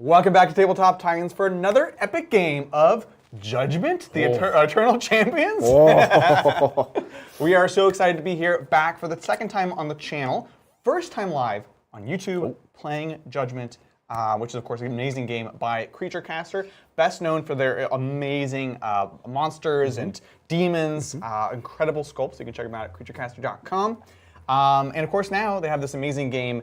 Welcome back to Tabletop Titans for another epic game of Judgment, the Eternal Champions. We are so excited to be here back for the second time on the channel. First time live on YouTube playing Judgment, which is of course an amazing game by Creature Caster, best known for their amazing monsters and demons, incredible sculpts. You can check them out at creaturecaster.com. And of course now they have this amazing game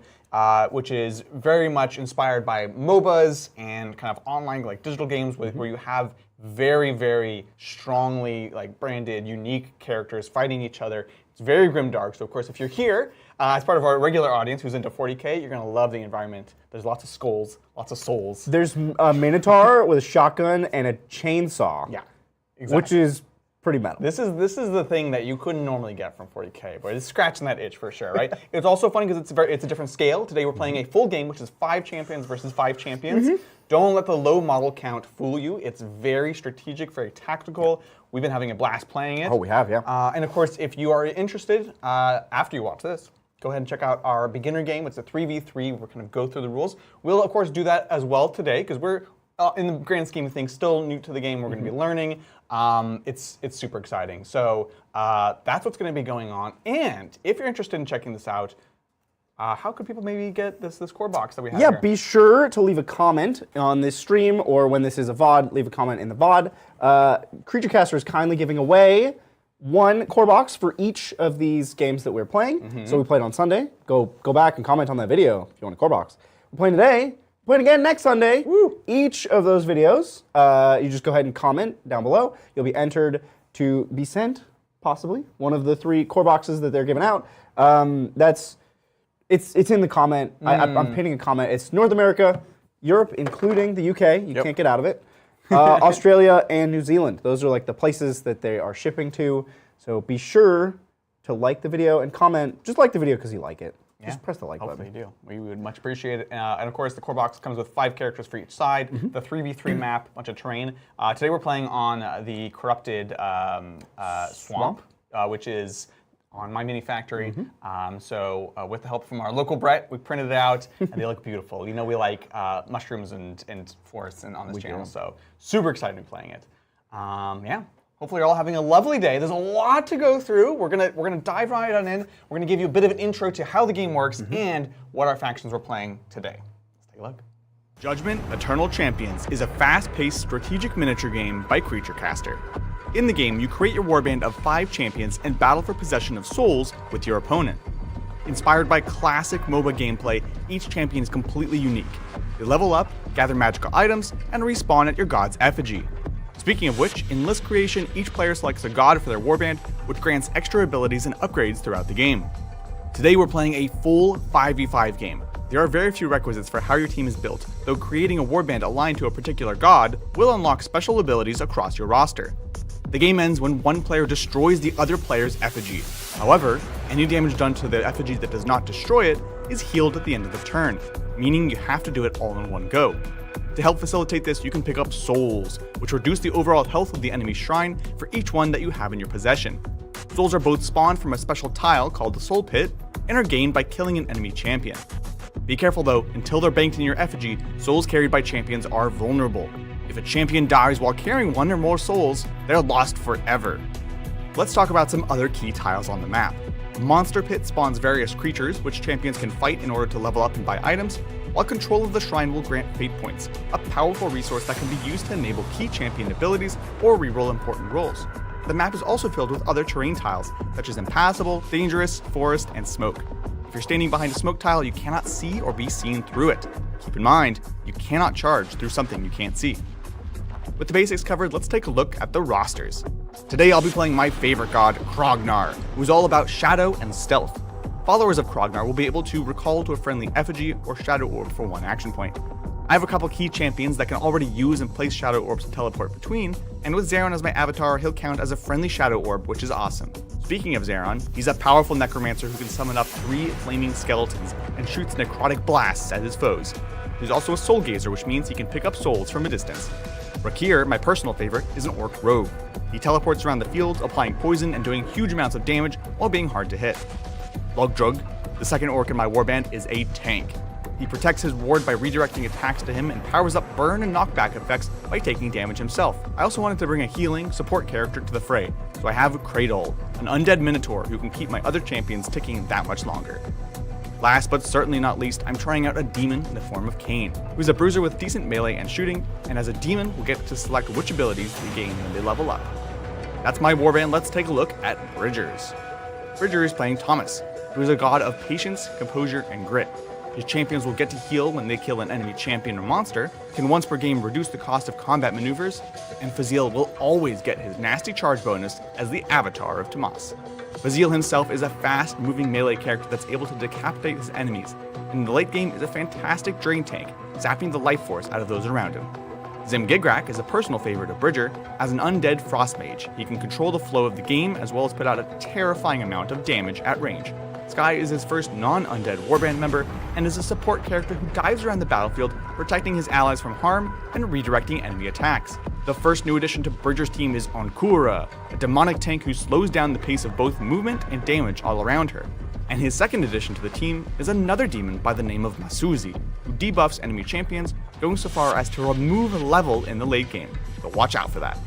which is very much inspired by MoBAs and kind of online like digital games where you have very, very strongly like branded, unique characters fighting each other. It's very grimdark. So of course if you're here as part of our regular audience who's into 40K, you're gonna love the environment. There's lots of skulls, lots of souls. There's a Minotaur with a shotgun and a chainsaw. Yeah, exactly. Which is pretty metal. This is the thing that you couldn't normally get from 40K, but it's scratching that itch for sure, right? It's also funny because it's a different scale. Today we're playing a full game, which is 5 champions versus 5 champions. Don't let the low model count fool you. It's very strategic, very tactical. We've been having a blast playing it. Oh, we have, yeah. And of course, if you are interested, after you watch this, go ahead and check out our beginner game. It's a 3v3. We're going to go through the rules. We'll, of course, do that as well today because we're, in the grand scheme of things, still new to the game. We're going to be learning. It's super exciting. So that's what's going to be going on. And if you're interested in checking this out, how could people maybe get this core box that we have here? Yeah, be sure to leave a comment on this stream, or when this is a VOD, leave a comment in the VOD. Creature Caster is kindly giving away 1 core box for each of these games that we're playing. So we played on Sunday. Go back and comment on that video if you want a core box. We're playing today. Playing again next Sunday. Woo. Each of those videos, you just go ahead and comment down below. You'll be entered to be sent, possibly, one of the 3 core boxes that they're giving out. It's in the comment. I'm pinning a comment. It's North America, Europe, including the UK. You can't get out of it. Australia and New Zealand. Those are like the places that they are shipping to. So be sure to like the video and comment. Just like the video because you like it. Yeah. Just press the like button. Hopefully you do. We would much appreciate it. And of course, the core box comes with 5 characters for each side, the 3v3 map, bunch of terrain. Today we're playing on the corrupted swamp, which is on my mini factory. So with the help from our local Brett, we printed it out, and they look beautiful. You know we like mushrooms and forests on this channel, so super excited to be playing it. Yeah. Hopefully you're all having a lovely day. There's a lot to go through. We're gonna dive right on in. We're gonna give you a bit of an intro to how the game works and what our factions we're playing today. Let's take a look. Judgment Eternal Champions is a fast-paced strategic miniature game by Creature Caster. In the game, you create your warband of 5 champions and battle for possession of souls with your opponent. Inspired by classic MoBA gameplay, each champion is completely unique. They level up, gather magical items, and respawn at your god's effigy. Speaking of which, in list creation, each player selects a god for their warband, which grants extra abilities and upgrades throughout the game. Today we're playing a full 5v5 game. There are very few requisites for how your team is built, though creating a warband aligned to a particular god will unlock special abilities across your roster. The game ends when one player destroys the other player's effigy. However, any damage done to the effigy that does not destroy it is healed at the end of the turn, meaning you have to do it all in one go. To help facilitate this, you can pick up souls, which reduce the overall health of the enemy's shrine for each one that you have in your possession. Souls are both spawned from a special tile called the Soul Pit, and are gained by killing an enemy champion. Be careful though, until they're banked in your effigy, souls carried by champions are vulnerable. If a champion dies while carrying 1 or more souls, they're lost forever. Let's talk about some other key tiles on the map. Monster Pit spawns various creatures, which champions can fight in order to level up and buy items, while control of the shrine will grant fate points, a powerful resource that can be used to enable key champion abilities or reroll important rolls. The map is also filled with other terrain tiles, such as impassable, dangerous, forest, and smoke. If you're standing behind a smoke tile, you cannot see or be seen through it. Keep in mind, you cannot charge through something you can't see. With the basics covered, let's take a look at the rosters. Today I'll be playing my favorite god, Krognar, who's all about shadow and stealth. Followers of Krognar will be able to recall to a friendly effigy or shadow orb for 1 action point. I have a couple key champions that can already use and place shadow orbs to teleport between, and with Zeron as my avatar, he'll count as a friendly shadow orb, which is awesome. Speaking of Zeron, he's a powerful necromancer who can summon up 3 flaming skeletons and shoots necrotic blasts at his foes. He's also a soul gazer, which means he can pick up souls from a distance. Rakir, my personal favorite, is an orc rogue. He teleports around the field, applying poison and doing huge amounts of damage while being hard to hit. Logdrug, the second orc in my warband, is a tank. He protects his ward by redirecting attacks to him and powers up burn and knockback effects by taking damage himself. I also wanted to bring a healing support character to the fray, so I have Cradle, an undead minotaur who can keep my other champions ticking that much longer. Last but certainly not least, I'm trying out a demon in the form of Kain, who's a bruiser with decent melee and shooting, and as a demon will get to select which abilities they gain when they level up. That's my warband. Let's take a look at Bridgers. Bridger is playing Thomas, who is a god of patience, composure, and grit. His champions will get to heal when they kill an enemy champion or monster, can once per game reduce the cost of combat maneuvers, and Fazil will always get his nasty charge bonus as the avatar of Tomas. Fazil himself is a fast-moving melee character that's able to decapitate his enemies, and in the late game is a fantastic drain tank, zapping the life force out of those around him. Zim Gigrak is a personal favorite of Bridger. As an undead frost mage, he can control the flow of the game as well as put out a terrifying amount of damage at range. Sky is his first non-undead warband member and is a support character who dives around the battlefield, protecting his allies from harm and redirecting enemy attacks. The first new addition to Bridger's team is Onkura, a demonic tank who slows down the pace of both movement and damage all around her. And his second addition to the team is another demon by the name of Masuzi, who debuffs enemy champions, going so far as to remove a level in the late game, so watch out for that.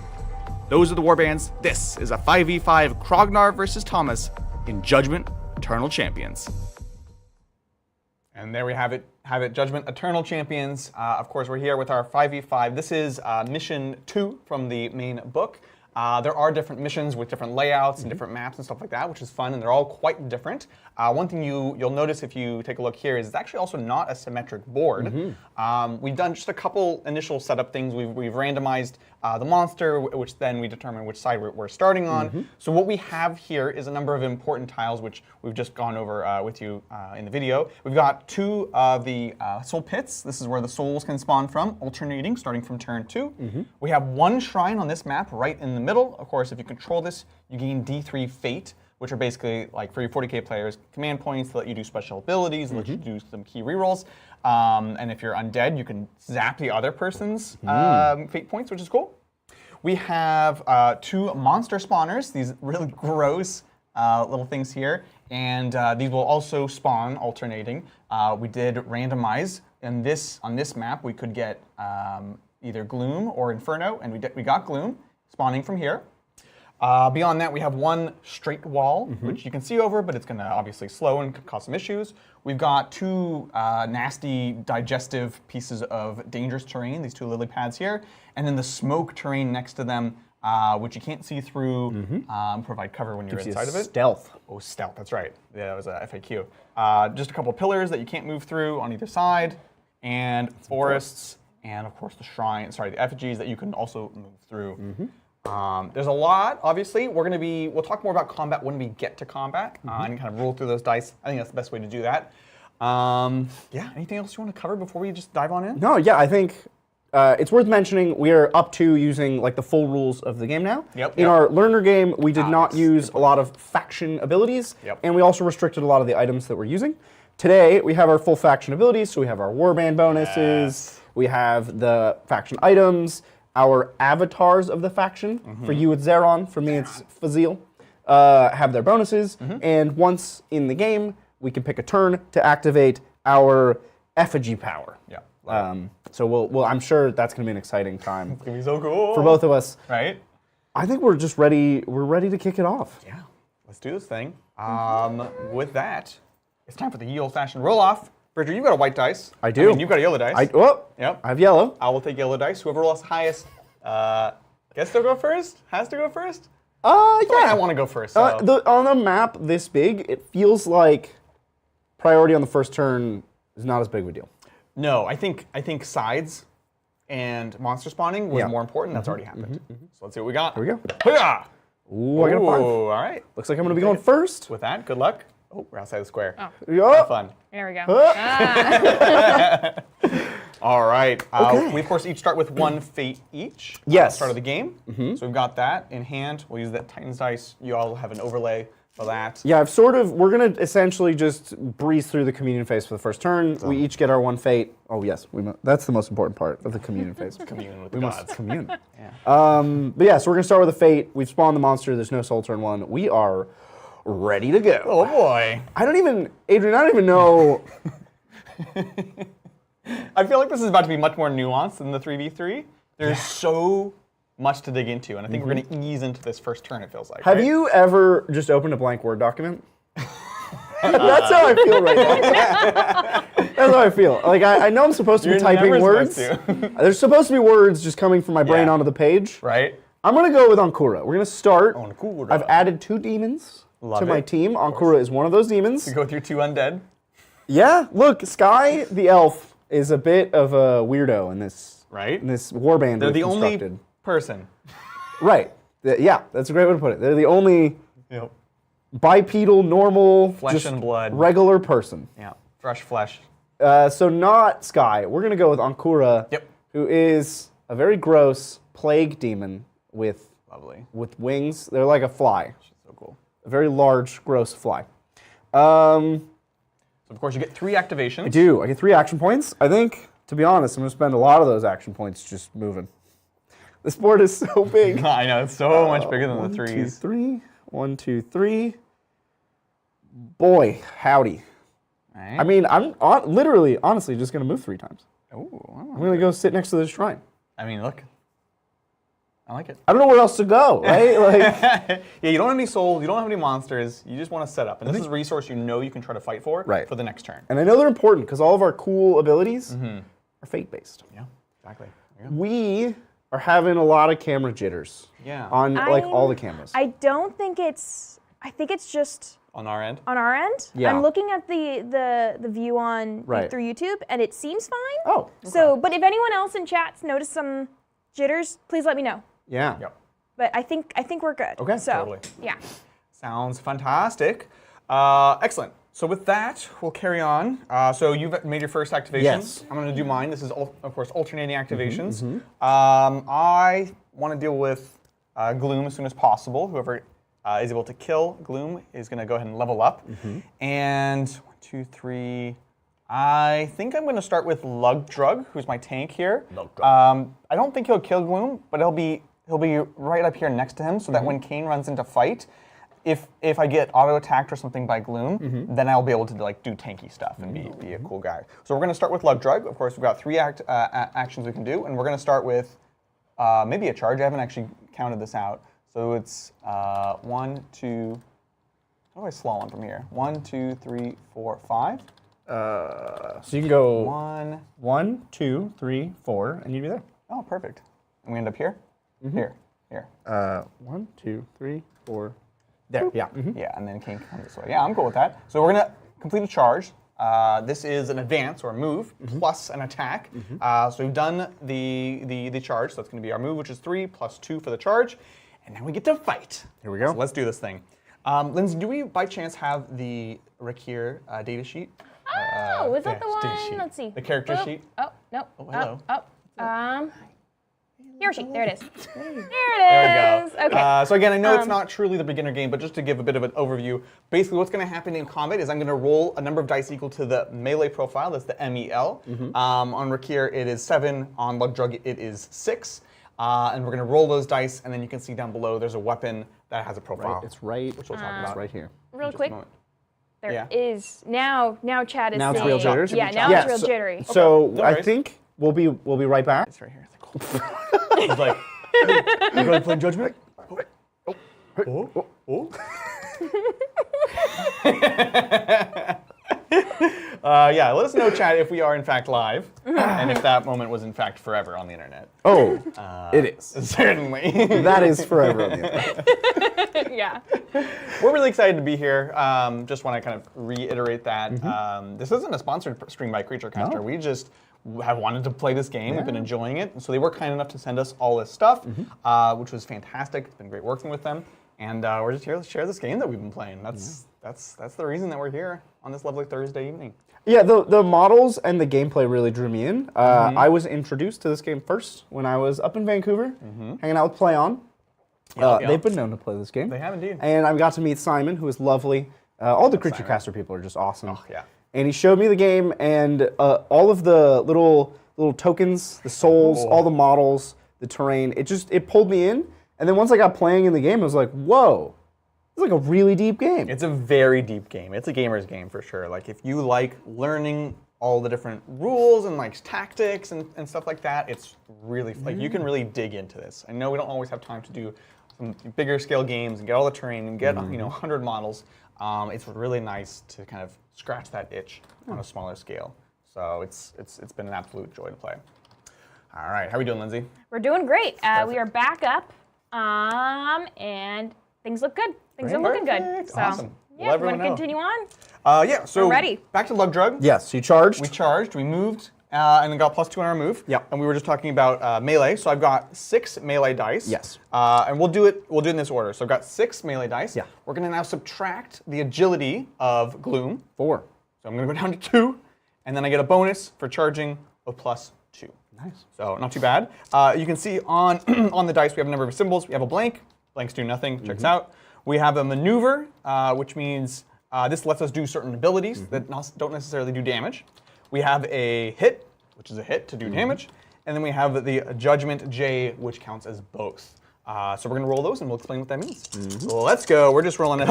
Those are the warbands. This is a 5v5 Krognar versus Thomas in Judgement Eternal Champions. And there we have it, Judgement Eternal Champions. Of course, we're here with our 5v5. This is mission 2 from the main book. There are different missions with different layouts and different maps and stuff like that, which is fun, and they're all quite different. One thing you'll notice if you take a look here is it's actually also not a symmetric board. We've done just a couple initial setup things. We've randomized the monster, which then we determine which side we're starting on. So what we have here is a number of important tiles, which we've just gone over with you in the video. We've got 2 of the soul pits. This is where the souls can spawn from, alternating, starting from turn 2. We have 1 shrine on this map right in the middle. Of course, if you control this, you gain D3 Fate, which are basically, like for your 40k players, command points that let you do special abilities, let you do some key rerolls. And if you're undead, you can zap the other person's fate points, which is cool. We have 2 monster spawners, these really gross little things here. And these will also spawn alternating. We did randomize. On this map, we could get either Gloom or Inferno, and we got Gloom spawning from here. Beyond that, we have 1 straight wall, which you can see over, but it's going to obviously slow and cause some issues. We've got 2 nasty digestive pieces of dangerous terrain, these 2 lily pads here, and then the smoke terrain next to them, which you can't see through, provide cover when you're inside of it. Stealth. Oh, stealth, that's right. Yeah, that was a FAQ. Just a couple of pillars that you can't move through on either side, and forests, and of course the effigies that you can also move through. There's a lot, obviously. We'll talk more about combat when we get to combat and kind of roll through those dice. I think that's the best way to do that. Yeah, anything else you want to cover before we just dive on in? No, yeah, I think it's worth mentioning we are up to using like the full rules of the game now. In our learner game, we did not use a lot of faction abilities, and we also restricted a lot of the items that we're using. Today, we have our full faction abilities, so we have our warband bonuses, we have the faction items, our avatars of the faction. For you, it's Zeron. For me, it's Fazil. Have their bonuses. And once in the game, we can pick a turn to activate our effigy power. So I'm sure that's going to be an exciting time. It's going to be so cool. For both of us. Right? I think we're just ready. We're ready to kick it off. Yeah. Let's do this thing. With that, it's time for the ye old-fashioned roll-off. Bridger, you've got a white dice. I do. I mean, you've got a yellow dice. I have yellow. I will take yellow dice. Whoever rolls highest gets to go first? Has to go first? Yeah. I want to go first. So. On a map this big, it feels like priority on the first turn is not as big of a deal. No, I think sides and monster spawning was more important. That's already happened. So let's see what we got. Here we go. Hoo-yah! Ooh, I got a 5. All right. Looks like I'm going to be going first. With that, good luck. Oh, we're outside the square. Yeah. Have fun. There we go. All right. Okay. We, of course, each start with 1 fate each. Yes. Start of the game. So we've got that in hand. We'll use that Titan's dice. You all have an overlay for that. Yeah, we're going to essentially just breeze through the communion phase for the first turn. We each get our 1 fate. Oh, yes. That's the most important part of the communion phase. Commune with We the must gods. commune. But yeah, so we're going to start with a fate. We've spawned the monster. There's no soul turn 1. We are ready to go. Oh, boy. Adrian, I don't even know I feel like this is about to be much more nuanced than the 3v3. There's so much to dig into, and I think we're going to ease into this first turn, it feels like. Have you ever just opened a blank Word document? That's how I feel right now. That's how I feel. Like, I know I'm supposed to be typing words. There's supposed to be words just coming from my brain onto the page. Right. I'm going to go with Ankura. We're going to start. Ankura. I've added 2 demons to my team. Ankura is one of those demons. You go through 2 undead. Yeah, look, Sky, the elf, is a bit of a weirdo in this, in this warband. They're the only person. Right. Yeah, that's a great way to put it. They're the only bipedal, normal, flesh and blood, regular person. Yeah, fresh flesh. So not Sky. We're gonna go with Ankura, who is a very gross plague demon with wings. They're like a fly. She's so cool. A very large, gross fly. So of course you get 3 activations. I do. I get 3 action points. I think, to be honest, I'm gonna spend a lot of those action points just moving. This board is so big. I know, it's so much bigger than the 3s. 1, 2, 3. 1, 2, 3. Boy, howdy. Right. I mean, I'm literally, honestly, just gonna move 3 times. Ooh, I'm gonna go sit next to this shrine. I mean, look. I like it. I don't know where else to go, right? Like, yeah, you don't have any souls, you don't have any monsters, you just want to set up. And this is a resource you know you can try to fight for the next turn. And I know they're important because all of our cool abilities are fate-based. Yeah, exactly. We are having a lot of camera jitters on like all the cameras. I don't think it's, I think it's just on our end. On our end? Yeah. I'm looking at the view on through YouTube and it seems fine. Oh. Okay. So, but if anyone else in chat's noticed some jitters, please let me know. Yeah. Yep. But I think we're good. Okay. So, totally. Yeah. Sounds fantastic. Excellent. So with that, we'll carry on. So you've made your first activation. Yes. I'm going to do mine. This is, of course, alternating activations. I want to deal with Gloom as soon as possible. Whoever is able to kill Gloom is going to go ahead and level up. And 1, 2, 3. I think I'm going to start with Lugdrug, who's my tank here. I don't think he'll kill Gloom, but he'll be right up here next to him, so that when Kane runs into fight, if I get auto attacked or something by Gloom, then I'll be able to like do tanky stuff and be a cool guy. So we're going to start with Lugdrug. Of course, we've got 3 actions we can do, and we're going to start with maybe a charge. I haven't actually counted this out. So it's 1, 2. How do I slalom from here? 1, 2, 3, 4, 5. So you can go 1, 2, 3, 4, and you'd be there. Oh, perfect. And we end up here? Here. 1, 2, 3, 4. There, yeah. Yeah, and then Kane can come this way. Yeah, I'm cool with that. So we're going to complete a charge. This is an advance or a move plus an attack. So we've done the charge. So that's going to be our move, which is 3 plus 2 for the charge. And now we get to fight. Here we go. So let's do this thing. Lindsay, do we by chance have the Rakir data sheet? Oh, is that the one? Let's see. The character sheet? Oh, no. Oh, hello. Hero sheet. There it is. There it There we is. go. Okay. So again, I know it's not truly the beginner game, but just to give a bit of an overview, basically what's going to happen in combat is I'm going to roll a number of dice equal to the melee profile, that's the MEL. On Rakir, it is 7. On Lugdrug, it is 6. And we're going to roll those dice, and then you can see down below there's a weapon that has a profile. It's right. Which we'll talk about. It's right here. Real quick. There Yeah. is now chat is Now it's saying, real jitters? Yeah, now Yeah, it's real jittery. So No I worries. think we'll be right back. It's right here. It's like, it's like, you going to play Judgement? Yeah, let us know, chat, if we are in fact live, and if that moment was in fact forever on the internet. Oh, it is. Certainly. That is forever on the internet. Yeah. We're really excited to be here. Just want to kind of reiterate that. This isn't a sponsored stream by CreatureCaster. No. We just have wanted to play this game. We've been enjoying it. And so they were kind enough to send us all this stuff, which was fantastic. It's been great working with them. And we're just here to share this game that we've been playing. That's the reason that we're here on this lovely Thursday evening. Yeah, the models and the gameplay really drew me in. I was introduced to this game first when I was up in Vancouver, hanging out with PlayOn. They've been known to play this game. They have indeed. And I got to meet Simon, who is lovely. All the CreatureCaster people are just awesome. Oh, yeah. And he showed me the game, and all of the little tokens, the souls, all the models, the terrain. It pulled me in. And then once I got playing in the game, I was like, whoa, it's like a really deep game. It's a very deep game. It's a gamer's game for sure. Like if you like learning all the different rules and like tactics and stuff like that. It's really like you can really dig into this. I know we don't always have time to do some bigger scale games and get all the terrain and get 100 models. It's really nice to kind of scratch that itch on a smaller scale. So it's been an absolute joy to play. All right, how are we doing, Lindsay? We're doing great. We are back up, and things look good. Things are looking good. So, awesome. yeah, you want to continue on? Yeah, so We're ready. Back to Lug Drug. Yes, you charged. We charged, we moved, and then got +2 on our move. Yep. And we were just talking about melee, so I've got 6 melee dice. Yes. And we'll do it in this order. So I've got 6 melee dice. Yeah. We're gonna now subtract the agility of Gloom. 4. So I'm gonna go down to 2, and then I get a bonus for charging of +2. Nice. So not too bad. You can see on on the dice we have a number of symbols. We have a blank. Blanks do nothing. Checks out. We have a maneuver, which means this lets us do certain abilities that don't necessarily do damage. We have a hit, which is a hit to do damage. And then we have the Judgment J, which counts as both. So we're going to roll those, and we'll explain what that means. So let's go. We're just rolling it.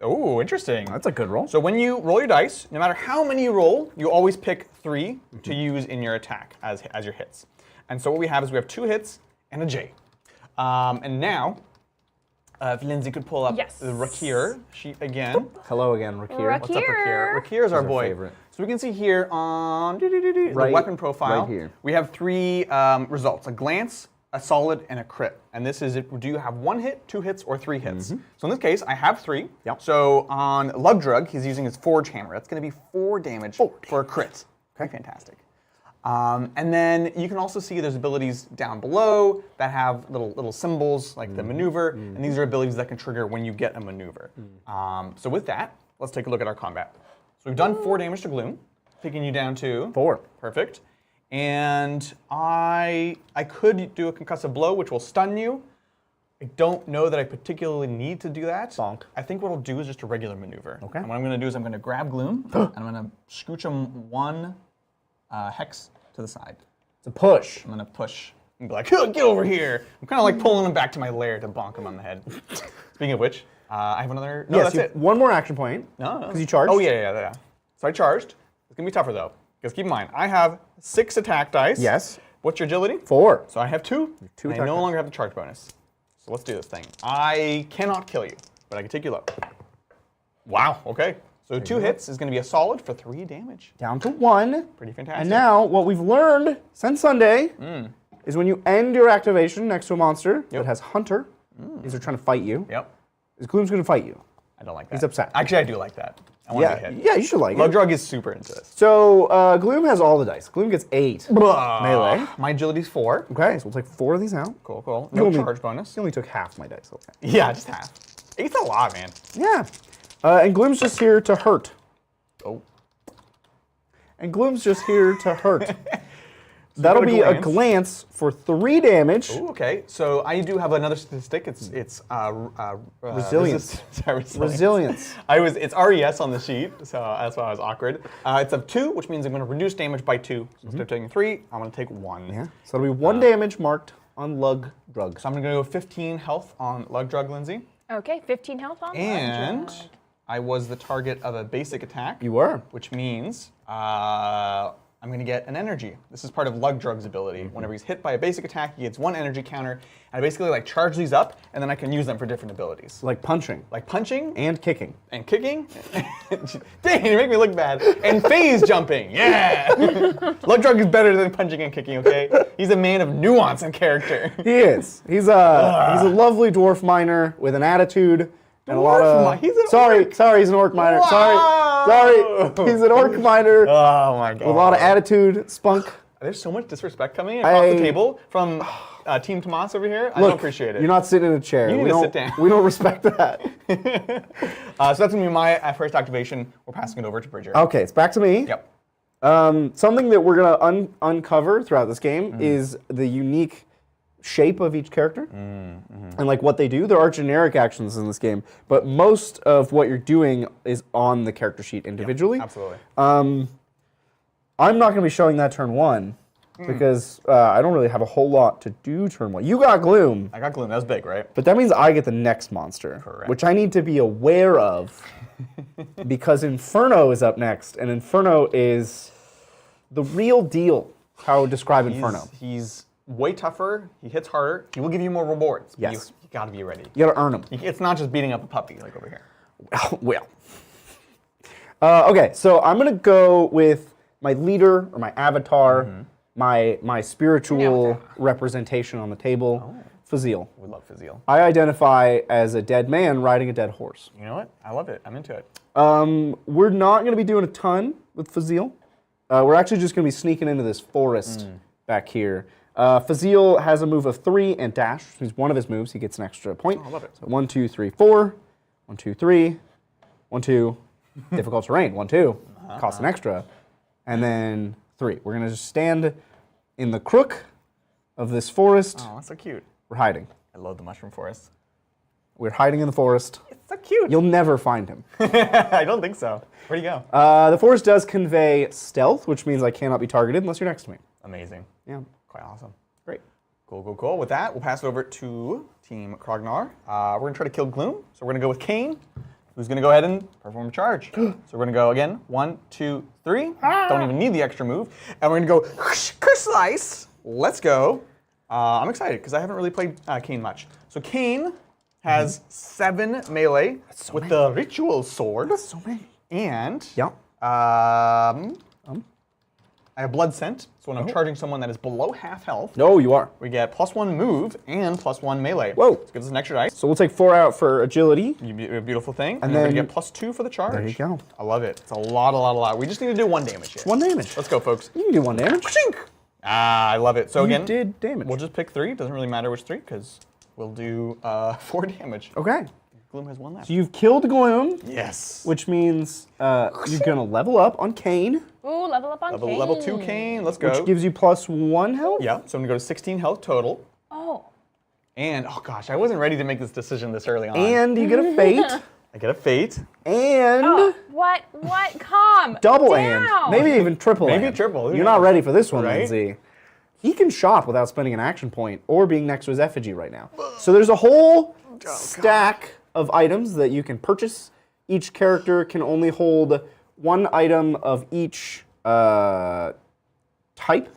Oh, interesting. That's a good roll. So when you roll your dice, no matter how many you roll, you always pick 3 to use in your attack as your hits. And so what we have is we have 2 hits and a J. And now, if Lindsay could pull up the Rakir sheet again. Hello again, Rakir. What's up, Rakir? Rakir is our boy. Favorite. So we can see here on the weapon profile, right here. we have 3 results: a glance, a solid, and a crit. And this is, do you have 1 hit, 2 hits, or 3 hits? So in this case, I have 3. Yep. So on Lug Drug, he's using his Forge Hammer. That's going to be 4 damage for a crit. Okay, fantastic. And then you can also see there's abilities down below that have little symbols like the maneuver, and these are abilities that can trigger when you get a maneuver. So with that, let's take a look at our combat. So we've done 4 damage to Gloom, taking you down to 4. Perfect. And I could do a concussive blow, which will stun you. I don't know that I particularly need to do that. Bonk. I think what I'll do is just a regular maneuver. Okay. And what I'm going to do is I'm going to grab Gloom, and I'm going to scooch him 1 hex to the side. It's a push. I'm going to push and be like, get over here. I'm kind of like pulling him back to my lair to bonk him on the head. Speaking of which, I have another. No, yes, that's it. 1 more action point. No. Because you charged. Oh, yeah. So I charged. It's going to be tougher, though. Because keep in mind, I have 6 attack dice. Yes. What's your agility? 4. So I have 2. 2 and I attack no dice. longer have the charge bonus. So let's do this thing. I cannot kill you, but I can take you low. Wow, okay. So 2 hits is going to be a solid for 3 damage. Down to 1. Pretty fantastic. And now, what we've learned since Sunday is when you end your activation next to a monster that has Hunter, these are trying to fight you, Yep. is Gloom's going to fight you. I don't like that. He's upset. Actually, I do like that. I want to get hit. Yeah, you should like Lug it. Drug is super into this. So, Gloom has all the dice. Gloom gets 8 melee. My agility's 4. Okay, so we'll take 4 of these out. Cool. You No only- charge bonus. He only took half my dice. Okay. Yeah, just half. 8's a lot, man. Yeah. And Gloom's just here to hurt. Oh. And Gloom's just here to hurt. That'll be a glance for 3 damage. Ooh, okay. So I do have another statistic. It's Resilience. Resilience. It's RES on the sheet, so that's why I was awkward. It's of 2, which means I'm going to reduce damage by 2. So instead of taking 3, I'm going to take 1. Yeah. So it'll be 1 damage marked on Lug Drug. So I'm going to go 15 health on Lug Drug, Lindsay. Okay, 15 health on And I was the target of a basic attack. You were. Which means I'm going to get an energy. This is part of Lug Drug's ability. Whenever he's hit by a basic attack, he gets 1 energy counter. And I basically like charge these up, and then I can use them for different abilities. Like punching. Like punching. And kicking. And kicking. Dang, you make me look bad. And phase jumping. Yeah! Lug Drug is better than punching and kicking, okay? He's a man of nuance and character. He is. He's a lovely dwarf miner with an attitude. And a lot of he's an sorry, orc. he's an orc miner. Wow. Sorry, he's an orc miner Oh my god. with a lot of attitude, spunk. There's so much disrespect coming across the table from Team Tomas over here. I don't appreciate it. You're not sitting in a chair. You need to sit down. We don't respect that. So that's going to be my first activation. We're passing it over to Bridger. Okay, it's back to me. Yep. Something that we're gonna uncover throughout this game is the unique shape of each character and like what they do. There are generic actions in this game, but most of what you're doing is on the character sheet individually. Absolutely. I'm not going to be showing that turn 1 because I don't really have a whole lot to do turn 1. You got Gloom, I got Gloom. That was big, right? but that means I get the next monster, Correct. which I need to be aware of because Inferno is up next, and Inferno is the real deal. How I would describe Inferno. He's way tougher. He hits harder. He will give you more rewards. But Yes. You got to be ready. You gotta earn them. It's not just beating up a puppy like over here. Well. Okay, so I'm gonna go with my leader or my avatar, my spiritual representation on the table, Fazil. We love Fazil. I identify as a dead man riding a dead horse. You know what? I love it. I'm into it. We're not going to be doing a ton with Fazil. We're actually just going to be sneaking into this forest back here. Fazil has a move of 3 and dash, which means one of his moves, he gets an extra point. I love it. So 1, 2, 3, 4. 1, 2, 3. 1, 2. Difficult terrain. 1, 2. Costs an extra. And then 3. We're going to just stand in the crook of this forest. Oh, that's so cute. We're hiding. I love the mushroom forest. We're hiding in the forest. It's so cute. You'll never find him. I don't think so. Where'd he go? The forest does convey stealth, which means I cannot be targeted unless you're next to me. Amazing. Yeah. Quite awesome. Great. Cool, cool, cool. With that, we'll pass it over to Team Krognar. We're going to try to kill Gloom. So we're going to go with Kane, who's going to go ahead and perform a charge. So we're going to go again. 1, 2, 3. Don't even need the extra move. And we're going to go curse slice. Let's go. I'm excited because I haven't really played Kane much. So Kane has 7 melee with the ritual sword. That's so many. And Yeah. I have blood scent. So when I'm charging someone that is below half health, No, you are. we get +1 move and +1 melee. Whoa. This gives us an extra dice. So we'll take 4 out for agility. A beautiful thing. And we're then- going to get +2 for the charge. There you go. I love it. It's a lot. We just need to do 1 damage here. 1 damage. Let's go, folks. You can do 1 damage. Chink! I love it. So You again, did damage. we'll just pick 3. Doesn't really matter which 3 because we'll do 4 damage. Okay. Gloom has 1 left. So you've killed Gloom, Yes. which means you're going to level up on Kane, Ooh, level up on Kane. Level 2 Kane. Let's go. which gives you +1 health. Yeah. So I'm gonna go to 16 health total. Oh. And oh gosh, I wasn't ready to make this decision this early on. And you get a fate. I get a fate. And Oh, what? Calm double down. and. Maybe even triple Maybe and. triple, who You're not knows? ready for this one, Right? Lindsay. He can shop without spending an action point or being next to his effigy right now. So there's a whole stack of items that you can purchase. Each character can only hold 1 item of each type.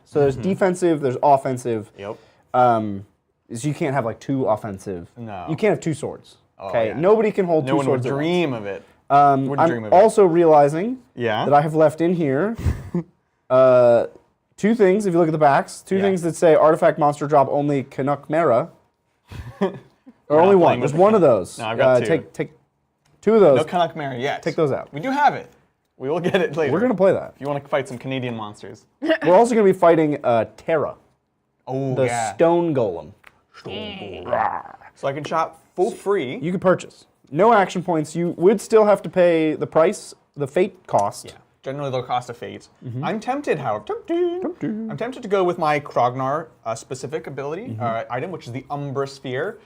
So there's defensive, there's offensive. Yep. So you can't have like 2 offensive. No. You can't have 2 swords. Okay. yeah. Nobody can hold No 2 one would swords. at once. dream of it. Wouldn't dream I'm of it. also realizing Yeah. that I have left in here 2 things, if you look at the backs, 2 Yeah. things that say artifact monster drop only Canuck Mera. Or only not one. playing There's with one the of those. No, I've got 2. Take 2 of those. No Canuck Mary yet. Take those out. We do have it. We will get it later. We're going to play that. If you want to fight some Canadian monsters. We're also going to be fighting Terra, Oh, the yeah. stone golem. So I can shop full free. You can purchase. No action points. You would still have to pay the price, the fate cost. Yeah. Generally, they'll cost a fate. I'm tempted, however, I'm tempted to go with my Krognar specific ability item, which is the Umbra Sphere.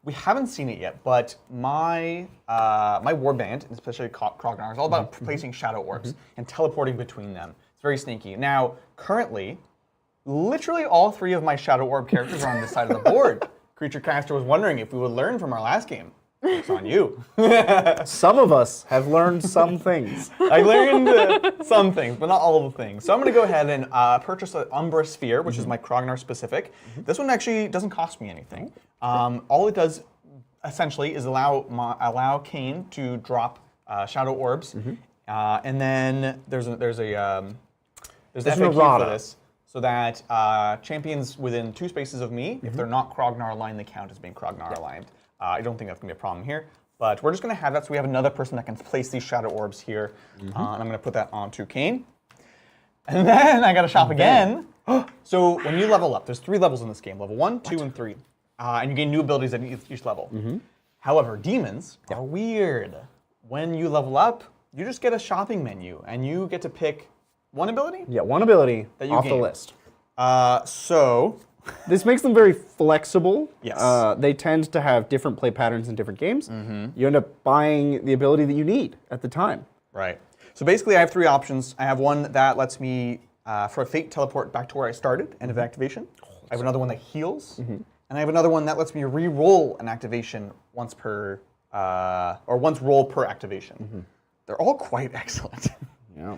We haven't seen it yet, but my my warband, especially Krognar, is all about placing shadow orbs and teleporting between them. It's very sneaky. Now, currently, literally all 3 of my shadow orb characters are on this side of the board. Creature Caster was wondering if we would learn from our last game. It's on you. Some of us have learned some things. I learned some things, but not all of the things. So I'm going to go ahead and purchase an Umbra Sphere, which is my Krognar specific. This one actually doesn't cost me anything. All it does, essentially, is allow Kane to drop shadow orbs, and then there's an FAQ for errata. this, so that champions within 2 spaces of me, if they're not Krognar aligned, they count as being Krognar aligned. I don't think that's going to be a problem here, but we're just going to have that so we have another person that can place these shadow orbs here, and I'm going to put that onto Kane. And then I got to shop again. So when you level up, there's 3 levels in this game, level 1, 2, and 3. And you gain new abilities at each level. However, demons are weird. When you level up, you just get a shopping menu, and you get to pick 1 ability. Yeah, 1 ability That you off the gain. list. So This makes them very flexible. Yes. They tend to have different play patterns in different games. You end up buying the ability that you need at the time. Right. So basically, I have 3 options. I have one that lets me, for a fate, teleport back to where I started, end of activation. I have another one that heals, and I have another one that lets me re-roll an activation once per, or once roll per activation. They're all quite excellent. Yeah.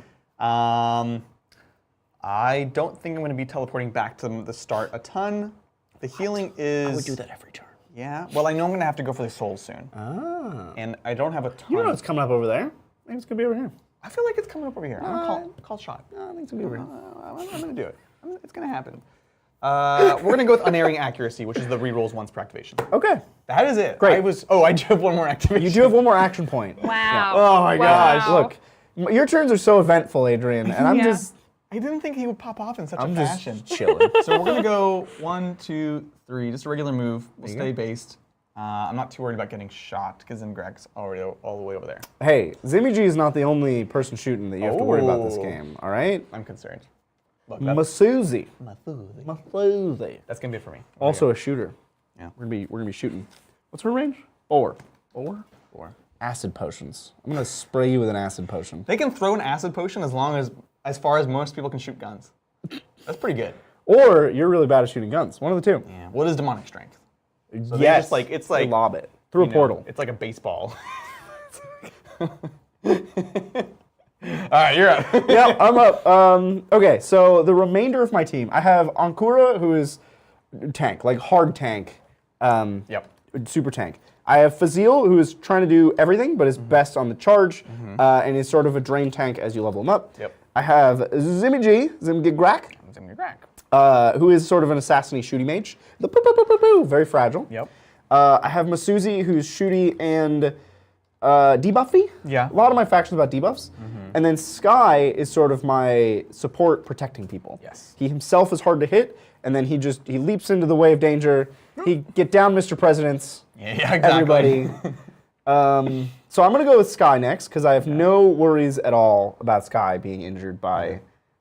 I don't think I'm going to be teleporting back to the start a ton. The healing is... I would do that every turn. Yeah. Well, I know I'm going to have to go for the souls soon. Ah. And I don't have a ton. You know what's coming up over there? I think it's going to be over here. I feel like it's coming up over here. I'm going to call shot. No, I think it's going to be over here. I'm going to do it. It's going to happen. We're going to go with unerring accuracy, which is the rerolls once per activation. Okay. That is it. Great. I do have one more activation. You do have one more action point. Wow. Oh my gosh. Look, your turns are so eventful, Adrian, and I'm Yeah. just... I didn't think he would pop off in such I'm a just fashion. chilling. So we're going to go 1, 2, 3, just a regular move. We'll stay based. I'm not too worried about getting shot because then Greg's already all the way over there. Hey, Zimmy G is not the only person shooting that you have to worry about this Oh. game, all right? I'm concerned. Look, Masuzi. Masuzi. Masuzi. That's going to be it for me. Also a shooter. Yeah. We're gonna be shooting. What's her range? 4. 4. Acid potions. I'm gonna spray you with an acid potion. They can throw an acid potion as far as most people can shoot guns. That's pretty good. Or you're really bad at shooting guns. One of the two. Yeah. What is demonic strength? So Yes. it's like They lob it through a portal. It's like a baseball. All right, you're up. Yeah, I'm up. Okay, so the remainder of my team, I have Ankura, who is tank, like hard tank. Yep. Super tank. I have Fazil, who is trying to do everything, but is best on the charge, and is sort of a drain tank as you level him up. Yep. I have Zimmy G, Zimgigrak, who is sort of an assassin-y shooty mage. The very fragile. Yep. I have Masuzi, who's shooty and debuffy. Yeah. A lot of my factions about debuffs. And then Sky is sort of my support protecting people. Yes. He himself is hard to hit, and then he leaps into the way of danger. He get down, Mr. Presidents. Yeah, exactly. Everybody. So I'm gonna go with Sky next because I have no worries at all about Sky being injured by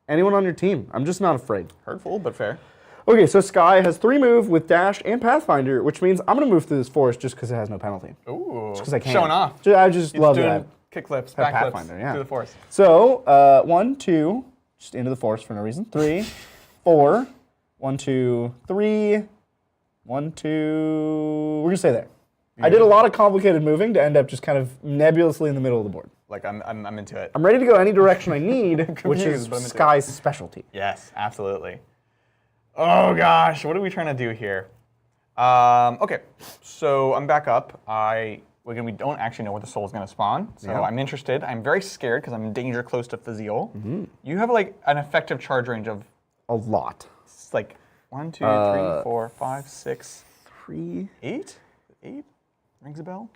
anyone on your team. I'm just not afraid. Hurtful, but fair. Okay, so Sky has 3 move with dash and Pathfinder, which means I'm gonna move through this forest just because it has no penalty. Ooh. Just because I can. Showing off. I just love doing that. kick flips, Have back flips Pathfinder, yeah. through the forest. So 1, 2, just into the forest for no reason. 3, 4, 1, 2, 3, 1, 2. We're gonna stay there. I did a lot of complicated moving to end up just kind of nebulously in the middle of the board. Like I'm into it. I'm ready to go any direction I need, which is confused, but I'm into Sky's specialty. Yes, absolutely. Oh gosh, what are we trying to do here? Okay, so I'm back up. We don't actually know where the soul is going to spawn, so Yeah. I'm interested. I'm very scared because I'm in danger close to Fazil. You have like an effective charge range of A lot. like 1, 2, 3, 4, 5, 6, 3. 8. 8 rings a bell.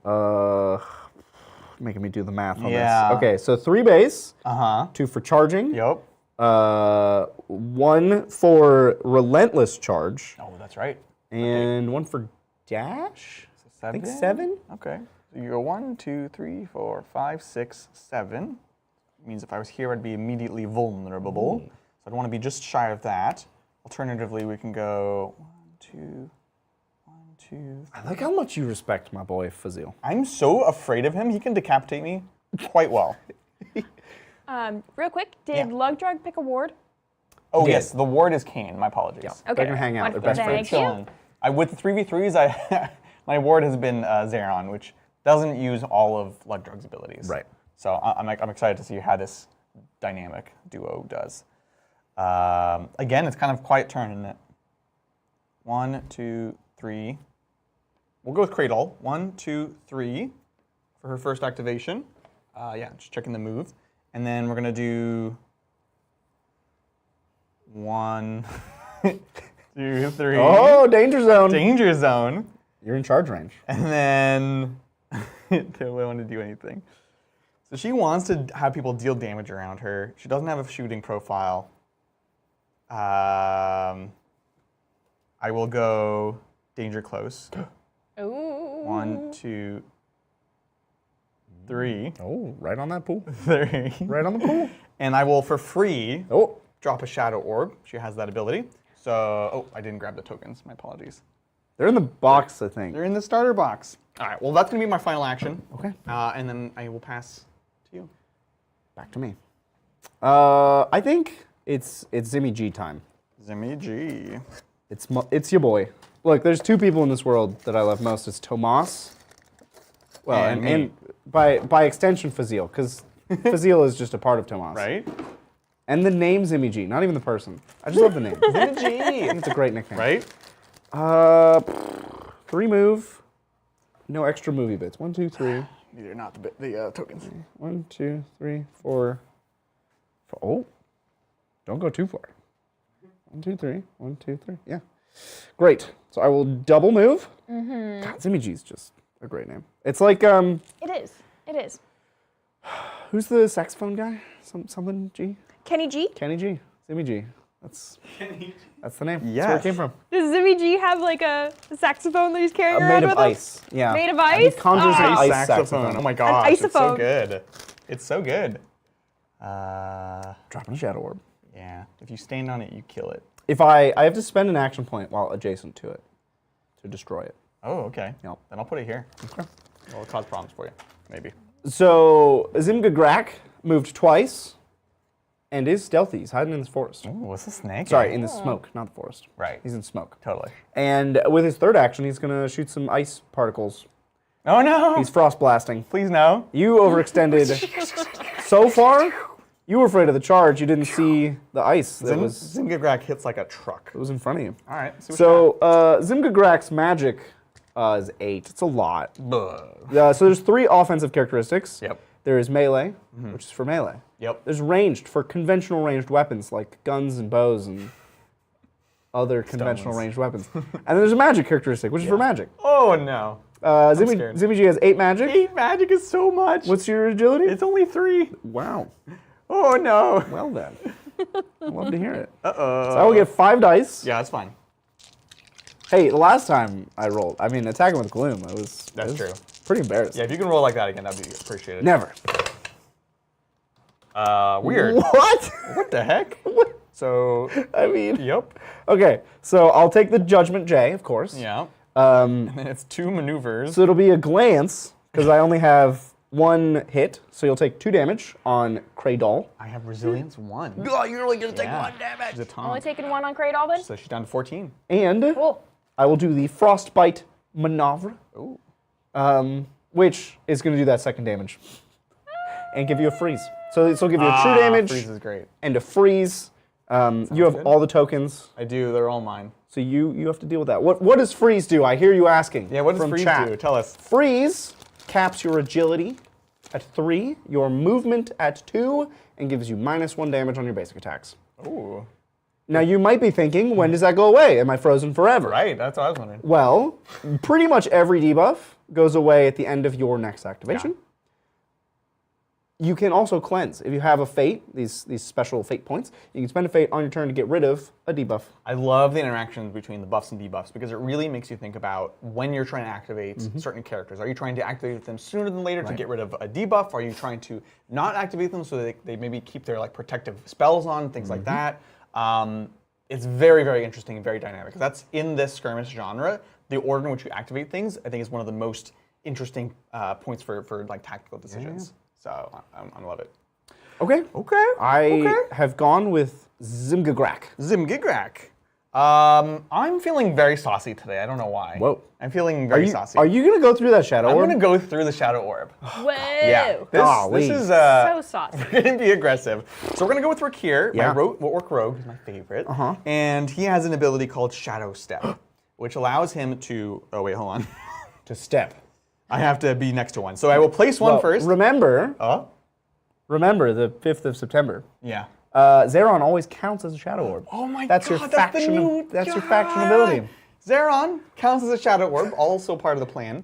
Making me do the math on Yeah. this. Okay, so 3 base, Uh huh. 2 for charging, Yep. 1 for relentless charge, Oh, that's right. and 1 for dash. I think 7. Okay. So you go 1, 2, 3, 4, 5, 6, 7. Means if I was here, I'd be immediately vulnerable. So I'd want to be just shy of that. Alternatively, we can go 1, 2, 1, 2. I like how much you respect my boy Fazil. I'm so afraid of him. He can decapitate me quite well. Real quick, did Yeah. Lugdrug pick a ward? Oh Did. yes, the ward is Kane. My apologies. Yeah. Okay. They're gonna hang out. They're best Thank friends. you. Chilling. With the 3v3s, my ward has been Zeron, which doesn't use all of Lugdrug's abilities. Right. So I'm excited to see how this dynamic duo does. Again, it's kind of quiet turn, isn't it? 1, 2, 3. We'll go with Cradle. 1, 2, 3 for her first activation. Yeah, just checking the move. And then we're going to do 1, 2, 3. Oh, danger zone. Danger zone. You're in charge range. And then, don't want to do anything. So she wants to have people deal damage around her. She doesn't have a shooting profile. I will go danger close. Ooh. 1, 2, 3. Oh, right on that pool. 3. Right on the pool. And I will, for free, Oh, drop a shadow orb. She has that ability. So, oh, I didn't grab the tokens. My apologies. they're in the box, I think. They're in the starter box. All right, well, that's going to be my final action. Okay. And then I will pass to you. Back to me. I think it's Zimmy G time. Zimmy G. It's your boy. Look, there's 2 people in this world that I love most. It's Tomas. Well, And me. and by extension Fazil, because Fazil is just a part of Tomas. Right? And the name Zimmy G, not even the person. I just love the name. Zimmy G. It's a great nickname. Right? 3 move. No extra movie bits. 1, 2, 3. These are not the tokens. 1, 2, 3, 4. Oh, don't go too far. 1, 2, 3. 1, 2, 3. Yeah. Great. So I will double move. God, Zimmy G is just a great name. It's like It is. It is. who's the saxophone guy? Something G. Kenny G? Kenny G. Zimmy G. That's the name. Yes. That's where it came from. Does Zimmy G have like a saxophone that he's carrying around Made of with him? ice. Yeah. Made of ice? He conjures an Ah. ice saxophone. Oh my gosh, it's so isophone. good. It's so good. Dropping a shadow orb. Yeah. If you stand on it, you kill it. If I have to spend an action point while adjacent to it to destroy it. Oh, okay. Yep. Then I'll put it here. Okay. It'll cause problems for you, maybe. So Zimgagrak moved twice and is stealthy. He's hiding in this forest. Ooh, what's a snake? Sorry, in the smoke, not the forest. Right. He's in smoke. Totally. And with his third action, he's going to shoot some ice particles. Oh no! He's frost blasting. Please no. You overextended so far. You were afraid of the charge. You didn't see the ice that was Zimgagrak hits like a truck. in front of you. All right. See what So Zimgagrak's magic is 8. It's a lot. you got. So there's 3 offensive characteristics. Yep. There is melee, which is for melee. Yep. There's ranged for conventional ranged weapons like guns and bows and other conventional Stones. ranged weapons. And then there's a magic characteristic, which is for magic. Oh no. scared. Zimmy G has 8 magic. 8 magic is so much. What's your agility? It's only 3. Wow. Oh no. Well then. I'd love to hear it. Uh-oh. So I will get 5 dice. Yeah, that's fine. Hey, the last time I rolled, attacking with gloom, it was True. pretty embarrassing. Yeah, if you can roll like that again, that'd be appreciated. Never. Weird. What? What the heck? So, I mean, yep. okay, so I'll take the Judgment J, of course. Yeah. And then it's 2 maneuvers. So it'll be a glance, because I only have 1 hit, so you'll take 2 damage on Cradle. I have resilience 1. Oh, you're only going to Yeah. 1 damage. She's a Tom. Only taking 1 on Cradle then? So she's down to 14. And Cool. I will do the Frostbite Maneuver, Ooh. which is going to do that 2nd damage. And give you a freeze. So this will give you a true damage Freeze is great. and a freeze. You have good. all the tokens, I do. They're all mine. so you have to deal with that. What does freeze do? I hear you asking. Yeah, what does from freeze chat. do? Tell us. Freeze caps your agility at 3, your movement at 2, and gives you -1 damage on your basic attacks. Ooh. Now you might be thinking, when does that go away? Am I frozen forever? Right, that's what I was wondering. Well, pretty much every debuff goes away at the end of your next activation. You can also cleanse. If you have a fate, these special fate points, you can spend a fate on your turn to get rid of a debuff. I love the interactions between the buffs and debuffs because it really makes you think about when you're trying to activate certain characters. Are you trying to activate them sooner than later to get rid of a debuff? Are you trying to not activate them so they maybe keep their like protective spells on, things like that? It's very, very interesting and very dynamic. That's in this skirmish genre. The order in which you activate things, I think, is one of the most interesting points for like tactical decisions. So I love it. Okay. Okay. I have gone with Zimgagrak. Zimgagrak. I'm feeling very saucy today. I don't know why. Whoa. I'm feeling very saucy. Are you going to go through that shadow I'm orb? going to go through the shadow orb. Whoa. Yeah. Golly. This is So saucy. we're going to be aggressive. So we're going to go with Rakir. Yeah. My Orc Rogue is my favorite. And he has an ability called Shadow Step, which allows him to. Oh wait, hold on. To step. I have to be next to one. So I will place one first. Remember the 5th of September. Yeah. Zeron always counts as a shadow orb. Oh my That's god, your that's the faction. new That's your god. faction ability. Zeron counts as a shadow orb, also part of the plan.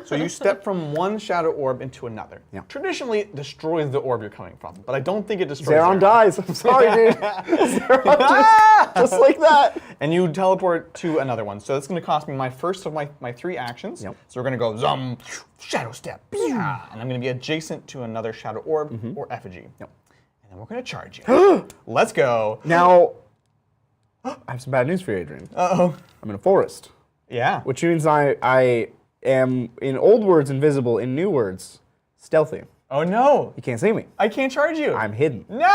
So you step from one shadow orb into another. Yeah. Traditionally, it destroys the orb you're coming from, but I don't think it destroys Zeron dies. I'm sorry, dude. Zeron just like that. And you teleport to another one. So it's going to cost me my first of my 3 actions. Yep. So we're going to go Zum, Shadow Step, and I'm going to be adjacent to another shadow orb or effigy. Yep. And then we're going to charge you. Let's go. Now, I have some bad news for you, Adrian. Uh-oh. I'm in a forest, Yeah. which means I am, in old words, invisible. In new words, stealthy. Oh no. You can't see me. I can't charge you. I'm hidden. No!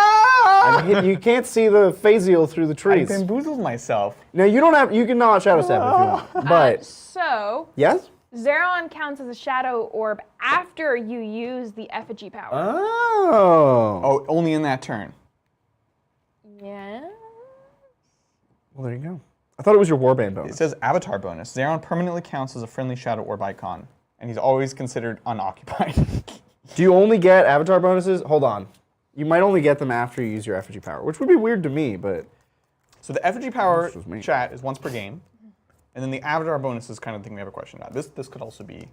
I'm hidden. You can't see the phasial through the I trees. bamboozled myself. Now, you don't have. You can not shadow step if you want. But, So, yes? Zeron counts as a shadow orb after you use the effigy power. Oh. Oh, only in that turn. Well, there you go. I thought it was your warband It bonus. says avatar bonus. Zeron permanently counts as a friendly shadow orb icon, and he's always considered unoccupied. Do you only get avatar bonuses? Hold on. You might only get them after you use your effigy power, which would be weird to me, but... So the effigy power This was me. chat is once per game, and then the avatar bonus is kind of the thing we have a question about. This could also be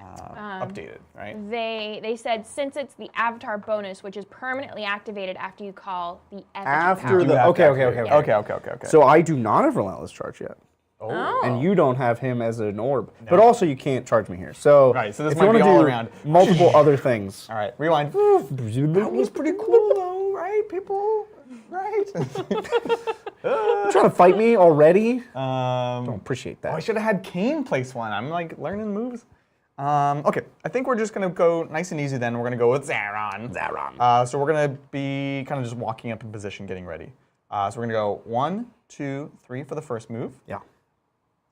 updated, right? They said since it's the avatar bonus, which is permanently activated after you call the effigy After power. the... Okay. Okay. So I do not have Relentless Charge yet. Oh. And you don't have him as an orb. But also you can't charge me here. So, Right, so this if might you be want to all do around. multiple other things. All right, rewind. That was pretty cool though, right, people? Right? You trying to fight me already? Don't Don't appreciate I that. should have had Kane place one. I'm like learning moves. Okay, I think we're just gonna go nice and easy then. We're gonna go with Zeron. So we're gonna be kind of just walking up in position, getting ready. So we're gonna go 1, 2, 3 for the first move. Yeah.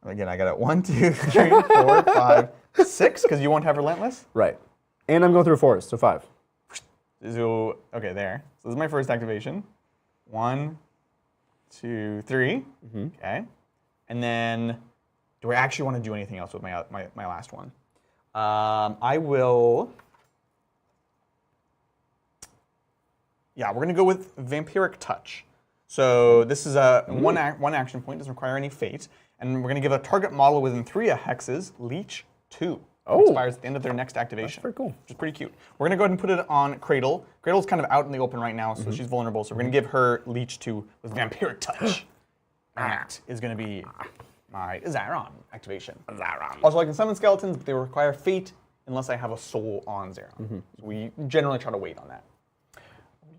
Again, I got it 1, 2, 3, 4, 5, 6, because you won't have Relentless. Right. And I'm going through a forest, so 5. So, okay, there. So this is my first activation. 1, 2, 3. Okay. And then, do I actually want to do anything else with my last one? I will. Yeah, we're gonna go with Vampiric Touch. So this is a one action point, doesn't require any fate, and we're gonna give a target model within 3 hexes Leech 2. Oh. Expires at the end of their next activation. very cool. Which is pretty cute. We're gonna go ahead and put it on Cradle. Cradle's kind of out in the open right now, so she's vulnerable. So we're gonna give her Leech 2 with Vampiric Touch. That is gonna be my Zeron activation. Also, I can summon skeletons, but they require fate unless I have a soul on Zeron. So we generally try to wait on that.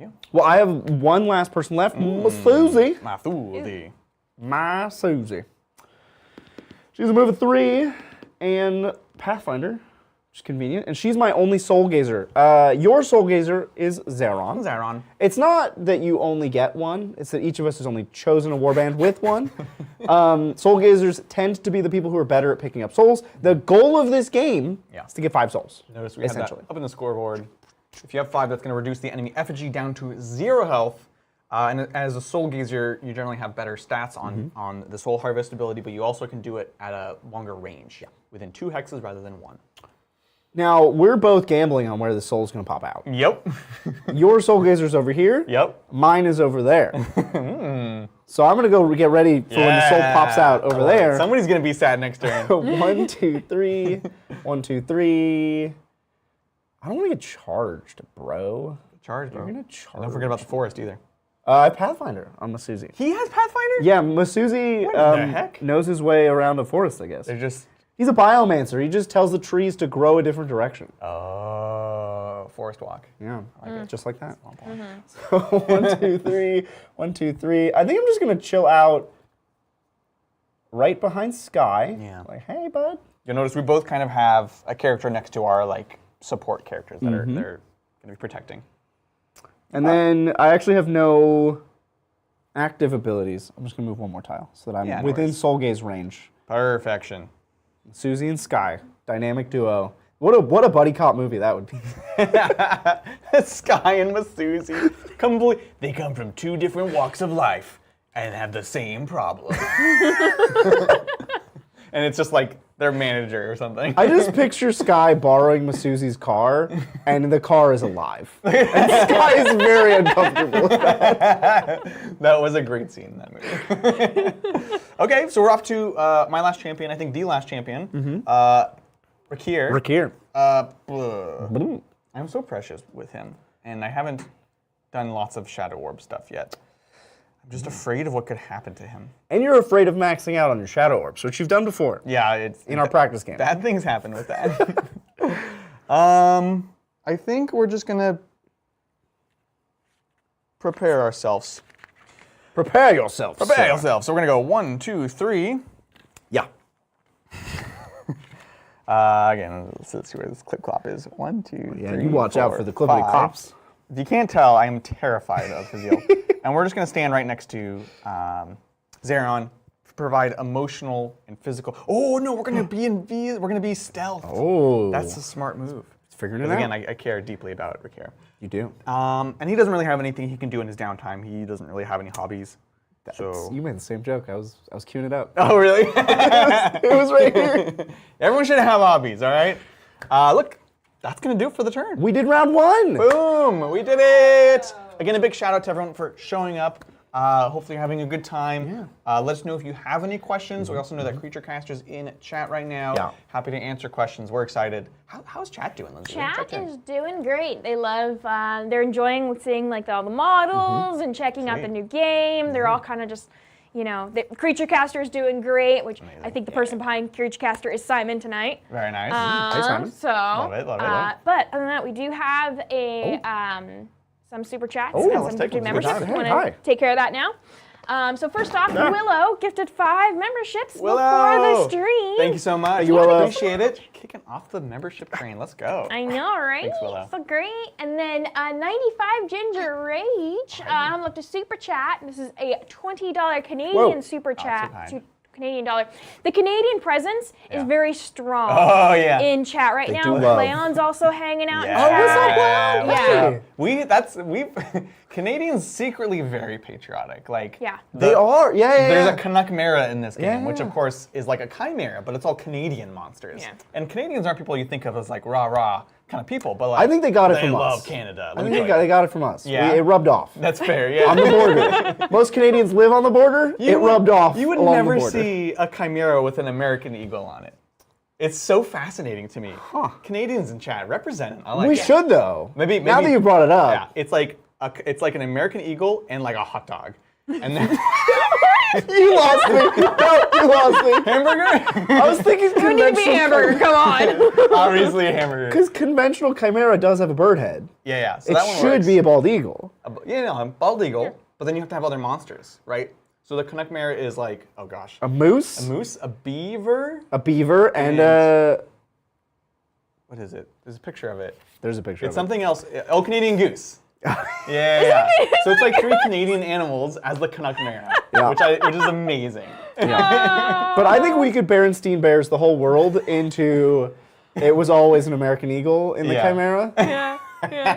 Yeah. Well, I have one last person left, Susie. Mathudi. My Susie. She's a move of 3 and Pathfinder, which is convenient. And she's my only Soul Gazer. Your Soul Gazer is Zeron. Zeron. It's not that you only get one, it's that each of us has only chosen a warband with one. Soul Gazers tend to be the people who are better at picking up souls. The goal of this game is to get 5 souls. Notice we have that essentially. up in the scoreboard. If you have 5, that's going to reduce the enemy effigy down to 0 health. And as a Soul Gazer, you generally have better stats on the Soul Harvest ability, but you also can do it at a longer range, within 2 hexes rather than 1. Now, we're both gambling on where the soul's going to pop out. Yep. Your Soul Gazer's over here. Yep. Mine is over there. So I'm going to go get ready for when the soul pops out over there. Somebody's going to be sad next turn. 1, 2, 3. 1, 2, 3. I don't want to get charged, bro. Charge, bro. You're going to charge. Don't forget about the forest either. I have Pathfinder on Masuzi. He has Pathfinder? Yeah, Masuzi What the heck? knows his way around a forest, I guess. They're just... He's a biomancer. He just tells the trees to grow a different direction. forest walk. Yeah, just like that. So 1, 2, 3. 1, 2, 3. I think I'm just going to chill out right behind Sky. Yeah. Like, hey, bud. You'll notice we both kind of have a character next to our like support characters that are they're going to be protecting. And then I actually have no active abilities. I'm just going to move one more tile so that I'm no within worries. Soul Gaze range. Perfection. Susie and Sky, dynamic duo. What a buddy cop movie that would be. Sky and Masuzi. They come from 2 different walks of life and have the same problem. And it's just like their manager or something. I just picture Sky borrowing Masuzi's car, and the car is alive. And Sky is very uncomfortable with that. That was a great scene in that movie. Okay, so we're off to my last champion, I think the last champion. Rakir. I'm so precious with him, and I haven't done lots of Shadow Orb stuff yet. I'm just afraid of what could happen to him. And you're afraid of maxing out on your Shadow Orbs, which you've done before. Yeah, it's in our practice game. Bad things happen with that. I think we're just gonna prepare ourselves. Prepare yourself. Prepare sir. yourself. So we're gonna go 1, 2, 3. Yeah. Again, let's see where this clip clop is. 1, 2, Yeah, 3, you watch out 4, for the clippity 5. clops. If you can't tell, I am terrified of Fazil. And we're just going to stand right next to Zeron, provide emotional and physical. Oh no, we're going to be stealth. Oh. That's a smart move. Figuring it Because out. again, I care deeply about Rakir. You do. And he doesn't really have anything he can do in his downtime. He doesn't really have any hobbies. You made the same joke. I was queuing it up. Oh, really? It was right here. Everyone should have hobbies, all right? Look, that's going to do it for the turn. We did round 1. Boom! We did it! Again, a big shout out to everyone for showing up. Hopefully you're having a good time. Let us know if you have any questions. We also know that Creature Caster's in chat right now. Yeah. Happy to answer questions. We're excited. How's chat doing, Lindsay? Chat is doing great. They love, they're enjoying seeing like all the models and checking out the new game. They're all kind of just, you know, the Creature Caster is doing great, which I think the person behind Creature Caster is Simon tonight. Very nice. Hey, Simon. So, Love it. but other than that, we do have a some super chats Oh, and let's some take YouTube them. memberships. Hey, We want hi. to take care of that now. So first off, Willow gifted 5 memberships before Willow! the stream. Thank you so much. Thank you, Willow. Appreciate it. Kicking off the membership train. Let's go. I know, right? Thanks, Willow. So great. And then 95 Ginger Rage left a super chat. This is a $20 Canadian Whoa. super chat. kind. Canadian dollar. The Canadian presence is very strong Oh, yeah. in chat right now. do love. Leon's also hanging out Yeah. in chat. Yeah. Canadians secretly very patriotic. Like Yeah. They are. Yeah. There's a Canuck Mara in this game, Yeah. which of course is like a chimera, but it's all Canadian monsters. Yeah. And Canadians aren't people you think of as like rah kind of people, but like I think they got it they from love us. Canada. I think they got it from us. Yeah. It rubbed off. That's fair. Yeah. On the border. Most Canadians live on the border. It rubbed off. You would along never the border. see a chimera with an American eagle on it. It's so fascinating to me. Canadians in chat representing. I like We it. should though. Maybe now that you brought it up. Yeah, it's like an American eagle and like a hot dog. And then You lost me. No, you lost me. hamburger? I was thinking It need to be hamburger. Come on. Obviously a hamburger. Because conventional chimera does have a bird head. Yeah. So It that one should works. be a bald eagle. A bald eagle, but then you have to have other monsters, right? So the Canuck Mara is like, oh gosh, A moose, a moose, a beaver. a beaver, and a... What is it? There's a picture of it. There's a picture It's of something else. Oh, Canadian goose. Yeah. So it's like 3 Canadian animals as the Canuck Mara, Yeah. which is amazing. it. But I think we could Berenstein Bears the whole world into... It was always an American eagle in the Yeah. chimera. Yeah.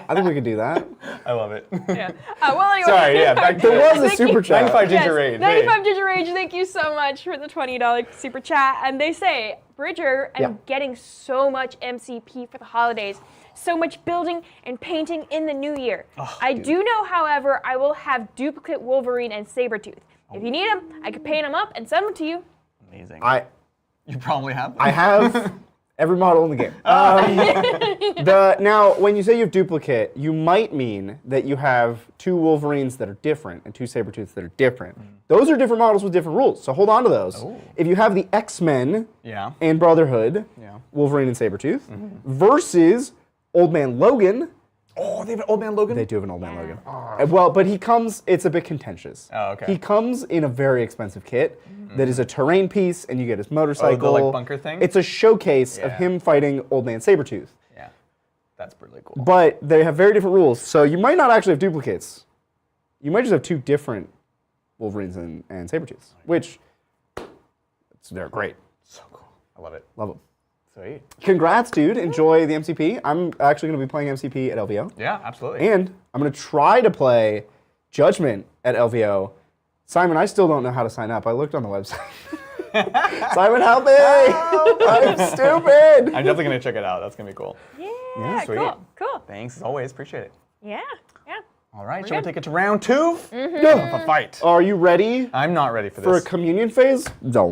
I think we could do that. I love it. Yeah. Well, anyway. Sorry, yeah, back to There was a Thank super you. chat. 95 Yes, Ginger Rage. 95 Ginger Rage, thank you so much for the $20 super chat. And they say, Bridger, I'm Yeah. getting so much MCP for the holidays. So much building and painting in the new year. I do know, however, I will have duplicate Wolverine and Sabretooth. If you need them, I can paint them up and send them to you. Amazing. You probably have them. I have every model in the game. Now, when you say you have duplicate, you might mean that you have 2 Wolverines that are different and 2 Sabretooths that are different. Those are different models with different rules, so hold on to those. If you have the X-Men Yeah. and Brotherhood, Yeah. Wolverine and Sabretooth, versus Old Man Logan, Oh, they have an Old Man Logan? they do have an Old Man Logan. Well, but he comes, it's a bit contentious. Oh, okay. He comes in a very expensive kit that is a terrain piece, and you get his motorcycle. like, bunker thing? It's a showcase of Yeah. him fighting Old Man Sabretooth. Yeah. That's really cool. But they have very different rules, so you might not actually have duplicates. You might just have 2 different Wolverines and Sabretooths, which, they're great. So cool. I love it. Love them. Sweet. Congrats, dude. Enjoy the MCP. I'm actually going to be playing MCP at LVO. Yeah, absolutely. And I'm going to try to play Judgment at LVO. Simon, I still don't know how to sign up. I looked on the website. Simon, help me! I'm stupid! I'm definitely going to check it out. That's going to be cool. Yeah, sweet. cool. Thanks as always. Appreciate it. Yeah. All right, We're shall we good. take it to round 2? Go. Of a fight. Are you ready I'm not ready for for a this. communion phase? No.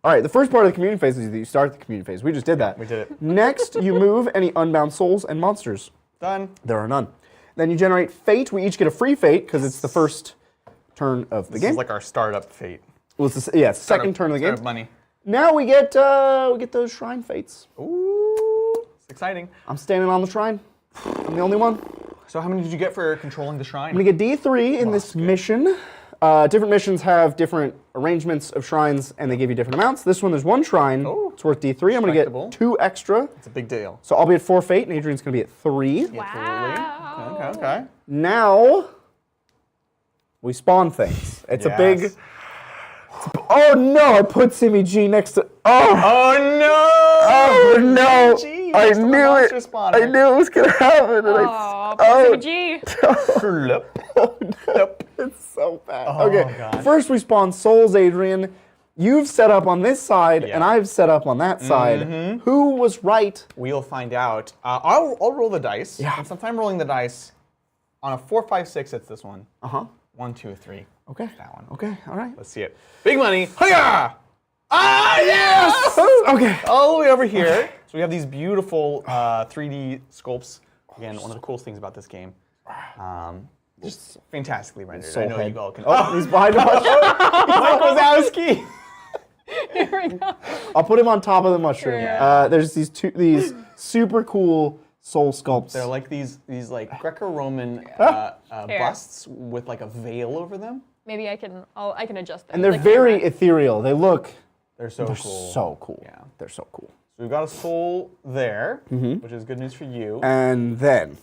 All right, the first part of the communion phase is that you start the communion phase. We just did that. We did it. Next, you move any unbound souls and monsters. Done. There are none. Then you generate fate. We each get a free fate because it's the first turn of the This game. is like our startup fate. Well, it's the, it's the second turn of the game. Startup money. Now we get those shrine fates. Ooh, it's exciting. I'm standing on the shrine. I'm the only one. So how many did you get for controlling the shrine? I'm gonna get D3 in this mission. Different missions have different arrangements of shrines, and they give you different amounts. This one, there's 1 shrine. Oh. It's worth D3. I'm gonna get Respectable. 2 extra. It's a big deal. So I'll be at 4 fate, and Adrian's gonna be at 3. Wow. Okay. Now we spawn things. It's a Yes. big. Oh no! I put Simmy G next to. Oh no! Oh no! Gee, I next to the knew monster it. spawner. I knew it was gonna happen. And Oh, oh, G. Flip. Flip. It's so bad. Oh, Okay, gosh. first we spawn souls, Adrian. You've set up on this side, Yeah. and I've set up on that side. Who was right? We'll find out. I'll roll the dice. Yeah. And since I'm rolling the dice, on a 4, 5, 6, it's this one. Uh-huh. 1, 2, 3. Okay. That one. Okay, all right. Let's see it. Big money. Hiya! Ah, yes! Okay. All the way over here. So we have these beautiful 3D sculpts. Again, one of the coolest things about this game. Just fantastically rendered. I know you all can. Oh, he's behind the mushroom. Mike Wazowski! Here we go. I'll put him on top of the mushroom. Yeah. There's these super cool soul sculpts. They're like these like Greco-Roman busts with like a veil over them. Maybe I can adjust them. and they're very ethereal. They look They're so cool. so cool. Yeah. They're so cool. So we've got a soul there, which is good news for you. And then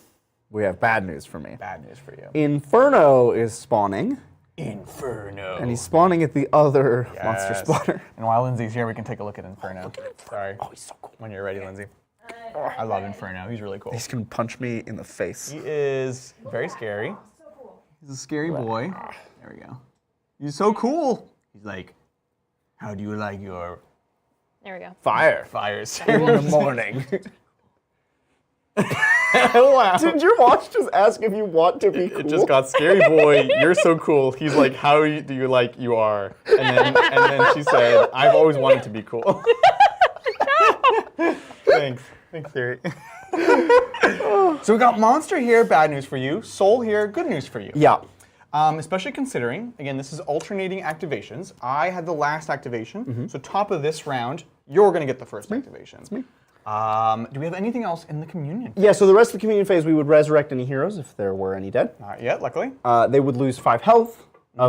we have bad news for me. Bad news for you. Inferno is spawning, Inferno. and he's spawning at the other monster Yes. spawner. And while Lindsay's here, we can take a look at Inferno. Sorry. Oh, he's so cool. When you're ready, Lindsay. I love Inferno. He's really cool. He's gonna punch me in the face. He is very scary. He's a scary boy. There we go. He's so cool. He's like, how do you like your There we go. Fire fires? in the morning. Wow. Did your watch just ask if you want to be cool? It just got scary boy. You're so cool. He's like, how do you like you are? And then she said, I've always wanted to be cool. Thanks, Siri. So we got monster here, bad news for you. Soul here, good news for you. Yeah. Especially considering, again, this is alternating activations. I had the last activation, so top of this round, you're going to get the first activation. That's me. Do we have anything else in the communion? Yeah, so the rest of the communion phase, we would resurrect any heroes if there were any dead. Not yet, luckily. They would lose 5 health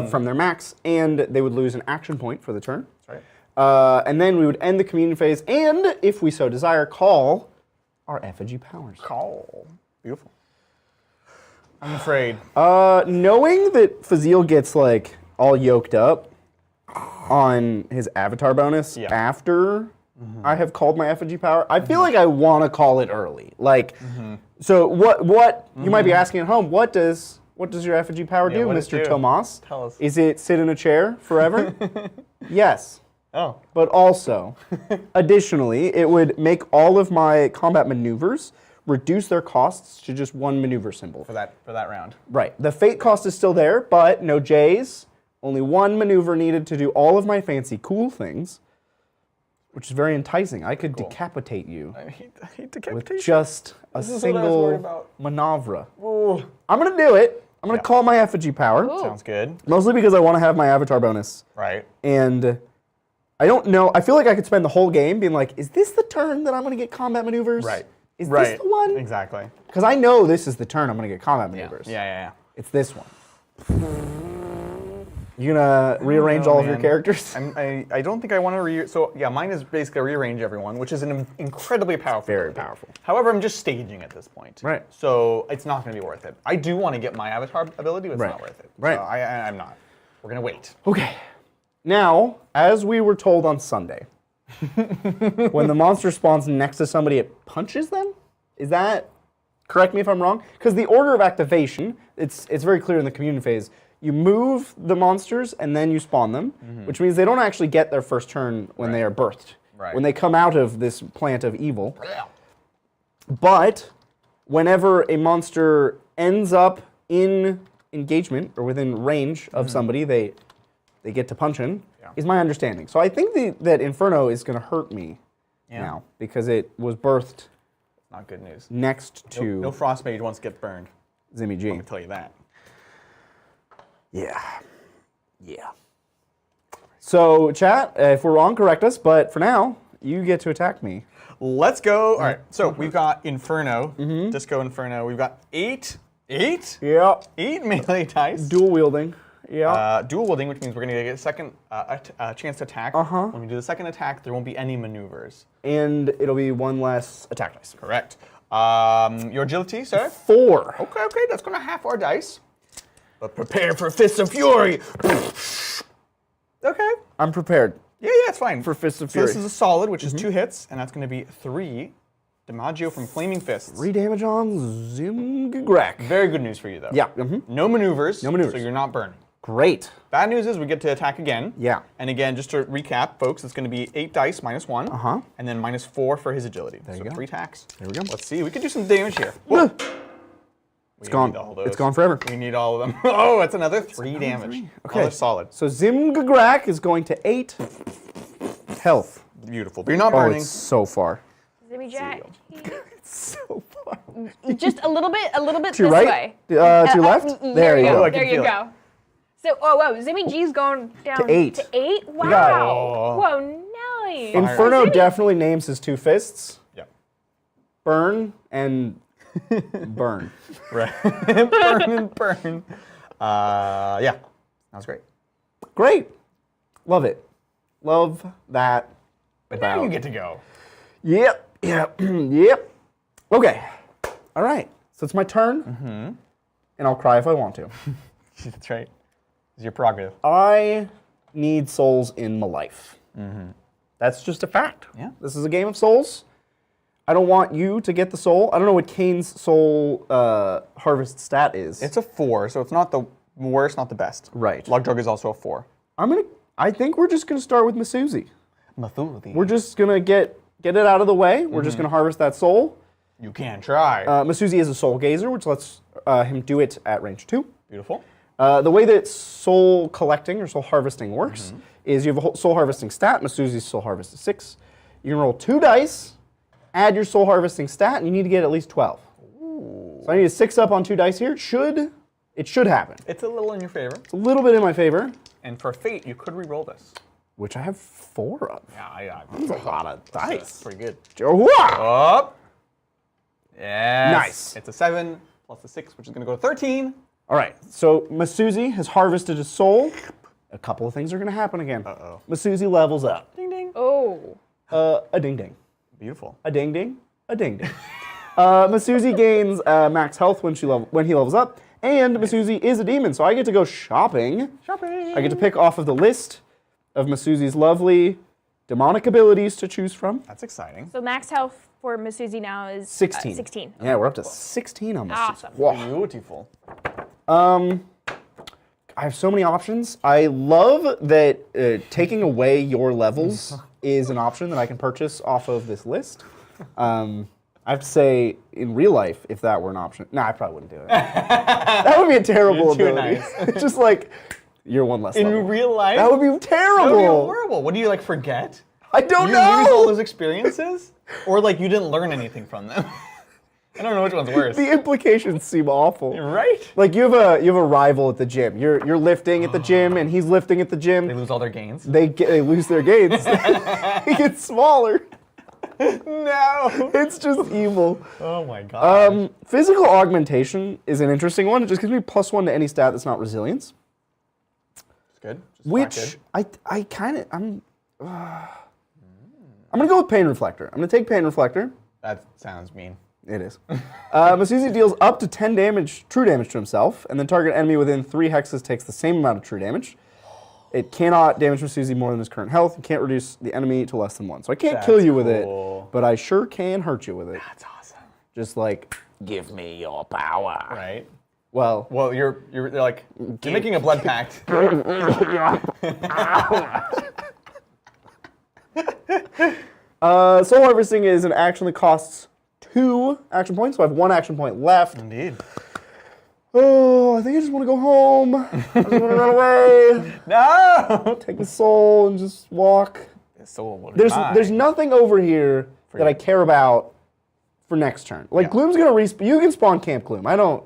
from their max, and they would lose an action point for the turn. That's right. And then we would end the communion phase, and if we so desire, call our effigy powers. Call. Beautiful. I'm afraid. Knowing that Fazil gets like all yoked up on his avatar bonus after I have called my effigy power, I feel like I want to call it early. Like, so what you might be asking at home? What does your effigy power do, what does Mr. it do? Tomas? Tell us. Is it sit in a chair forever? Yes. Oh. But also, additionally, it would make all of my combat maneuvers reduce their costs to just 1 maneuver symbol. For that round. Right. The fate cost is still there, but no J's. Only 1 maneuver needed to do all of my fancy cool things, which is very enticing. I could decapitate you I hate with decapitation. just a This is what I was worried single about. manavra. Ooh. I'm going to do it. I'm going to call my effigy power, Sounds good. mostly because I want to have my avatar bonus. Right. And I don't know. I feel like I could spend the whole game being like, is this the turn that I'm going to get combat maneuvers? Right. Is this the one? Exactly. Because I know this is the turn I'm going to get combat maneuvers. Yeah. It's this one. You gonna rearrange all of your man. characters? I don't think I want to so yeah, mine is basically rearrange everyone, which is an incredibly powerful. Very ability. powerful. However, I'm just staging at this point. Right. So it's not going to be worth it. I do want to get my avatar ability, but it's not worth it. Right. So I'm not. We're going to wait. Okay. Now, as we were told on Sunday, when the monster spawns next to somebody, it punches them? Is that, correct me if I'm wrong? Because the order of activation, it's very clear in the communion phase. You move the monsters and then you spawn them, which means they don't actually get their first turn when they are birthed. Right. When they come out of this plant of evil. But whenever a monster ends up in engagement or within range of somebody, they get to punch in, is my understanding. So I think that Inferno is going to hurt me now because it was birthed Not good news. next to No Frost Mage wants to get burned. Zimmy G. I can tell you that. Yeah. So chat, if we're wrong, correct us. But for now, you get to attack me. Let's go. All right. So we've got Inferno, Disco Inferno. We've got eight Yeah. melee dice. Dual wielding. Yeah. Dual wielding, which means we're going to get a second chance to attack. When we do the second attack, there won't be any maneuvers. And it'll be 1 less attack dice. Correct. Your agility, sir? 4. Okay, that's going to half our dice. But prepare for Fists of Fury. Okay. I'm prepared. Yeah, it's fine. For Fists of So this Fury. is a solid, which is 2 hits, and that's going to be 3 DiMaggio from Flaming Fists. 3 damage on Zimgrak. Very good news for you, though. Yeah. No maneuvers. No maneuvers. So you're not burning. Great. Bad news is we get to attack again. Yeah. And again, just to recap, folks, it's going to be 8 dice minus 1. And then minus 4 for his agility. There you so go. 3 attacks. There we go. Let's see. We could do some damage here. Whoa. It's gone. Need all those. It's gone forever. We need all of them. Oh, it's another 3 damage. Okay. Oh, that's solid. So Zimgrak is going to 8 health. Beautiful. But you're not Oh, burning. it's so far. Zimmy Jack. It's so far. Just a little bit To your this right? way. To your left? There you go. I can There you feel it. go. So, whoa, Zimmy G's going down To 8. To 8? Wow. got it. Whoa, Nelly. Inferno definitely names his 2 fists. Yeah. Burn and burn. Right. Burn and burn. Yeah. That was great. Great. Love it. Love that. But now you get to go. Yep. Yep. Okay. All right. So it's my turn. And I'll cry if I want to. That's right. It's your prerogative. I need souls in my life. That's just a fact. Yeah. This is a game of souls. I don't want you to get the soul. I don't know what Kane's soul harvest stat is. It's a 4, so it's not the worst, not the best. Right. Lugdrug is also a 4. I think we're just gonna start with Masuzi. Mathuldi. We're just gonna get it out of the way. We're just gonna harvest that soul. You can try. Masuzi is a soul gazer, which lets him do it at range 2. Beautiful. The way that soul collecting or soul harvesting works is you have a soul harvesting stat. Masuzi's soul harvest is 6. You can roll 2 dice, add your soul harvesting stat, and you need to get at least 12. So I need a 6 up on 2 dice here. It should happen. It's a little in your favor. It's a little bit in my favor, And for fate, you could re-roll this. which I have 4 of. Yeah, That's a lot of dice. Pretty good. Wah! Up. Yes. Nice. It's a 7 plus the 6, which is going to go to 13. All right, so Masuzi has harvested his soul. A couple of things are going to happen again. Uh-oh. Masuzi levels up. Ding, ding. Oh. A ding ding. Beautiful. A ding ding. A ding ding. Masuzi gains max health when he levels up, and Masuzi is a demon, so I get to go shopping. Shopping. I get to pick off of the list of Masuzi's lovely demonic abilities to choose from. That's exciting. So max health for Masuzi now is 16. 16. Yeah, we're up to 16 on Masuzi. Awesome. Wow. Beautiful. I have so many options. I love that taking away your levels is an option that I can purchase off of this list. I have to say, in real life, if that were an option, I probably wouldn't do it. That would be a terrible You're too ability. nice. Just like, you're one less In level. real life? That would be That would be terrible. horrible. What do you, like, forget? I don't You lose all know. those experiences? Or, like, you didn't learn anything from them? I don't know which one's worse. The implications seem awful. Right? Like you have a rival at the gym. You're lifting at the gym, and he's lifting at the gym. They lose all their gains? They lose their gains. He gets smaller. No. It's just evil. Oh my god. Physical augmentation is an interesting one. It just gives me +1 to any stat that's not resilience. It's good. Just Which not I'm gonna go with Pain Reflector. I'm gonna take Pain Reflector. good. That sounds mean. It is. Masuzi deals up to 10 true damage to himself, and then target enemy within 3 hexes takes the same amount of true damage. It cannot damage Masuzi more than his current health. It can't reduce the enemy to less than 1. So I can't kill you with it, cool. but I sure can hurt you with it. That's awesome. Just like, give me your power. Right? Well, Well, you're like, you're making a blood pact. Soul Harvesting is an action that costs 2 action points, so I have 1 action point left. Indeed. Oh, I think I just want to go home. I just want to run away, No! take the soul, and just walk. There's nothing over here that I care about for next turn. Like, Yeah. Gloom's gonna respawn. You can spawn Camp Gloom.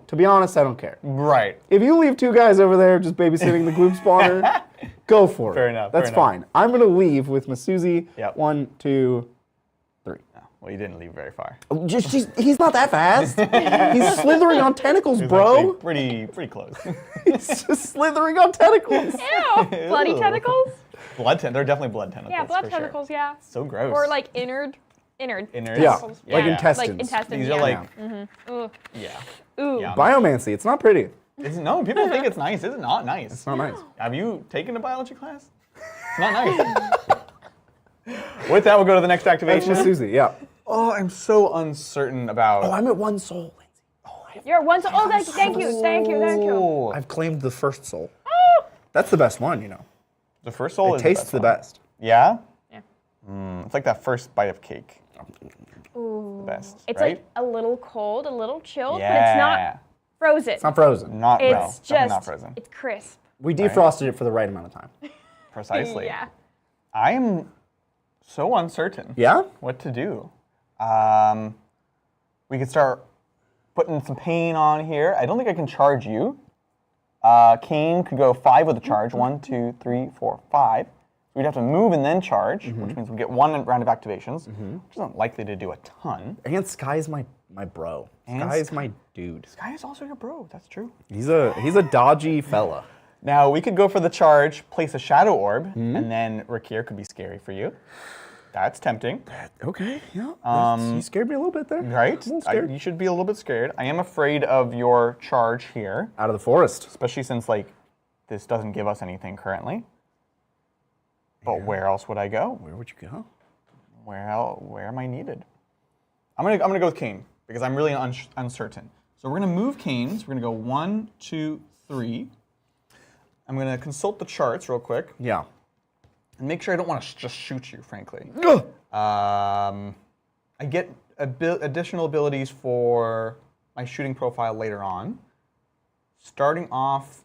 To be honest, I don't care. Right. If you leave 2 guys over there just babysitting the Gloom spawner, go for it. Fair enough, That's fair enough. fine. I'm gonna leave with Masuzi. Yep. 1, 2, 3. Well, you didn't leave very far. He's not that fast. He's slithering on tentacles, bro. Actually pretty close. He's just slithering on tentacles. Ew. Bloody Ew. tentacles? They're definitely blood tentacles. Yeah, blood for tentacles, Sure. yeah. So gross. Or like innards. Innards. Yeah, Tentacles. like Yeah. intestines. Like intestines, These yeah. are like, Ooh. yeah. Ooh. Yeah. Biomancy. It's not pretty. No, people think it's nice. It's not nice. It's not nice. Have you taken a biology class? It's not nice. With that, we'll go to the next That's activation. Masuzi, yeah. Oh, I'm so uncertain about. Oh, I'm at 1 soul, Lindsay. You're one. Oh, thank you. Oh, I've claimed the first soul. That's the best one, you know. the first soul It is tastes the one. best. Yeah? Yeah. It's like that first bite of cake. Ooh. The best, It's right? like a little cold, a little chilled, Yeah. but it's not frozen. It's not frozen. Not, no, It's definitely just, not frozen. it's crisp. We defrosted it for the right amount of time. Precisely. Yeah. I am so uncertain Yeah? what to do. We could start putting some pain on here. I don't think I can charge you. Kane could go 5 with a charge. 1, 2, 3, 4, 5. We'd have to move and then charge, which means we get 1 round of activations, which isn't likely to do a ton. And Sky's my bro. Sky's my dude. Sky is also your bro, that's true. He's a dodgy fella. Now, we could go for the charge, place a shadow orb, and then Rakir could be scary for you. That's tempting, Okay, yeah. You scared me a little bit there. right? I'm a little scared. You should be a little bit scared. I am afraid of your charge here, Out of the forest. especially since, like, this doesn't give us anything currently. But where else would I go? Where would you go? Where am I needed? I'm gonna go with Kane because I'm really uncertain. So we're gonna move Kane's. We're gonna go 1, 2, 3. I'm gonna consult the charts real quick Yeah. and make sure I don't want to just shoot you, frankly. Ugh. I get additional abilities for my shooting profile later on. Starting off,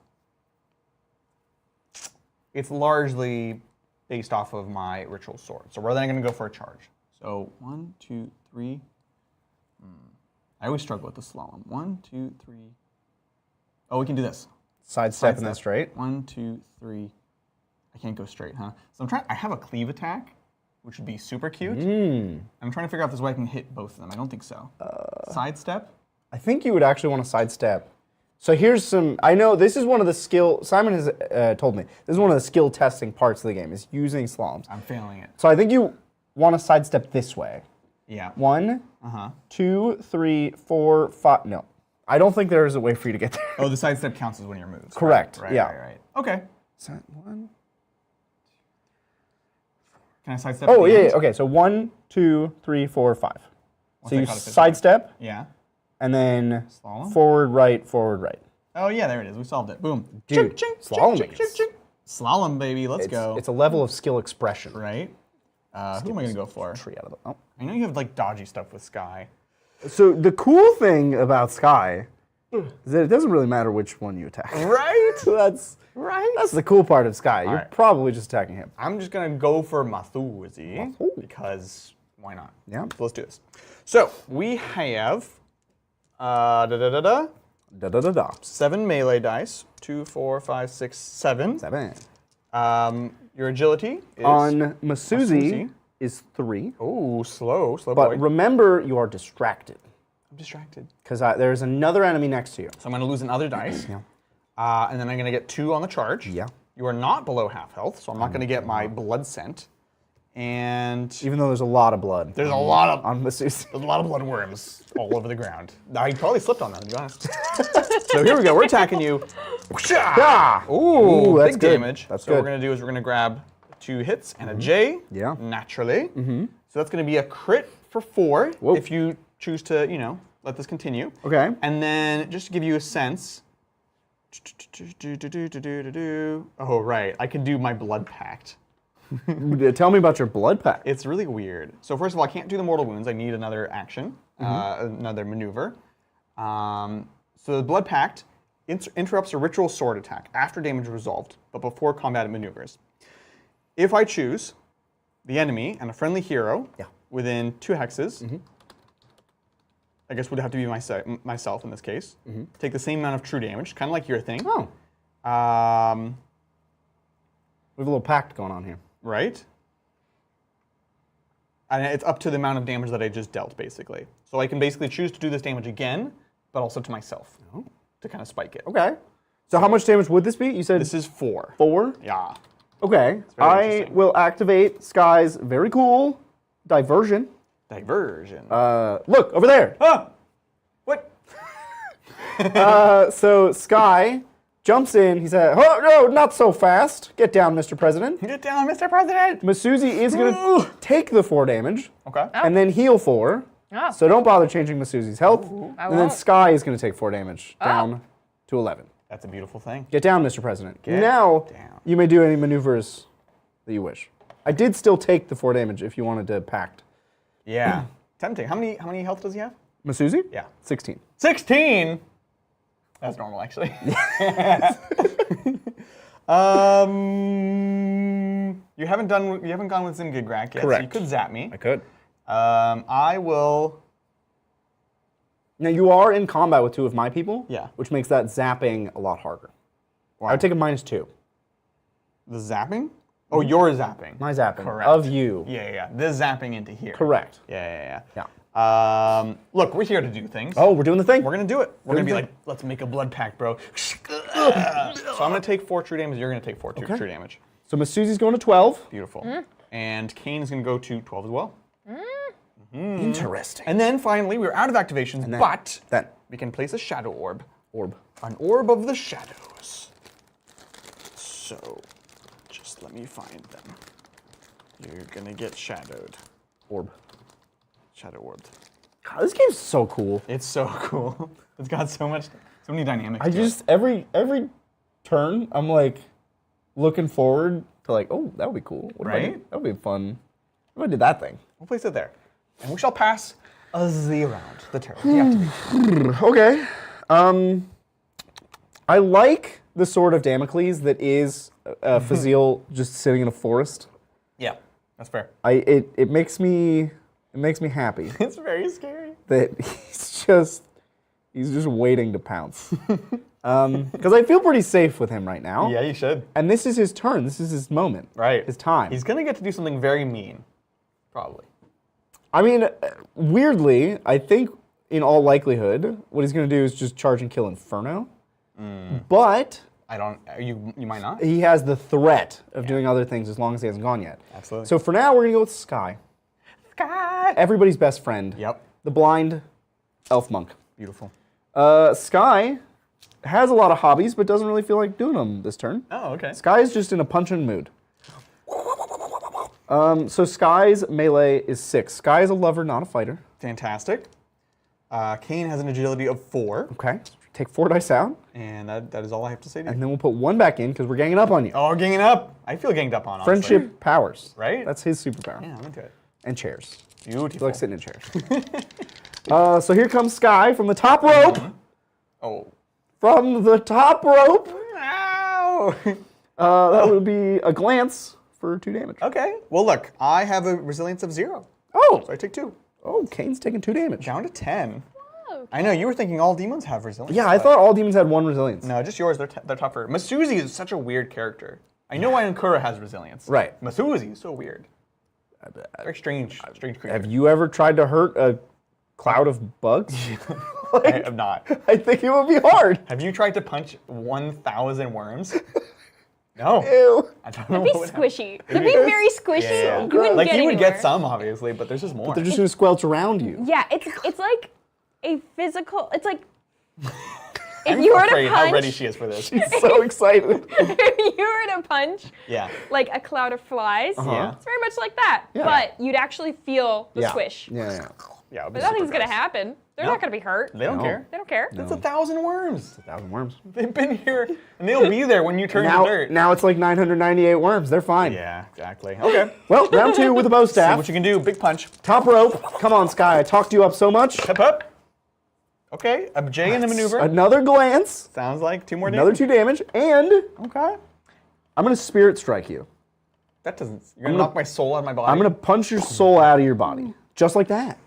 it's largely based off of my ritual sword. So we're then going to go for a charge. So 1, 2, 3. I always struggle with the slalom. 1, 2, 3. Oh, we can do this. Sidestep and then straight. 1, 2, 3. I can't go straight, huh? So I'm trying. I have a cleave attack, which would be super cute. I'm trying to figure out if there's a way I can hit both of them. I don't think so. Sidestep. I think you would actually want to sidestep. So here's some, I know this is one of the skill, Simon has told me, this is one of the skill testing parts of the game, is using slaloms. I'm failing it. So I think you want to sidestep this way. Yeah. 1, 2, 3, 4, 5, no. I don't think there is a way for you to get there. Oh, the sidestep counts as when you're moved. Correct, Right, yeah. right. Okay. Side 1. Can I sidestep? Oh, at the yeah, end? yeah, okay, so 1, 2, 3, 4, 5. Once So I you caught a 50. sidestep, Yeah. and then Slalom? forward, right, forward, right. Oh, yeah, there it is. We solved it. Boom. Dude, slalom ching, is- ching, ching. Slalom, baby. Let's go. It's a level of skill expression. Right? Who am I going to go for? Tree out of the, oh. I know you have, like, dodgy stuff with Sky. So the cool thing about Sky is that it doesn't really matter which one you attack. Right? That's the cool part of Sky. You're right. probably just attacking him. I'm just going to go for Mathuzi because why not? Yeah. So let's do this. So we have Da-da-da-da. 7 melee dice. 2, 4, 5, 6, 7. 7. Your agility is On Masuzi Masuzi. is 3. Oh, slow But boy. remember, you are distracted. I'm distracted. Because there's another enemy next to you. So I'm going to lose another dice. Yeah. And then I'm going to get 2 on the charge. Yeah. You are not below half health, so I'm not going to get my blood scent. And Even though there's a lot of blood. there's a lot of Masuzi. There's a lot of bloodworms all over the ground. I probably slipped on them, to be honest. So here we go. We're attacking you. Ah! Ooh, that's big good. damage. That's so what good. we're going to do is we're going to grab 2 hits and a J. Yeah. Naturally. So that's going to be a crit for 4 Whoa. if you choose to, let this continue. Okay. And then just to give you a sense. Oh, right. I can do my blood pact. Tell me about your blood pack. It's really weird. So first of all, I can't do the mortal wounds. I need another action, another maneuver. So the blood pact interrupts a ritual sword attack after damage is resolved, but before combat maneuvers. If I choose the enemy and a friendly hero within 2 hexes, I guess would have to be myself in this case, take the same amount of true damage, kind of like your thing. Oh. We have a little pact going on here. Right? And it's up to the amount of damage that I just dealt, basically. So I can basically choose to do this damage again, but also to myself to kind of spike it. Okay. So how much damage would this be? You said This is 4. 4? Yeah. Okay. very I interesting. will activate Sky's very cool diversion. Diversion. Look, over there. Ah! What? So Sky jumps in. He said, "Oh no, not so fast. Get down, Mr. President." Get down, Mr. President. Masuzi is going to take the 4 damage. Okay. And then heal 4. Oh. So don't bother changing Masuzi's health. I And then won't. Sky is going to take 4 damage, down to 11. That's a beautiful thing. Get down, Mr. President. Get now, down. you may do any maneuvers that you wish. I did still take the 4 damage if you wanted to pact. Yeah. Tempting. How many health does he have? Masuzi? Yeah. 16. 16. That's normal, actually. You haven't gone with Zimgigrak yet, Correct. so you could zap me. I could. I will. Now, you are in combat with 2 of my people, Yeah. which makes that zapping a lot harder. I would take a -2. The zapping? Oh, you're zapping. My zapping. Correct. Of you. Yeah. This zapping into here. Correct. Yeah. Yeah. Look, we're here to do things. Oh, we're doing the thing. We're gonna do it. We're gonna be Doing like, let's make a blood pact, bro. So I'm gonna take 4 true damage. You're gonna take 4 true damage. So Masuzi's going to 12. Beautiful. And Kane is gonna go to 12 as well. Interesting. And then finally, we're out of activations, then- but Then, we can place a shadow orb. orb. An orb of the shadows. So, just let me find them. You're gonna get shadowed. Orb. Shadow orbed. God, this game's so cool. It's so cool. It's got so many dynamics. I to it. just, every turn, I'm like looking forward to like, oh, that would be cool. What if I did- Right? That would be fun. What if I did that thing? We'll place it there. And we shall pass a Z round, the turn. The activation. Okay. I like the sword of Damocles that is Fazil just sitting in a forest. Yeah, that's fair. It makes me happy It's very scary. that he's just waiting to pounce. Because I feel pretty safe with him right now. Yeah, you should. And this is his turn. This is his moment. Right. His time. He's gonna get to do something very mean. Probably. I mean, weirdly, I think in all likelihood, what he's going to do is just charge and kill Inferno. But I don't. You might not. he has the threat of doing other things as long as he hasn't gone yet. Absolutely. So for now, we're going to go with Sky. Sky. Everybody's best friend. Yep. The blind elf monk. Beautiful. Sky has a lot of hobbies, but doesn't really feel like doing them this turn. Oh, okay. Sky is just in a punching mood. So Sky's melee is 6. Sky is a lover, not a fighter. Fantastic. Kane has an agility of 4, Okay. Take 4 dice out, and that is all I have to say to you. and then we'll put 1 back in because we're ganging up on you. Oh, we're ganging up. I feel ganged up on. Honestly. Friendship powers. Right? That's his superpower. Yeah, I'm into it. And chairs. He Beautiful. likes sitting in chairs. So here comes Sky from the top rope. Oh. From the top rope. Ow. That would be a glance for 2 damage. Okay. Well, look, I have a resilience of 0, Oh! so I take 2. Oh, Kane's taking 2 damage. Down to 10. Whoa. I know you were thinking all demons have resilience. Yeah, I but- thought all demons had 1 resilience. No, just yours. They're tougher. Masuzi is such a weird character. I know why Ankura has resilience. Right. Masuzi is so weird. Very strange creature. Have you ever tried to hurt a cloud of bugs? I have not. I think it would be hard. Have you tried to punch 1,000 worms? No. Ew. I don't know It'd be what would happen. squishy. It'd be very squishy. Yeah. You wouldn't Like get you would anywhere. get some, obviously, but there's just more. They're just going to squelch around you. Yeah, it's like a physical. It's like if I'm you were to afraid how ready punch. she is for this. He's so excited. If you were to punch Yeah. like a cloud of flies, Yeah. it's very much like that. Yeah. But you'd actually feel the Yeah. squish. Yeah. Yeah. it would be But nothing's super gonna gross. happen. They're No. not gonna be hurt. They don't No. care. They don't care. It's 1,000 worms. 1,000 worms. They've been here, and they'll be there when you turn to dirt. Now it's like 998 worms. They're fine. Yeah, exactly. Okay. Well, round 2 with a bow See staff. what you can do. Big punch. Top rope. Come on, Sky. I talked you up so much. Step up. Okay, a J in the maneuver. Another glance. Sounds like 2 more Another damage. 2 damage. And Okay. I'm going to spirit strike you. That doesn't. You're gonna knock my soul out of my body. I'm going to punch your soul out of your body. Just like that.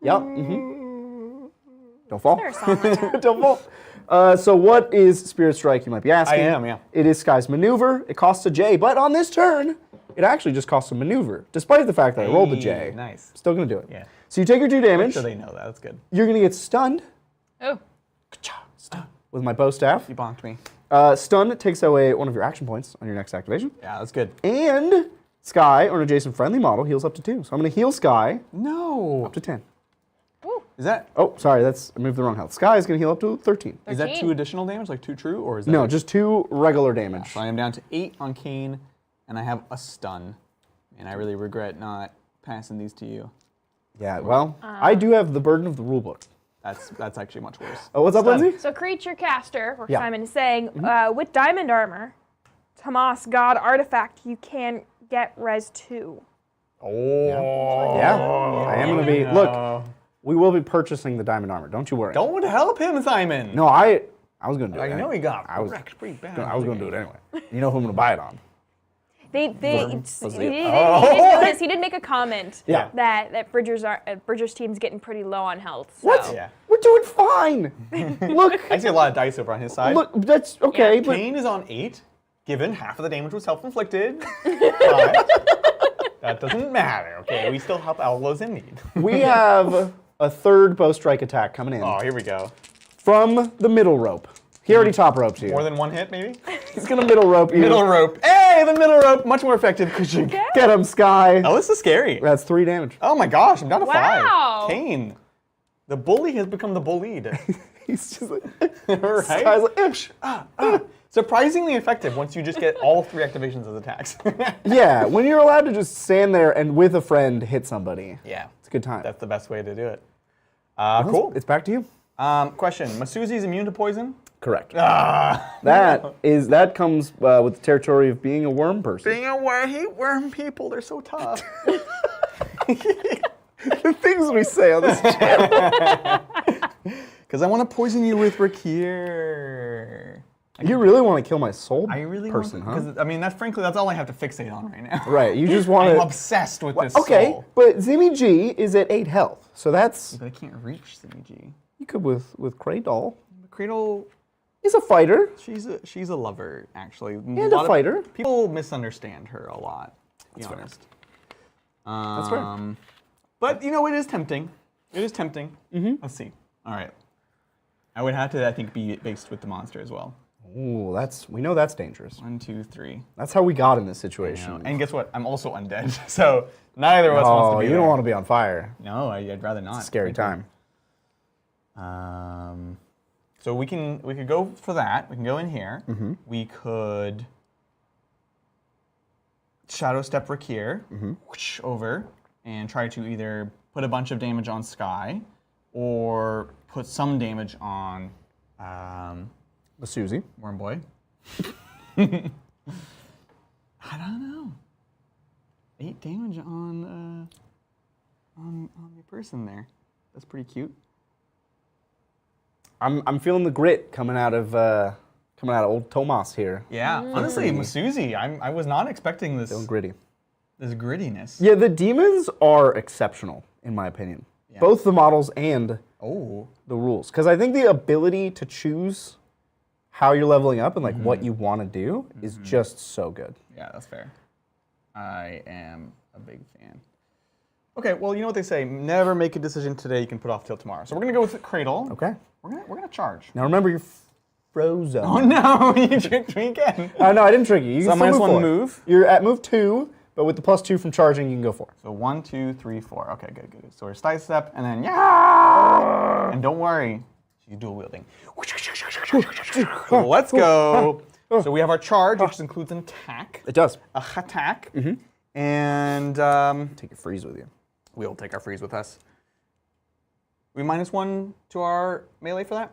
Yep. Mm-hmm. Don't fall. There's a song like that. Don't fall. So what is Spirit Strike, you might be asking? I am, yeah. It is Sky's maneuver. It costs a J, but on this turn, it actually just costs a maneuver. Despite the fact that I rolled a J. Nice. Still going to do it. Yeah. So you take your 2 damage. So they know that. That's good. You're going to get stunned. Oh. Stunned. With my bow staff. You bonked me. Stun takes away 1 of your action points on your next activation. Yeah, that's good. And Sky, or an adjacent friendly model, heals up to 2. So I'm going to heal Sky No. up to 10. Ooh. Is that Oh, sorry, I moved the wrong health. Sky is going to heal up to 13. is that 13. 2 additional damage, like 2 true, or is that No, just 2 regular damage. So I am down to 8 on Kane, and I have a stun, and I really regret not passing these to you. Yeah, well, I do have the burden of the rulebook. That's actually much worse. Oh, what's up, Stun. Lindsay? So creature caster, or Yeah. Simon is saying, with diamond armor, Tomas God artifact, you can get res 2. Oh. Yeah, I am going to be. Look, we will be purchasing the diamond armor. Don't you worry. Don't help him, Simon. No, I was going to do it. I know he got I was wrecked pretty bad. I was going to do it anyway. You know who I'm going to buy it on? He Was did it- notice. He did make a comment Yeah. that Bridger's team's getting pretty low on health. So. What? Yeah. We're doing fine. Look, I see a lot of dice over on his side. look, that's okay. Yeah. But Kane is on 8, given half of the damage was self-inflicted. But that doesn't matter, okay? We still help outlaws in need. we have a third bow strike attack coming in Oh, here we go. from the middle rope. He already top roped you. More than one hit, maybe? He's going to middle rope you. Middle rope. Hey, the middle rope, much more effective. Get him, Sky. Oh, this is scary. That's 3 damage. Oh my gosh, I'm down to Wow. 5. Kane. The bully has become the bullied. He's just like, Right? Sky's like, "Imsh." Surprisingly effective once you just get all 3 activations as attacks. Yeah, when you're allowed to just stand there and with a friend hit somebody. Yeah. It's a good time. That's the best way to do it. Well, Cool. It's back to you. Question, Masuzi's immune to poison? Correct. Ah. That comes with the territory of being a worm person. Being a worm, I hate worm people, they're so tough. The things we say on this channel. Because I want to poison you with Rakir. You really want to kill my soul I really person, want huh? because I mean, that's all I have to fixate on right now. Right, you just want I'm to... obsessed with this Okay, soul. but Zimmy G is at 8 health, so that's... But I can't reach CG. You could with Kraydol. Cradle, He's a fighter. she's a lover, actually. And a fighter. People misunderstand her a lot, to be honest. That's fair. But, you know, it is tempting. It is tempting. Let's see. All right. I would have to, I think, be based with the monster as well. Ooh, we know that's dangerous. 1, 2, 3. That's how we got in this You situation. know, and guess what? I'm also undead. So neither of us wants Oh, to be you there. don't want to be on fire. No, I'd rather not. Scary time. So we could go for that. We can go in here. We could shadow step Rakir whoosh, over and try to either put a bunch of damage on Sky or put some damage on Susie. Worm Boy. I don't know. 8 damage on your person there. That's pretty cute. I'm feeling the grit coming out of old Tomas here. Yeah, honestly, Masuzi, I was not expecting this. Feeling gritty. This grittiness. Yeah, the demons are exceptional in my opinion. Yeah. Both the models and Oh. the rules, because I think the ability to choose how you're leveling up and like what you want to do is just so good. Yeah, that's fair. I am a big fan. Okay, well, you know what they say, never make a decision today you can put off till tomorrow. So we're gonna go with Cradle. Okay. We're gonna charge. Now remember, you're frozen. Oh no, you tricked me again. No, I didn't trick you. You So can still minus move 1 4. move. You're at move 2, but with the +2 from charging, you can go 4. So 1, 2, 3, 4. Okay, good. So we're side step, and then yeah. And don't worry, she's dual wielding. So let's go. So we have our charge, which includes an attack. It does. A attack. And Take your freeze with you. we'll take our freeze with us. We -1 to our melee for that?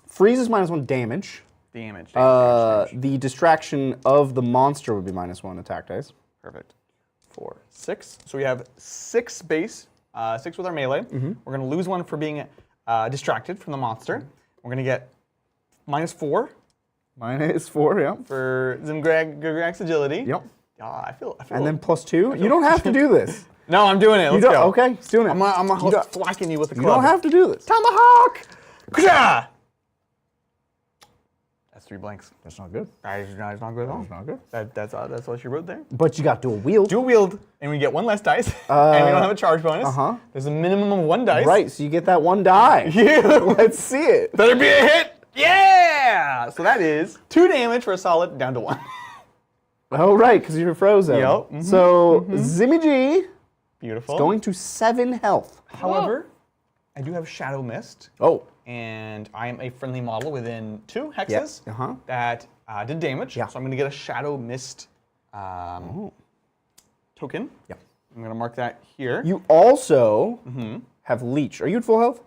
Freeze is -1 damage. Damage. The distraction of the monster would be -1 attack dice. Perfect. 4, 6. So we have 6 base, 6 with our melee. We're going to lose 1 for being distracted from the monster. We're going to get -4 -4, yeah. for Zimgrag's agility. Yep. I feel. And then +2. You don't have to do this. No, I'm doing it. Let's You don't, go. okay, he's doing it. I'm whacking you with the You club. don't have to do this. Tomahawk! Kja! That's 3 blanks. That's not good. That is not good at all. That's not good. That's what she wrote there. But you got dual wield. Dual wield, and we get 1 less dice, and we don't have a charge bonus. There's a minimum of 1 dice. Right, so you get that 1 die. You Let's see it. better be a hit. Yeah! So that is 2 damage for a solid, down to 1. Oh, right, because you're frozen. Yep. So Zimmy G Beautiful. is going to 7 health. However, I do have Shadow Mist. Oh. And I am a friendly model within 2 hexes that did damage. Yeah. So I'm going to get a Shadow Mist token. Yeah. I'm going to mark that here. You also have Leech. Are you at full health?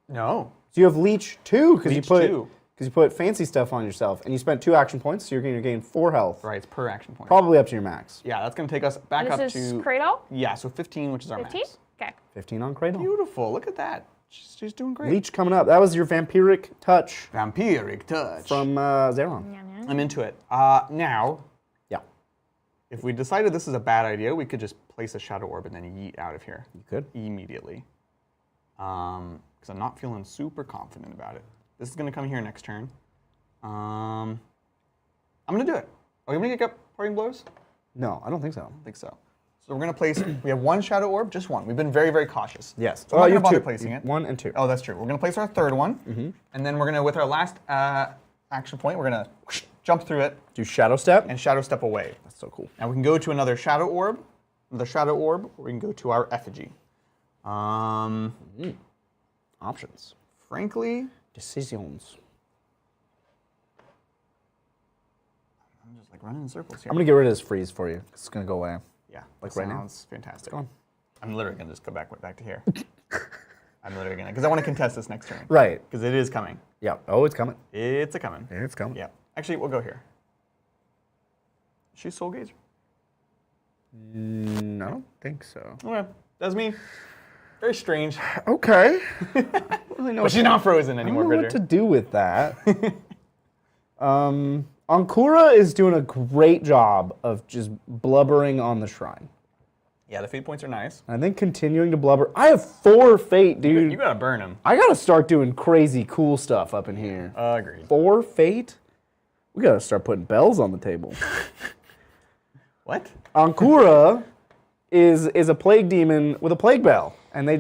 No. So you have Leech 2 because Leech 2. you put fancy stuff on yourself, and you spent 2 action points, so you're going to gain 4 health. Right, it's per action point. Probably up to your max. Yeah, that's going to take us back up This to... is Cradle? Yeah, so 15, which is our 15? max. Okay. 15 on Cradle. Beautiful, look at that. She's doing great. Leech coming up. That was your Vampiric Touch Vampiric Touch. from Zeron. I'm into it. Now, Yeah, if we decided this is a bad idea, we could just place a Shadow Orb and then yeet out of here. you could. Immediately. Because I'm not feeling super confident about it. This is going to come here next turn. I'm going to do it. Are we going to get Parting Blows? No, I don't think so. I don't think so. So we're going to place, we have 1 Shadow Orb, just 1. We've been very, very cautious. Yes. So I'm not you going to have bother 2. placing it. 1 and 2. Oh, that's true. We're going to place our 3rd one. And then we're going to, with our last action point, we're going to jump through it Do Shadow Step. and Shadow Step away. That's so cool. Now we can go to another Shadow Orb, or we can go to our Effigy. Options. Frankly, Decisions. I'm just like running in circles here. I'm going to get rid of this freeze for you. It's going to go away. Yeah, Like that right now? sounds fantastic. Go on. I'm literally going to just go back to here. I'm literally going to, because I want to contest this next turn. Right. Because it is coming. Yeah. Oh, it's coming. It's a coming. It's coming. Yeah. Actually, we'll go here. She's Soul Gazer. I don't think so. Okay, that's me. Very strange. Okay. I don't really know But she's not frozen I anymore, don't know what to Bridger. do with that. Ankura is doing a great job of just blubbering on the shrine. Yeah, the fate points are nice. And I think continuing to blubber. I have 4 fate, dude. You gotta burn him. I gotta start doing crazy cool stuff up in here. Agreed. 4 fate? We gotta start putting bells on the table. What? Ankura is a plague demon with a plague bell, and they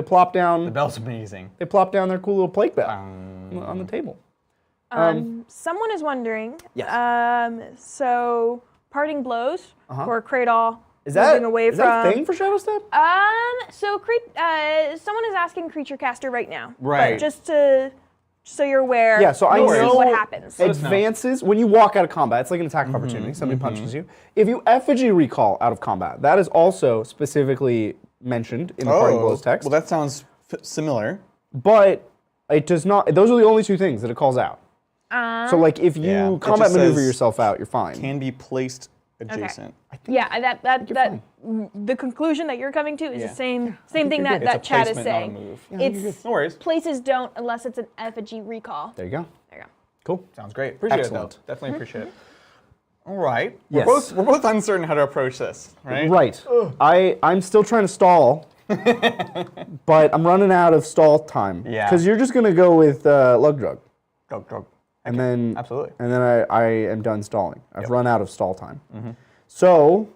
plop The down bell's amazing. their cool little plague bell on the table. Someone is wondering. Yes. So Parting Blows for Cradle. Is that moving away is that a thing for Shadow Step? So someone is asking Creature Caster right now. Right. But just so you're aware. Yeah, so I this is know what happens. us know. Advances when you walk out of combat. It's like an attack of opportunity. Somebody punches you. If you effigy recall out of combat, that is also specifically mentioned in the Parting Blows text. Well, that sounds similar. But it does not. Those are the only 2 things that it calls out. So like if you Yeah, it combat just maneuver says yourself out, you're fine. Can be placed adjacent. I think Yeah, that the conclusion that you're coming to is Yeah. the same thing you're that good. it's a that chat is placement, not a saying. move. It's No worries. places don't unless it's an effigy recall. There you go. There you go. Cool. Sounds great. Appreciate Excellent. it, though. Definitely appreciate it. All right. Yes. We're both uncertain how to approach this, right? Right. I'm still trying to stall, but I'm running out of stall time. Yeah. Because you're just gonna go with Lug Drug, Go. and then Absolutely. and then I am done stalling. I've run out of stall time. So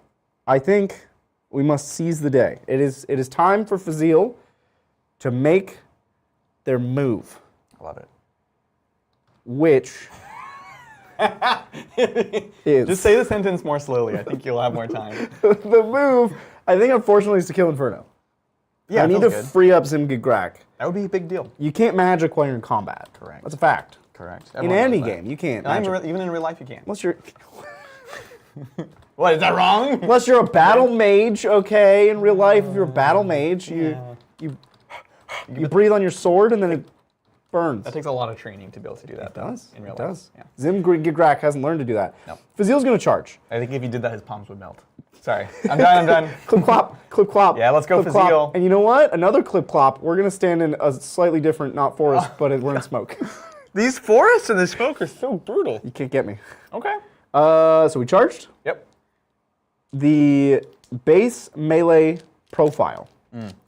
I think we must seize the day. It is time for Fazil to make their move, I love it. which is Just say the sentence more slowly. I think you'll have more time. the move. I think unfortunately is to kill Inferno. Yeah, I it need feels to good. free up Zimgigrak. That would be a big deal. You can't magic while you're in combat. Correct. That's a fact. Correct. In any game, you can't magic. Even in real life, you can't. Unless you're What, is that wrong? unless you're a battle mage, okay? In real life, if you're a battle mage, you breathe on your sword and then it burns. That takes a lot of training to be able to do that. It does. In real It life. does. Yeah. Zimgigrak hasn't learned to do that. No. Fazil's gonna charge. I think if he did that, his palms would melt. Sorry. I'm done. Clip clop, clip clop. Yeah, let's go clip clop. Fazil. And you know what? Another clip clop. We're gonna stand in a slightly different, not forest, but we're in smoke. These forests and the smoke are so brutal. You can't get me. Okay. So we charged. Yep. The base melee profile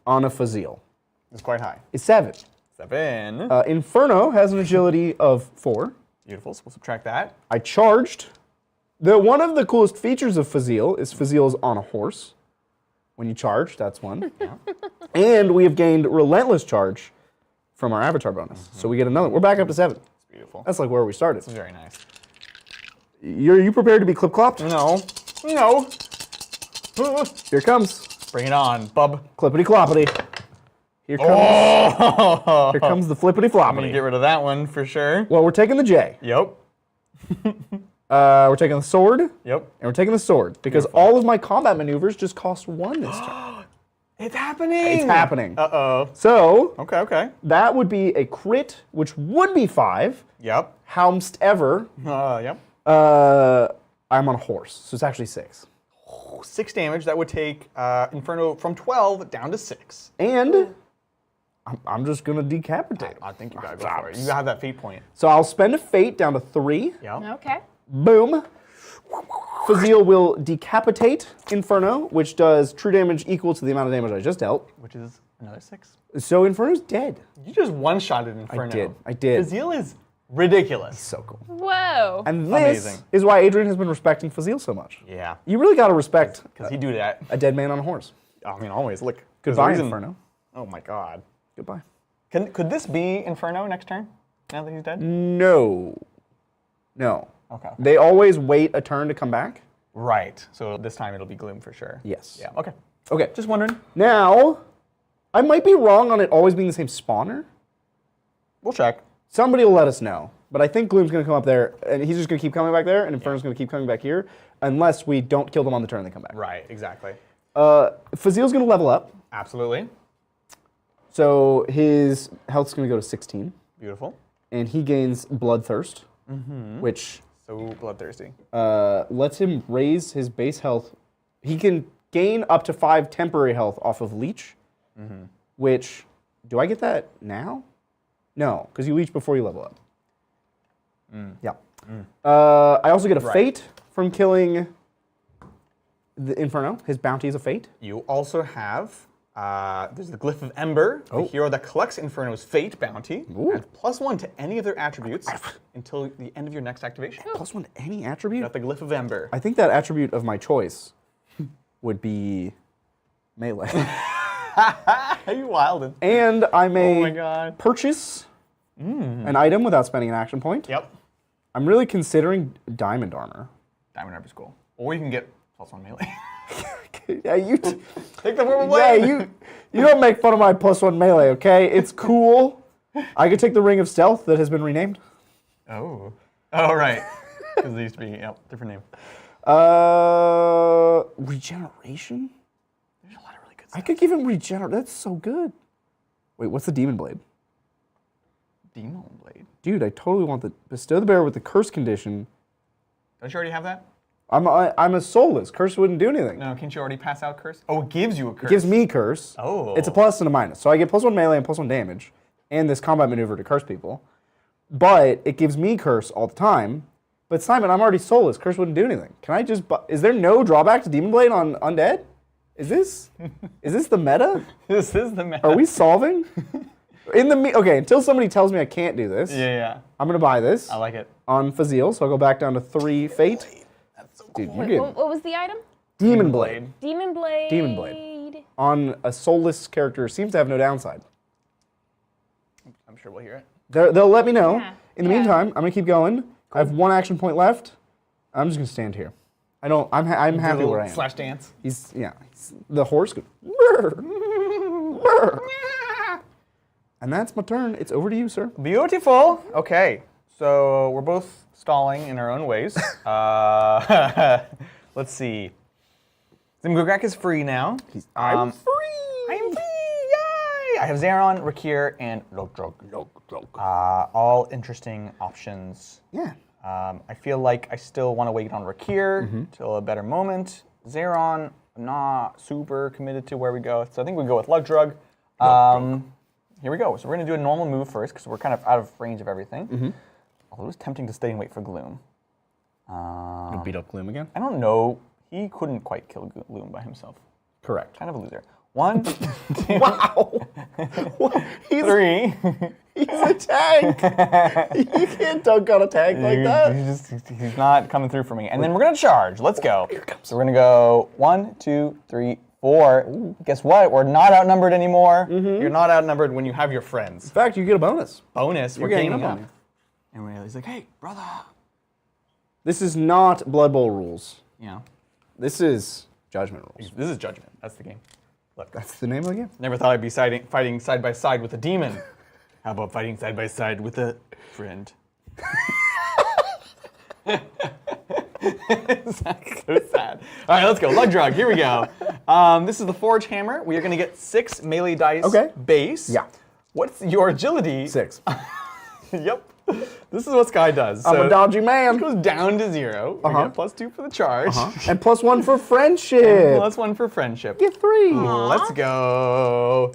on a Fazil It's quite high. is 7. 7. Inferno has an agility of 4. Beautiful. So we'll subtract that. I charged. One of the coolest features of Fazil is Fazil's on a horse. When you charge, that's 1. And we have gained relentless charge from our avatar bonus. So we get another. We're back up to 7. It's beautiful. That's like where we started. This is very nice. Are you prepared to be clip clopped? No. Here it comes. Bring it on, bub. Clippity cloppity. Here comes, Oh! here comes the flippity I'm gonna floppity. get rid of that one for sure. Well, we're taking the J. Yep. We're taking the sword, and Yep. we're taking the sword because all of my combat maneuvers just cost 1 this turn. It's happening. It's happening. Uh-oh. So Okay, okay. that would be a crit, which would be 5. Yep. However, Yep. I'm on a horse, so it's actually 6. 6 damage. That would take Inferno from 12 down to 6. And I'm just gonna decapitate. I think you gotta go for it. You have that fate point. So I'll spend a fate down to 3. Yep. Okay. Boom. Fazil will decapitate Inferno, which does true damage equal to the amount of damage I just dealt. Which is another 6. So Inferno's dead. You just one-shotted Inferno. I did. Fazil is ridiculous. So cool. Whoa. And this Amazing. is why Adrian has been respecting Fazil so much. Yeah. You really gotta respect Because he do that. a dead man on a horse. I mean, always. Look. Goodbye, there's a reason- Inferno. Oh my god. Goodbye. Could this be Inferno next turn? Now that he's dead? No. No. Okay. They always wait a turn to come back. Right. So this time it'll be Gloom for sure. Yes. Yeah. Okay. Okay. Just wondering. Now, I might be wrong on it always being the same spawner. We'll check. Somebody will let us know. But I think Gloom's going to come up there, and he's just going to keep coming back there, and Inferno's going to keep coming back here, unless we don't kill them on the turn they come back. Right. Exactly. Fazil's going to level up, Absolutely. so his health's going to go to 16, Beautiful. and he gains Bloodthirst, which So bloodthirsty. lets him raise his base health. He can gain up to 5 temporary health off of Leech, which, do I get that now? No, because you leech before you level up. Yeah. I also get a fate from killing the Inferno. His bounty is a fate. You also have there's the Glyph of Ember, the hero that collects Inferno's fate bounty, adds +1 to any of their attributes until the end of your next activation. +1 to any attribute? Got the Glyph of Ember. I think that attribute of my choice would be melee. Are you wildin'? And I may Oh my god. purchase an item without spending an action point. Yep. I'm really considering diamond armor. Diamond Armor's cool. Or you can get +1 melee. Yeah, you. Take the purple Yeah, blade. you don't make fun of my +1 melee, okay? It's cool. I could take the Ring of Stealth that has been renamed. Oh. Oh, right. Because they used to be, different name. Regeneration? There's a lot of really good I stuff. could give him regenerate. That's so good. Wait, what's the Demon Blade? Demon Blade. Dude, I totally want the Bestow the Bear with the curse condition. Don't you already have that? I'm a soulless. Curse wouldn't do anything. No, can't you already pass out curse? Oh, it gives you a curse. It gives me curse. Oh. It's a plus and a minus. So I get +1 melee and +1 damage, and this combat maneuver to curse people. But it gives me curse all the time. But Simon, I'm already soulless. Curse wouldn't do anything. Can I just? Is there no drawback to Demon Blade on undead? Is this the meta? This is the meta. Are we solving? Okay, until somebody tells me I can't do this, Yeah. I'm gonna buy this I like it. on Fazil. So I'll go back down to 3 fate. That's so Dude, you're Wait, getting what was the item? Demon Blade Demon Blade. Demon Blade. On a soulless character seems to have no downside. I'm sure we'll hear it. They'll let me know. Yeah. In the meantime, I'm gonna keep going. I have 1 action point left. I'm just gonna stand here. I'm happy where I am. Slash dance. He's the horse goes. And that's my turn. It's over to you, sir. Beautiful. Okay, so we're both stalling in our own ways. Let's see. Zimgograk is free now. I'm free. I'm free! Yay! I have Zeron, Rakir, and Logdrog. All interesting options. Yeah. I feel like I still want to wait on Rakir till a better moment. Zeron, I'm not super committed to where we go, so I think we go with Lugdrug. Here we go. So we're going to do a normal move first, because we're kind of out of range of everything. Although it was tempting to stay and wait for Gloom. You beat up Gloom again? I don't know. He couldn't quite kill Gloom by himself. Correct. Kind of a loser. 1, 2, Wow. He's 3. He's a tank. You can't dunk on a tank like that. He's not coming through for me. And then we're going to charge. Let's go. So we're going to go 1, 2, 3, 4. Ooh. Guess what? We're not outnumbered anymore. You're not outnumbered when you have your friends. In fact, you get a bonus. Bonus, we're ganging gaining up up. on me. And he's like, hey, brother. This is not Blood Bowl rules. Yeah. This is Judgment rules. This is Judgment. That's the game. Look, That's the name of the game. never thought I'd be fighting side by side with a demon. How about fighting side by side with a friend? That's so sad. All right, let's go. Lug drug. Here we go. This is the Forge Hammer. We are going to get 6 melee dice base. Yeah. What's your agility? 6. Yep. This is what Sky does. I'm a dodgy man. It goes down to 0. We get +2 for the charge. And +1 for friendship. +1 for friendship. Get 3. Let's go.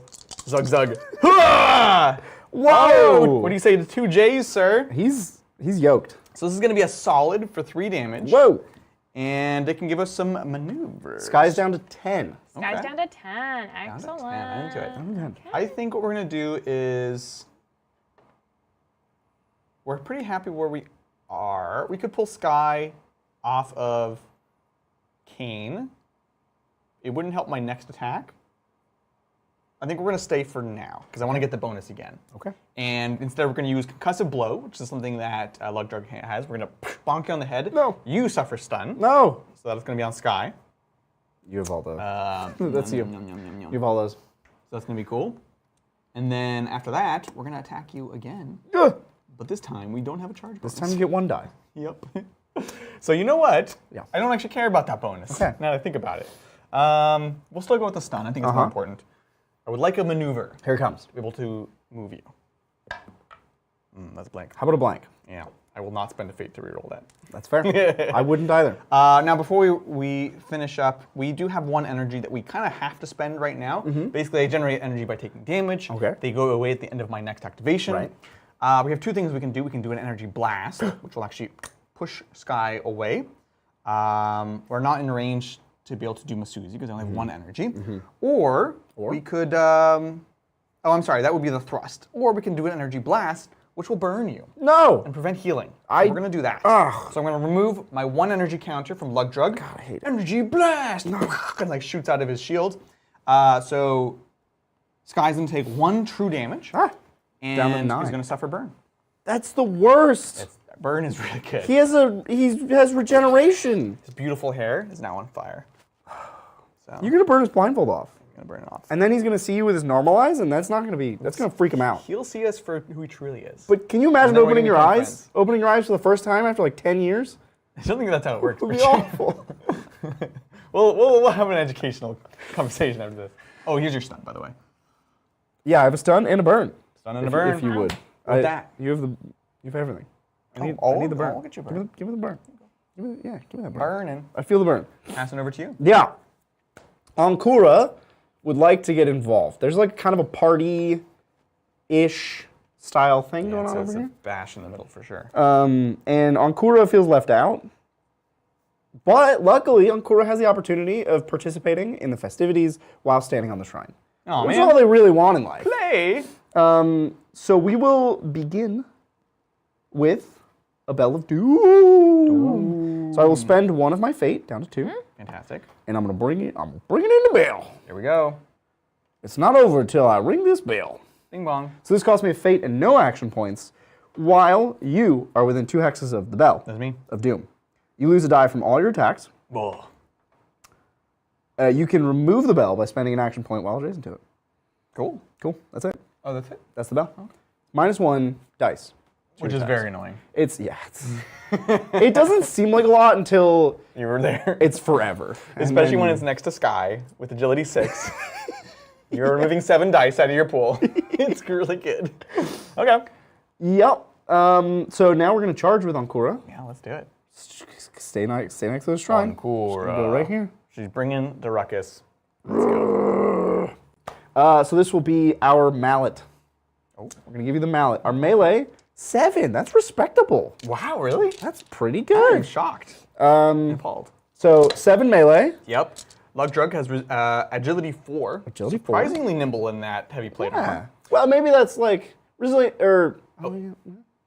Zug zug. Whoa! Whoa! What do you say to 2 J's, sir? He's yoked. So this is going to be a solid for 3 damage. Whoa! And it can give us some maneuvers. Sky's down to 10. Sky's Okay. down to 10. Down to Excellent. 10. I'm into it. Okay. I think what we're going to do is we're pretty happy where we are. We could pull Sky off of Kane. It wouldn't help my next attack. I think we're going to stay for now because I want to get the bonus again. Okay. And instead we're going to use Concussive Blow, which is something that Lug Drug has. We're going to bonk you on the head. No. You suffer stun. No. So that's going to be on Sky. You have all those. That's you. You have all those. So that's going to be cool. And then after that, we're going to attack you again. Ugh. But this time, we don't have a charge bonus. This time you get 1 die. Yep. So you know what? Yeah. I don't actually care about that bonus. Okay. Now that I think about it. We'll still go with the stun. I think it's more important. I would like a maneuver. Here it comes. To be able to move you. That's blank. How about a blank? Yeah. I will not spend a fate to reroll that. That's fair. I wouldn't either. Now, before we finish up, we do have 1 energy that we kind of have to spend right now. Basically, I generate energy by taking damage. Okay. They go away at the end of my next activation. Right. We have 2 things we can do. We can do an energy blast, which will actually push Sky away. We're not in range to be able to do Masuzi because I only have 1 energy. Or we could, oh, I'm sorry, that would be the thrust. Or we can do an energy blast, which will burn you No. and prevent healing. So we're going to do that. So I'm going to remove my 1 energy counter from Lug Drug. God, I hate it. Energy blast! And like shoots out of his shield. So Sky's going to take 1 true damage. And Down to he's 9. going to suffer burn. That's the worst. Burn is really good. He has regeneration. His beautiful hair is now on fire. So You're gonna burn his blindfold off. I'm going to burn it off. And then he's gonna see you with his normal eyes, and that's gonna freak him out. He'll see us for who he truly is. But can you imagine then we're opening gonna your become eyes? friends. Opening your eyes for the first time after like 10 years? I don't think that's how it works. It would be Richard. awful. We'll have an educational conversation after this. Oh, here's your stun, by the way. Yeah, I have a stun and a burn. Stun and a burn. If you would. that? You have everything. I need the burn. I'll get you a burn. Give me the burn. Give me that burn. Burning. I feel the burn. Passing over to you. Yeah. Ankura would like to get involved. There's like kind of a party-ish style thing going on It's over a here. bash in the middle for sure. And Ankura feels left out. But luckily, Ankura has the opportunity of participating in the festivities while standing on the shrine. Oh, Which is man. all they really want in life. Play. So we will begin with a Bell of Doom. So I will spend 1 of my fate down to 2, Fantastic. and I'm gonna bring it. I'm bringing in the bell. Here we go. It's not over until I ring this bell. Bing bong. So this costs me a fate and no action points, while you are within 2 hexes of the bell That's me. of doom. You lose a die from all your attacks. Whoa. You can remove the bell by spending an action point while adjacent to it. Cool. Cool. That's it. Oh, that's it? That's the bell. -1 dice. Which is very annoying. It's it doesn't seem like a lot until You were there. it's forever. And Especially when then- it's next to Sky with agility 6. You're removing 7 dice out of your pool. It's really good. Okay. Yep. So now we're gonna charge with Ankura. Yeah, let's do it. Stay next to the shrine. Ankura. Go right here. She's bringing the ruckus. So this will be our mallet. Oh, we're gonna give you the mallet. Our melee 7. That's respectable. Wow, really? That's pretty I'm good. shocked. Um, Appalled. so 7 melee. Yep. Lug Drug has agility 4. Agility 4. Surprisingly nimble in that heavy plate armor. Well, maybe that's like resilient or.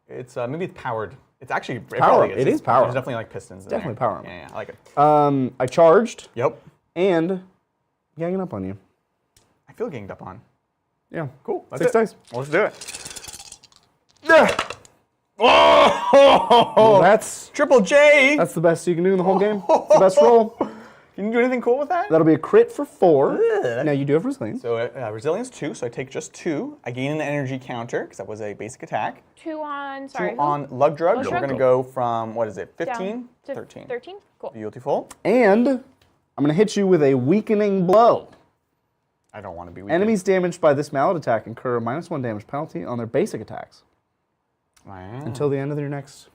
It's maybe it's powered. It's actually Power. It It is power. There's definitely like pistons. In Definitely there. power armor. Yeah, I like it. I charged Yep. and ganging up on you. I feel ganged up on. Yeah. Cool. That's 6 it. dice. Let's do it. Well, that's Triple J. the best you can do in the whole game. It's the best roll. Can you do anything cool with that? That'll be a crit for 4. Ugh. Now you do have resilience. So resilience 2, so I take just 2. I gain an energy counter, because that was a basic attack. 2 on, 2 on Lug Drug, so we're Drug. going to go from, what is it, 15 down to to 13. 13? Cool. Beautiful. And I'm going to hit you with a weakening blow. I don't want to be weak. Enemies damaged by this mallet attack incur a -1 damage penalty on their basic attacks until the end of your next.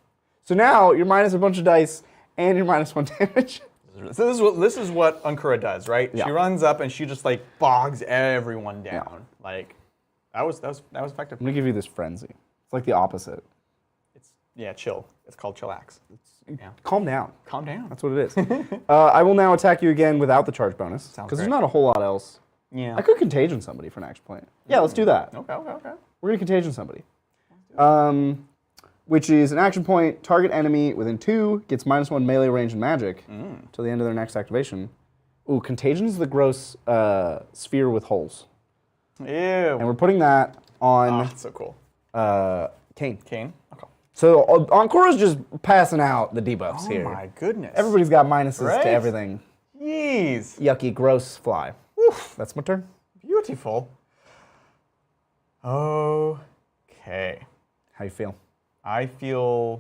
So now you're minus a bunch of dice and you're -1 damage. So this is what Ankura does, right? Yeah. She runs up and she just like bogs everyone down. Like that was effective. I'm going to give you this frenzy. It's like the opposite. It's chill. It's called chillax. Calm down. Calm down. That's what it is. I will now attack you again without the charge bonus. Because there's great. not a whole lot else. Yeah. I could contagion somebody for an action point. Yeah, let's do that. Okay. We're going to contagion somebody. Which is an action point. Target enemy within 2 gets -1 melee range and magic till the end of their next activation. Ooh, contagion is the gross sphere with holes. Ew. And we're putting that on so cool. Kane. Kane. Okay. So Ankura's just passing out the debuffs here. Oh my goodness. Everybody's got minuses Right? to everything. Jeez. Yucky, gross, fly. That's my turn. Beautiful. Okay. How you feel? I feel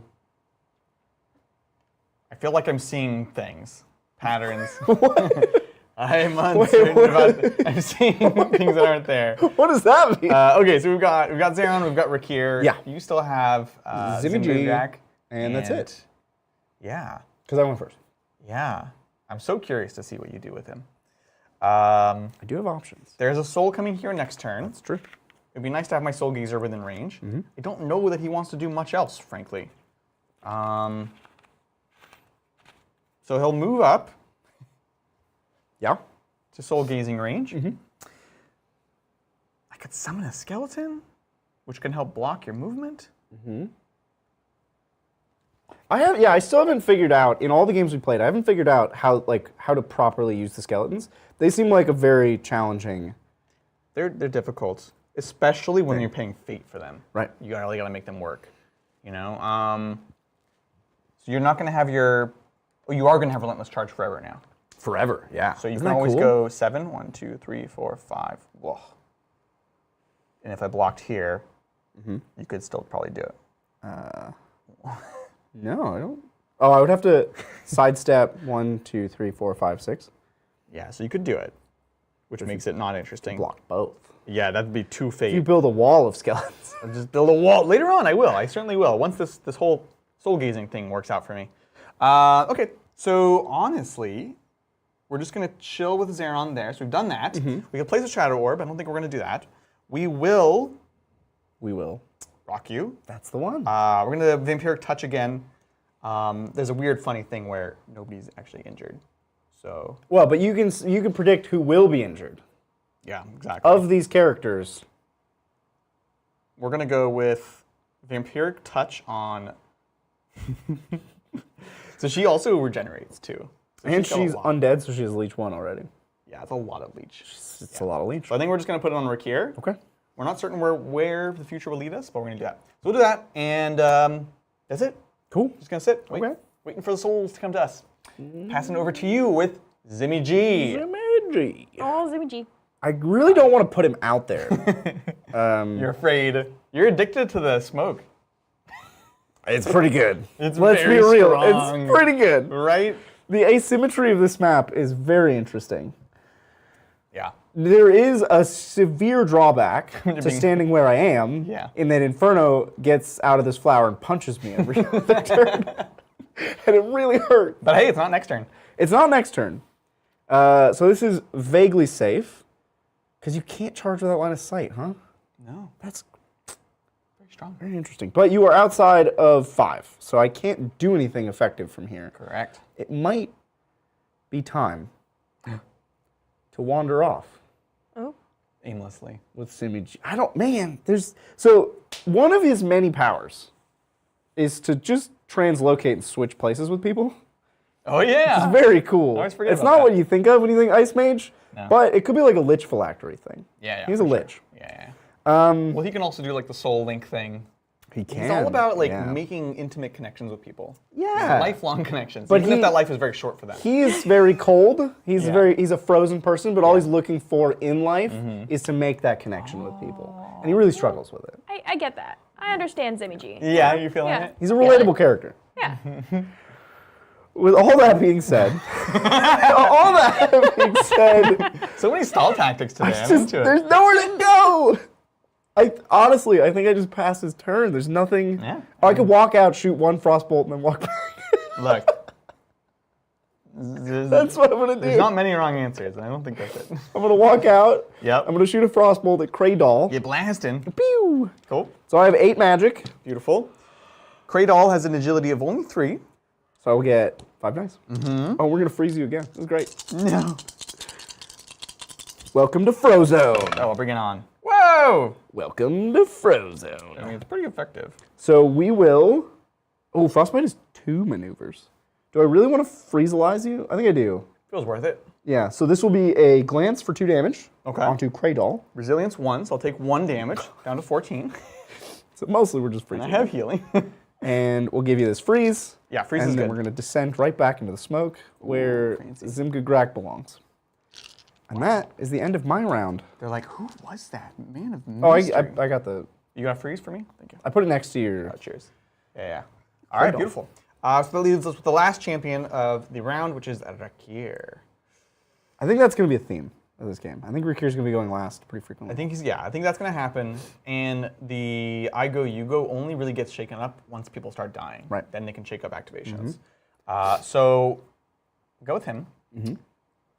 like I'm seeing things, patterns. I'm uncertain about. I'm seeing things that aren't there. What does that mean? Okay, so we've got Zeron, we've got Rakir. Yeah. You still have Zimmy Jack, and that's it. Yeah. Because I went first. Yeah. I'm so curious to see what you do with him. I do have options. There's a soul coming here next turn. That's true. It'd be nice to have my Soul Gazer within range. I don't know that he wants to do much else, frankly. So he'll move up Yeah. to Soul Gazing range. I could summon a skeleton, which can help block your movement. I still haven't figured out, in all the games we played, I haven't figured out how to properly use the skeletons. They seem like a very challenging. They're difficult, especially when you're paying fate for them. Right. You really gotta make them work. You know. So you're not gonna have your. Oh, you are gonna have Relentless Charge forever now. Forever, yeah. So you Isn't can that always cool? go 7, 1, 2, 3, 4, 5. Whoa. And if I blocked here, you could still probably do it. No, I don't. Oh, I would have to sidestep 1, 2, 3, 4, 5, 6. Yeah, so you could do it, which makes it not interesting. Block both. Yeah, that'd be too fate. You build a wall of skeletons. I'll just build a wall. Later on, I will. I certainly will. Once this whole soul gazing thing works out for me. Okay, so honestly, we're just going to chill with Zeron there. So we've done that. We can place a Shadow Orb. I don't think we're going to do that. We will rock you. That's the one. We're going to Vampiric Touch again. There's a weird, funny thing where nobody's actually injured. So Well, but you can predict who will be injured. yeah, exactly. Of these characters. We're going to go with Vampiric Touch on... So she also regenerates, too. So And got a she's lot. undead, so she has Leech 1 already. Yeah, it's a lot of leech. It's a lot of Leech. So I think we're just going to put it on Rakir. Okay. We're not certain where the future will lead us, but we're going to do that. So we'll do that, and that's it. Cool. Just going to sit, Okay. waiting for the souls to come to us. Passing over to you with Zimmy G. Zimmy. Oh, Zimmy G. I really don't want to put him out there. You're afraid. You're addicted to the smoke. It's pretty good. It's Let's very be real. strong. It's pretty good. Right? The asymmetry of this map is very interesting. Yeah. There is a severe drawback to standing where I am, Yeah. in that Inferno gets out of this flower and punches me every other turn. And it really hurts. But hey, it's not next turn. It's not next turn. So this is vaguely safe, because you can't charge without line of sight, huh? No. That's Very strong. very interesting. But you are outside of 5, so I can't do anything effective from here. Correct. It might be time to wander off Oh. Aimlessly. with Simage. I don't, man, so one of his many powers is to just translocate and switch places with people. Oh, yeah. It's very cool. I always forget It's about not that. what you think of when you think Ice Mage, No. but it could be like a Lich phylactery thing. Yeah. He's a for sure. Lich. Yeah. Well, he can also do like the Soul Link thing. He can. He's all about like yeah. making intimate connections with people. Yeah. Lifelong connections. But even if that life is very short for them. He is very cold. He's Yeah. he's a frozen person, but all he's looking for in life is to make that connection with people. And he really struggles with it. I get that. I understand Zimmy G. Yeah, you feeling Yeah. it? He's a relatable character. Yeah. With all that being said, So many stall tactics today. I'm just, into it. there's nowhere to go. Honestly, I think I just passed his turn. There's nothing. Yeah. I could walk out, shoot one frostbolt, and then walk back. Look. That's what I'm gonna do. There's not many wrong answers. I don't think that's it. I'm gonna walk out. Yep. I'm gonna shoot a frostbolt at Kraydol. Get blasting. Pew! Cool. So I have 8 magic. Beautiful. Kraydol has an agility of only 3. So I will get 5 dice. Oh, we're gonna freeze you again. This is great. No. Welcome to Frozone. Oh, bring it on. Whoa! Welcome to Frozone. I mean, it's pretty effective. So we will. Oh, Frostbite is 2 maneuvers. Do I really want to freeze-alize you? I think I do. Feels worth it. Yeah, so this will be a glance for 2 damage onto Kraydol. Resilience 1, so I'll take 1 damage, down to 14. So mostly we're just freezing. I have healing. And we'll give you this freeze. Yeah, freeze and is then good. we're going to descend right back into the smoke where fancy. Zimgagrak belongs. And that is the end of my round. They're like, who was that? Man of Oh, mystery. I got the... You got a freeze for me? Thank you. I put it next to your... Oh, cheers. Yeah. All right, beautiful. So that leaves us with the last champion of the round, which is Rakir. I think that's going to be a theme of this game. I think Rakir's going to be going last pretty frequently. I think I think that's going to happen. And the I go, you go only really gets shaken up once people start dying. Right. Then they can shake up activations. So go with him.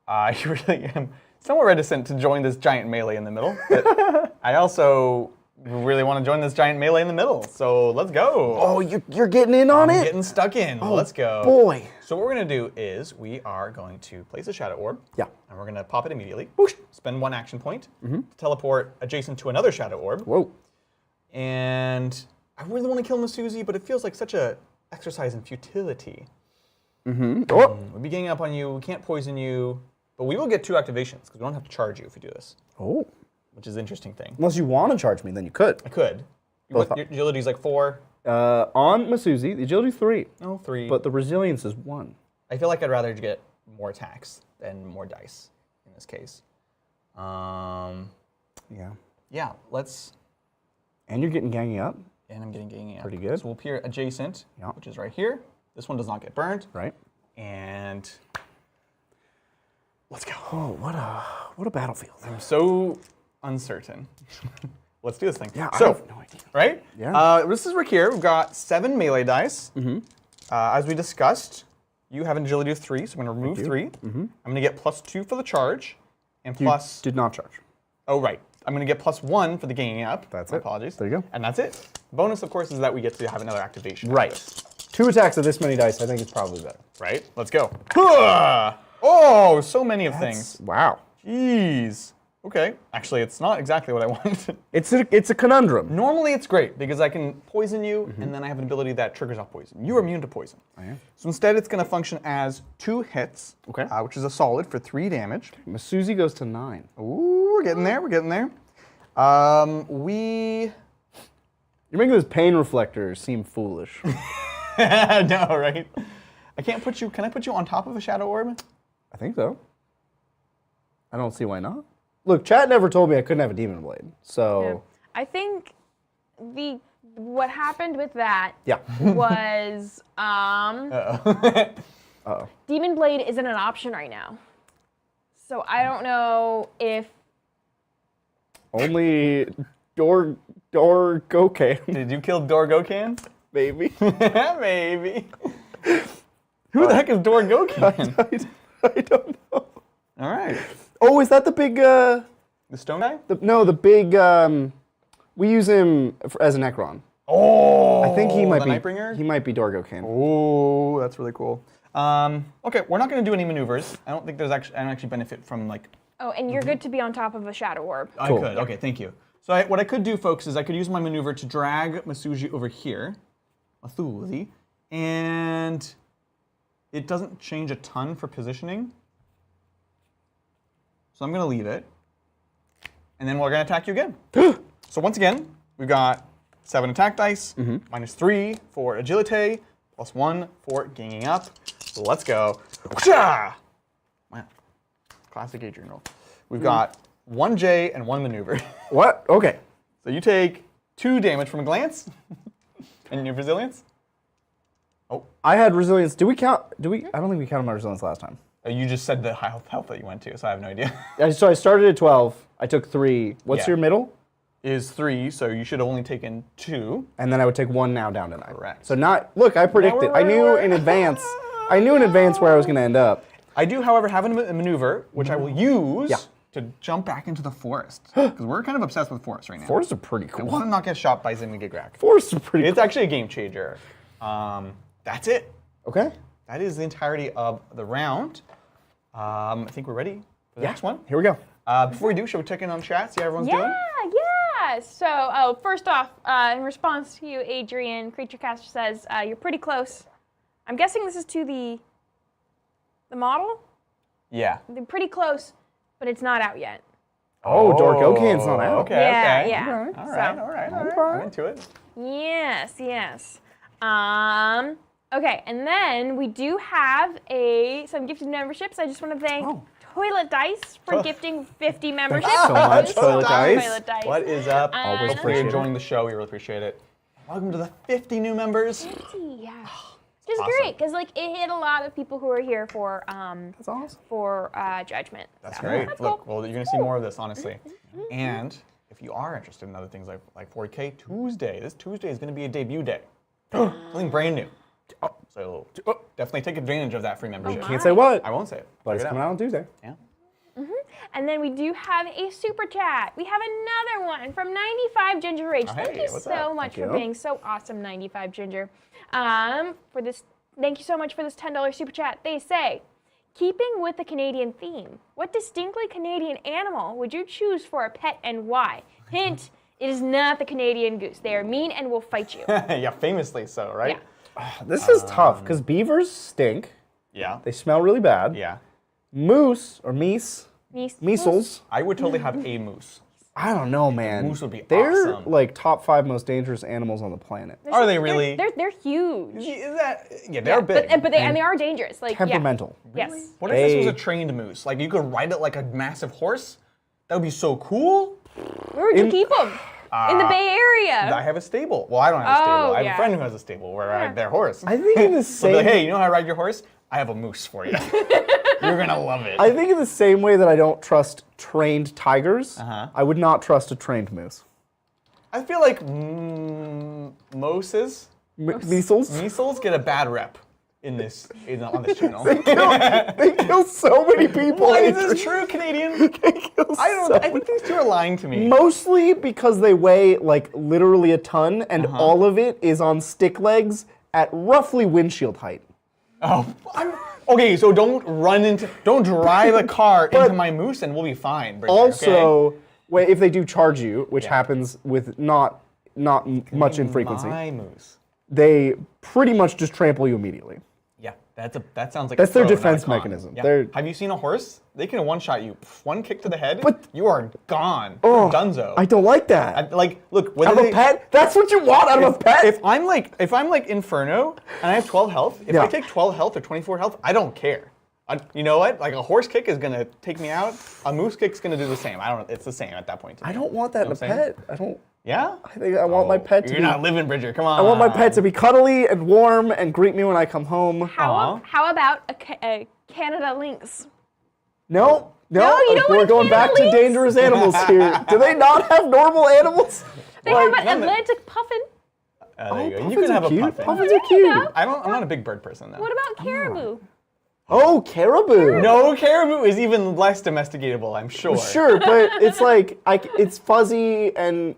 I really am somewhat reticent to join this giant melee in the middle. But I also really want to join this giant melee in the middle. So let's go. Oh, you're getting in on I'm it? getting stuck in. Let's go. Boy. So what we're going to do is we are going to place a shadow orb. Yeah. And we're going to pop it immediately. Whoosh. Spend 1 action point to teleport adjacent to another shadow orb. Whoa. And I really want to kill Masuzi, but it feels like such a exercise in futility. Oh. We'll be ganging up on you. We can't poison you. But we will get 2 activations because we don't have to charge you if we do this, Oh. which is an interesting thing. Unless you want to charge me, then you could. I could. Your agility's like 4. On Masuzi, the agility is 3, No, 3. but the resilience is 1. I feel like I'd rather get more attacks than more dice in this case. Yeah. Yeah, let's. And you're getting ganging up. And I'm getting ganging up. Pretty good. So we'll appear adjacent, Yeah. which is right here. This one does not get burned. Right. And let's go. Oh, what a battlefield. I'm so uncertain. Let's do this thing. Yeah, so, I have no idea. Right? Yeah. This is Rakir. We've got 7 melee dice. As we discussed, you have an agility of 3, so I'm going to remove 3. I'm going to get +2 for the charge, and You plus. did not charge. Oh, right. I'm going to get +1 for the ganging up. That's My it. apologies. There you go. And that's it. Bonus, of course, is that we get to have another activation. Right. 2 attacks of this many dice, I think is probably better. Right? Let's go. Oh, so many of things. Wow. Jeez. Okay. Actually, it's not exactly what I wanted. It's a conundrum. Normally, it's great because I can poison you, and then I have an ability that triggers off poison. You're immune to poison. I am. So instead, it's going to function as 2 hits, Okay. Which is a solid for 3 damage. Masuzi goes to 9. Ooh, we're getting there. We're getting there. We. You're making this pain reflector seem foolish. No, right? I can't put you. Can I put you on top of a shadow orb? I think so. I don't see why not. Look, chat never told me I couldn't have a demon blade. So Yeah. I think what happened with that yeah. was Uh-oh. Demon Blade isn't an option right now. So I don't know if Only Gokan, Did you kill Dorgokan? maybe. Maybe. Who the heck is Dorgokan? I don't know. All right. Oh, is that the big? The stone guy? No, the big. We use him as a Necron. Oh. I think he might the be. Nightbringer? He might be Dorgokan. Oh, that's really cool. Okay, we're not going to do any maneuvers. I don't think I don't actually benefit from like. Oh, and you're good to be on top of a shadow orb. I Cool. could. Okay, thank you. So what I could do, folks, is I could use my maneuver to drag Masuji over here, Masuzi, and it doesn't change a ton for positioning. So I'm going to leave it, and then we're going to attack you again. So once again, we've got 7 attack dice, -3 for agility, +1 for ganging up. So let's go. Wow. Classic Adrian roll. We've got 1 J and 1 maneuver. What? Okay. So you take 2 damage from a glance, and your resilience. I had resilience. Do we count? I don't think we counted my resilience last time. You just said the high health that you went to, so I have no idea. So I started at 12. I took 3. What's Yeah. your middle? Is 3, so you should have only taken 2. And then I would take 1 now down to 9. Correct. So look, I predicted. I knew in advance. I knew in advance where I was going to end up. I do, however, have a maneuver, which I will use to jump back into the forest. Because we're kind of obsessed with forests right now. Forests are pretty I cool. want to not get shot by Zimigigrak. Forests are pretty It's actually a game changer. That's it. cool. Okay. That is the entirety of the round. I think we're ready for the next one. Here we go. Before we do, should we check in on chat, see how everyone's doing? Yeah. So, first off, in response to you, Adrian, Creaturecaster says you're pretty close. I'm guessing this is to the model. Yeah. They're pretty close, but it's not out yet. Oh, Dark Oakhand's not out. Okay, Yeah, okay. yeah. All right. I'm into it. Yes. Okay, and then we do have some gifted memberships. I just want to thank Toilet Dice for gifting 50 memberships. so much, Toilet Dice. Toilet Dice. What is up? Always Hope you're appreciate enjoying the show. We really appreciate it. Welcome to the 50 new members. Yeah. Just awesome. great, because it hit a lot of people who are here for That's awesome. Judgment. That's So, great. that's Look, cool. well, you're gonna see more of this, honestly. And if you are interested in other things like 40K Tuesday, this Tuesday is gonna be a debut day. Something brand new. So definitely take advantage of that free membership. Can't say what, I won't say it. but Check it's it coming out on Tuesday. Yeah. And then we do have a super chat. We have another one from 95 Ginger Rage. Oh, Thank hey, you what's so up? much Thank for you. being so awesome, 95 Ginger. Thank you so much for this $10 super chat. They say, keeping with the Canadian theme, what distinctly Canadian animal would you choose for a pet and why? Hint, it is not the Canadian goose. They are mean and will fight you. Yeah, famously so, right? Yeah. This is tough because beavers stink. Yeah. They smell really bad. Yeah. Moose or measles. I would totally have a moose. I don't know, man. Moose would be They're awesome. like top 5 most dangerous animals on the planet. Are they really? They're huge. Is that? Yeah, they're big. But they are dangerous. Like, Temperamental. Yeah. Yes. What if this was They- a trained moose? Like you could ride it like a massive horse? That would be so cool. Where would you keep them? In the Bay Area. I have a stable. Well, I don't have a stable. I have yeah. a friend who has a stable where I ride their horse. I think in the So be same like, hey, you know how I ride your horse? I have a moose for you. You're gonna love it. I think in the same way that I don't trust trained tigers, I would not trust a trained moose. I feel like mooses, Measles? get a bad rep on this channel. They kill so many people. What is this true, Canadian? I think these two are lying to me. Mostly because they weigh like literally a ton, and all of it is on stick legs at roughly windshield height. Oh, okay. So don't drive a car into my moose, and we'll be fine. Bridget, Also, if they do charge you, which happens with not much in frequency, My moose. they pretty much just trample you immediately. Yeah, that sounds like That's a their pro, not a defense con. mechanism. Yeah. Have you seen a horse? They can one-shot you. One kick to the head, But- you are gone. Oh, Dunzo. I don't like that. Look, Out of a pet? That's what you want out of a pet? If I'm like Inferno and I have 12 health, if I Yeah. take 12 health or 24 health, I don't care. You know what? Like a horse kick is gonna take me out. A moose kick's gonna do the same. It's the same at that point. To me. I don't want that in a what I'm saying? pet. I don't. Yeah. I think I want my pet to You're be. not living, Bridger. Come on. I want my pet to be cuddly and warm and greet me when I come home. How about a Canada lynx? No, you don't we're want going back to Canada dangerous animals here. Do they not have normal animals? They have Like- an Atlantic puffin. There you go. You puffins can are have a cute. puffin. Puffins are cute. go. I'm not a big bird person though. What about caribou? Oh, caribou. No, caribou is even less domesticatable, I'm sure. Sure, but it's like it's fuzzy and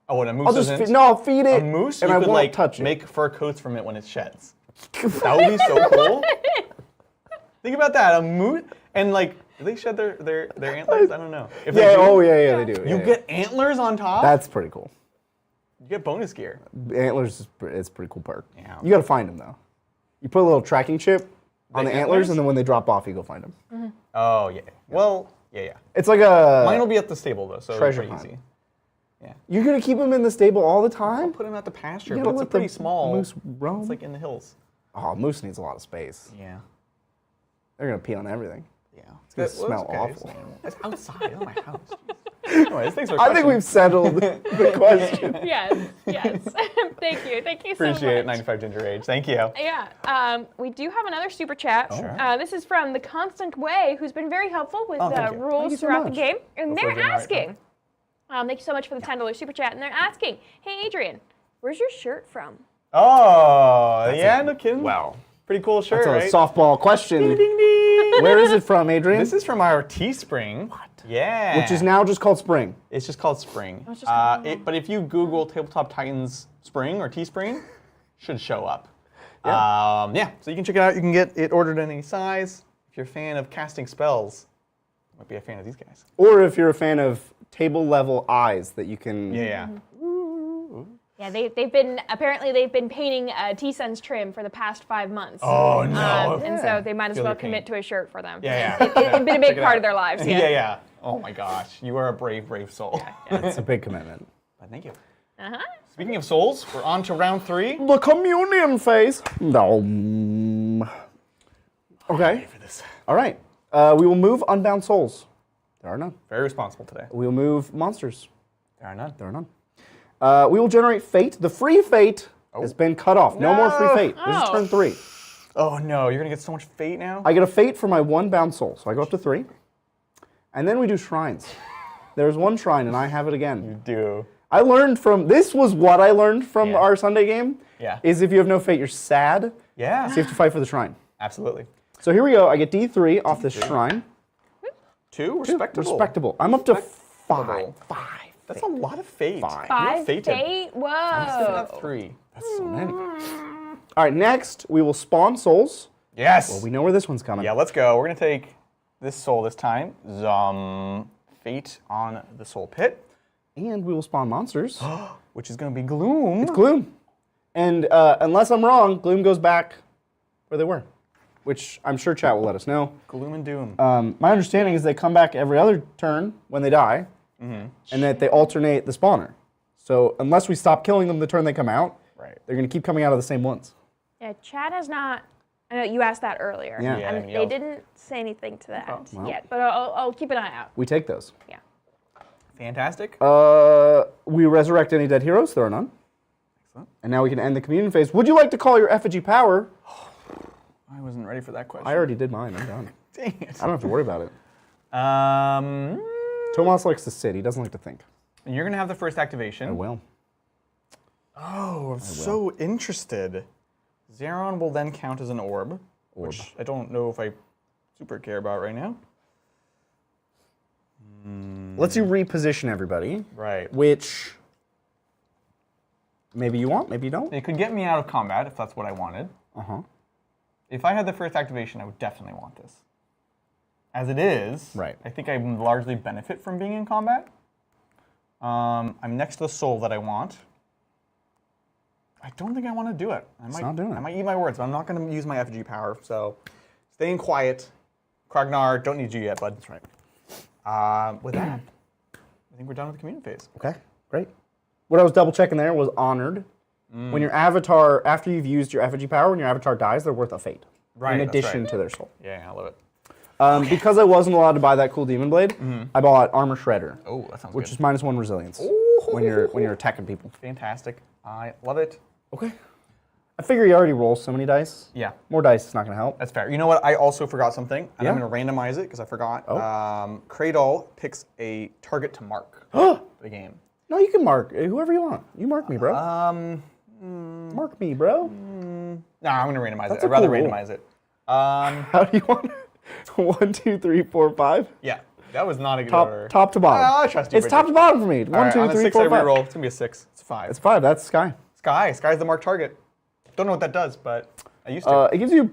Oh, and a moose I'll just isn't. I'll feed it A moose, and you I could won't like touch it. make fur coats from it when it sheds. That would be so cool. Think about that, a moose, and like, do they shed their antlers? I don't know. If they Yeah. do, Oh yeah, they do. You yeah. get antlers on top. That's pretty cool. You get bonus gear. Antlers it's a pretty cool perk. Yeah. You gotta find them though. You put a little tracking chip on the The antlers, antlers? and then when they drop off, you go find them. Oh yeah. Well, yeah. It's like a Mine will be at the stable though, so it'll be treasure pretty hunt. easy. Yeah. You're gonna keep him in the stable all the time? Put him at the pasture, You but gotta it's a let the pretty small. moose roam? It's like in the hills. Oh, moose needs a lot of space. Yeah. They're gonna pee on everything. Yeah. It's gonna smell awful. It's outside, not my house. Anyways, thanks for I think we've settled the question. Yes, yes. Thank you so much. Appreciate it, 95 Ginger Age. Thank you. Yeah, we do have another super chat. Sure. This is from The Constant Way, who's been very helpful with thank you. Thank rules you so throughout the much. game. And Hopefully they're doing right, asking, thank you so much for the $10 super chat, and they're asking, hey Adrian, where's your shirt from? Oh, yeah, no kidding. Wow. Pretty cool shirt, That's a right? softball question. Ding, ding. Where is it from, Adrian? This is from our Teespring. What? Yeah. Which is now just called Spring. It's just called Spring. it's just called- But if you Google Tabletop Titans Spring or Teespring, should show up. Yeah. So you can check it out. You can get it ordered in any size. If you're a fan of casting spells, you might be a fan of these guys. Or if you're a fan of table level eyes that you can. Yeah. Yeah, they've been painting T-Sun's trim for the past 5 months. Oh no. And so they might as Feel well their pain. commit to a shirt for them. Yeah, yeah. It's been a big Check it part out. of their lives. Yeah, Yeah. yeah. Oh my gosh, you are a brave, brave soul. It's a big commitment. But thank you. Uh-huh. Speaking of souls, we're on to round 3. The communion phase. No. Okay. For this. All right. We will move unbound souls. There are none. Very responsible today. We will move monsters. There are none. There are none. We will generate fate. The free fate has been cut off. No more free fate. This is Oh. turn 3. Oh no, you're gonna get so much fate now. I get a fate for my 1 bound soul, so I go up to 3. And then we do shrines. There's 1 shrine, and I have it again. Do. I learned from, this was what I learned from Yeah. our Sunday game, Yeah. is if you have no fate, you're sad, Yeah. so you have to fight for the shrine. Absolutely. So here we go, I get D3 off the shrine. 2, respectable. Respectable. I'm up to 5. Respectable. 5. That's a lot of fate. 5. You're 5 fated. fate? I Whoa. have 3. That's so many. All right, next we will spawn souls. Yes. We know where this one's coming. Yeah, let's go. We're gonna take this soul this time. Fate on the soul pit, And we will spawn monsters. which is gonna be Gloom. Gloom. And unless I'm wrong, Gloom goes back where they were, which I'm sure chat will let us know. Gloom and Doom. My understanding is they come back every other turn when they die, and that they alternate the spawner. So unless we stop killing them the turn they come out, Right. they're going to keep coming out of the same ones. Yeah, Chad has not. I know you asked that earlier. Yeah. Yeah, And and they yelled. didn't say anything to that well. yet, but I'll keep an eye out. We take those. Yeah. Fantastic. We resurrect any dead heroes. There are none. Excellent. And now we can end the communion phase. Would you like to call your effigy power? I wasn't ready for that question. I already did mine. I'm done. Dang it. I don't have to worry about it. Um, Tomas likes to sit. He doesn't like to think. and you're gonna have the first activation. I will. Oh, I'm so interested. Zeron will then count as an orb, which I don't know if I super care about right now. Let's you reposition everybody, Right. which maybe you want, maybe you don't. It could get me out of combat if that's what I wanted. Uh-huh. If I had the first activation, I would definitely want this. As it is, Right. I think I largely benefit from being in combat. I'm next to the soul that I want. I don't think I want to do it. not doing it. I might eat my words, but I'm not going to use my effigy power. So, staying quiet. Kragnar, don't need you yet, bud. That's right. With that, I think we're done with the communion phase. Okay, great. What I was double checking there was honored. When your avatar, after you've used your effigy power, when your avatar dies, they're worth a fate. Right, In that's addition right. to their soul. Yeah, I love it. Because I wasn't allowed to buy that cool demon blade, I bought armor shredder, Oh, that sounds which good. is -1 resilience when you're attacking people. Fantastic. I love it. Okay. I figure you already roll so many dice. Yeah. More dice is not going to help. That's fair. You know what? I also forgot something, and Yeah? I'm going to randomize it because I forgot. Oh. Cradle picks a target to mark for the game. No, you can mark whoever you want. You mark me, bro. Mark me, bro. No, I'm going to randomize That's it. a I'd rather cool rule. randomize it. How do you want it? 1, 2, 3, 4, 5. Yeah, that was not a good order. Top to bottom. I trust you, It's Bridget. top to bottom for me. All 1, right, 2, on a 3, 6 4, I 5. reroll. It's going to be a 6. It's a 5. It's 5. That's Sky. Sky. Sky's the mark target. Don't know what that does, but I used to. It gives you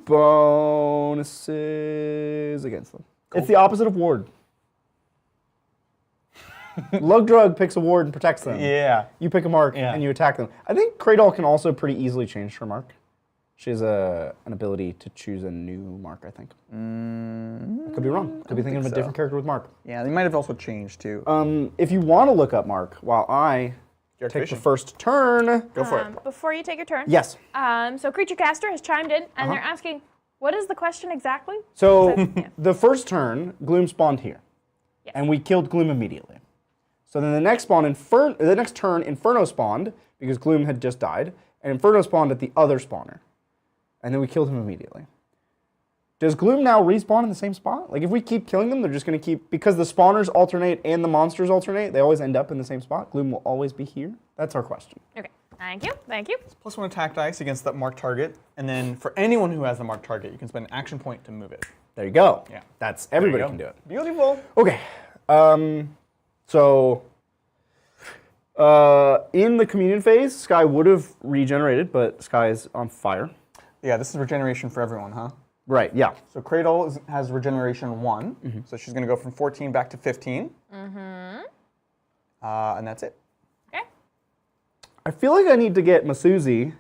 bonuses against them. It's the opposite of ward. Lug Drug picks a ward and protects them. Yeah. You pick a mark Yeah. and you attack them. I think Cradle can also pretty easily change her mark. She has an ability to choose a new mark, I think. I could be wrong. Could be thinking of a different character with mark. Yeah, they might have also changed too. If you want to look up mark while I take the first turn. Go for it. Before you take your turn. Yes. So Creature Caster has chimed in, and they're asking, what is the question exactly? So the first turn, Gloom spawned here. Yes. And we killed Gloom immediately. So then the next turn, Inferno spawned, because Gloom had just died, and Inferno spawned at the other spawner. And then we killed him immediately. Does Gloom now respawn in the same spot? Like if we keep killing them, they're just going to keep, because the spawners alternate and the monsters alternate, they always end up in the same spot. Gloom will always be here? That's our question. Okay, thank you, thank you. +1 attack dice against that marked target, and then for anyone who has the marked target, you can spend an action point to move it. There you go. Yeah. That's, everybody can do it. Beautiful. Okay. So in the communion phase, Sky would have regenerated, but Sky is on fire. Yeah, this is regeneration for everyone, huh? Right, yeah. So Cradle has regeneration 1, so she's going to go from 14 back to 15. And that's it. Okay. I feel like I need to get Masuzi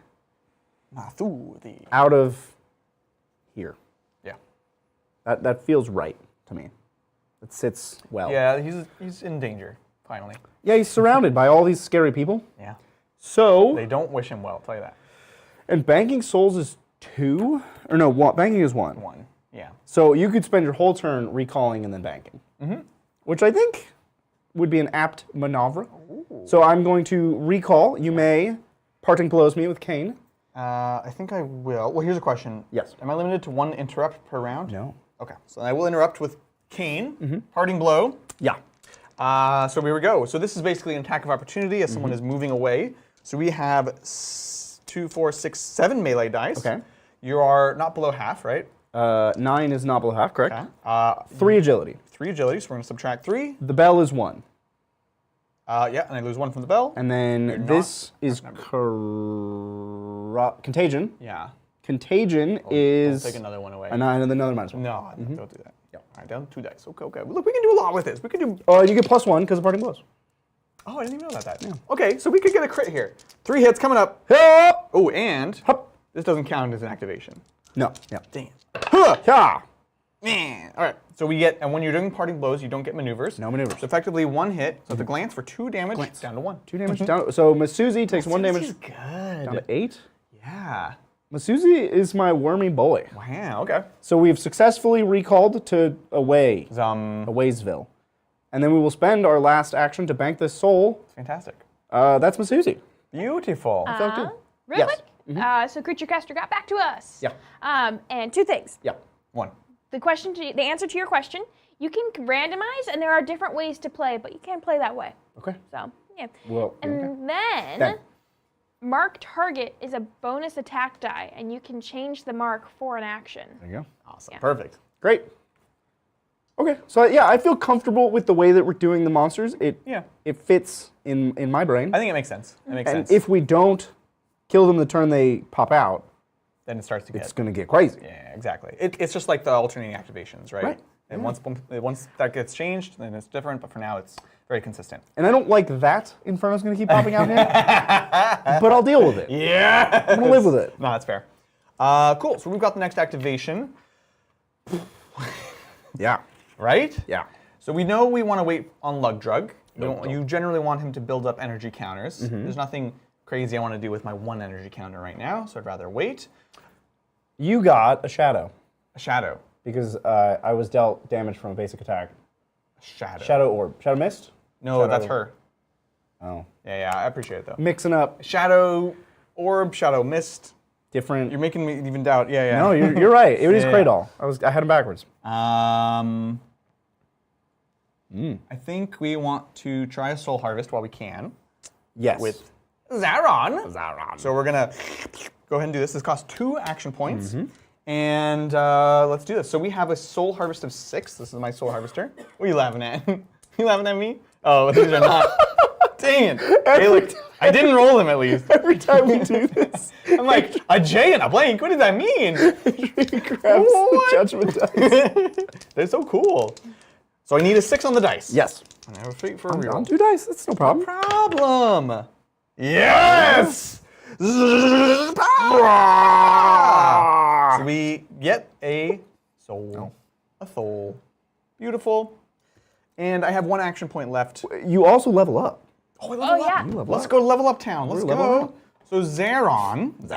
out of here. Yeah. That feels right to me. It sits well. Yeah, he's in danger, finally. Yeah, he's surrounded by all these scary people. Yeah. So, They don't wish him well, I'll tell you that. and banking souls is 2? Or no, banking is 1. 1, yeah. So you could spend your whole turn recalling and then banking. Which I think would be an apt maneuver. So I'm going to recall. You may parting blows me with Kane. I think I will. Well, here's a question. Yes. Am I limited to 1 interrupt per round? No. Okay, so I will interrupt with Kane, parting blow. Yeah. So here we go. So this is basically an attack of opportunity as someone is moving away. So we have 2, 4, 6, 7 melee dice. Okay. You are not below half, right? 9 is not below half, correct? Okay. 3 agility. 3 agility, so we're going to subtract 3. The bell is 1. Yeah, and I lose 1 from the bell. And then this is contagion. Yeah. Contagion is Take another one away. a 9 and another -1. No, don't do that. Yep. All right, down 2 dice. Okay, okay. Look, we can do a lot with this. We could do... You get +1 because of parting blows. Oh, I didn't even know about that. Yeah. Okay, so we could get a crit here. 3 hits coming up. Hup! Oh, and Hup! this doesn't count as an activation. No. Yeah. Damn. Yeah. Man. All right, so we get, and when you're doing parting blows, you don't get maneuvers. No maneuvers. So effectively 1 hit, so the glance for 2 damage, down to 1. 2 damage down. So Masuzi takes 1 damage This is good. down to 8. Yeah. Masuzi is my wormy boy. Wow, okay. So we've successfully recalled to away, It's Awaysville. And then we will spend our last action to bank this soul. fantastic. That's Masuzi. Beautiful. Real Yes. quick, so Creature Caster got back to us. Yeah. And 2 things. Yeah. 1. The answer to your question, you can randomize, and there are different ways to play, but you can't play that way. Okay. So, yeah. Well, And then, mark target is a bonus attack die, and you can change the mark for an action. There you go. Awesome. Yeah. Perfect. Great. Okay. So yeah, I feel comfortable with the way that we're doing the monsters. It fits in my brain. I think it makes sense. It makes And sense. if we don't kill them the turn they pop out, then it starts to get... it's going to get crazy. Yeah, exactly. It's just like the alternating activations, right? Right. And once that gets changed, then it's different, but for now it's very consistent. And I don't like that Inferno's going to keep popping out here, but I'll deal with it. Yeah. I'm going to live with it. No, that's fair. Cool, so we've got the next activation, Yeah. right? Yeah. So we know we want to wait on Lug Drug. You generally want him to build up energy counters. There's nothing crazy I want to do with my 1 energy counter right now, so I'd rather wait. You got a shadow A shadow. because I was dealt damage from a basic attack. Shadow. Shadow orb. Shadow mist? No, Shadow. that's her. Oh. Yeah, I appreciate it though. Mixing up Shadow orb, shadow mist. different. You're making me even doubt. Yeah. No, you're right. It is Yeah. Cradle. I had him backwards. I think we want to try a soul harvest while we can Yes. with Zaron. So we're gonna go ahead and do this. This costs 2 action points. And let's do this. So we have a soul harvest of 6. This is my soul harvester. What are you laughing at? You laughing at me? Oh, these are not. Dang it. Hey, look, I didn't roll them at least. Every time we do this, I'm like, a J and a blank? What does that mean? he grabs the judgment dice. They're so cool. So I need a 6 on the dice. Yes. And I have a fate for a On reroll. 2 dice. That's no problem. Problem. Yes! get a soul. A soul. Beautiful. And I have 1 action point left. You also level up. Oh, I level up. yeah. You level Let's up. go to level up town. Let's level go. up. So Zeron is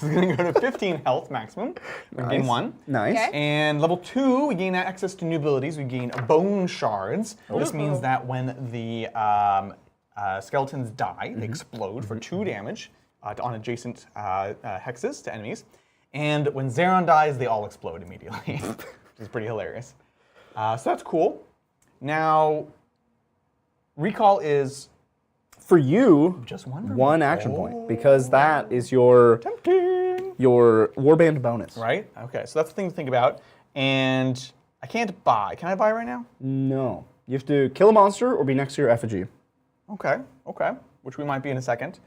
going to go to 15 health maximum. We gain 1. Nice. Okay. And level 2, we gain access to new abilities. We gain bone shards. This means that when the skeletons die, they explode for 2 damage on adjacent hexes to enemies. And when Zeron dies, they all explode immediately, which is pretty hilarious. So that's cool. Now, recall is For you, just 1 for 1 me. action point, because that is your Tempting. warband bonus. Right? Okay, so that's the thing to think about. And I can't buy. Can I buy right now? No. You have to kill a monster or be next to your effigy. Okay, which we might be in a second.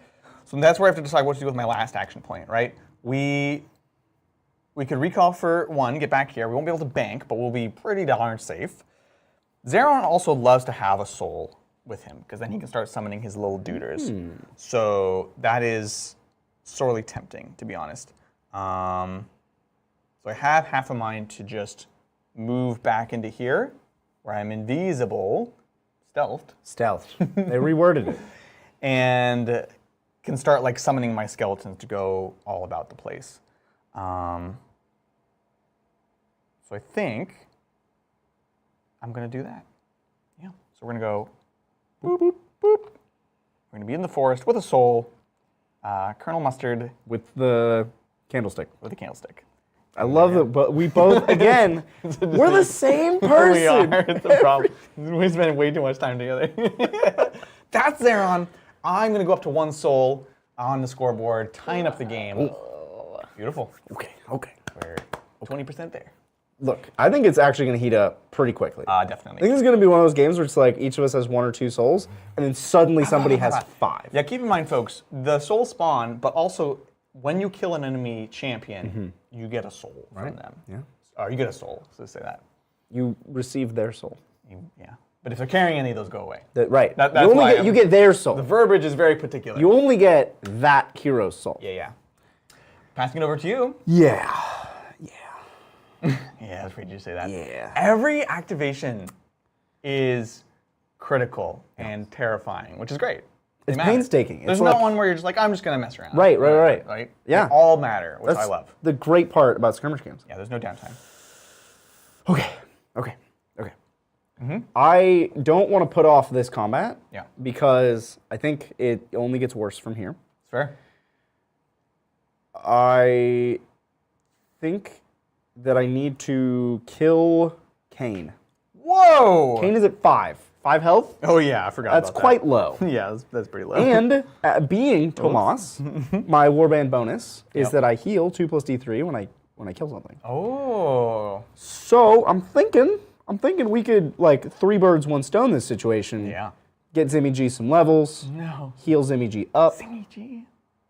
So that's where I have to decide what to do with my last action point, right? We could recall for 1, get back here. We won't be able to bank, but we'll be pretty darn safe. Zeron also loves to have a soul with him, because then he can start summoning his little duders. So that is sorely tempting, to be honest. So I have half a mind to just move back into here, where I'm invisible, stealthed, They reworded it. and can start like summoning my skeletons to go all about the place. So I think I'm gonna do that. Yeah. So we're gonna go boop, boop, boop. We're gonna be in the forest with a soul, Colonel Mustard With the candlestick. with a candlestick. I love it, but we both, again, we're the same person. We are. It's a problem. We spend way too much time together. That's Zeron. I'm gonna go up to 1 soul on the scoreboard, tying up the game. Beautiful. Okay. We're 20% there. Look, I think it's actually going to heat up pretty quickly. I Definitely. think it's going to be one of those games where it's like each of us has 1 or 2 souls, and then suddenly somebody has 5. Yeah, keep in mind, folks, the soul spawn, but also when you kill an enemy champion, you get a soul from them. Yeah. Or you get a soul, so say that. You receive their soul. Yeah. But if they're carrying any, those go away. Right. That's you only why you get their soul. The verbiage is very particular. You only get that hero's soul. Yeah. Passing it over to you. Yeah. Yeah, that's weird you say that. Yeah. Every activation is critical and terrifying, which is great. They It's matter. painstaking. There's It's not like- one where you're just like, I'm just going to mess around. Right. Right? Yeah. They all matter, which That's I love. the great part about skirmish games. Yeah, there's no downtime. Okay. I don't want to put off this combat. Yeah. Because I think it only gets worse from here. It's fair. I think that I need to kill Kane. Whoa! Kane is at 5. 5 health? Oh, yeah, I forgot That's about quite low. that. Yeah, that's pretty low. And being Tomas, my warband bonus is Yep. that I heal 2 plus D3 when I kill something. Oh. So I'm thinking we could like 3 birds, 1 stone this situation. Yeah. Get Zimmy G some levels, No. heal Zimmy G up, CG.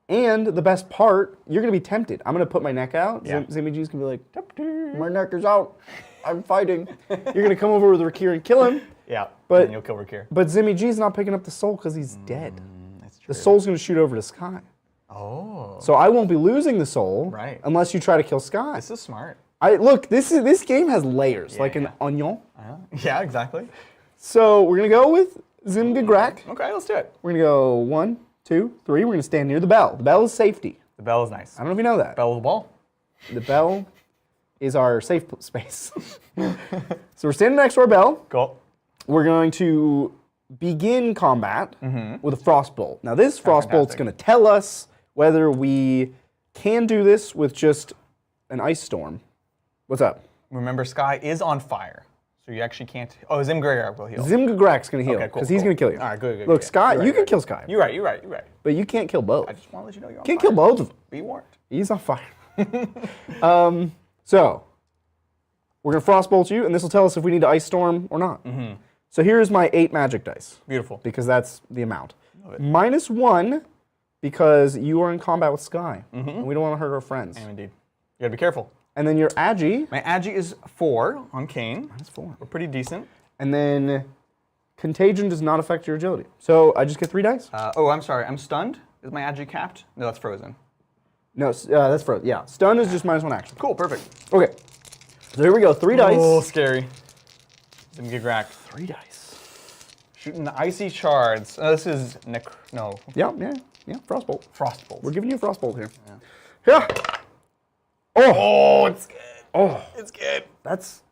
and the best part, you're gonna be tempted. I'm gonna put my neck out. Yeah. Zimmy G's gonna be like, my neck is out. I'm fighting. You're gonna come over with Rakir and kill him. Yeah, But- and you'll kill Rakir. But Zimmy G's not picking up the soul because he's dead. That's true. The soul's gonna shoot over to Sky. Oh. So I won't be losing the soul Right. unless you try to kill Sky. This is smart. Look, this game has layers, like an Yeah. onion. Yeah, exactly. So we're gonna go with Zimgagrak. Okay, let's do it. We're gonna go 1, 2, 3. We're gonna stand near the bell. The bell is safety. The bell is nice. I don't know if you know that. Bell of the ball. The bell is our safe space. So we're standing next to our bell. Cool. We're going to begin combat with a frostbolt. Now this frostbolt's fantastic. going to tell us whether we can do this with just an ice storm. What's up? Remember, Sky is on fire, so you actually can't. Oh, Zimgagrak will heal. Zimgagrak's going to heal Okay, cool, because he's cool. going to kill you. All right, good. Look, Sky, You're right, you can you're kill right. Sky, You're right. but you can't kill both. I just want to let you know you're on Can't fire. kill both of them. Be warned. He's on fire. So we're going to frostbolt you, and this will tell us if we need to ice storm or not. So here's my 8 magic dice. Beautiful. Because that's the amount. -1 because you are in combat with Sky, and we don't want to hurt our friends. I am indeed. You gotta be careful. And then your Agi, My Agi is 4 on Kane. -4. We're pretty decent. And then Contagion does not affect your agility. So I just get 3 dice. Oh, I'm sorry. I'm stunned. Is my Agi capped? No, that's frozen. No, that's for, yeah. Stun is just -1 action. Cool, perfect. Okay. So here we go. 3 dice. Oh, scary. Zimgigrak. 3 dice. Shooting the icy shards. This is no. Yeah. Frostbolt. Frostbolt. We're giving you a Frostbolt here. Yeah. Oh, it's good. Oh, It's good. that's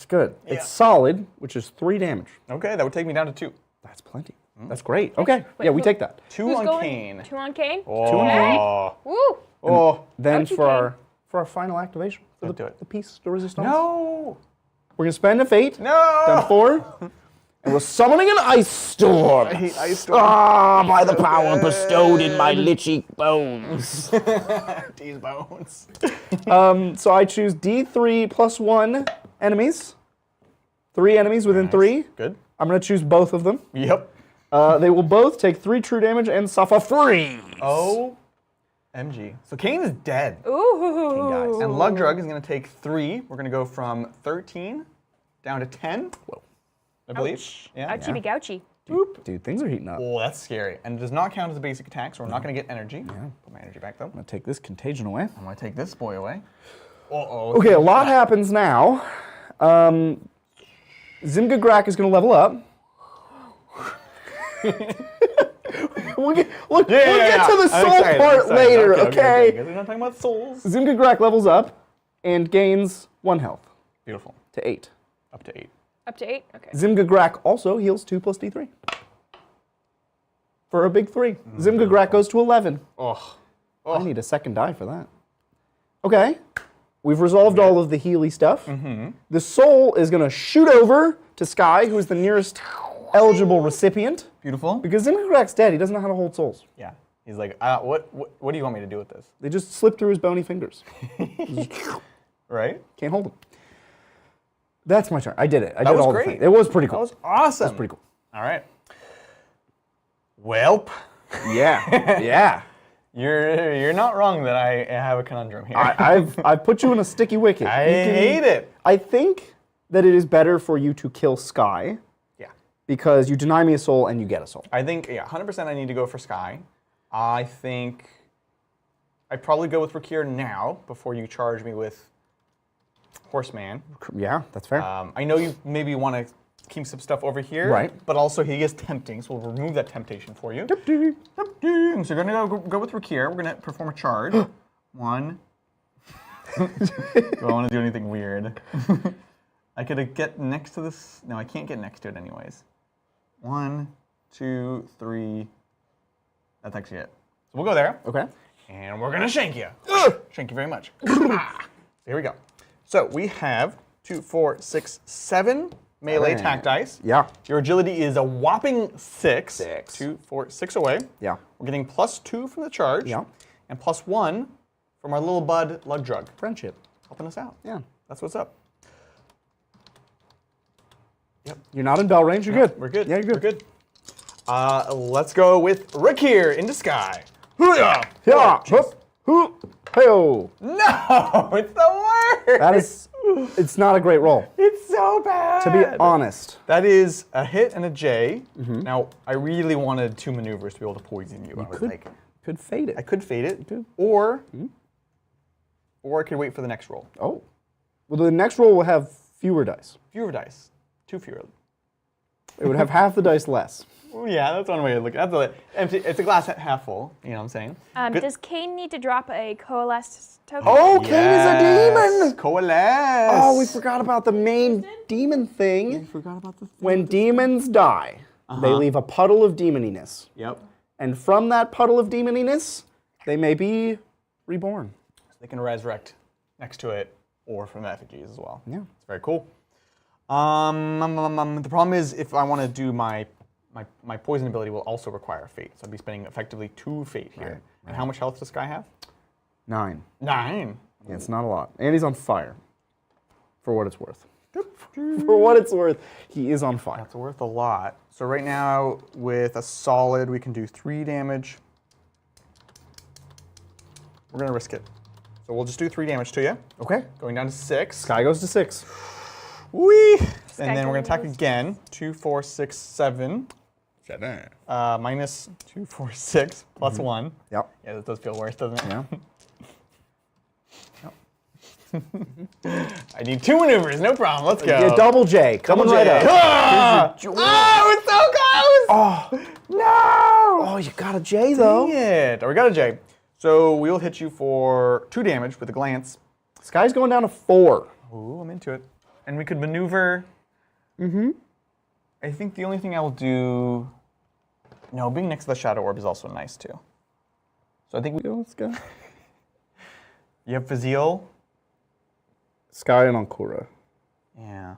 good. Yeah. It's solid, which is 3 damage. Okay, that would take me down to 2. That's plenty. That's great. Okay. Wait, Yeah, we who- take that. 2 Who's on going? Kane. 2 on Kane. Oh. Woo! Oh. Then Ouchie, for our final activation, for Don't do it. the piece de resistance. No. We're gonna spend a fate. No. Down 4. And we're summoning an ice storm. I hate ice storm. Ah, by the power bestowed in my lichy bones. These bones. So I choose D3 +1 enemies. 3 enemies within 3. Good. I'm gonna choose both of them. Yep. They will both take 3 true damage and suffer freeze. Oh. MG. So Kane is dead. Ooh. And Lugdrug is going to take 3. We're going to go from 13 down to 10. Whoa. I believe. Ouch. Yeah. Ouchie gouchie. Dude, things are heating up. I'm Oh, that's scary. And it does not count as a basic attack, so we're not going to get energy. Put my energy back though. gonna take this contagion away. I'm going to take this boy away. Uh-oh. Okay, a lot happens now. Zimgigrak is gonna level up. We'll get to the soul part later, okay? We're not talking about souls. Zimgigrak levels up and gains 1 health Beautiful. to 8. Up to 8. Up to 8? Okay. Zimgigrak also heals 2 plus D3. For a big 3. Zimgigrak goes to 11. Oh. I need a second die for that. Okay. We've resolved all of the Healy stuff. The soul is going to shoot over to Sky, who is the nearest eligible recipient. Beautiful. Because Zimgigrak's dead. He doesn't know how to hold souls. Yeah. He's like, what do you want me to do with this? They just slip through his bony fingers. Right? Can't hold them. That's my turn. I did it. I That did was all great. the things. It was pretty cool. That was awesome. Pretty cool. All right. Welp. Yeah. Yeah. You're not wrong that I have a conundrum here. I've put you in a sticky wicket. I hate it. I think that it is better for you to kill Sky Yeah. because you deny me a soul and you get a soul. I think, 100% I need to go for Sky. I think I'd probably go with Rakir now before you charge me with Horseman. Yeah, that's fair. I know you maybe want to keep some stuff over here. Right. But also he is tempting, so we'll remove that temptation for you. So you're going to go with Rakir. We're going to perform a charge. 1. Do I want to do anything weird? I could get next to this. No, I can't get next to it anyways. 1, 2, 3. That's actually it. So we'll go there. Okay. And we're going to shank you. Shank you very much. Here we go. So we have 2, 4, 6, 7 melee attack dice. Yeah. Your agility is a whopping 6. 6. 2, 4, 6 away. Yeah. We're getting +2 from the charge. Yeah. And +1 from our little bud Lugdrug. Friendship. Helping us out. Yeah. That's what's up. You're not in bell range. You're good. We're good. Yeah, you're good. We're good. Let's go with Rakir into Sky. Yeah. Hup. Hoop. Hey-oh. No, it's the worst. That is. It's not a great roll. It's so bad. To be honest. That is a hit and a J. Now, I really wanted 2 maneuvers to be able to poison you. I was like, Could fade it. I could fade it, or I could wait for the next roll. Oh. Well, the next roll will have fewer dice. Fewer dice, 2 fewer. It would have half the dice less. Well, yeah, that's one way to look at it. It's a glass half full. You know what I'm saying? Good. Does Kane need to drop a coalesce token? Oh, Kane is a demon! Coalesce. Oh, we forgot about the main demon thing. forgot about the thing. When demons die, they leave a puddle of demoniness. Yep. And from that puddle of demoniness, they may be reborn. They can resurrect next to it or from effigies as well. Yeah. It's very cool. The problem is if I want to do my poison ability will also require a fate. So I'd be spending effectively 2 fate here. Right. And how much health does Sky have? 9. 9. Yeah, it's not a lot. And he's on fire. For what it's worth. For what it's worth, he is on fire. That's worth a lot. So right now with a solid, we can do 3 damage. We're going to risk it. So we'll just do 3 damage to you. Okay. Going down to 6. Sky goes to 6. Whee! And then we're going to attack goes. again. 2, 4, 6, 7. Minus 2, 4, 6, plus 1. Yep. Yeah, that does feel worse, doesn't it? Yeah. I need 2 maneuvers, no problem. Let's go. Yeah, double J. Coming right up. Ah! Oh, it's so close! Oh, no! Oh, you got a J, though. Dang it. Oh, we got a J. So we'll hit you for 2 damage with a glance. Sky's going down to 4. Ooh, I'm into it. And we could maneuver. I think the only thing I will do... No, being next to the Shadow Orb is also nice, too. So I think we... Let's go. You have Fazil. Sky and Ankura. Yeah.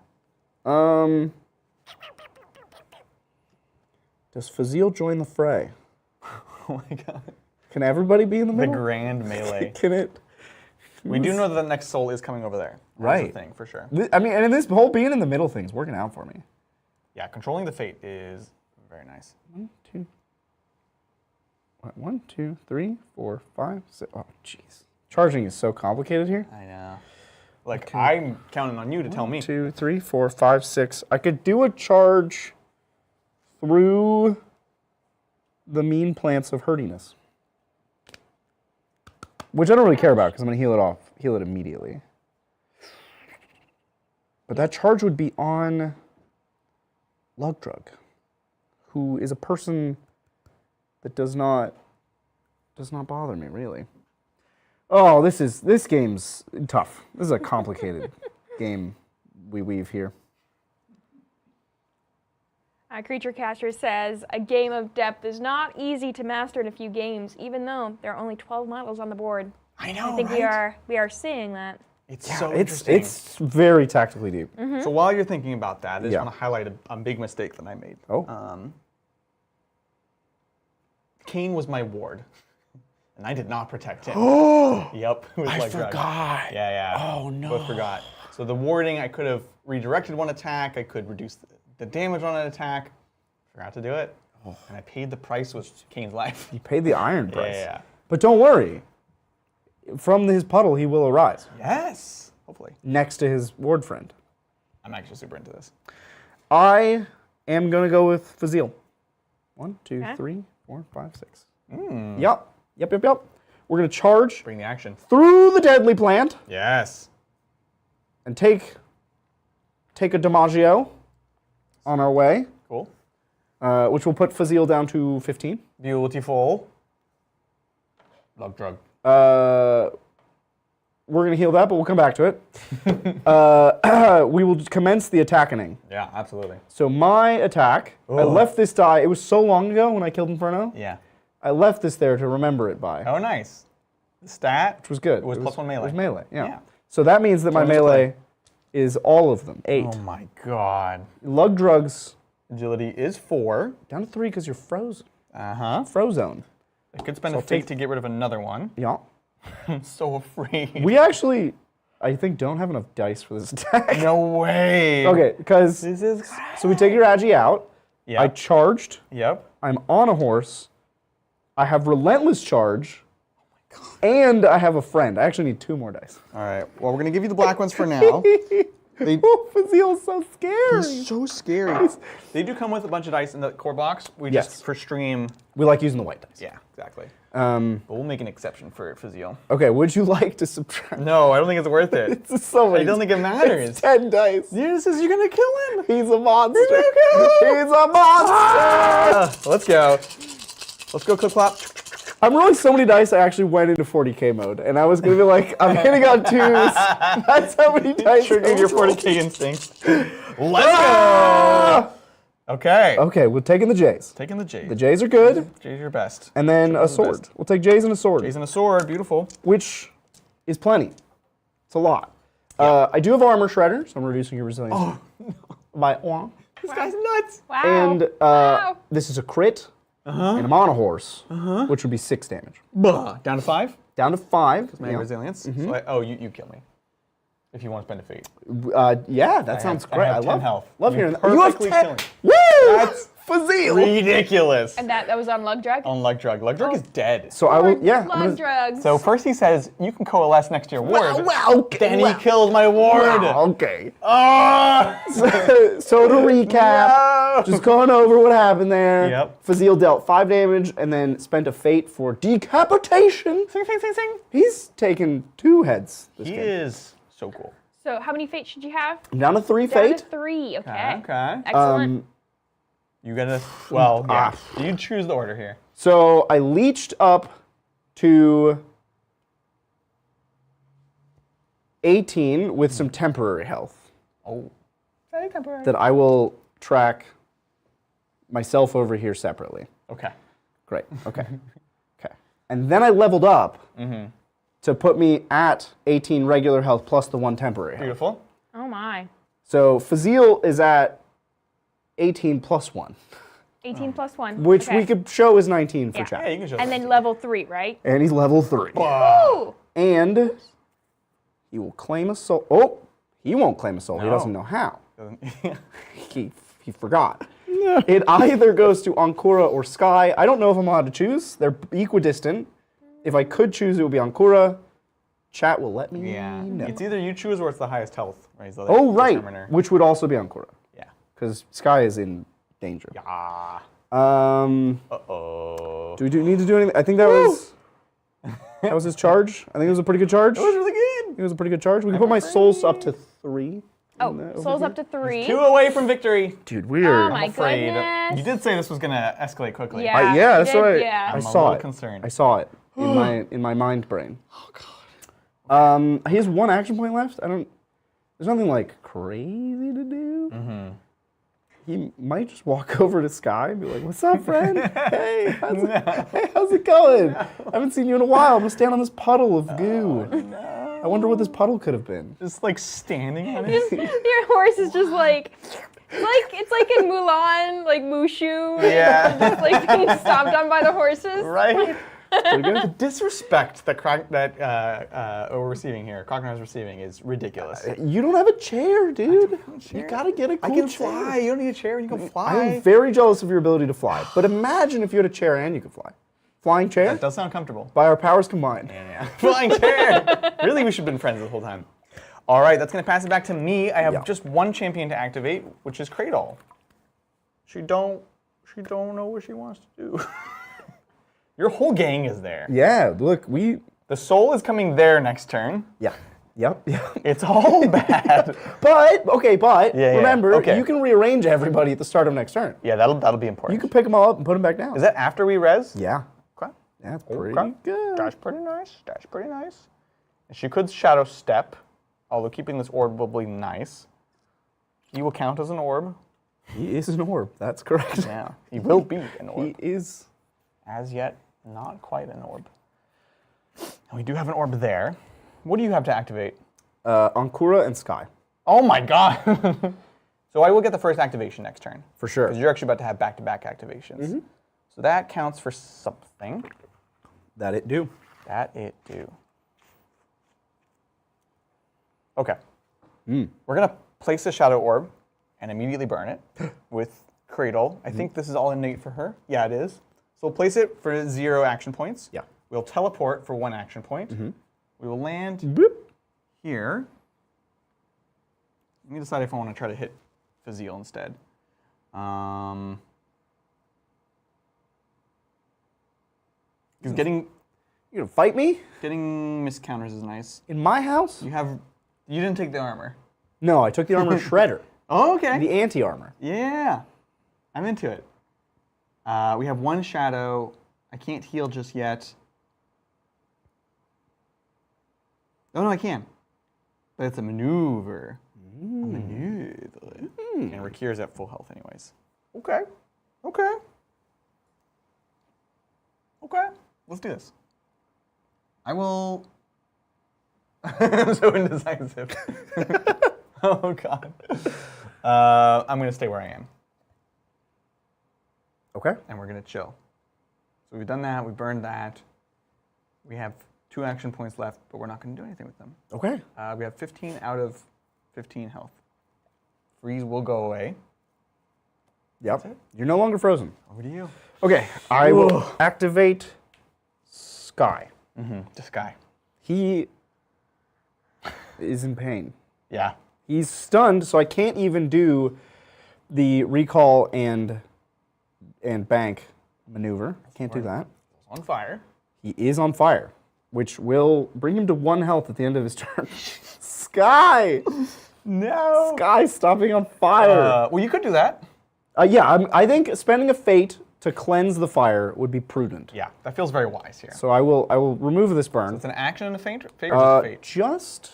Does Fazil join the fray? Oh my god. Can everybody be in the The middle? grand melee. Can it? We do know that the next soul is coming over there. Right. That's the thing, for sure. I mean, and in this whole being in the middle thing's working out for me. Yeah, controlling the fate is very nice. 1, 2, 3, 4, 5, 6. Oh, jeez. Charging is so complicated here. I know. Like, I'm counting on you to tell me. 2, 3, 4, 5, 6. I could do a charge through the mean plants of hurtiness. Which I don't really care about because I'm going to heal it immediately. But that charge would be on Lugdrug, who is a person that does not bother me, really. Oh, this game's tough. This is a complicated game we weave here. Creature Caster says, a game of depth is not easy to master in a few games, even though there are only 12 models on the board. I know, I think right? we are seeing that. It's so interesting. It's very tactically deep. So while you're thinking about that, I just Yeah. want to highlight a big mistake that I made. Oh. Kane was my ward, and I did not protect him. Oh! Yep. I forgot. Yeah. Oh, no. Both forgot. So the warding, I could have redirected one attack. I could reduce the damage on an attack. Forgot to do it. And I paid the price with Kane's life. You paid the iron price. Yeah. But don't worry. From his puddle, he will arise. Yes. Hopefully. Next to his ward friend. I'm actually super into this. I am going to go with Fazil. 1, 2, Okay. 3, 4, 5, 6. Yep. We're going to charge Bring the action. through the deadly plant Yes. and take a DiMaggio on our way, Cool. which will put Fazil down to 15. Beautiful. Lugdrug. We're going to heal that, but we'll come back to it. We will commence the attacking. Yeah, absolutely. So my attack, I left this die. It was so long ago when I killed Inferno. Yeah. I left this there to remember it by. Oh, nice. The stat. Which was good. It was +1 melee. It was melee, yeah. Yeah. So that means that my much to melee is all of them, 8. Oh my god. Lugdrug's Agility is 4. down to 3 because you're frozen. Uh-huh. Frozone. I could spend a fate to get rid of another one. Yeah. I'm so afraid. We actually, I think, don't have enough dice for this attack. No way. Okay, because, This is... so we take your Agi out. Yep. I charged. Yep. I'm on a horse. I have relentless charge. And I have a friend. I actually need 2 more dice. All right. Well, we're going to give you the black ones for now. Oh, Fazil's so scary. He's so scary. They do come with a bunch of dice in the core box. We Yes. just, for stream... We like using the white dice. Yeah, exactly. But we'll make an exception for Fazil. Okay, would you like to subtract? No, I don't think it's worth it. It's so many. I don't think it matters. It's 10 dice. You're going to kill him. He's a monster. You're gonna kill him. He's a monster. Let's go. Let's go, clip clop. I'm rolling so many dice, I actually went into 40k mode. And I was going to be like, I'm hitting on 2s. That's how many dice. Triggered your I rolled. 40k instinct. Let's go. Okay. Okay, we're taking the J's. Taking the J. The J's are good. J's your best. And then a sword. best. We'll take J's and a sword. J's and a sword. Beautiful. Which is plenty. It's a lot. I do have armor shredder, so I'm reducing your resilience. Oh, no. By 1. This guy's nuts. Wow. And Wow. this is a crit. And I'm on a horse, which would be 6 damage. Down to 5. Down to 5. My Yeah. resilience. So you kill me. If you want to spend a fate. Yeah, that sounds I great. have I 10 love health. Love You're hearing that. You have perfectly 10. killing. Woo! That's Fazil. ridiculous. And that was on Lugdrug? On Lugdrug. Lugdrug is dead. So I will. Yeah. I'm gonna- Lugdrugs. So first he says, you can coalesce next to your ward. Well, okay, Then well. he kills my ward. Wow, okay. Ah! So to recap, No! just going over what happened there. Yep. Fazil dealt 5 damage and then spent a fate for decapitation. Sing, sing, sing, sing. He's taken 2 heads this He game. is So cool. So how many fates should you have? I'm down to 3 Down fate. to 3. Okay. Okay. Excellent. You gotta, well, yeah. You choose the order here. So I leached up to 18 with some temporary health Oh. Very temporary. that I will track myself over here separately. Okay. Great. Okay. Okay. And then I leveled up to put me at 18 regular health plus the 1 temporary health. Beautiful. Oh my. So Fazil is at 18 plus 1, 18 plus 1. which okay. we could show is 19 for Yeah. chat. Yeah, you can show And that. then level 3, right? And he's level 3. Ooh. And he will claim a soul. Oh, he won't claim a soul. He No. doesn't know how. He forgot. It either goes to Ankura or Sky. I don't know if I'm allowed to choose. They're equidistant. If I could choose, it would be Ankura. Chat will let me Yeah. know. It's either you choose or it's the highest health, right? So Oh, right. determiner. Which would also be Ankura. Yeah. Because Sky is in danger. Ah. Do we need to do anything? I think that was his charge. I think it was a pretty good charge. That was really good. It was a pretty good charge. We can put my souls up to 3. Oh, souls up to 3. 2 away from victory. Dude, weird. Oh my Afraid. goodness. You did say this was gonna escaliate quickly. Yeah. Yeah, you that's did, right. yeah. I I'm a saw little it. concerned. I saw it in my mind brain. Oh god. He has 1 action point left. There's nothing like crazy to do. He might just walk over to Sky and be like, "What's up, friend? Hey, how's it going? I haven't seen you in a while. I'm gonna stand on this puddle of goo. I wonder what this puddle could have been." Just like standing on it. Your horse is just like it's like in Mulan, like Mushu. Yeah. Just like being stomped on by the horses. Right? Pretty good. The disrespect that we're receiving here, Crocodile is receiving, is ridiculous. You don't have a chair, dude. You gotta get a cool I can chair. fly. You don't need a chair. You can I fly. am very jealous of your ability to fly. But imagine if you had a chair and you could fly. Flying chair? That does sound comfortable. By our powers combined. Yeah. Flying chair. Really, we should have been friends the whole time. All right, that's going to pass it back to me. I have just 1 champion to activate, which is Cradle. She don't know what she wants to do. Your whole gang is there. Yeah, look, The soul is coming there next turn. Yep. It's all bad. But Yeah, remember, okay. you can rearrange everybody at the start of next turn. Yeah, that'll be important. You can pick them all up and put them back down. Is that after we res? Yeah. Okay. Yeah, it's pretty Okay. good. That's pretty nice. That's pretty nice. And she could shadow step, although keeping this orb will be nice. He will count as an orb. He is an orb. That's correct. Yeah, he will be an orb. He is. As yet, not quite an orb. And we do have an orb there. What do you have to activate? Ankura and Sky. Oh my god! So I will get the first activation next turn. For sure. Because you're actually about to have back-to-back activations. So that counts for something. That it do. That it do. Okay. We're going to place the shadow orb and immediately burn it with Cradle. I think this is all innate for her. Yeah, it is. So we'll place it for 0 action points. Yeah. We'll teleport for 1 action point. We will land Boop. here. Let me decide if I want to try to hit Fazil instead. Because getting You gonna fight me? miscounters is nice. In my house? You didn't take the armor. No, I took the armor shredder. Oh, okay. The anti-armor. Yeah, I'm into it. We have 1 shadow. I can't heal just yet. Oh no, I can. But it's a maneuver. A maneuver. And Rakir's at full health anyways. Okay. Okay. Okay. Let's do this. I will... I'm so indecisive. Oh god. I'm going to stay where I am. Okay. And we're going to chill. So we've done that. We burned that. We have 2 action points left, but we're not going to do anything with them. Okay. We have 15 out of 15 health. Freeze will go away. Yep. You're no longer frozen. Over to you. Okay. I will activate Sky. The sky. He is in pain. Yeah. He's stunned, so I can't even do the recall and bank maneuver. I can't do that. On fire. He is on fire. which will bring him to 1 health at the end of his turn. Sky! No. Sky stopping on fire. Well, you could do that. Yeah, I think spending a fate to cleanse the fire would be prudent. Yeah, that feels very wise here. So I will remove this burn. It's an action and a fate, or just a fate? Just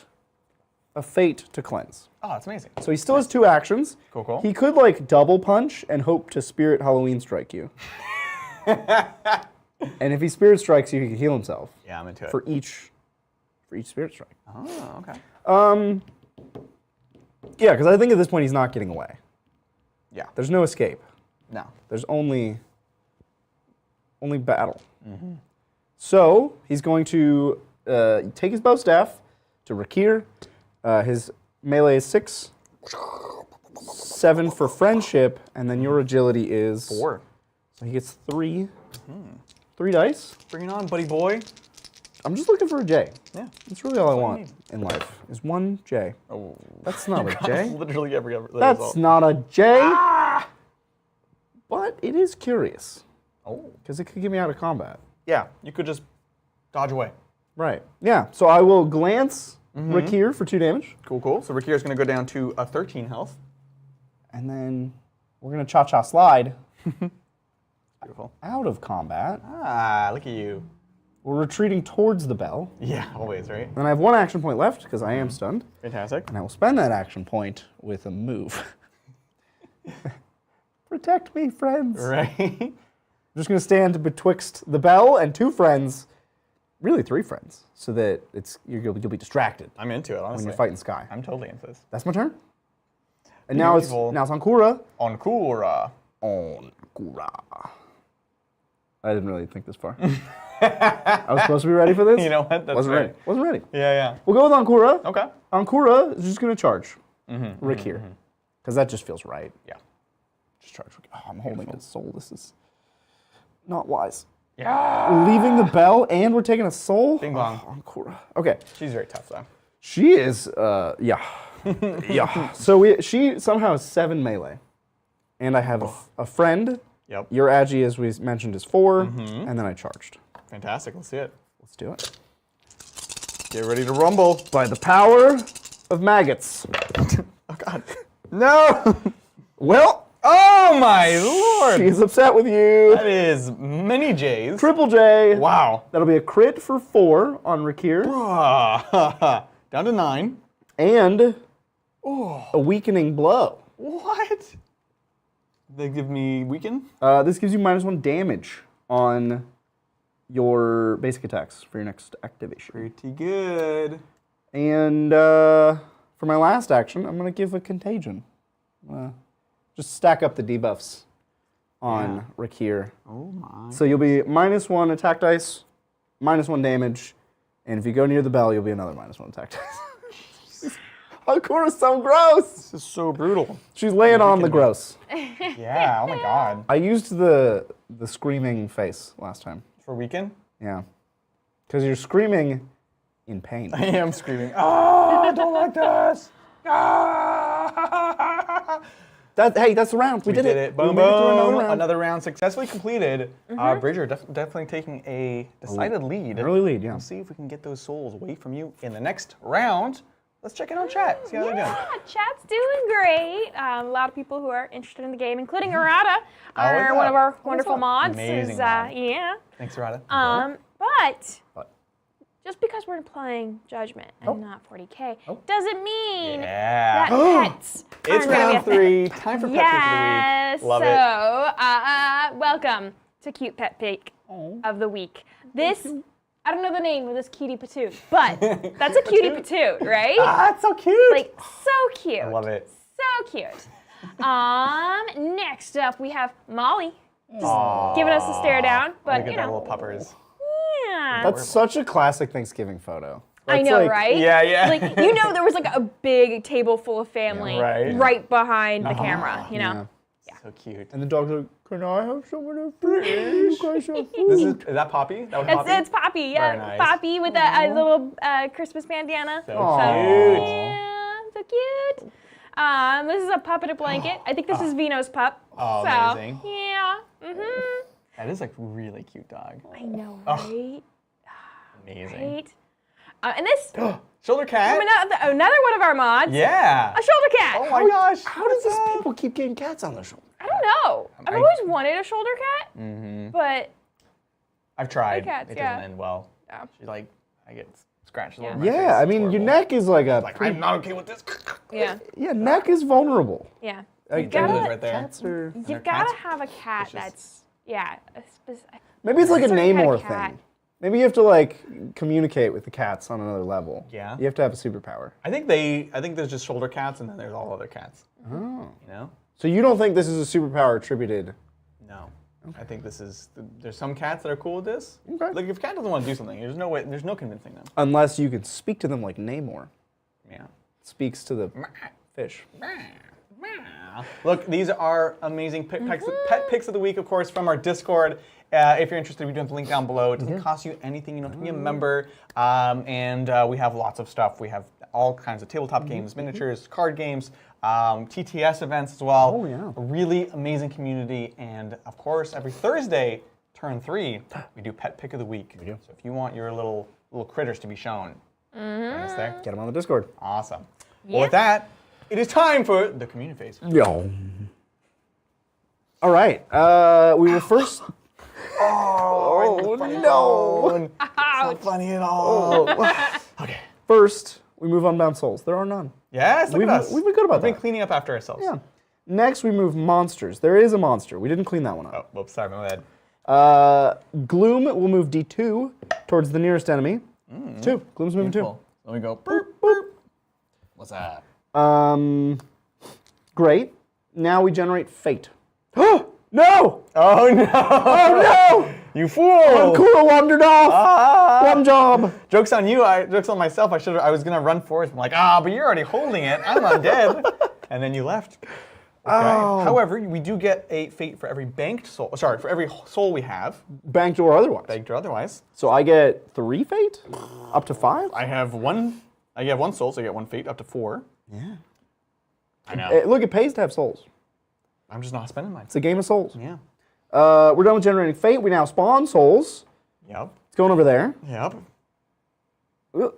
a fate to cleanse. Oh, that's amazing. So he still has 2 actions. Cool, cool. He could like double punch and hope to spirit Halloween strike you. And if he spirit strikes you, he can heal himself. Yeah, I'm into it. For each spirit strike. Oh, okay. Yeah, because I think at this point he's not getting away. Yeah. There's no escape. No. There's only battle. So he's going to take his bow staff to Rakir. His melee is 6, 7 for friendship, and then your agility is 4. So he gets 3. 3 dice. Bring it on, buddy boy. I'm just looking for a J. Yeah. That's really all I you want need. in life. Is 1 J. Oh. That's not a J. Literally every That's result. not a J. But it is curious Oh. because it could get me out of combat. Yeah, you could just dodge away. Right. Yeah. So I will glance Rakir for 2 damage, Cool, cool. So Rikir's going to go down to a 13 health. and then we're gonna cha-cha slide Beautiful. out of combat. Ah, look at you. We're retreating towards the bell. Yeah, always, right? Then I have 1 action point left because I am stunned, Fantastic. and I will spend that action point with a move. Protect me, friends. Right? I'm just gonna stand betwixt the bell and 2 friends, really 3 friends, so that you'll be distracted I'm into it, honestly. when you're fighting Sky. I'm totally into this. That's my turn. And now it's Beautiful. on Kura. On Kura. On Kura. I didn't really think this far. I was supposed to be ready for this. You know what? That's Wasn't right. ready. Wasn't ready. Yeah, yeah. We'll go with Ankura. Okay. Ankura is just gonna charge Rick here, because that just feels right. Yeah. Just charge Rick. Oh, I'm holding his soul. This is not wise. Yeah. We're leaving the bell and we're taking a soul. Bing bong. Oh, Ankura. Okay. She's very tough, though. She is. Yeah. Yeah. So she somehow has 7 melee, and I have a friend. Yep. Your agi, as we mentioned, is 4, and then I charged. Fantastic. Let's see it. Let's do it. Get ready to rumble. By the power of maggots. Oh, God. No! Well, Oh, my Lord! she's upset with you. That is many J's. Triple J. Wow. That'll be a crit for 4 on Rakir, Down to 9. and a weakening blow. What? They give me weaken? This gives you -1 damage on your basic attacks for your next activation. Pretty good. And for my last action, I'm going to give a contagion. Just stack up the debuffs on Rakir. Oh, my. So you'll be -1 attack dice, -1 damage, and if you go near the bell, you'll be another -1 attack dice. Akura's so gross! This is so brutal. She's laying on the gross. Yeah, oh my God. I used the screaming face last time. For weaken? Yeah. Because you're screaming in pain. I am screaming. Oh, I don't like this. Ah! Hey, that's the round. We did it. Boom, we made it through boom. Another round successfully completed. Bridger definitely taking a decided lead. Early lead, yeah. We'll see if we can get those souls away from you in the next round. Let's check in on chat. See how they're doing. Yeah, chat's doing great. A lot of people who are interested in the game, including Errata, are what's one up? of our What's wonderful up? mods. Amazing is, mod. Yeah. Thanks, Rada. But But- just because we're playing Judgment and not 40K Oh. doesn't mean Yeah. that pets It's aren't gonna be a round thing. 3. Time for pet pick Yes. of the week. Love so, welcome to Cute Pet Pick Oh. of the Week. This, I don't know the name of this cutie patoot, but that's a cutie patoot, right? Ah, it's so cute. Like, so cute. I love it. So cute. Next up we have Molly, just giving us a stare down, but Look at you that know, little puppers. yeah. That's such a classic Thanksgiving photo. I That's know, like- right? Yeah, yeah. Like, you know, there was like a big table full of family right. right behind the camera, you know? So cute. And the dog's like, can I have some of the food? You guys have food? Is that Poppy? That was Poppy? It's Poppy, yeah. Very nice. Poppy with a little Christmas bandana. So Aw. Yeah, so cute. This is a pup in a blanket. I think this is Vino's pup. Oh, so, amazing. Yeah. That is like really cute dog. I know, right? Amazing. Right? And this, Shoulder cat. another one of our mods. Yeah. A shoulder cat. Oh my gosh. How does this people keep getting cats on their shoulder? I don't know. I've always wanted a shoulder cat, but I've tried. cats, it yeah. doesn't end well. Yeah. She's like, I get scratched all Yeah. over my face. Yeah, I mean, It's your horrible. neck is like a. Like, I'm not okay with this. yeah, neck is vulnerable. yeah. Like, You gotta, right there. cats are. you They're gotta cats. have a cat Vicious. that's, yeah. Maybe it's like a certain kind of Namor cat. thing. Maybe you have to like communicate with the cats on another level. Yeah. You have to have a superpower. I think there's just shoulder cats and then there's all other cats. Oh. You know? So you don't think this is a superpower attributed? No. I think there's some cats that are cool with this. Okay. Like if a cat doesn't want to do something, there's no convincing them. Unless you can speak to them like Namor Yeah. speaks to the fish. Look, these are amazing pet picks of the week, of course, from our Discord. If you're interested, we do have the link down below. It doesn't cost you anything. You don't have to be a member. And we have lots of stuff. We have all kinds of tabletop games, miniatures, card games, TTS events as well. Oh, yeah. A really amazing community. And, of course, every Thursday, turn 3, we do Pet Pick of the Week. We do. So if you want your little critters to be shown, join us there. Get them on the Discord. Awesome. Well, with that, it is time for the community phase. Yo. All right. We will first. Oh, no. It's not funny at all. Okay. First, we move Unbound Souls. There are none. Yes, look We've at been- us. we've been good about We've been that. cleaning up after ourselves. Yeah. Next, we move monsters. There is a monster. We didn't clean that one up. Oh, whoops, sorry, my bad. Gloom will move D2 towards the nearest enemy. 2. Gloom's moving 2. Cool. Let me go. Boop, boop. What's that? Great. Now we generate fate. No! Oh no! Oh no! You fool! Kuro wandered off. One job. Joke's on you. Joke's on myself. I was gonna run forward. I'm like, but you're already holding it. I'm undead. And then you left. Okay. Oh. However, we do get a fate for every banked soul. Sorry, for every soul we have, Banked or otherwise. banked or otherwise. So I get 3 fate? Up to 5? I have one. I have one soul, so I get 1 fate up to 4. Yeah. I know. Look, it pays to have souls. I'm just not spending mine. It's a game of souls. Yeah. We're done with generating fate. We now spawn souls. Yep. It's going over there. Yep. Uh,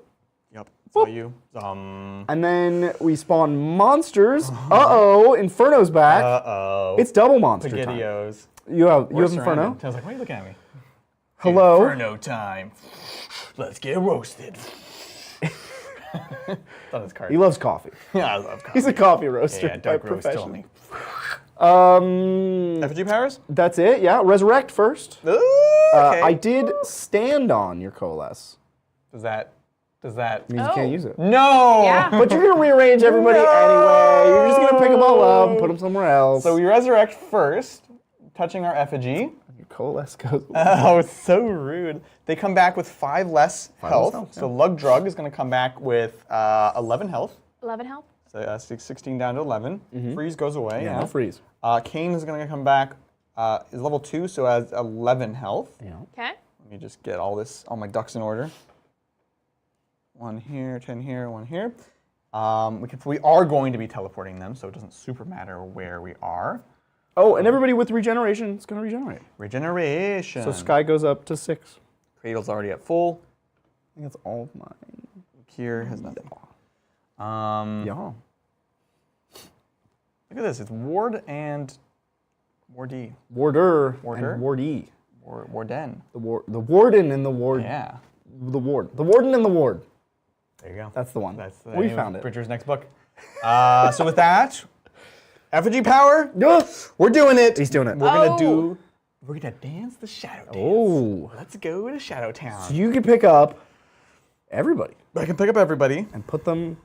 Yep. Saw you. And then we spawn monsters. Uh-oh, Inferno's back. Uh-oh. It's double monster time. SpaghettiOs. You have We're Inferno? surrounded. I was like, why are you looking at me? Hello? Inferno time. Let's get roasted. on his card. He loves coffee. Yeah, I love coffee. He's a coffee roaster yeah, by dark roast profession. only. Effigy powers? That's it, yeah. Resurrect first. Ooh, okay. I did stand on your coalesce. Does that Means you can't use it. No! Yeah. But you're going to rearrange everybody anyway. You're just going to pick them all up and put them somewhere else. So we resurrect first, touching our effigy. Your coalesce goes Oh, it's so rude. They come back with 5 less health. health, So Lug Drug is going to come back with 11 health. 11 health. So 16 down to 11. Freeze goes away. Yeah, no freeze. Kane is going to come back, is level 2, so has 11 health. Yeah. Okay. Let me just get all my ducks in order. 1 here, 10 here, 1 here. We are going to be teleporting them, so it doesn't super matter where we are. Oh, and everybody with regeneration is going to regenerate. Regeneration. So Sky goes up to 6. Cradle's already at full. I think that's all of mine. Kier has nothing. Yeah. Look at this. It's Ward and Wardy. Warder, Warder? and Wardee. Warden. The warden and the ward. Yeah. The ward. The warden and the ward. There you go. That's the one. That's the We name of found it. Bridger's next book. So with that, effigy power. Yes. We're doing it. He's doing it. We're gonna dance the shadow dance. Oh. Let's go to Shadow Town. So you can pick up everybody I can pick up everybody. and put them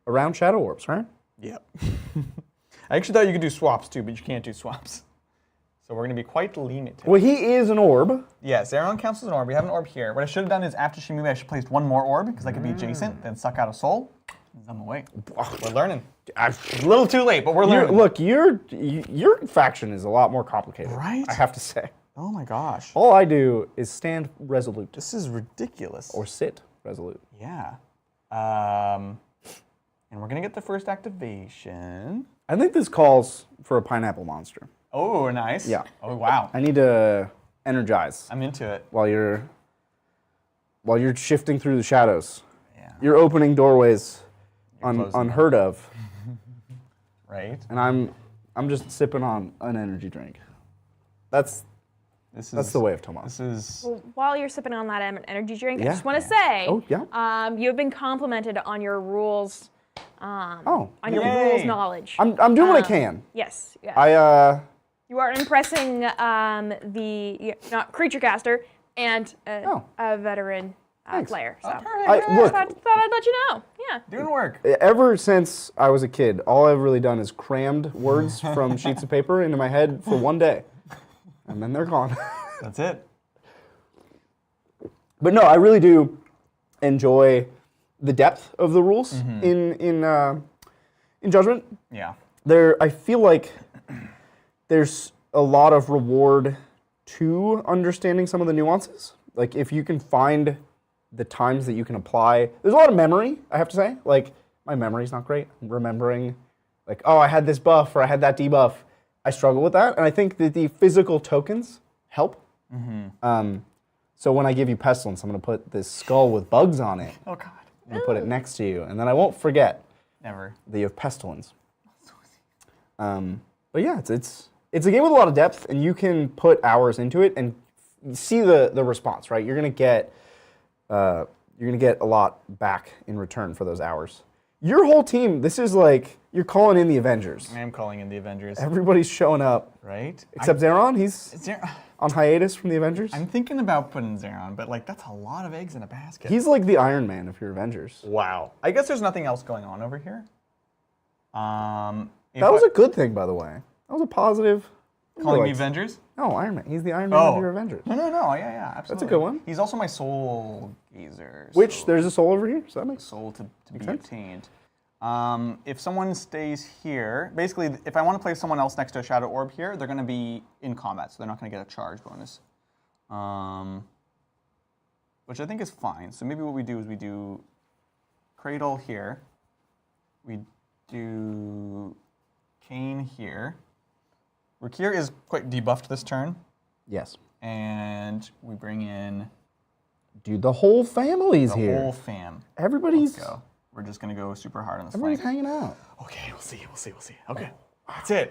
around shadow orbs, right? Yep. I actually thought you could do swaps too, but you can't do swaps. So we're gonna be quite limited. Well, he is an orb. Yes, Zeron counts as an orb. We have an orb here. What I should have done is after she moved, I should have placed 1 more orb because I could be adjacent, then suck out a soul. And I'm away. We're learning. A little too late, but we're learning. Look, your faction is a lot more complicated. Right? I have to say. Oh my gosh. All I do is stand resolute This is ridiculous. or sit resolute. Yeah. And we're gonna get the first activation. I think this calls for a pineapple monster. Oh, nice. Yeah. Oh wow. I need to energize I'm into it. while you're while you're shifting through the shadows. Yeah. You're opening doorways closing unheard of. Right. And I'm just sipping on an energy drink. That's the way of Tomas. This is. Well, while you're sipping on that energy drink, I Yeah. just want to say, Oh, yeah. you have been complimented on your rules, on your Yay. rules knowledge. I'm doing what I can. Yes. Yeah. I You are impressing the creature caster and a veteran player. So look. thought I'd let you know. Yeah. Doing work. Ever since I was a kid, all I've really done is crammed words from sheets of paper into my head for one day, and then they're gone. That's it. But no, I really do enjoy the depth of the rules in Judgment. Yeah. I feel like there's a lot of reward to understanding some of the nuances. Like if you can find the times that you can apply, there's a lot of memory, I have to say. Like my memory's not great. I'm remembering like, oh, I had this buff or I had that debuff. I struggle with that. And I think that the physical tokens help. So when I give you Pestilence, I'm gonna put this skull with bugs on it. Oh God. I'm gonna put it next to you. And then I won't forget Never. that you have Pestilence. But yeah, it's a game with a lot of depth, and you can put hours into it and see the response. Right, you're gonna get a lot back in return for those hours. Your whole team, this is like you're calling in the Avengers. I am calling in the Avengers. Everybody's showing up, Right. except Zeron. He's on hiatus from the Avengers. I'm thinking about putting Zeron, but like that's a lot of eggs in a basket. He's like the Iron Man of your Avengers. Wow. I guess there's nothing else going on over here. That was a good thing, by the way. That was a positive. calling me Avengers. No, Iron Man. He's the Iron Man of your Avengers. No, yeah, absolutely. That's a good one. He's also my soul gazer. Which so there's a soul over here, so that makes soul to be sense. obtained. If someone stays here, basically, if I want to play someone else next to a shadow orb here, they're going to be in combat, so they're not going to get a charge bonus. Which I think is fine. So maybe what we do is we do Cradle here. We do Kane here. Rakir is quite debuffed this turn, yes. and we bring in Dude, the whole family's the here. whole fam. Everybody's Go. We're just gonna go super hard on this everybody's flank. hanging out. Okay, we'll see. Okay,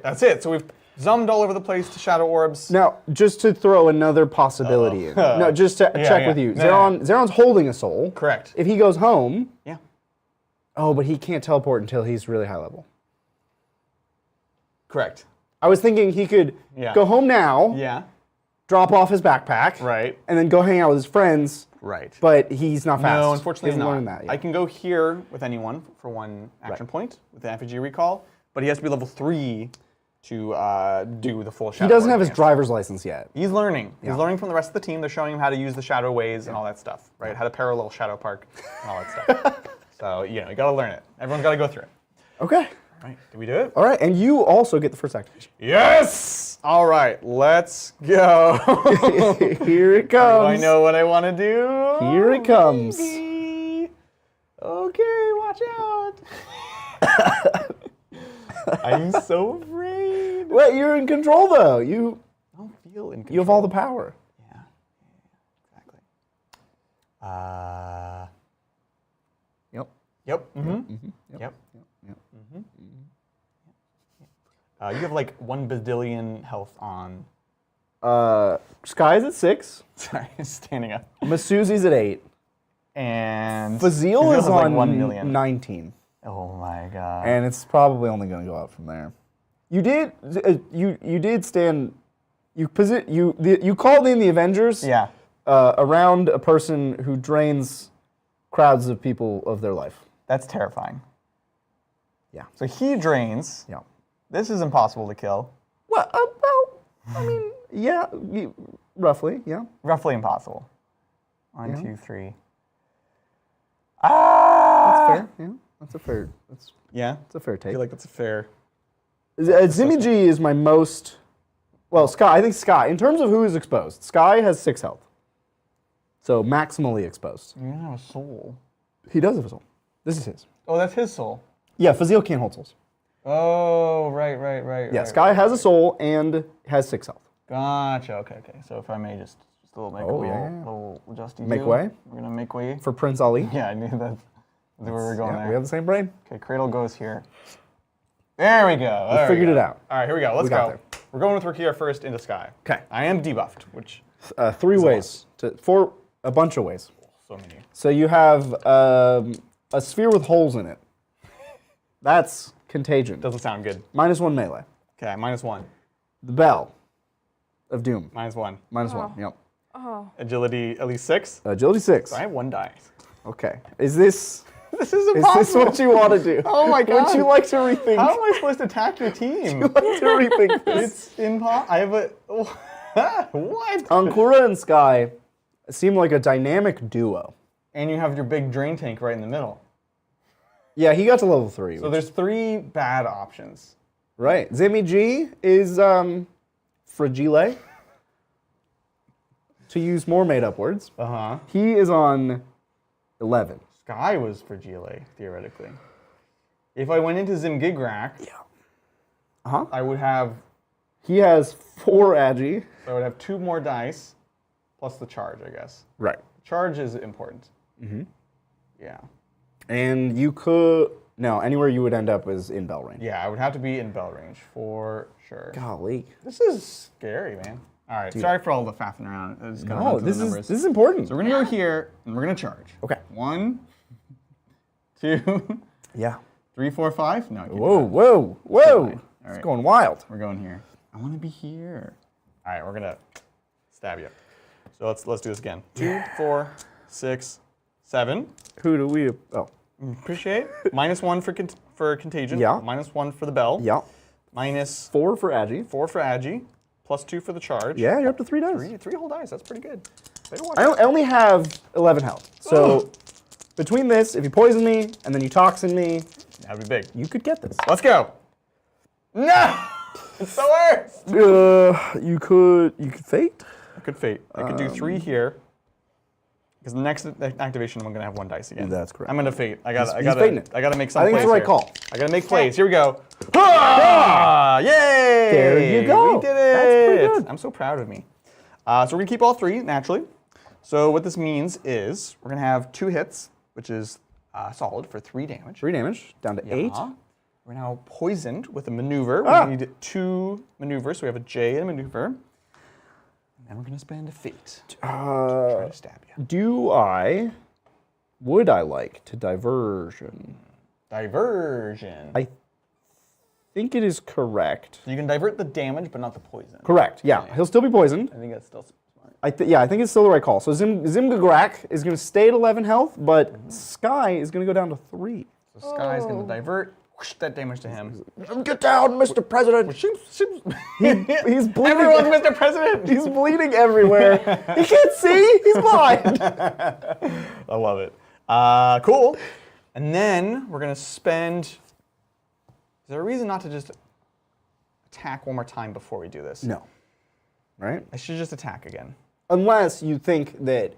that's it. So we've zummed all over the place to shadow orbs. Now, just to throw another possibility in. No, just to check with you. No. Zeron's holding a soul. Correct. If he goes home, Yeah. oh, but he can't teleport until he's really high level. Correct. I was thinking he could Yeah. go home now, Yeah. drop off his backpack, Right. and then go hang out with his friends, Right. but he's not fast. No, unfortunately he hasn't not. learned that yet. I can go here with anyone for one action point with the effigy recall, but he has to be level 3 to do the full shadow. He doesn't orb have his dance. driver's license yet. He's learning. He's Yeah. learning from the rest of the team. They're showing him how to use the shadow ways and all that stuff, right? How to parallel shadow park and all that stuff. So, you gotta learn it. Everyone's gotta go through it. Okay. Right, did we do it? All right, and you also get the first activation. Yes! All right, let's go. Here it Do I comes. know what I want to do? Here it comes. Maybe. Okay, watch out. I'm so afraid. Wait, you're in control though. You I don't feel in control. have all the power. Yeah, exactly. Yep. Yep. Mm-hmm. Yep. You have like 1 bazillion health on. Sky's at 6. Sorry, standing up. Masuzi's at 8. And Fazil is like on 1 million. 19. Oh my god. And it's probably only going to go up from there. You did stand. You called in the Avengers. Yeah. Around a person who drains crowds of people of their life. That's terrifying. Yeah. So he drains. Yeah. This is impossible to kill. Well, I mean, yeah, roughly, yeah. Roughly impossible. 1, Yeah. 2, 3. That's fair. Yeah, that's a fair. Yeah. That's a fair I take. feel like that's a fair. Zimiji is my most. Well, Sky. I think Sky. In terms of who is exposed, Sky has 6 health. So maximally exposed. You don't have a soul. He does have a soul. This is his. Oh, that's his soul. Yeah, Fazil can't hold souls. Oh, right. Yeah, Sky has a soul and has 6 health. Gotcha. Okay. So if I may just Just a little make little adjusty. Make way. We're gonna make way For Prince Ali. Yeah, I knew that. That's where we're going there. We have the same brain. Okay, cradle goes here. There we go. We figured it out. All right, here we go. Let's got go. there. We're going with Rakia first into Sky. Okay. I am debuffed, which 3 ways. For a bunch of ways. so many. So you have a sphere with holes in it. That's contagion. Doesn't sound good. -1 melee. Okay, -1. The bell of doom. -1. -1. Yep. Agility at least 6. Agility 6. I have 1 die. Okay. Is this This is impossible. this what you want to do? Oh my god. Would you like to rethink? How am I supposed to attack your team? Would you like to rethink this? It's impossible. I have a what? Ankura and Sky seem like a dynamic duo. And you have your big drain tank right in the middle. Yeah, he got to level 3. So there's 3 bad options. Right. Zimmy G is fragile. To use more made-up words. Uh-huh. He is on 11. Sky was for Gile, theoretically. If I went into Zimgigrak, Uh-huh. I would have He has 4 agi. I would have 2 more dice plus the charge, I guess. Right. Charge is important. Mm-hmm. Yeah. And you could... No, anywhere you would end up is in bell range. Yeah, I would have to be in bell range for sure. Golly. This is scary, man. All right, sorry for all the faffing around. I just gotta run No, through the this numbers. is important. So we're gonna go here and we're gonna charge. Okay. 1, 2, Yeah. 3, 4, 5. No. I can't do Whoa, that. whoa, whoa. All It's right. going wild. We're going here. I want to be here. All right, we're gonna stab you. So let's do this again. 2, 4, 6, 7. Who do we... Oh. Appreciate. -1 for contagion. Yeah. -1 for the bell. Yeah. -4 4 for agi. for Agi. +2 for the charge. Yeah, you're up to 3 dice. Three whole dice. That's pretty good. Way to watch I only have 11 health. So between this, if you poison me and then you toxin me, That'd be big. you could get this. Let's go. No! It's the worst! You could fate. I could fate. I could do 3 here. Because the next activation, I'm gonna have 1 dice again. That's correct. I'm gonna fate. I He's fating it. gotta make some I think plays it's the right here. call. I gotta make plays. Here we go. Ah! Yay! There you go. We did it. That's pretty good. I'm so proud of me. So we're gonna keep all 3 naturally. So what this means is we're gonna have 2 hits, which is solid for 3 damage. 3 damage, down to 8. We're now poisoned with a maneuver. Ah. We need 2 maneuvers, so we have a J and a maneuver. And then we're gonna spend a fate. Try to stab you. Would I like to diversion? Diversion. I think it is correct. You can divert the damage, but not the poison. Correct, yeah. He'll still be poisoned. I think that's still smart. I think it's still the right call. So Zimgagrak is going to stay at 11 health, but Sky is going to go down to 3. So Sky's gonna divert whoosh, that damage to him. Get down, Mr. President! He's bleeding. Everyone's Mr. President! He's bleeding everywhere. He can't see. He's blind. I love it. Cool. And then we're gonna spend. Is there a reason not to just attack one more time before we do this? No. Right? I should just attack again. Unless you think that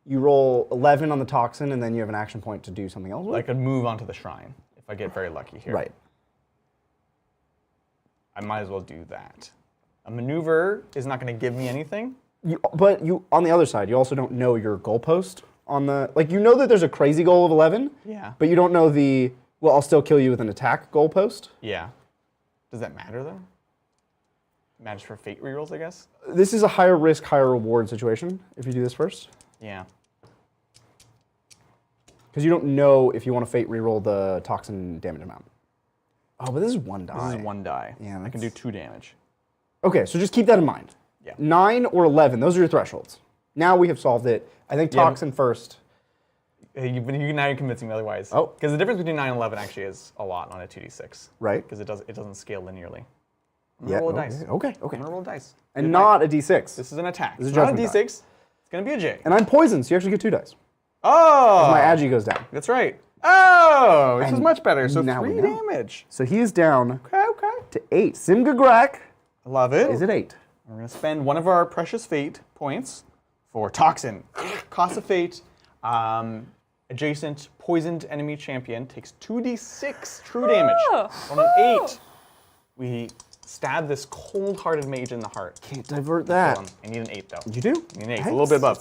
you roll 11 on the toxin and then you have an action point to do something else with. I could move onto the shrine if I get very lucky here. Right. I might as well do that. A maneuver is not going to give me anything. But on the other side, you also don't know your goalpost on the, like, you know that there's a crazy goal of 11. Yeah. But you don't know the, well, I'll still kill you with an attack goalpost. Yeah. Does that matter though? Matters for fate rerolls, I guess. This is a higher risk, higher reward situation if you do this first. Yeah. Because you don't know if you want to fate reroll the toxin damage amount. Oh, but this is 1 die. This is 1 die. Yeah, I can do 2 damage. Okay, so just keep that in mind. Yeah. 9 or 11, those are your thresholds. Now we have solved it. I think Yeah. toxin first. Hey, now you're convincing me otherwise. Oh. Because the difference between 9 and 11 actually is a lot on a 2d6. Right. Because it doesn't scale linearly. I'm Yeah. gonna roll a Okay. dice. Okay. I'm Okay. gonna roll a dice. And Good not night. a d6. This is an attack. This is It's not a judgment d6. It's gonna be a J. And I'm poisoned, so you actually get 2 dice. Oh! My agi goes down. That's right. Oh! This is And much better. So now we 3 know. damage. So he is down Okay, okay. to 8. Simgagrak I love it. is at 8. We're gonna spend one of our precious fate points for toxin. Cost of fate. Adjacent poisoned enemy champion takes 2d6 true damage. On an 8, we stab this cold-hearted mage in the heart. Can't divert that. Hold on. I need an 8 though. You do? I need an 8. It's a little bit above.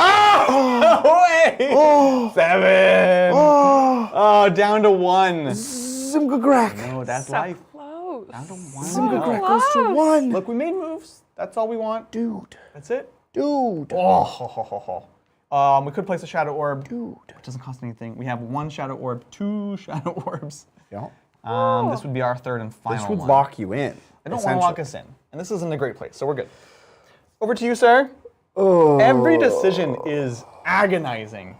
Oh! Wait! 7! Oh, down to 1. Zimgagrak. No, that's So life. close. Down to 1. Zimgagrak goes to 1. Look, we made moves. That's all we want. Dude. That's it. Dude. Oh, ho, ho, ho, ho. We could place a shadow orb. Dude. It doesn't cost anything. We have 1 shadow orb, 2 shadow orbs. Yeah. This would be our third and final This would one. lock you in. I don't want to lock us in. And this isn't a great place, so we're good. Over to you, sir. Oh. Every decision is agonizing.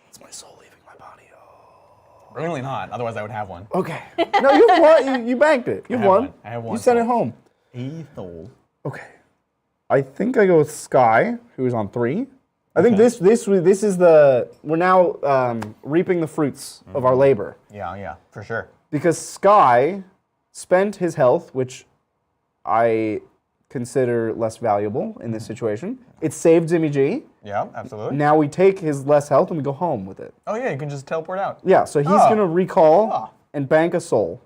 It's my soul leaving my body. Oh. Really not, otherwise I would have one. Okay. No, you've won. You banked it. You've have won. one. I have one You sent soul. it home. Ethel. Okay. I think I go with Sky, who is on 3. I think this is the, we're now reaping the fruits of our labor. Yeah, for sure. Because Sky spent his health, which I consider less valuable in this situation. It saved Zimmy G. Yeah, absolutely. Now we take his less health and we go home with it. Oh yeah, you can just teleport out. Yeah, so he's going to recall Ah. and bank a soul.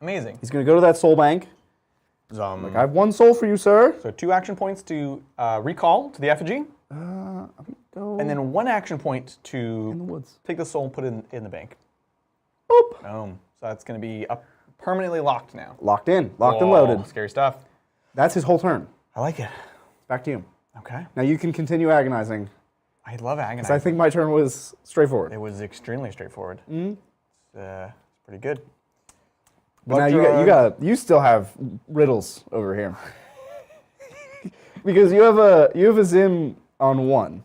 Amazing. He's going to go to that soul bank. I have 1 soul for you, sir. So 2 action points to recall to the effigy. Go And then 1 action point to in the woods. take the soul and put it in the bank. Boop. Boom. So that's going to be up permanently locked now. Locked in. Locked and Whoa, loaded. Scary stuff. That's his whole turn. I like it. Back to you. Okay. Now you can continue agonizing. I love agonizing. Because I think my turn was straightforward. It was extremely straightforward. It's pretty good. But now you still have riddles over here. Because you have a Zim on 1.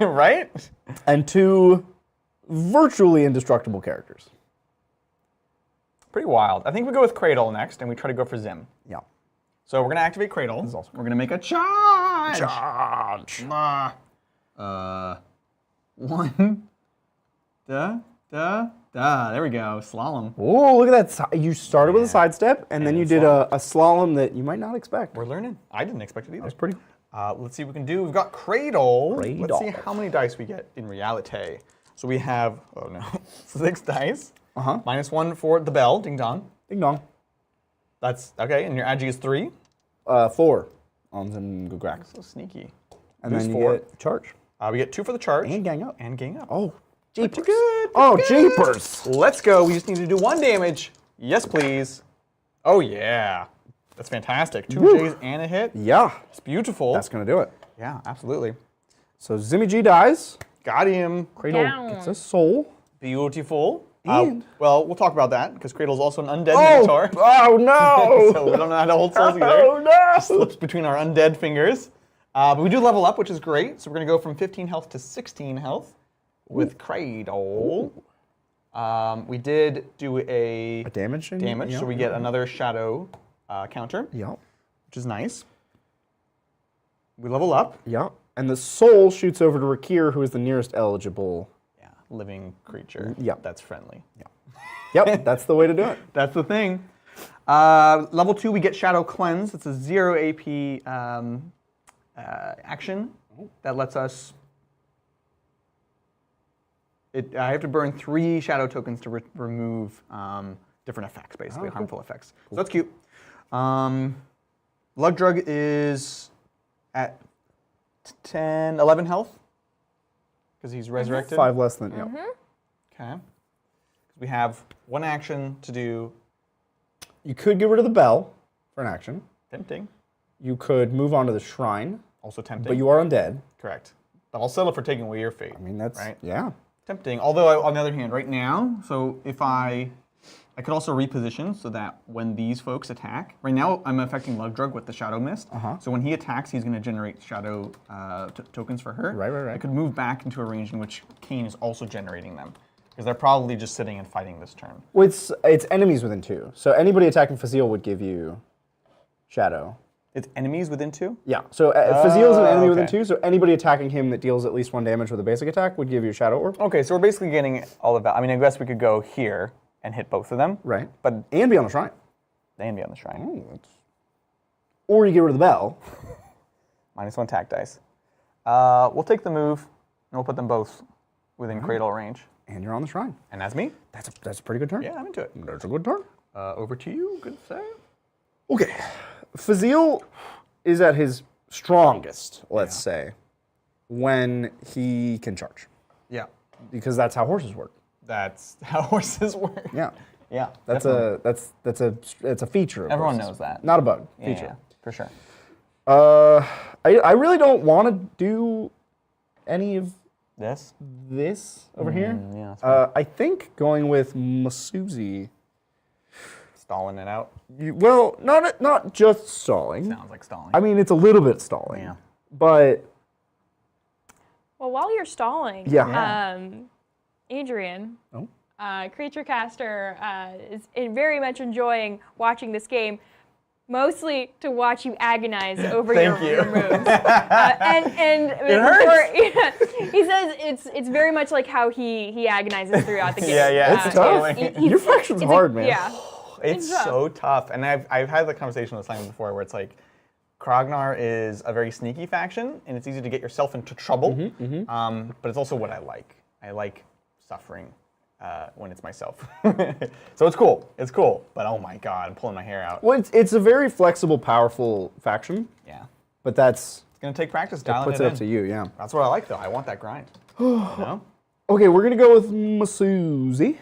Right? And 2 virtually indestructible characters. Pretty wild. I think we go with Cradle next, and we try to go for Zim. Yeah. So we're going to activate Cradle. This is also We're going to make a charge. Charge. 1. There we go. Slalom. Oh, look at that. You started with a sidestep, and then you did a slalom that you might not expect. We're learning. I didn't expect it either. That's pretty. Let's see what we can do. We've got Cradle. Let's Cradle. see how many dice we get in reality. So we have, 6 dice. -1 for the bell, ding dong. Ding dong. That's okay, and your agi is 3. 4 on Zimgagrak. So sneaky. And Boost then you 4. get charge. We get 2 for the charge. And gang up. And gang up. Oh, jeepers. Good. Oh, jeepers. Let's go. We just need to do 1 damage. Yes, please. Oh, yeah. That's fantastic. 2 Woo. J's and a hit. Yeah. It's beautiful. That's going to do it. Yeah, absolutely. So Zimmy G dies. Got him. Cradle Down. gets a soul. Beautiful. And? Well, we'll talk about that, because Cradle's also an undead minotaur. Oh no! So we don't know how to hold souls either. Oh no! Slips between our undead fingers. But we do level up, which is great. So we're going to go from 15 health to 16 health with Cradle. We did do a Damage? so we get another shadow counter, Yeah. which is nice. We level up. Yeah. And the soul shoots over to Rakir, who is the nearest eligible. Yeah, living creature. Yeah. That's friendly. Yep, that's the way to do it. That's the thing. Level 2, we get Shadow Cleanse. It's a 0 AP action that lets us. I have to burn 3 shadow tokens to remove different effects, basically, harmful effects. So that's cute. Lug Drug is at 11 health because he's resurrected. 5 less than, yeah. Okay. We have 1 action to do. You could get rid of the bell for an action. Tempting. You could move on to the shrine, Also tempting. but you are undead. Correct. But I'll settle for taking away your fate. I mean, that's, right. yeah. Tempting. Although, on the other hand, right now, so if I could also reposition so that when these folks attack, right now I'm affecting Lug Drug with the Shadow Mist. So when he attacks, he's going to generate shadow tokens for her. Right. I could move back into a range in which Kane is also generating them. Because they're probably just sitting and fighting this turn. Well, it's enemies within 2. So anybody attacking Fazil would give you shadow. It's enemies within 2? Yeah, so Fazil is an enemy within okay. 2, so anybody attacking him that deals at least 1 damage with a basic attack would give you Shadow Orb. Okay, so we're basically getting all of that. I mean, I guess we could go here and hit both of them. Right. But And be on the shrine. and be on the shrine. Or you get rid of the bell. -1 attack dice. We'll take the move, and we'll put them both within cradle range. And you're on the shrine. And that's me. That's a pretty good turn. Yeah, I'm into it. That's a good turn. Over to you, good sir. Okay. Fazil is at his strongest, let's say, when he can charge. Yeah. Because that's how horses work. That's how horses work. Yeah. Yeah. That's a feature of Everyone horses. knows that. Not a bug. Yeah, Feature. yeah, for sure. I really don't want to do any of This? this over here. Yeah, that's fine. I think going with Masuzi. Stalling it out. Well, not just stalling. Sounds like stalling. I mean, it's a little bit stalling. Yeah. But Well, while you're stalling, Adrian, creature caster, is very much enjoying watching this game, mostly to watch you agonize over your moves. And it hurts. He says it's very much like how he agonizes throughout the game. Yeah, it's tough. Your faction's hard, man. Yeah. It's so tough. And I've had the conversation with Simon before where it's like, Kragnar is a very sneaky faction, and it's easy to get yourself into trouble. But it's also what I like. I like suffering when it's myself. So it's cool. It's cool. But oh my god, I'm pulling my hair out. Well, it's a very flexible, powerful faction. Yeah. But it's gonna take practice dialing puts it up to you, yeah. That's what I like, though. I want that grind. You know? Okay, we're gonna go with Masuzi.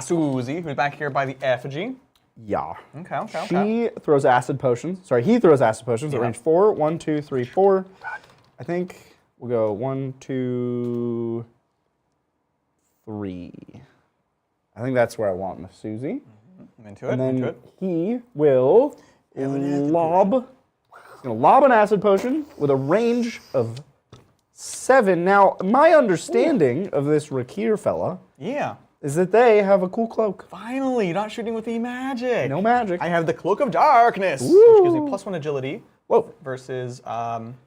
Susie, who's back here by the effigy. Yeah. Okay. She throws acid potions. Sorry, he throws acid potions at range 4. 1, 2, 3, 4. I think we'll go 1, 2, 3. I think that's where I want Masuzi. I'm into it. And into then it. he will lob. He's gonna lob an acid potion with a range of 7. Now, my understanding of this Rakir fella Yeah. is that they have a cool cloak. Finally, you're not shooting with the magic. No magic. I have the Cloak of Darkness, which gives me +1 agility. Whoa. Versus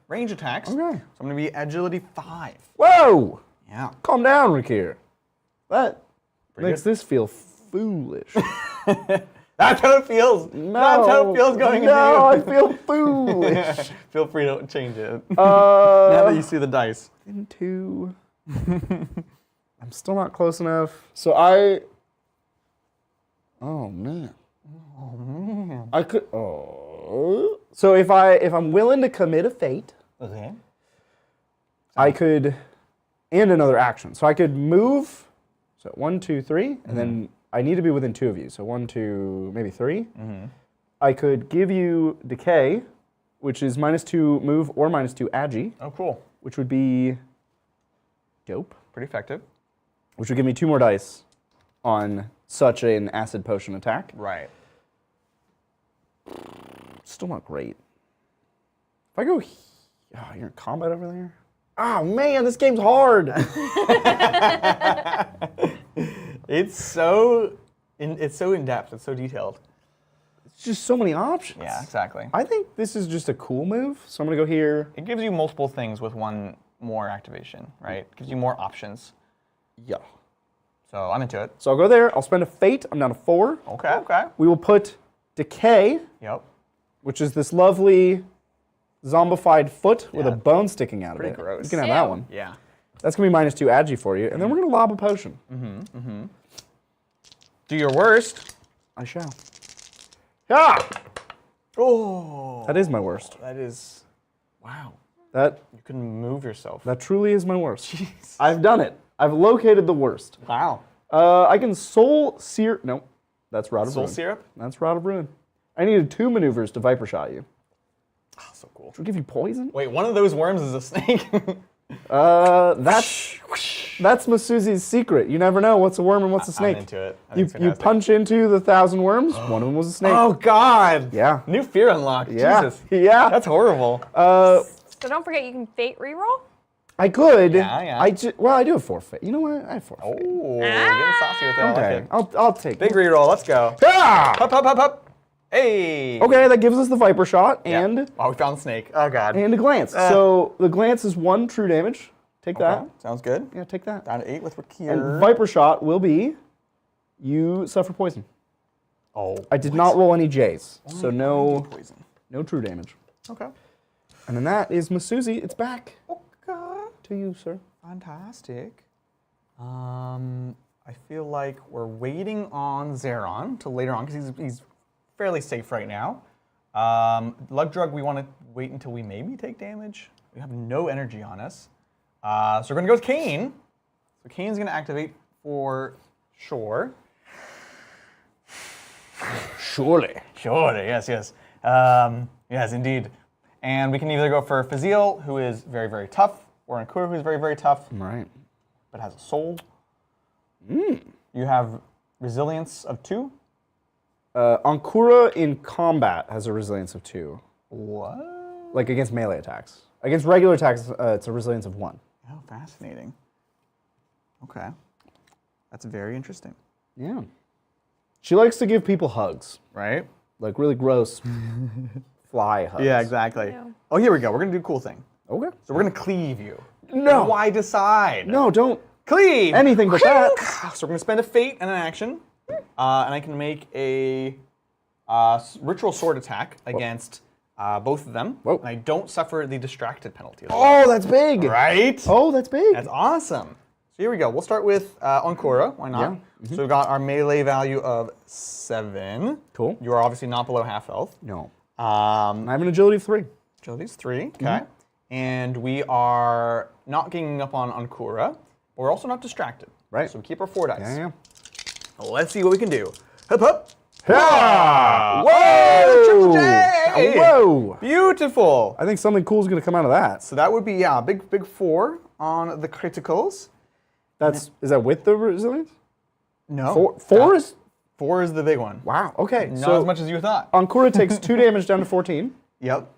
range attacks. Okay. So I'm going to be agility 5. Whoa! Yeah. Calm down, Rakir. That Pretty makes this feel foolish. That's how it feels. That's how it feels going into No, you. I feel foolish. Feel free to change it. Now that you see the dice. Into. I'm still not close enough. So I. Oh man. Oh man. I could. Oh. So if I'm willing to commit a fate, Okay. I could, and another action. So I could move. So 1, 2, 3, and then I need to be within 2 of you. So 1, 2, maybe 3. I could give you decay, which is -2 move or -2 agi, Oh, cool. which would be dope. Pretty effective. Which would give me 2 more dice on such an acid potion attack. Right. Still not great. If I go, oh, you're in combat over there. Oh man, this game's hard. It's so in depth. It's so detailed. It's just so many options. Yeah, exactly. I think this is just a cool move. So I'm gonna go here. It gives you multiple things with one more activation, right? It gives you more options. Yeah. So I'm into it. So I'll go there. I'll spend a fate. I'm down to 4. Okay. We will put decay, Yep. which is this lovely zombified foot with a Yeah. bone sticking out of Pretty it. gross. You can have that Ew. one. Yeah. That's gonna be -2 agi for you, and then we're gonna lob a potion. Do your worst. I shall. Ah! Oh. That is my worst. That is. Wow. That You can move yourself. truly is my worst. Jeez. I've done it. I've located the worst. Wow. I can soul sear. Nope, that's Rod of Soul Ruin. syrup. That's Rod of Ruin. I needed 2 maneuvers to Viper Shot you. Oh, so cool. Should we give you poison? Wait, one of those worms is a snake. That's Masuzi's secret. You never know what's a worm and what's a snake. I'm into it. I You, think it's you fantastic. punch into the 1,000 worms. One of them was a snake. Oh God. Yeah. New fear unlocked. Yeah. Jesus. Yeah. That's horrible. So don't forget you can fate reroll. I could. Yeah. Well, I do have forfeit. You know what? I have forfeit. Oh, getting saucy with it. I like Okay. it. I'll take Big it. reroll. Let's go. Ah! Hup, hup, hup, hup. Hey. Okay, that gives us the Viper Shot Yeah. and Oh, we found the snake. Oh God. a glance. So the glance is 1 true damage. Take that. Okay, sounds good. Yeah, take that. Down to 8 with Rakir. And Viper Shot will be you suffer poison. Oh. I did not roll any J's, so no Poison. true damage. Okay. And then that is Masuzi. It's back Oh God. to you, sir. Fantastic. I feel like we're waiting on Zeron till later on because he's fairly safe right now. Lug Drug, we want to wait until we maybe take damage. We have no energy on us. So we're going to go with Kane. So Kane's going to activate for sure. Surely. Surely, yes. Yes, indeed. And we can either go for Fazil, who is very, very tough, or Ankura, who is very, very tough, Right. but has a soul. You have resilience of 2. Ankura in combat has a resilience of 2. What? Like against melee attacks. Against regular attacks, it's a resilience of 1. Oh, fascinating. Okay. That's very interesting. Yeah. She likes to give people hugs. Right? Like really gross fly hugs. Yeah, exactly. Yeah. Oh, here we go. We're going to do a cool thing. Okay. So we're going to cleave you. No. Why decide? No, don't. Cleave! Anything but that. So we're going to spend a fate and an action. And I can make a ritual sword attack against both of them. Whoa. And I don't suffer the distracted penalty. Oh, that's big. Right? Oh, that's big. That's awesome. So here we go. We'll start with Ankura. Why not? Yeah. So we've got our melee value of 7. Cool. You are obviously not below half health. No. I Um, have an agility of 3. Agility's 3. Okay. And we are not ganging up on Ankura. But we're also not distracted. Right. So we keep our 4 dice. Yeah. Let's see what we can do. Hup, hup. Yeah. Whoa! Triple J! Whoa! Beautiful. I think something cool is going to come out of that. So that would be, yeah, big 4 on the criticals. Is that with the resilience? No. 4 is? 4 is the big one. Wow. Okay. Not so as much as you thought. Ankura takes 2 damage down to 14. Yep.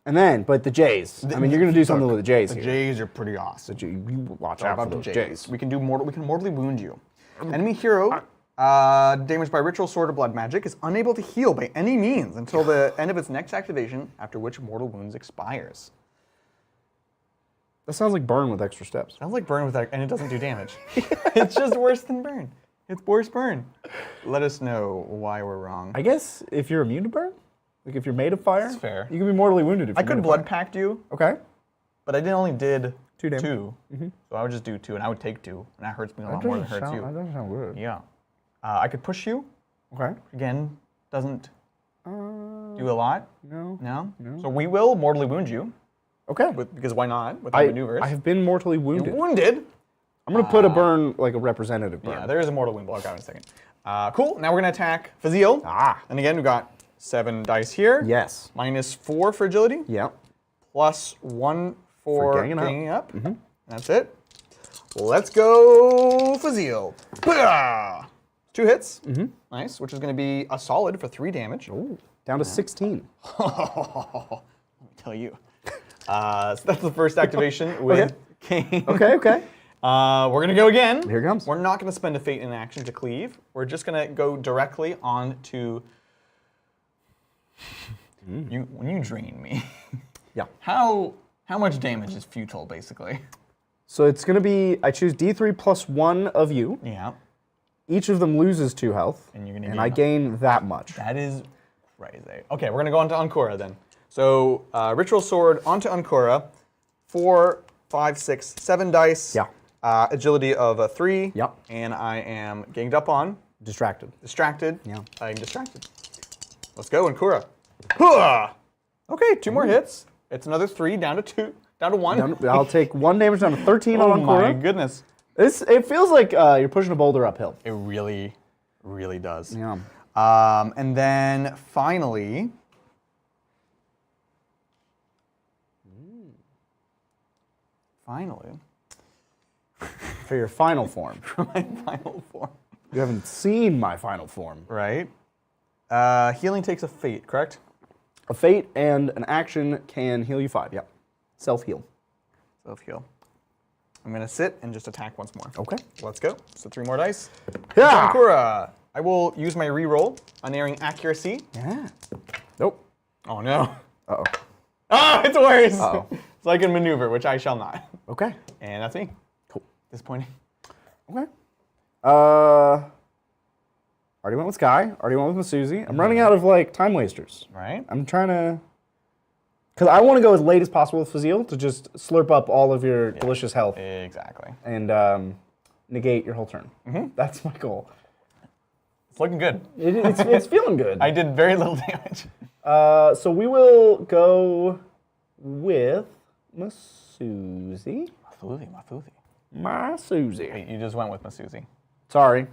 And then, but the Jays. I mean, you're going to do something with the Jays The here. Jays are pretty awesome. You watch All out for about the those Jays. Jays. We can mortally wound you. Enemy hero, damaged by ritual sword or blood magic, is unable to heal by any means until the end of its next activation, after which mortal wounds expires. That sounds like burn with extra steps. Sounds like burn with that, and it doesn't do damage. It's just worse than burn. It's worse burn. Let us know why we're wrong. I guess if you're immune to burn, like if you're made of fire, That's fair. you can be mortally wounded if I you're could made of blood fire. pact you, Okay. but I only did 2 damage. 2. So I would just do 2, and I would take 2, and that hurts me a lot more than it hurts you. That doesn't sound good. Yeah. I could push you. Okay. Again, doesn't do a lot. No. No? So we will mortally wound you, Okay. because why not, with our maneuvers. I have been mortally wounded. You're wounded. I'm going to put a burn, like a representative burn. Yeah, there is a mortal wound, but I'll go in a second. Cool, now we're going to attack Fazil. And again, we've got 7 dice here. Yes. Minus 4 for agility. Yeah. Plus 1 for ganging up. ganging up. That's it. Let's go Fazil. Bah! 2 hits. Nice, which is going to be a solid for 3 damage. Ooh, down to 16. Let me tell you. So that's the first activation with King. Okay. We're going to go again. Here it comes. We're not going to spend a fate in action to cleave. We're just going to go directly on to... When you drain me, Yeah. how much damage is futile, basically? So it's going to be, I choose D3 plus 1 of you. Yeah. Each of them loses 2 health. And you're gonna I gain that much. That is crazy. Okay, we're going to go on to Ankura then. So Ritual Sword onto Ankura. 4, 5, 6, 7 dice. Yeah. Agility of a 3. Yep. And I am ganged up on. Distracted. Distracted. Yeah. I'm distracted. Let's go, Ankura. Hooah! Okay, 2 more hits. It's another 3, down to 2, down to 1. I'll take 1 damage down to 13 Oh on my Ankura. goodness. It feels like you're pushing a boulder uphill. It really, really does. Yeah. And then finally, For your final form. my final form. You haven't seen my final form. Right? Healing takes a fate, correct? A fate and an action can heal you 5. Yep. Self-heal. Self-heal. I'm going to sit and just attack once more. Okay. Let's go. So 3 more dice. Yeah. Ankura. I will use my reroll, unerring accuracy. Yeah. Nope. Oh no. Uh-oh. Ah, it's worse. Uh-oh. So I can maneuver, which I shall not. Okay. And that's me. Cool. Disappointing. Okay. Already went with Sky. Already went with Masuzi. I'm running out of like time wasters. Right? I'm trying to Because I want to go as late as possible with Fazil to just slurp up all of your delicious health Exactly. and negate your whole turn. That's my goal. It's looking good. It's feeling good. I did very little damage. So we will go with Masuzi. My Susie. Wait, you just went with Masuzi. Sorry.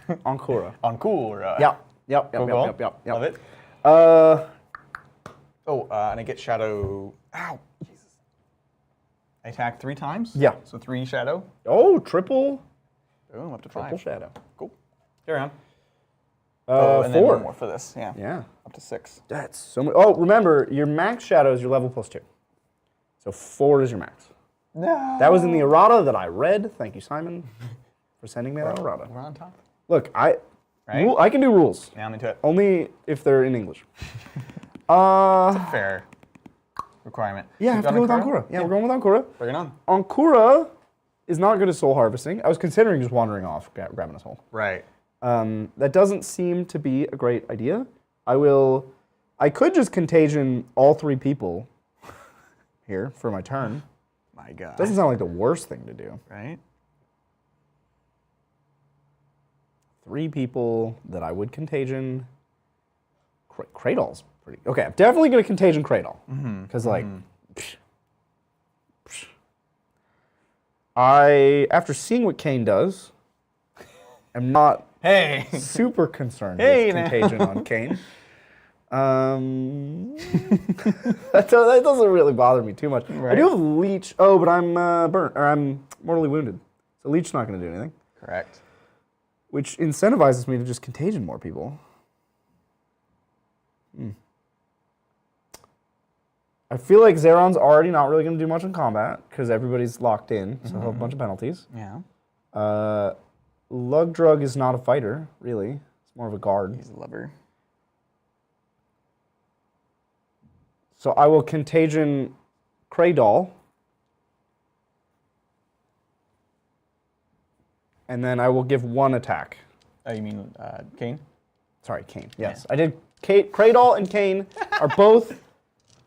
Ankura. Ankura. Yep. Cool. Yep. Love it. And I get shadow. Ow. Jesus. I attack 3 times? Yeah. So 3 shadow. Oh, triple. Boom, up to 5. Triple shadow. Cool. Carry on. And 4. then 1 more for this. Yeah. Yeah. Up to 6. That's so much. Oh, remember, your max shadow is your level +2. So 4 is your max. No. That was in the errata that I read. Thank you, Simon, for sending me that errata. We're on top. Look, I Right? I can do rules. Yeah, I'm into it. Only if they're in English. Fair requirement. Yeah, I You have to go with got Ankura. Yeah, we're going with Ankura. Bring it on. Ankura is not good at soul harvesting. I was considering just wandering off, grabbing a soul. Right. That doesn't seem to be a great idea. I could just contagion all 3 people here for my turn. My God. Doesn't sound like the worst thing to do. Right? 3 people that I would contagion. Cradle's pretty. Okay, I'm definitely going to contagion Cradle. Because, after seeing what Kane does, am not Hey. super concerned Hey, with now. contagion on Kane. That doesn't really bother me too much. I do have leech. Oh, but I'm burnt, or I'm mortally wounded. So leech's not going to do anything. Correct. Which incentivizes me to just contagion more people. I feel like Zeron's already not really going to do much in combat because everybody's locked in, so he'll have a bunch of penalties. Yeah. Lug Drug is not a fighter, really. It's more of a guard. He's a lover. So I will contagion Cradle. And then I will give 1 attack. Oh, you mean Kane? Sorry, Kane. Yes, I did. Cradle and Kane are both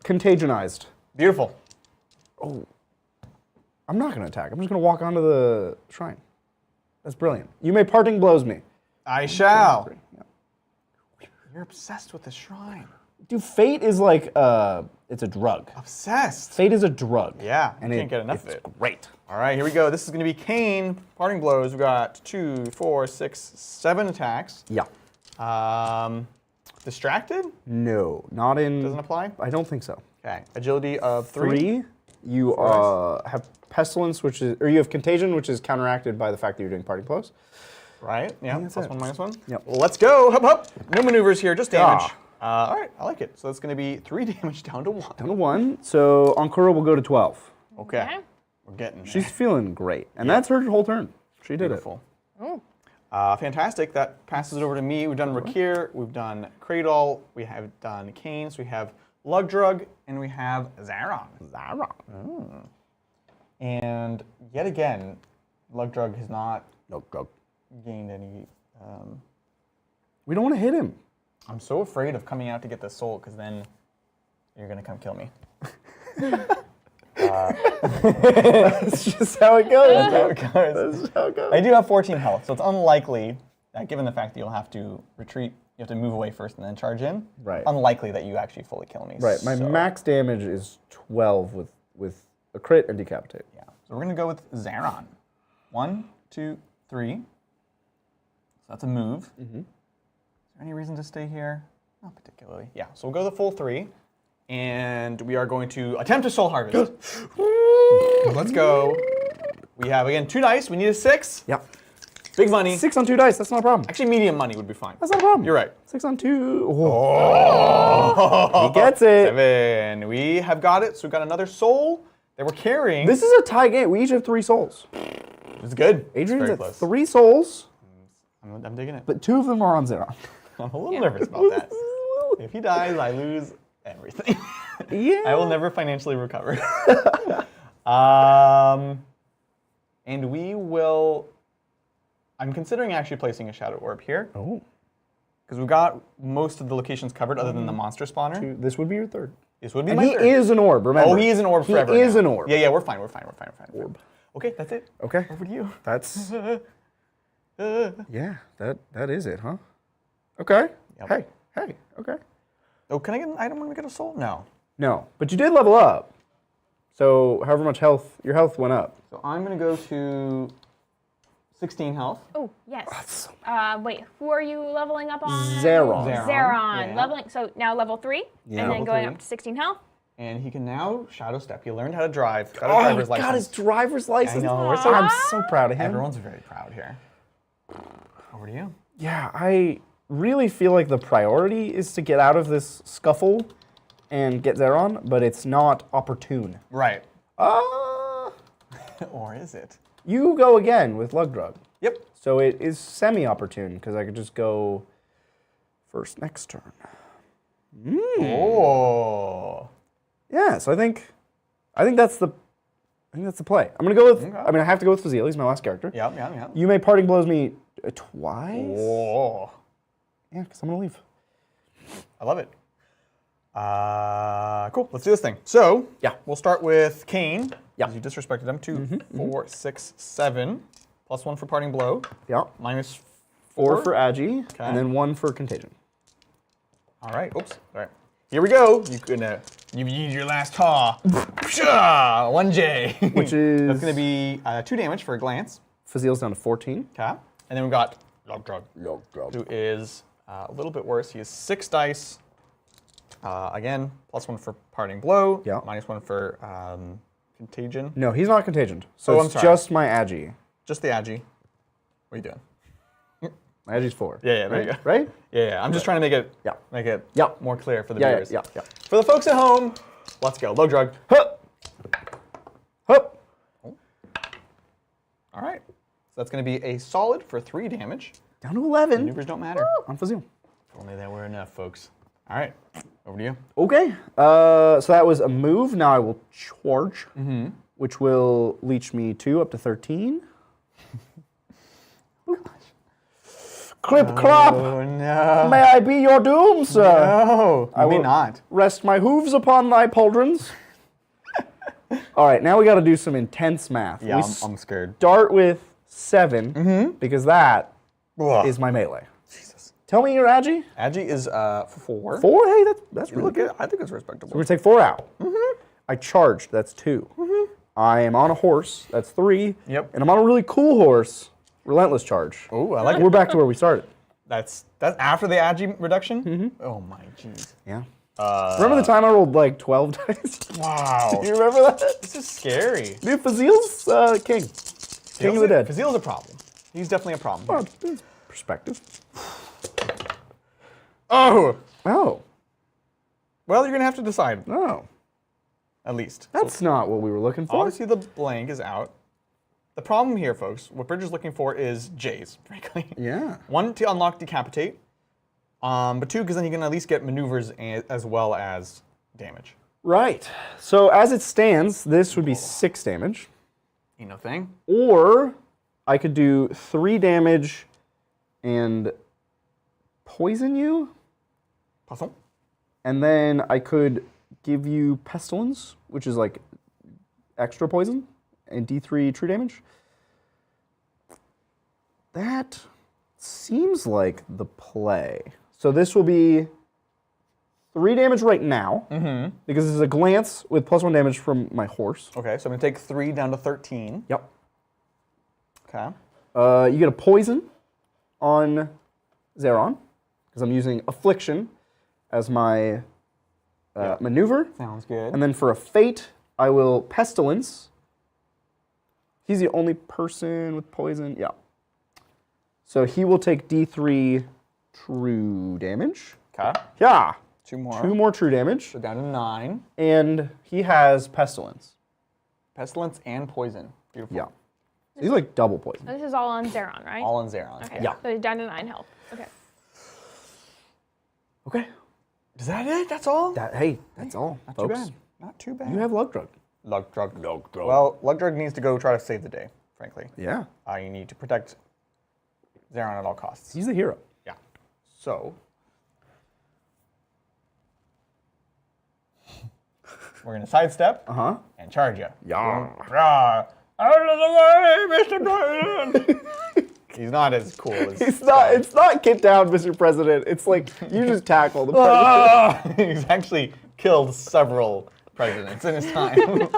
contagionized. Beautiful. Oh, I'm not going to attack. I'm just going to walk onto the shrine. That's brilliant. You may parting blows me. I shall. Yeah. You're obsessed with the shrine. Dude, fate is like it's a drug. Obsessed. Fate is a drug. Yeah, and you can't get enough of it's it. Great. All right, here we go. This is going to be Kane. Parting blows. We've got 2, 4, 6, 7 attacks. Yeah. Distracted? No, not in. Doesn't apply? I don't think so. Okay. Agility of 3. You have pestilence, which is, or you have contagion, which is counteracted by the fact that you're doing parting blows. Right? Yeah. that's Plus it. 1, minus 1. Yep. Well, let's go. Hup, hup. No maneuvers here, just damage. Ah. All right, I like it. So that's going to be 3 damage down to 1. Down to 1. So Ankura will go to 12. Okay. We're getting there. She's feeling great, and that's her whole turn. She did Beautiful. Fantastic. That passes it over to me. We've done Rakir, we've done Cradle, we have done Kane, so we have Lug Drug, and we have Zaron. And yet again, Lug Drug has not gained any. We don't want to hit him. I'm so afraid of coming out to get the soul, because then you're going to come kill me. That's just how it goes. That's how it goes. That's just how it goes. I do have 14 health, so it's unlikely that, given the fact that you'll have to retreat, you have to move away first and then charge in. Right. Unlikely that you actually fully kill me. Right. My max damage is 12 with a crit and decapitate. Yeah. So we're gonna go with Zaron. 1, 2, 3. So that's a move. Is there any reason to stay here? Not particularly. Yeah. So we'll go the full 3, and we are going to attempt a soul harvest. Let's go. We have again 2 dice. We need a 6. Yep. Big money. 6 on 2 dice. That's not a problem. Actually, medium money would be fine. That's not a problem. You're right. 6 on 2. Oh. He gets it. 7. We have got it. So we've got another soul that we're carrying. This is a tie game. We each have 3 souls. It's good. Adrian's very at close. 3 souls, I'm digging it. but 2 of them are on Zeron. I'm a little nervous about that. If he dies, I lose everything. Yeah. I will never financially recover. And we will. I'm considering actually placing a shadow orb here. Oh. Because we've got most of the locations covered other than the monster spawner. This would be your 3rd. This would be And my he third. is an orb, remember. Oh, he is an orb forever. He is now. an orb. Yeah, we're fine. Orb. Okay, that's it. Okay. Over to you. That's... yeah, that is it, huh? Okay. Yep. Hey, okay. Oh, can I get an item when we get a soul? No. No, but you did level up. So however much health, your health went up. So I'm going to go to 16 health. Oh, yes. so Wait, who are you leveling up on? Zeron. Zeron. Yeah. Leveling, so now level 3, Yeah. and then Level going 3. up to 16 health. And he can now shadow step. He learned how to drive. Got his Oh, driver's he got his license. driver's license. know, we're so- I'm so proud of him. Everyone's very proud here. Over to you. Yeah, I really feel like the priority is to get out of this scuffle and get Zeron, but it's not opportune. Right. Or is it? You go again with Lugdrug. Yep. So it is semi-opportune, because I could just go first next turn. Oh. Yeah, so I think that's the play. I'm gonna go with. Okay. I mean, I have to go with Fazil. He's my last character. Yep. You may parting blows me twice. Oh. Yeah, because I'm gonna leave. I love it. Cool. Let's do this thing. So, Yeah. we'll start with Kane. Yeah. Because you disrespected him. 2, 4, 6, 7. +1 for parting blow. Yeah. -4. 4 for Agi, Okay. and then 1 for Contagion. All right. Oops. All right. Here we go. You use your last taw. Pshaw! 1J. Which is- That's going to be 2 damage for a glance. Fazil's down to 14. Okay. And then we've got Lugdrug, who is a little bit worse. He has 6 dice. Again, +1 for parting blow. Yeah. -1 for contagion. No, he's not Contagioned. So Oh, I'm it's sorry. just my Agi. Just the Agi. What are you doing? My Agi's 4. Yeah, there you go. Right? Yeah. I'm just trying to make it Yeah. more clear for the Yeah, viewers. yeah. For the folks at home, let's go. Lugdrug. Hup! Hup! All right. So that's going to be a solid for 3 damage. Down to 11 Maneuvers don't matter. on Fazil. If only that were enough, folks. All right. Over to you. Okay. So that was a move. Now I will charge, which will leech me 2 up to 13. Clip clop! Oh, no. May I be your doom, sir? No. I Maybe will not. Rest my hooves upon thy pauldrons. All right, now we got to do some intense math. Yeah, we I'm scared. start with 7 because that Ugh. is my melee. Jesus. Tell me your Agi. Agi is 4. 4? Hey, that's really Look good. at, I think it's respectable. We're gonna take 4 out. I charged. That's 2. I am on a horse. That's 3. Yep. And I'm on a really cool horse. Relentless charge. Oh, I like We're it. back to where we started. That's after the Agi reduction? Oh, my jeez. Yeah. Remember the time I rolled like 12 dice? Wow. You remember that? This is scary. Dude, Fazil's king. King of the dead. Fazil's a problem. He's definitely a problem. Well, perspective. Oh. Oh. Well, you're going to have to decide, Oh. at least. That's not what we were looking for. Obviously, the blank is out. The problem here, folks, what Bridger's looking for is J's, frankly. Yeah. 1, to unlock Decapitate. But 2, because then he can at least get maneuvers as well as damage. Right. So as it stands, this would be 6 damage. Ain't no thing. Or I could do 3 damage and poison you. Poisson. And then I could give you Pestilence, which is like extra poison, and D3 true damage. That seems like the play. So this will be 3 damage right now, because this is a glance with +1 damage from my horse. Okay, so I'm going to take 3 down to 13. Yep. Okay. You get a poison on Zeron, because I'm using Affliction as my maneuver. Sounds good. And then for a fate, I will Pestilence. He's the only person with poison. Yeah. So he will take D3 true damage. Okay. Yeah. 2 more. 2 more true damage. So down to 9. And he has Pestilence. Pestilence and poison. Beautiful. Yeah. He's like double poison. This is all on Zeron, right? All on Zeron. Okay. Yeah. So he's down to 9 health. Okay. Okay. Is that it? That's all? Hey, that's all, Not folks. too bad. Not too bad. You have Lugdrug. Lugdrug. Well, Lugdrug needs to go try to save the day, frankly. Yeah. You need to protect Zeron at all costs. He's the hero. Yeah. So. We're gonna sidestep and charge you. Yeah. Out of the way, Mr. President. He's not as cool as. It's not get down, Mr. President. It's like you just tackle the president. He's actually killed several presidents in his time.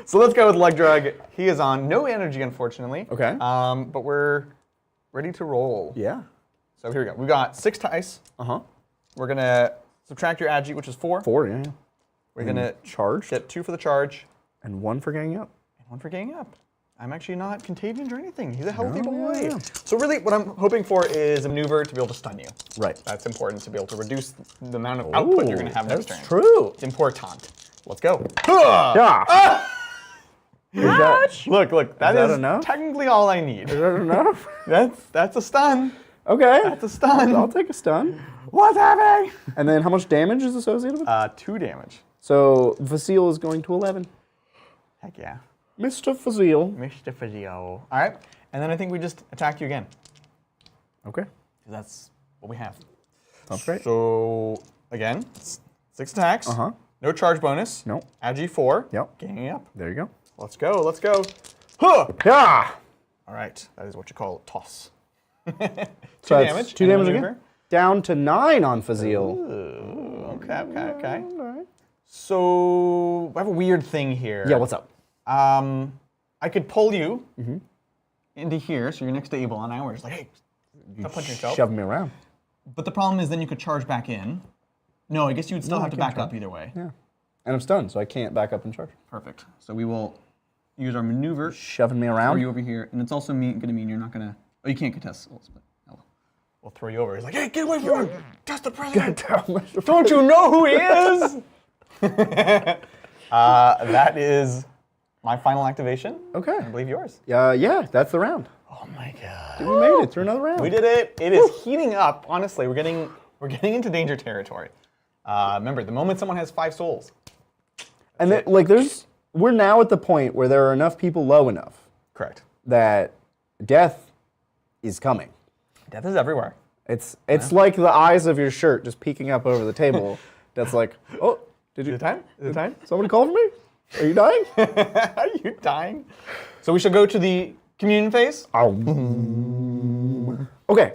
So let's go with leg drag. He is on no energy, unfortunately. Okay. But we're ready to roll. Yeah. So here we go. We've got 6 dice. We're gonna subtract your agi, which is 4. 4, yeah. We're gonna charge. get 2 for the charge. And 1 for ganging up. And 1 for ganging up. I'm actually not contagion or anything. He's a healthy No, boy. yeah. So really, what I'm hoping for is a maneuver to be able to stun you. Right. That's important to be able to reduce the amount of output you're going to have next turn. That's true. It's important. Let's go. Yeah. Ouch! Look, that that is enough? technically all I need. Is that enough? That's a stun. Okay. That's a stun. I'll take a stun. What's happening? And then how much damage is associated with it? 2 damage. So Vasile is going to 11. Heck yeah. Mr. Vasile. Mr. Fazio. All right. And then I think we just attack you again. Okay. 'Cause that's what we have. Sounds great. So, again, 6 attacks. No charge bonus. Nope. Agi 4. Yep. Ganging up. There you go. Let's go. Let's go. Huh! Yeah. All right. That is what you call a toss. So 2 that's damage. 2 and a damage maneuver. again. Down to 9 on Fazile. Ooh, okay. So, I have a weird thing here. Yeah, what's up? I could pull you into here, so you're next to Abel and I were just like, hey, stop punching yourself. Shove me around. But the problem is then you could charge back in. No, I guess you would still have to back up either way. Yeah. And I'm stunned, so I can't back up and charge. Perfect. So we will use our maneuver. Shoving me Throw around. you over here, and it's also going to mean you're not going to. Oh, you can't contest souls, but we'll throw you over. He's like, hey, get away from me! Test the president! Don't you know who he is? That is my final activation. Okay. I believe yours. Yeah, that's the round. Oh my god. We made it through another round. We did it. It is heating up. Honestly, we're getting into danger territory. Remember, the moment someone has 5 souls. And then, we're now at the point where there are enough people low enough Correct. that death is coming. Death is everywhere. It's like the eyes of your shirt just peeking up over the table. That's like, oh, did you? Is it time? Is it time? Somebody call for me? Are you dying? Are you dying? So we should go to the communion phase. Okay.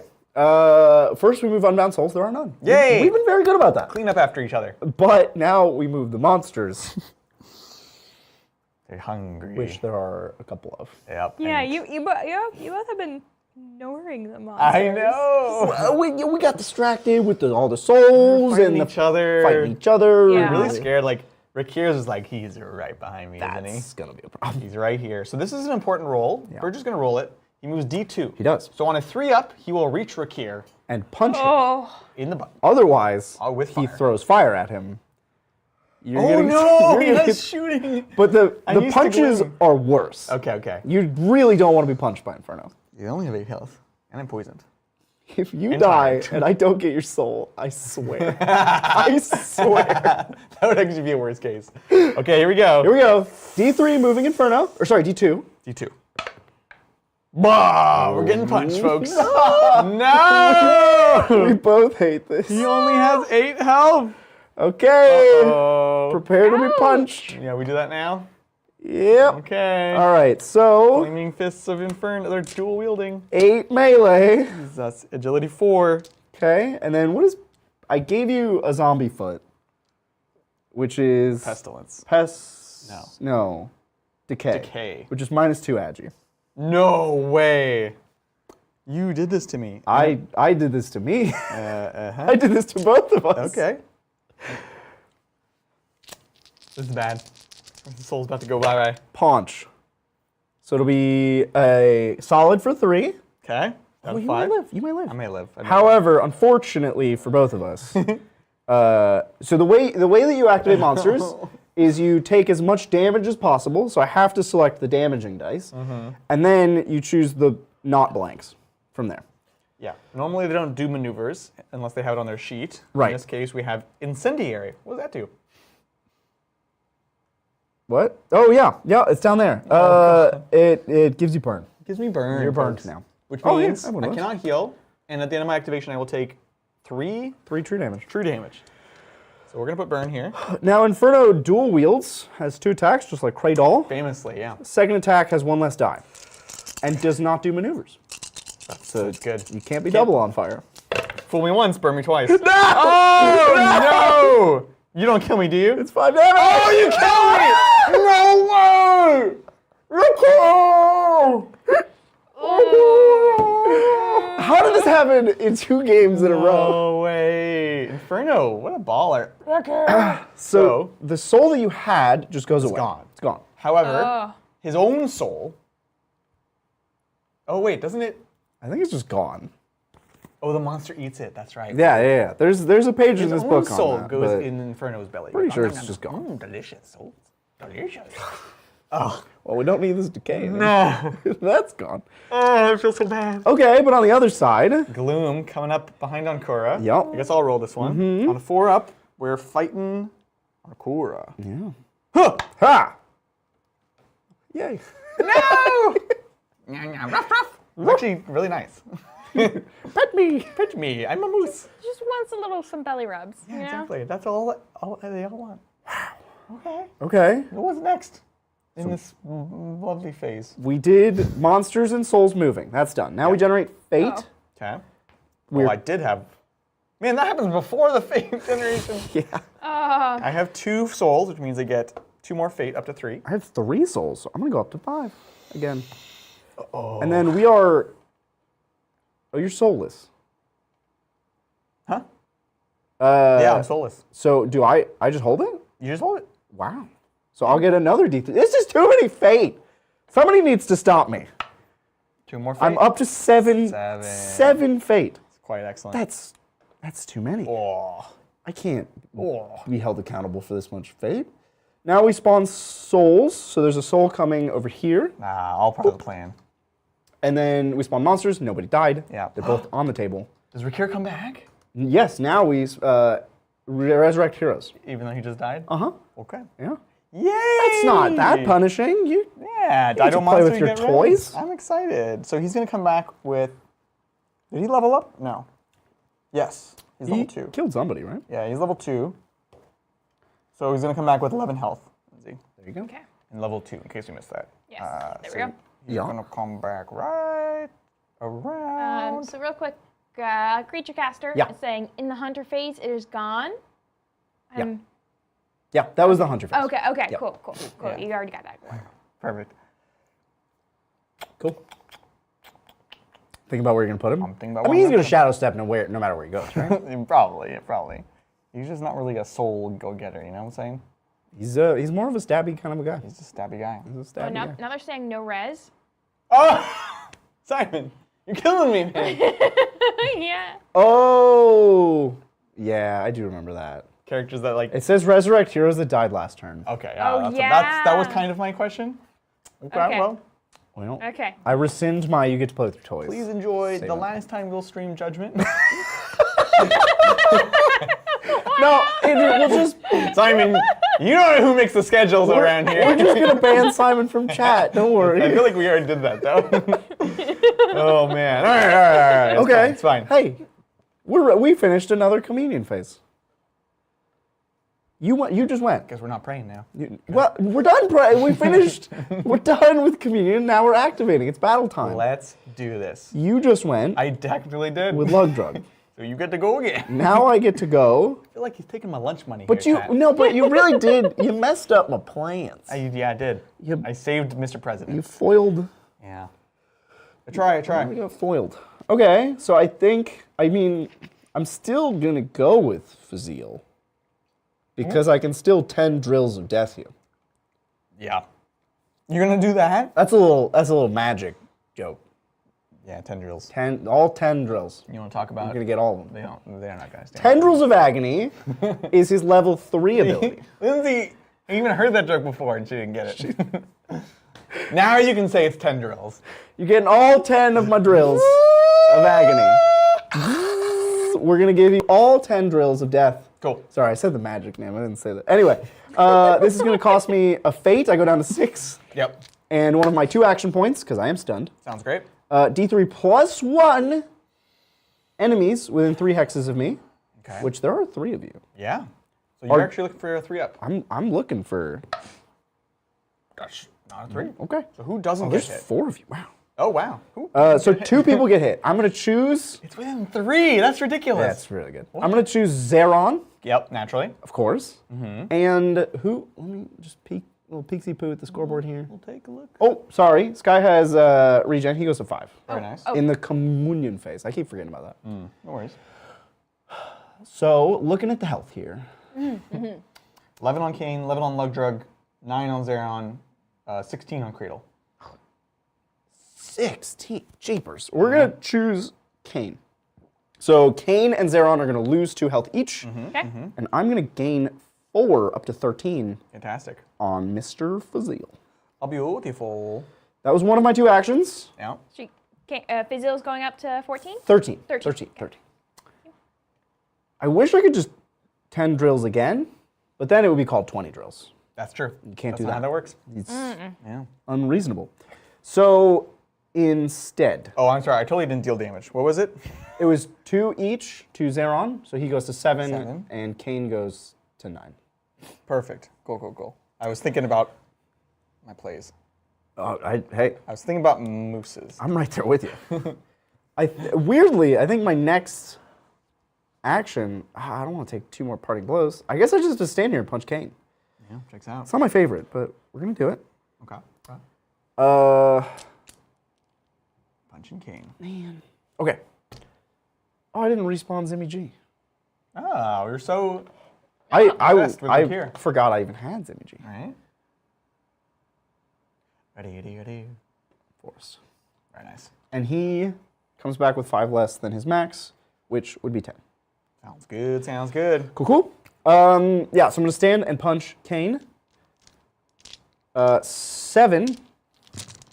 First we move unbound souls. There are none. Yay! We've been very good about that. Clean up after each other. But now we move the monsters, They're hungry. which there are a couple of. Yep. Yeah, and- you both have been ignoring the monsters. I know. We got distracted with all the souls Fighting and each other. fighting each other. Yeah. I'm really scared. Like Rick here's is like he's right behind me, isn't he? That's gonna be a problem. He's right here. So this is an important roll. Yeah. We're just gonna roll it. He moves D2. He does. So on a 3-up, he will reach Rakir And punch him. Oh, in the butt. Otherwise, with he fire. throws fire at him. You're Oh getting- no! you're gonna He's get- shooting. But the used to punches gleam. are worse. Okay. You really don't want to be punched by Inferno. You only have 8 health, and I'm poisoned. If you And die tired. and I don't get your soul, I swear. I swear. That would actually be a worst case. Okay, here we go. Here we go. D3 moving Inferno. Or sorry, D2. D2. Bah! We're getting punched, folks. No! We both hate this. He only has 8 health. Okay. Oh. Prepare to be punched. Yeah, we do that now. Yep. Okay. All right, so Flaming fists of Inferno. They're dual wielding. 8 melee. That's agility 4. Okay, and then what is... I gave you a zombie foot, which is... Pestilence. No. Decay. Decay. Which is -2 agi. No way. You did this to me. I did this to me. Uh-huh. I did this to both of us. Okay. This is bad. The soul's about to go bye-bye. Paunch. So it'll be a solid for 3. Okay. Oh, you 5. might live. You might live. I may live. However, unfortunately for both of us, so the way that you activate monsters is you take as much damage as possible. So I have to select the damaging dice, and then you choose the not blanks from there. Yeah. Normally they don't do maneuvers unless they have it on their sheet. Right. In this case, we have incendiary. What does that do? What? Oh yeah, it's down there. It gives you burn. It gives me burn. You're burned folks. now. Which Oh, yeah, means everyone I was. cannot heal, and at the end of my activation, I will take 3 3 true damage. true damage. So we're gonna put burn here. Now Inferno dual wields, has 2 attacks, just like Kraydol. Famously, yeah. Second attack has 1 less die, and does not do maneuvers. So it's good. You can't be double on fire. Fool me once, burn me twice. No! Oh no! You don't kill me, do you? It's 5 damage! Oh, you kill me! No way! How did this happen in 2 games in a row? No way. Inferno, what a baller. So the soul that you had just goes away. gone. It's gone. However, his own soul. Oh wait, doesn't it? I think it's just gone. Oh, the monster eats it. That's right. Yeah. There's a page in His this own book soul on that. goes but in Inferno's belly. pretty sure it's just gone. Delicious soul. Delicious. Well, we don't need this decay. No. That's gone. Oh, I feel so bad. Okay, but on the other side, Gloom coming up behind Ankura. Yep. I guess I'll roll this one. On a 4-up, we're fighting Ankura. yeah. Huh. Ha! Yay. No! Ruff, ruff. It's actually really nice. Pet me. Pitch me. I'm a moose. Just wants some belly rubs. Yeah, you know? exactly. That's all they all want. Okay. Okay. What's next in this lovely phase? We did monsters and souls moving. That's done. Now we generate fate. Oh. Okay. Weird. Oh, I did have. Man, that happens before the fate generation. Yeah. I have 2 souls, which means I get 2 more fate up to 3. I have 3 souls, so I'm gonna go up to 5 again. And then we are. Oh, you're soulless. Huh? Yeah, I'm soulless. So do I just hold it? You just hold it. Wow. So I'll get another D3. This is too many fate. Somebody needs to stop me. 2 more fate. I'm up to 7. 7. 7 fate. It's quite excellent. That's too many. Oh. I can't Oh. be held accountable for this much fate. Now we spawn souls. So there's a soul coming over here. Nah, all part of the plan. And then we spawn monsters. Nobody died. Yeah. They're both on the table. Does Rakir come back? Yes, now we resurrect heroes. Even though he just died? Uh-huh. Okay. Yeah. Yay! It's not that punishing. You Yeah, get to Dido play monster with you your get rid. toys. I'm excited. So he's gonna come back with. Did he level up? No. Yes. He's level 2. killed somebody, right? Yeah, he's level 2. So he's gonna come back with 11 health. Lindsay. There you go. Okay. And level 2, in case you missed that. Yes. There so we go. He's Yeah. gonna come back right around. So real quick, creature caster Yeah. is saying in the hunter phase it is gone. Yeah, that was the hunter phase. Okay. Yep. Cool. Yeah. You already got that. Perfect. Cool. Think about where you're gonna put him. I'm thinking about I where mean, he's I'm gonna gonna shadow step no matter where he goes, right? Probably. He's just not really a soul go-getter, you know what I'm saying? he's more of a stabby kind of a guy. He's just a stabby guy. He's a Oh, stabby now, guy. now they're saying no res. Oh! Simon, you're killing me, man. Yeah. Oh, yeah, I do remember that. Characters that like. It says resurrect heroes that died last turn. Okay. Oh, that was yeah. kind of my question. Okay. Well, Well, Okay. I rescind my you get to play with your toys. please enjoy Say the that. last time we'll stream Judgment. No, we'll just Simon, you know who makes the schedules around here. we're just gonna ban Simon from chat. Don't I worry. feel like we already did that though. Oh man. All right. Okay. It's fine. Hey, we finished another communion phase. You just went. Because we're not praying now. Well, we're done praying. We finished. We're done with communion. Now we're activating. It's battle time. Let's do this. You just went I technically did. with lug drug. So you get to go again. Now I get to go. I feel like he's taking my lunch money. But here, chat. but you really did. You messed up my plans. Yeah, I did. You- I saved Mr. President. You foiled. Yeah. I try. I got foiled. Okay, so I'm still gonna go with Fazil. Because I can still 10 drills of death you. Yeah. You're gonna do that? That's a little magic joke. Yeah, 10 drills. 10 drills. You want to talk about? I'm gonna get all of them. They're not gonna stand. Tendrils of Agony is his level 3 ability. Lindsay, I even heard that joke before and she didn't get it. Now you can say it's 10 drills. You're getting all 10 of my drills of agony. We're gonna give you all 10 drills of death. Cool. Sorry, I said the magic name. I didn't say that. Anyway, this is gonna cost me a fate. I go down to 6. Yep. And one of my 2 action points, because I am stunned. Sounds great. D3 plus 1 enemies within 3 hexes of me. Okay. Which there are 3 of you. Yeah. So you're actually looking for a 3-up. I'm looking for. Gosh, not a 3. Okay. So who doesn't get There's hit? 4 of you. Wow. Oh, wow. Who? So 2 people get hit. I'm gonna choose. It's within 3. That's ridiculous. That's really good. I'm gonna choose Zeron, Yep, naturally. of course. And who? Let me just peek. Little peeksy poo at the scoreboard here. We'll take a look. Oh, sorry. Sky has regen. He goes to 5. Very nice. In the communion phase. I keep forgetting about that. No worries. So, looking at the health here. 11 on Kane, 11 on Lugdrug, 9 on Zeron, 16 on Cradle. 16. Jeepers. We're going to choose Kane. So, Kane and Zeron are going to lose 2 health each. Okay. And I'm going to gain 4 up to 13 Fantastic. on Mr. Fazil. I'll be beautiful. That was one of my 2 actions. Yeah. Fazil's going up to 14? 13. 13. 13. I wish I could just 10 drills again, but then it would be called 20 drills. That's true. You can't That's do not that. how that works. It's Yeah. unreasonable. So instead, Oh, I'm sorry. I totally didn't deal damage. What was it? it was 2 each to Zeron, so he goes to 7, 7. and Kane goes to 9. Perfect. Cool. I was thinking about my plays. Hey, I was thinking about mooses. I'm right there with you. Weirdly, I think my next action, I don't want to take 2 more parting blows. I guess I just have to stand here and punch Kane. Yeah, checks out. It's not my favorite, but we're going to do it. Okay. Punching Kane. Man. Okay. Oh, I didn't respawn Zimmy G. Oh, you're so I obsessed with the gear. forgot I even had Zimmy G. All right. Ready. Force. Very nice. And he comes back with 5 less than his max, which would be 10. Sounds good. Cool. Yeah, so I'm going to stand and punch Kane. 7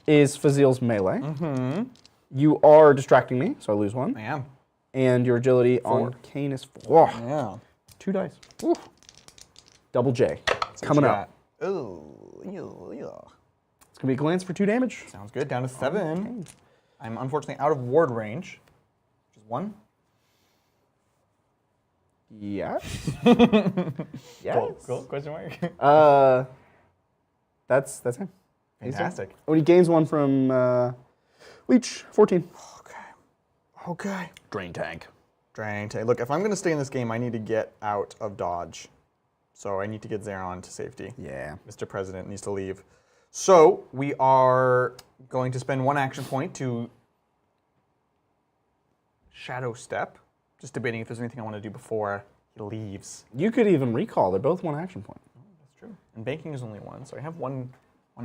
is Fazil's melee. You are distracting me, so I lose 1. I am. And your agility on Kane is 4. Yeah. 2 dice. Ooh. Double J. What Coming you up. got? Ooh, yeah. It's going to be a glance for 2 damage. Sounds good. Down to 7. I'm unfortunately out of ward range, which is 1. Yes. Yes. Cool. Question mark. That's him. Fantastic. When he gains 1 from Leech, 14. Okay. Drain tank. Look, if I'm going to stay in this game, I need to get out of dodge. So I need to get Zeron to safety. Yeah. Mr. President needs to leave. So we are going to spend 1 action point to Shadow Step. Just debating if there's anything I want to do before he leaves. You could even recall. They're both 1 action point. That's true. And banking is only 1, so I have one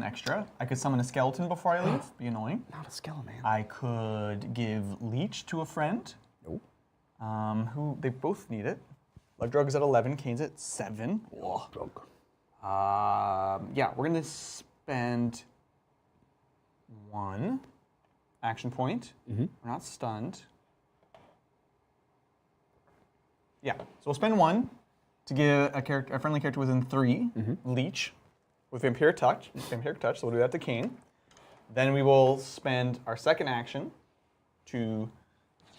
extra. I could summon a skeleton before I leave. Be annoying. Not a skeleton, man. I could give Leech to a friend. Nope. Who they both need it. Lugdrug's at 11, Kane's at 7. Broke. Yeah, we're gonna spend 1 action point. We're not stunned. Yeah, so we'll spend 1 to give a friendly character within 3, Leech, with Vampiric Touch. So we'll do that to Kane. Then we will spend our second action to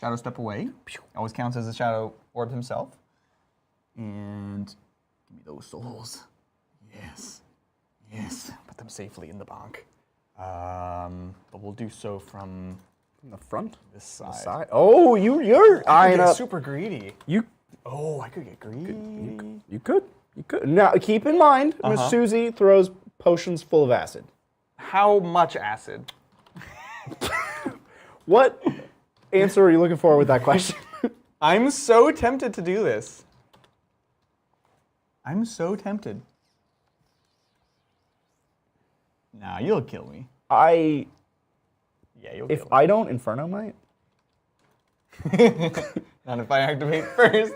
Shadow Step away. Always counts as a Shadow Orb himself. And give me those souls. Yes. Put them safely in the bank. But we'll do so from From the front? this side. Side? Oh, you're I eyeing could get up. super greedy. Oh, I could get greedy. You could. Now, keep in mind, Miss Susie throws potions full of acid. How much acid? What answer are you looking for with that question? I'm so tempted to do this. I'm so tempted. Nah, you'll kill me. Yeah, you'll If kill I don't Inferno Might, me. Not if I activate first.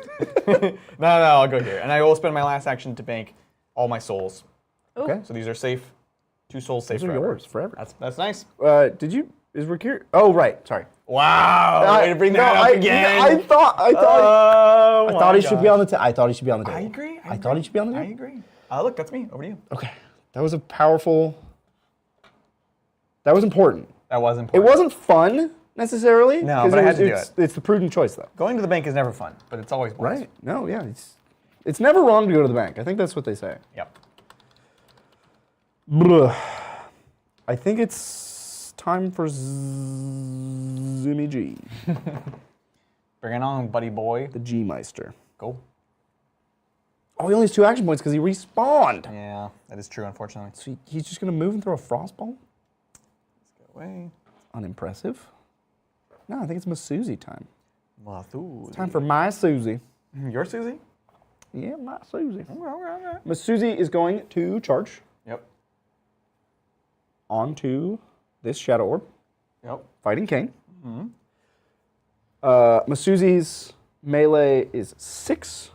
No, I'll go here. And I will spend my last action to bank all my souls. okay. So these are safe. 2 souls safe Those are forever. yours forever. That's nice. Is Rakir? Oh, right. Sorry. Wow. Way to bring that up again. I thought he should be on the. I thought he should be on the table. I agree. I thought he should be on the I table. agree. Look, that's me. Over to you. Okay. That was a powerful. That was important. That was It important. wasn't fun necessarily. No, 'cause but I had to do it's the prudent choice though. Going to the bank is never fun, but it's always bonus. Right? No, yeah. It's never wrong to go to the bank. I think that's what they say. Yep. Blah. I think it's time for Zimmy G. Bring it on, buddy boy. The G-Meister. Go. Oh, he only has 2 action points because he respawned. Yeah, that is true, unfortunately. So he's just going to move and throw a frostball? Let's get away. Unimpressive. No, I think it's Masuzi time. Masuzi. Time for my Susie. Your Susie? Yeah, my Susie. Okay. Masuzi is going to charge Yep. onto this Shadow Orb, Yep. fighting Kane. Masuzi's melee is 6.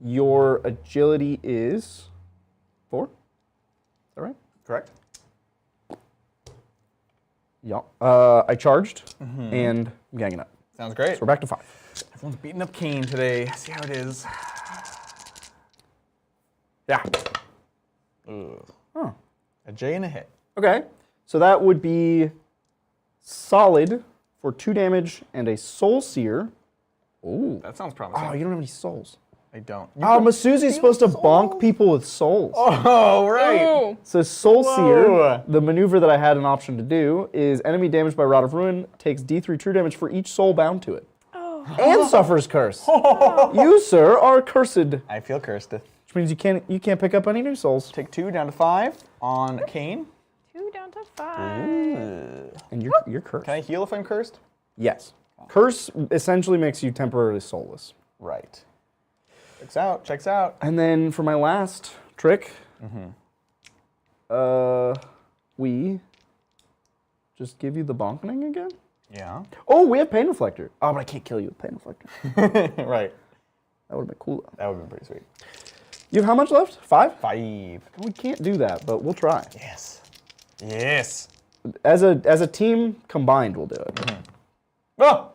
Your agility is 4. Is that right? Correct. Yeah. I charged, and I'm ganging up. Sounds great. So we're back to 5. Everyone's beating up Kane today. See how it is. Yeah. Ugh. Oh. A J and a hit. Okay. So that would be solid for 2 damage and a Soul Sear. Ooh. That sounds promising. Oh, you don't have any souls. I don't. Oh, Masuzi's supposed to bonk people with souls. Oh, right. Ooh. So Soul Sear, Whoa. the maneuver that I had an option to do, is enemy damaged by Rod of Ruin takes D3 true damage for each soul bound to it. Oh. And suffers curse. You, sir, are cursed. I feel cursed. Which means you can't pick up any new souls. Take 2 down to 5 on Kane. 2 down to 5. And you're cursed. Can I heal if I'm cursed? Yes. Curse essentially makes you temporarily soulless. Right. Checks out. Checks out. And then for my last trick, we just give you the bonkening again. Yeah. Oh, we have Pain Reflector. Oh, but I can't kill you with Pain Reflector. Right. That would have been cool though. That would have been pretty sweet. You have how much left? 5? 5. We can't do that, but we'll try. Yes. Yes. As a team combined, we'll do it. Oh!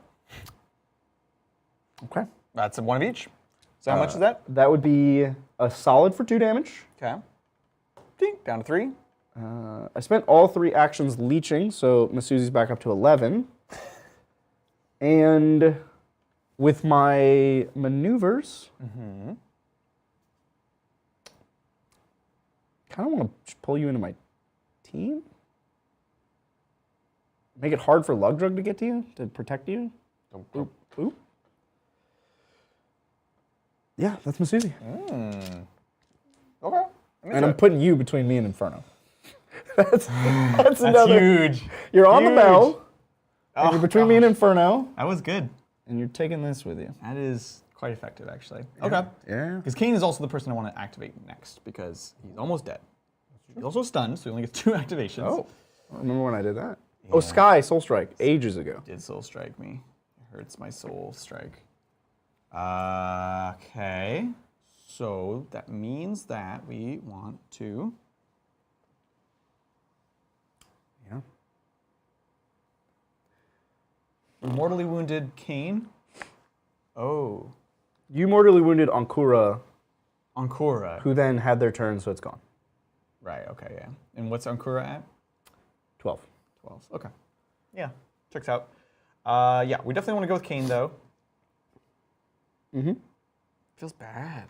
Okay. That's 1 of each. So how much is that? That would be a solid for 2 damage. Okay. Ding. Down to 3. I spent all 3 actions leeching, so Masuzi's back up to 11. And with my maneuvers, kind of want to pull you into my team. Make it hard for Lugdrug to get to you, to protect you. Oop, oop. Yeah, that's Masuzi. Okay. And I'm putting you between me and Inferno. that's another. huge. You're on the Huge. bell, and you're between me and Inferno, That was good. and you're taking this with you. That is quite effective, actually. Okay. Yeah. Because Kane is also the person I want to activate next because he's almost dead. He's also stunned, so he only gets 2 activations. Oh, I remember when I did that. Oh, Sky Soul Strike ages ago. Did soul strike me. It hurts my soul strike. Okay. So that means that we want to. Yeah. Mortally wounded Kane. Oh. You mortally wounded Ankura, Ankura. who then had their turn, so it's gone. Right, okay, yeah. And what's Ankura at? 12. 12. Okay. Yeah, checks out. Yeah, we definitely want to go with Kane, though. Feels bad.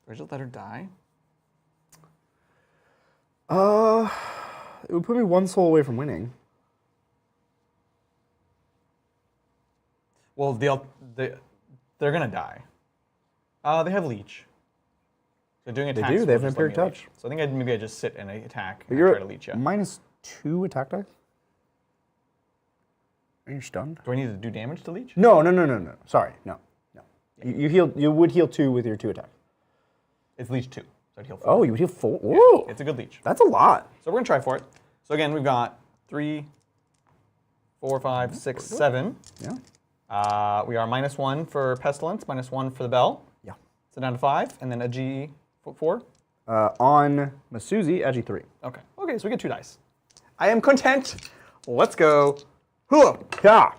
Do I just let her die? It would put me 1 soul away from winning. Well, they're gonna die. They have leech. So doing attacks. do, they will have just let Vampiric me leech. Touch. So I think maybe I just sit and I attack But and you're try to leech you. -2 attack dice? Are you stunned? Do I need to do damage to leech? No. Sorry, no. You would heal 2 with your 2 attack. It's leech 2. So I'd heal 4. Oh, you would heal 4? Whoa. It's a good leech. That's a lot. So we're gonna try for it. So again, we've got 3, 4, 5, 6, 7. Yeah. We are -1 for pestilence, -1 for the bell. Yeah. So down to 5, and then a G 4. On Masuzi, Agi 3. Okay. Okay, so we get 2 dice. I am content. Let's go. Hula. Yeah.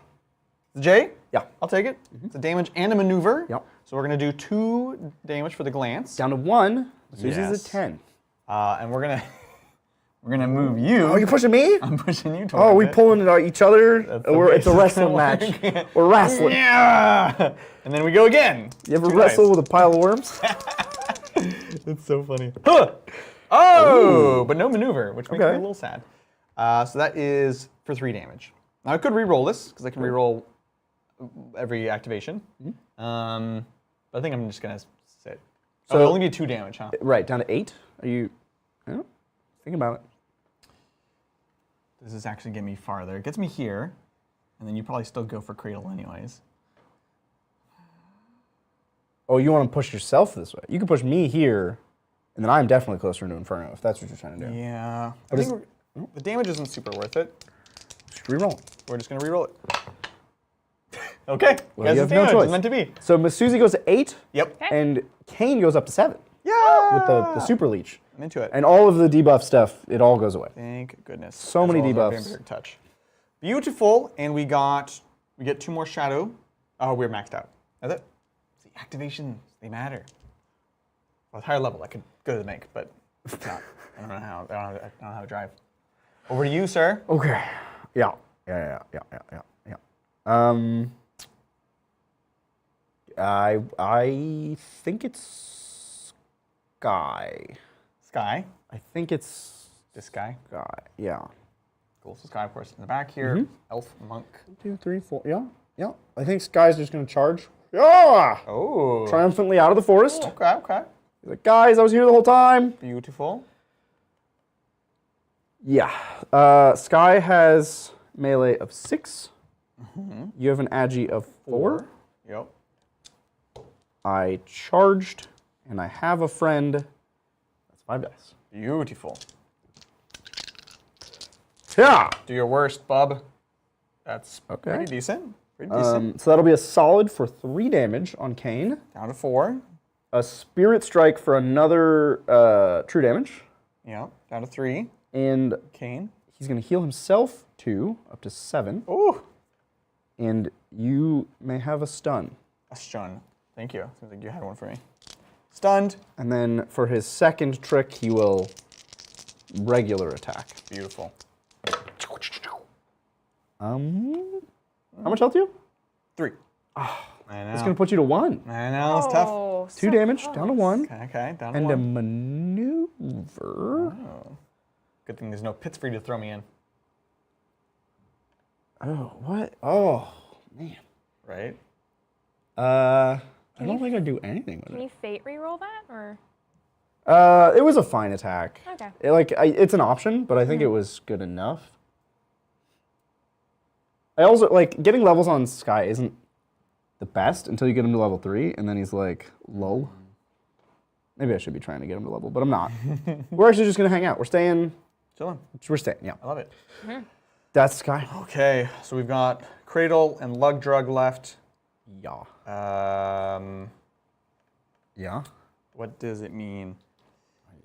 J? Yeah. I'll take it. It's a damage and a maneuver. Yep. So we're going to do 2 damage for the glance. Down to 1. Masuzi's Yes. at 10. And we're going to We're gonna move you. Oh, you're pushing me? I'm pushing you towards Oh, are we it. pulling at each other? That's It's a wrestling match. We're wrestling. Yeah. And then we go again. You ever Two wrestle dice. with a pile of worms? It's so funny. Huh. Oh, but no maneuver, which makes me Okay. a little sad. So that is for 3 damage. Now I could re-roll this because I can re-roll every activation. But I think I'm just gonna sit. So it'll only be 2 damage, huh? Right, down to 8. Are you? Yeah. Think about it. Does this actually get me farther? It gets me here, and then you probably still go for cradle anyways. Oh, you want to push yourself this way? You can push me here, and then I'm definitely closer to Inferno if that's what you're trying to do. Yeah. But I think the damage isn't super worth it. Just re-roll. We're just gonna re-roll it. Okay. Well, you have no damage. choice. It's meant to be. So Masuzi goes to 8, Yep. and Kane goes up to 7 Yeah. with the super leech. I'm into it. And all of the debuff stuff, it all goes away. Thank goodness. So many As well as our debuffs. vampiric touch. Beautiful, and we get 2 more shadow. Oh, we're maxed out. That's it. The activations, they matter. Well, at higher level, I could go to the make, but it's not. I don't know how. I don't know how to drive. Over to you, sir. Okay. Yeah. I think it's Sky. Sky. I think it's This guy. Sky. Yeah. Cool. So Sky, of course, in the back here. Elf, monk. 2, 3, 4. Yeah. I think Sky's just gonna charge. Yeah. Oh. Triumphantly out of the forest. Okay. Okay. He's like, guys, I was here the whole time. Beautiful. Yeah. Sky has melee of 6. You have an agi of 4. Yep. I charged, and I have a friend. That's 5 dice. Beautiful. Yeah. Do your worst, bub. That's Okay. pretty decent. Pretty decent. So that'll be a solid for 3 damage on Kane. Down to 4. A spirit strike for another true damage. Yep. Down to 3. And Kane. he's going to heal himself 2, up to 7. Ooh. And you may have a stun. A stun. Thank you. Seems like you had one for me. Stunned. And then for his second trick, he will regular attack. Beautiful. How much health do you have? 3. I know. It's going to put you to 1. I know. It's tough. Oh, 2 damage, down to 1. Okay. Down to And 1. a maneuver. Good thing there's no pits for you to throw me in. Oh, what? Oh, man. Right? I don't think I'd do anything with Can it. you fate reroll that, or? It was a fine attack. Okay. It's an option, but I think it was good enough. I also, getting levels on Sky isn't the best until you get him to level 3, and then he's like, lol. Maybe I should be trying to get him to level, but I'm not. We're actually just going to hang out. We're staying, yeah. I love it. That's Sky. Okay. So we've got Cradle and Lug Drug left. Yeah. Yeah. What does it mean?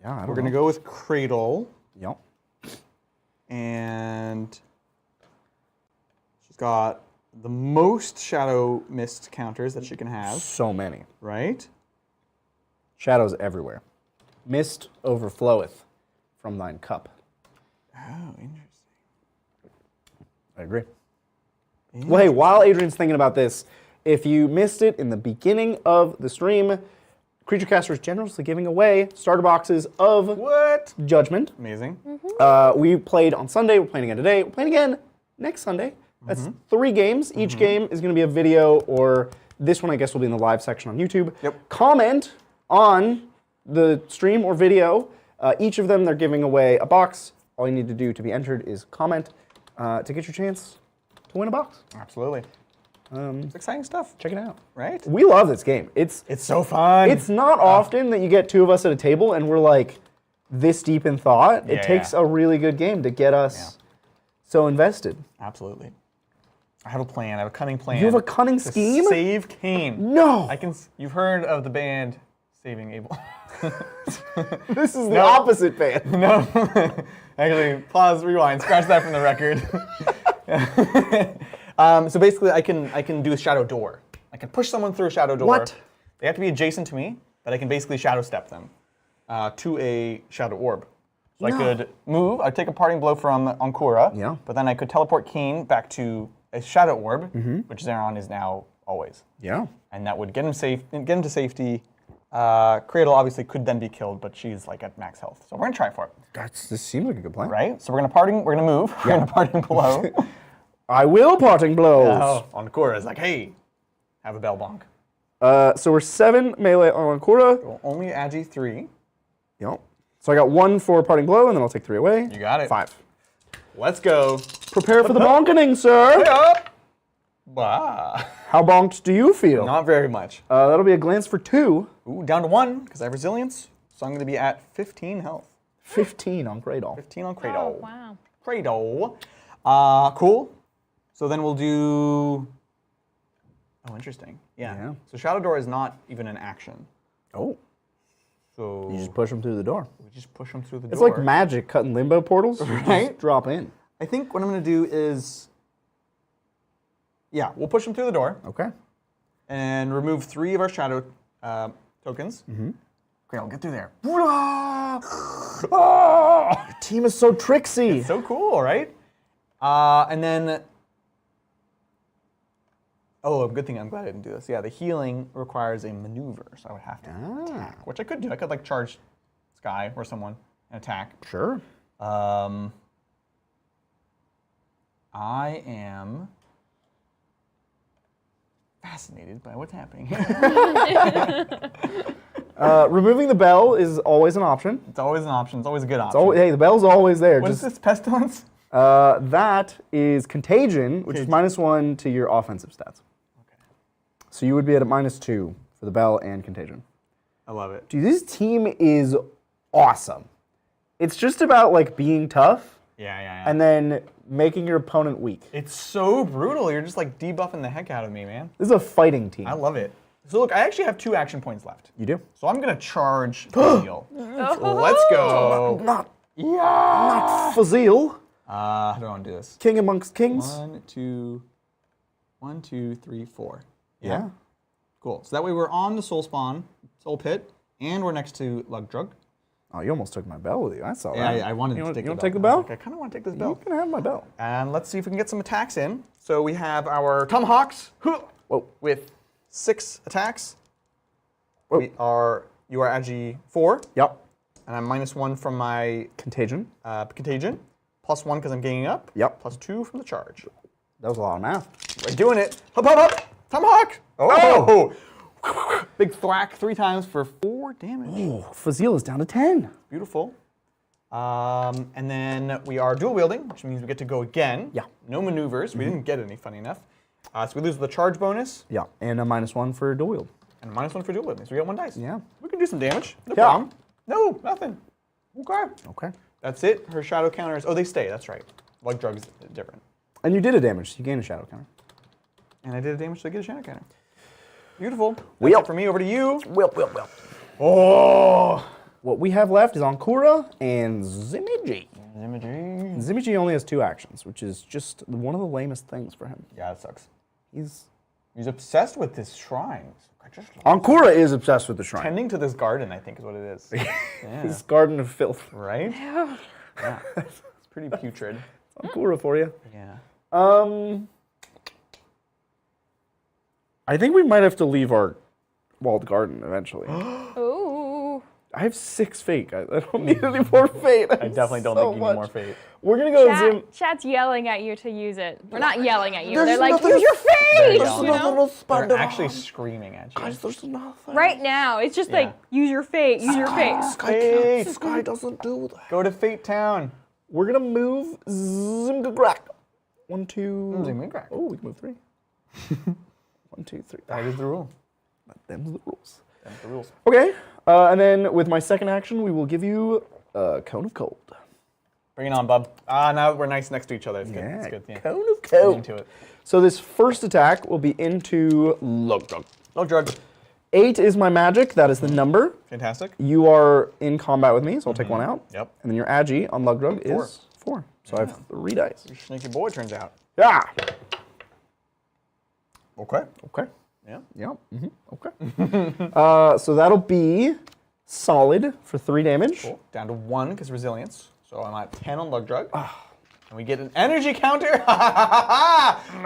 Yeah, I don't We're going to go with Cradle. Yep. And she's got the most Shadow Mist counters that she can have, So many. right? Shadows everywhere. Mist overfloweth from thine cup. Oh, interesting. I agree. Well, hey, while Adrian's thinking about this, if you missed it in the beginning of the stream, Creature Caster is generously giving away starter boxes of What? Judgment. Amazing. We played on Sunday, we're playing again today, we're playing again next Sunday. That's 3 games. Each game is going to be a video, or this one I guess will be in the live section on YouTube. Yep. Comment on the stream or video. Each of them, they're giving away a box. All you need to do to be entered is comment to get your chance to win a box. Absolutely. It's exciting stuff, Check it out. right? We love this game. It's so fun. It's not often that you get 2 of us at a table and we're like this deep in thought. It takes a really good game to get us so invested. Absolutely. I have a plan. I have a cunning plan. You have a cunning to scheme? Save Kane. No! You've heard of the band Saving Abel? This is the opposite band. No. Actually, pause, rewind, scratch that from the record. So basically, I can do a shadow door. I can push someone through a shadow door. What? They have to be adjacent to me, but I can basically shadow step them to a shadow orb. So I could move. I'd take a parting blow from Ankura. Yeah. But then I could teleport Keen back to a Shadow Orb, which Zeron is now always. Yeah. And that would get him to safety. Cradle obviously could then be killed, but she's like at max health. So we're gonna try for it. This seems like a good plan. Right? So we're gonna move. We're gonna parting blow. I will parting blows. Oh, Ankura is like, hey, have a bell bonk. So we're 7 melee on Ankura. Well, only Agi 3. Yep. So I got 1 for parting blow, and then I'll take 3 away. You got it. 5. Let's go. Prepare for the bonkening, sir. Up. Bah. How bonked do you feel? Not very much. That'll be a glance for 2. Ooh, down to 1 because I have resilience. So I'm going to be at 15 health. 15 on Cradle. 15 on Cradle. Oh, wow. Cradle. Cool. So then we'll do. Oh, interesting. Yeah. So Shadow Door is not even an action. Oh. So You just push them through the door. we just push them through the It's door. like magic cutting limbo portals. You Right? just drop in. I think what I'm going to do is. Yeah, we'll push them through the door Okay. and remove 3 of our shadow tokens. Cradle, get through there. Your team is so tricksy. So cool, right? And then, oh, good thing I'm glad I didn't do this. Yeah, the healing requires a maneuver, so I would have to attack, which I could do. I could like charge Sky or someone and attack. Sure. I am fascinated by what's happening here. Removing the bell is always an option. It's always an option. It's always a good option. Hey, the bell's always there. What is this, Pestilence? That is Contagion, which is -1 to your offensive stats. Okay. So you would be at a -2 for the bell and Contagion. I love it. Dude, this team is awesome. It's just about like being tough Yeah. and then making your opponent weak. It's so brutal. You're just like debuffing the heck out of me, man. This is a fighting team. I love it. So look, I actually have 2 action points left. You do? So I'm gonna charge Fazil. Let's go. Not Yeah. Fazil, How do I want to do this? king amongst kings. 1, 2, 3, 4. Yeah. Cool. So that way we're on the soul pit, and we're next to Lugdrug. Oh, you almost took my bell with you. I saw Yeah, that. I wanted you to want, take you the want bell. to take the bell? I kind of want to take this You bell. can have my bell. And let's see if we can get some attacks in. So we have our Tomahawks with 6 attacks. Whoa. You are Agi 4, Yep. and I'm -1 from my Contagion. Contagion, +1 because I'm gaining up, Yep. +2 from the charge. That was a lot of math. We're doing it. Hop, hop, hop. Tomahawk. Oh! Big thwack 3 times for 4 damage. Oh, Fazil is down to 10. Beautiful. And then we are dual wielding, which means we get to go again. Yeah. No maneuvers. We didn't get any, funny enough. So we lose the charge bonus Yeah, and a -1 for dual wield. and -1 for dual wielding. So we get 1 dice. Yeah. We can do some damage. No Yeah. problem. No, nothing. Okay. Okay. That's it. Her shadow counters. Oh, they stay. That's right. Like drugs, different. And you did a damage. So you gain a shadow counter. And I did a damage to get a shadow counter. Beautiful. That's Well. it for me. Over to you. Well. Oh. What we have left is Ankura and Zimiji. Zimiji only has 2 actions, which is just one of the lamest things for him. Yeah, that sucks. He's obsessed with his shrines. Ankura is obsessed with the shrine. Tending to this garden, I think, is what it is. Yeah. His garden of filth. Right? Yeah. It's pretty putrid. Ankura for you. Yeah. I think we might have to leave our walled garden eventually. Ooh. I have 6 fate, guys. I don't need any more fate. I definitely don't think you need more fate. We're gonna go Zim. Chat's yelling at you to use it. We're not yelling at you. There's They're like, nothing- use your There you face, go. you know? They're actually screaming at you. Guys, there's nothing. Right now, it's just like, use your fate, use your face. Sky doesn't do that. Go to Fate Town. We're gonna move Zimgagrak. 1, 2. Zimgagrak. Oh, we can move 3. 1, 2, 3. That is the rule. Them's the rules. That's the rules. Okay, and then with my second action, we will give you a Cone of Cold. Bring it on, bub. Now we're nice next to each other. It's good. It's good. Yeah. Cone of Get Cold. into it. So this first attack will be into Lugdrug. No drug. 8 is my magic. That is the number. Fantastic. You are in combat with me, so I'll take 1 out. Yep. And then your Agi on Lugdrug 4. is 4. So I have 3 dice. Pretty sneaky boy, turns out. Yeah. Okay. Okay. Yeah. Yeah. Okay. So that'll be solid for 3 damage. Cool. Down to 1 because resilience. So I'm at 10 on Lug Drug. And we get an energy counter.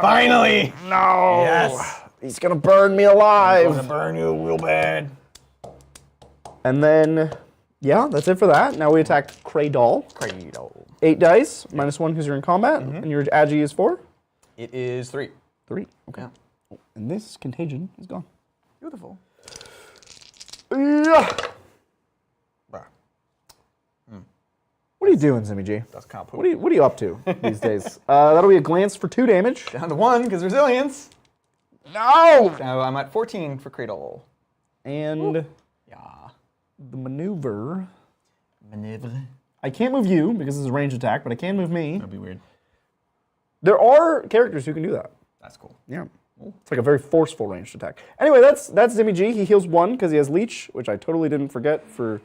Finally! No! Yes! He's gonna burn me I'm alive. gonna burn you real bad. And then, yeah, that's it for that. Now we attack Cradle. Cradle. 8 dice, -1 because you're in combat, and your agi is 4? It is 3. 3, okay. Yeah. And this contagion is gone. Beautiful. Yeah. Bruh. What are you doing, Zimmy G? That's kind of poop. What are you up to these days? That'll be a glance for 2 damage. Down to 1 because resilience. No! Now I'm at 14 for Cradle. And Yeah. the maneuver. Maneuver. I can't move you because it's a ranged attack, but I can move me. That'd be weird. There are characters who can do that. That's cool. Yeah. It's like a very forceful ranged attack. Anyway, that's Zimmy G. He heals 1 because he has Leech, which I totally didn't forget for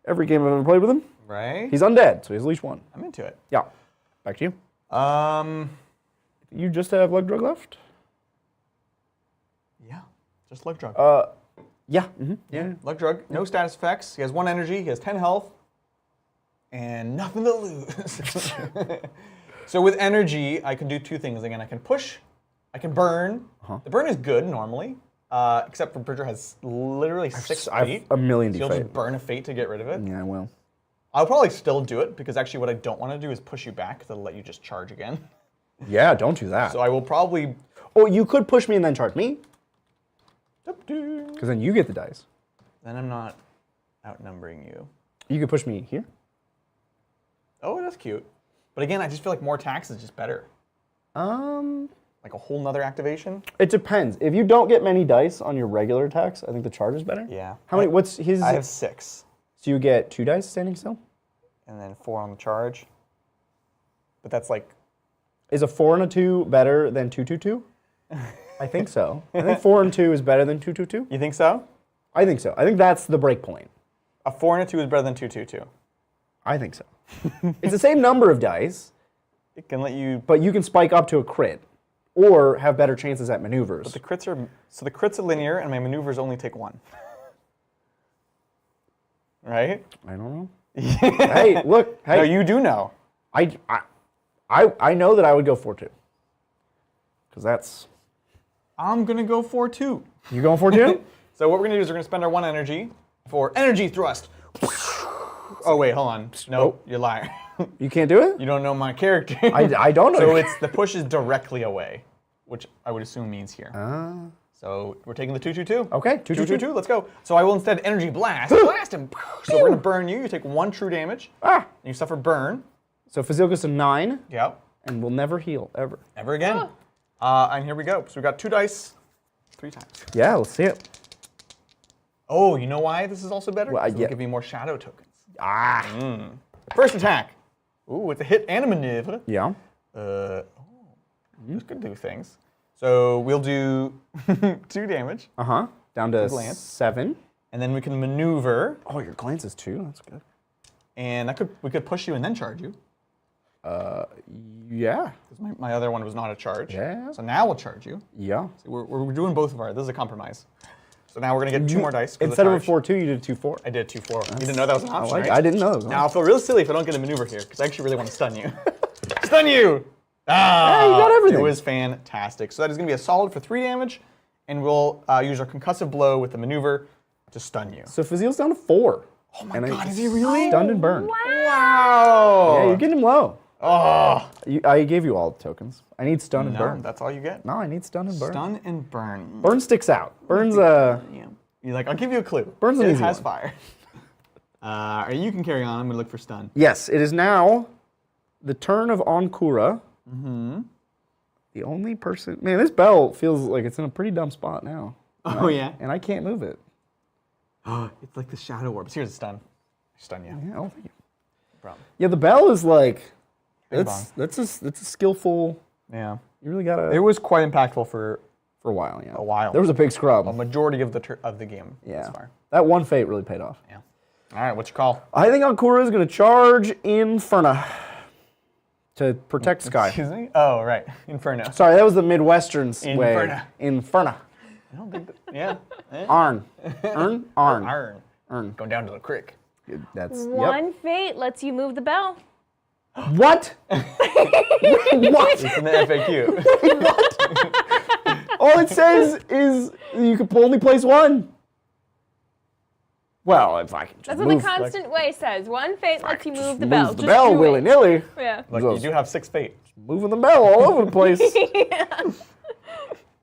every game I've ever played with him. Right? He's undead, so he has Leech 1. I'm into it. Yeah. Back to you. You just have Lug Drug left? Yeah. Just Lug Drug. Yeah. Yeah. Lug Drug. No status effects. He has 1 energy. He has 10 health. And nothing to lose. So with energy, I can do 2 things. Again, I can push. I can burn. The burn is good normally. Except for Bridger has literally 6 I have fate. a million So you'll defate. just burn a fate to get rid of it. Yeah, I will. I'll probably still do it because actually what I don't want to do is push you back to let you just charge again. Yeah, don't do that. So I will probably... Oh, you could push me and then charge me, Then because then you get the dice. I'm not outnumbering you. You could push me here. Oh, that's cute. But again, I just feel like more attacks is just better. Like a whole nother activation? It depends. If you don't get many dice on your regular attacks, I think the charge is better. Yeah. How many? What's his? I have 6. So you get 2 dice standing still. And then 4 on the charge. But that's like... Is a 4 and a 2 better than 2, 2, 2? I think so. I think 4 and 2 is better than 2, 2, 2. You think so? I think so. I think that's the break point. A 4 and a 2 is better than 2, 2, 2. I think so. It's the same number of dice, It can let you... but you can spike up to a crit, or have better chances at maneuvers. The crits are... So the crits are linear, and my maneuvers only take 1. Right? I don't know. Hey, look. Hey, No, you do know. I know that I would go 4-2. Because that's... I'm going to go 4-2. You going 4-2? So what we're going to do is we're going to spend our 1 energy for energy thrust. Oh, wait, hold on. No, you're lying. You can't do it? You don't know my character. I don't know. So it's the push is directly away, which I would assume means here. So we're taking the 2-2-2. Okay, 2-2-2, let's go. So I will instead energy blast. Blast him. So we're going to burn you. You take 1 true damage. And you suffer burn. So Fazil goes to 9, Yep. and will never heal, ever. Never again. And here we go. So we got 2 dice, 3 times. Yeah, let's see it. Oh, you know why this is also better? Well, 'Cause it'll yeah. give me more shadow tokens. First attack. Ooh, it's a hit and a maneuver. Yeah. This could do things. So we'll do 2 damage, Down to glance. 7. and then we can maneuver, Oh, your glance is 2. That's good. and we could push you and then charge you. Yeah. Because my other one was not a charge. Yeah. So now we'll charge you. Yeah. So we're doing both of our. This is a compromise. So now we're gonna get 2 more dice. 'cause of the Instead of a charge. 4-2, you did a 2-4. I did 2-4. You didn't know that was an option, right? I didn't know that was an Now I'll feel real silly if I don't get a maneuver here, because I actually really want to stun you. Stun you! Ah, you got everything. It was fantastic. So that is going to be a solid for 3 damage, and we'll use our concussive blow with the maneuver to stun you. So Fazil's down to 4. Oh my god, is he really? Stunned and burned. Wow! Yeah, you're getting him low. Oh! I gave you all the tokens. I need stun and No, burn. that's all you get. No, I need stun and burn. Stun and burn. Burn sticks out. Burn's Yeah. You're like, I'll give you a clue. Burn's an it easy has one. fire. You can carry on. I'm going to look for stun. Yes, it is now the turn of Ankura. The only person... Man, this bell feels like it's in a pretty dumb spot now. Oh, yeah? And I can't move it. It's like the shadow orbs. Here's a stun. Stun you. Yeah, oh, thank you. No problem. Yeah, the bell is like... Bing That's a skillful... Yeah. You really gotta... It was quite impactful for For a while, yeah. a while. There was a big scrub. a majority of the game. Yeah. Thus far. That one fate really paid off. Yeah. All right, what's your call? I think Ankura is going to charge Inferna to protect Sky. Excuse me? Oh, right. Inferno. Sorry, that was the Midwestern's way. Inferna. Inferna. I don't think that, yeah. Arn. Arn? Arn. Iron. Going down to the creek. That's One fate lets you move the bell. What? What? It's in the FAQ. All it says is you can only place one. Well, if I can just That's what move, the constant way says. One fate lets you move the move bell. the Just bell do it. willy-nilly. Yeah. Look, you do have 6 fate. Moving the bell all over the place.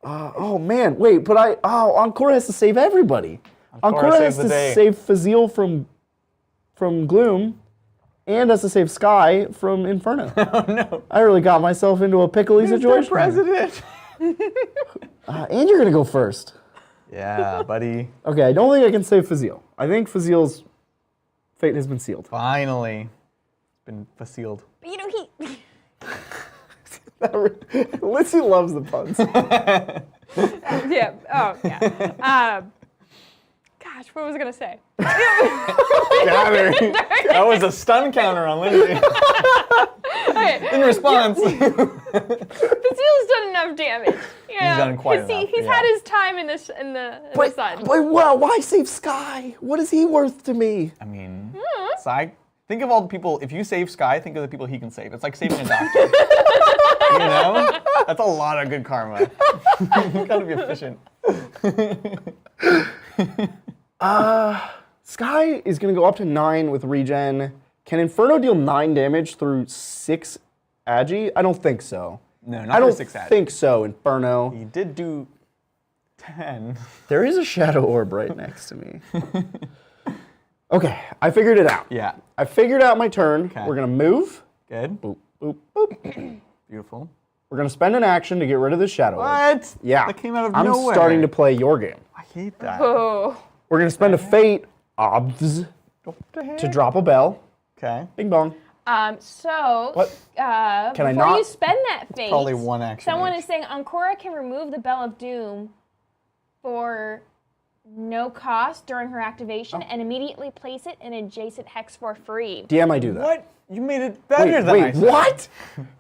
Oh man, wait, but Encore has to save everybody. Encore has saves the to day. save Fazil from Gloom, and has to save Sky from Inferno. Oh no. I really got myself into a pickly situation. President. And you're gonna go first. Yeah, buddy. Okay, I don't think I can save Fazil. I think Fazil's fate has been sealed. Finally. It's been sealed. But you know, he. Lissy loves the puns. Yeah. Oh, yeah. Gosh, what was I going to say? Got her. That was a stun counter on Lindsay. Okay. In response. Basil's done enough damage. You know, done quite enough, He's yeah. had his time in the sun. But why save Sky? What is he worth to me? I mean, Sai, think of all the people, if you save Sky, think of the people he can save. It's like saving a doctor. You know? That's a lot of good karma. You gotta be efficient. Sky is going to go up to 9 with regen. Can Inferno deal 9 damage through 6 agi? I don't think so. No, I not don't for 6 think so, Inferno. He did do 10. There is a shadow orb right next to me. Okay, I figured it out. Yeah. I figured out my turn. Okay. We're going to move. Good. Boop, boop, boop. Beautiful. We're going to spend an action to get rid of this shadow orb. What? Yeah. That came out of I'm nowhere. starting to play your game. I hate that. Oh. We're going to spend a fate, obs, to drop a bell. Okay. Bing bong. So, What? before I not? you spend that fate, Probably one action. someone each. is saying Ancora can remove the Bell of Doom for no cost during her activation and immediately place it in adjacent hex for free. DM, I do that. What? You made it better than I Wait, said. what?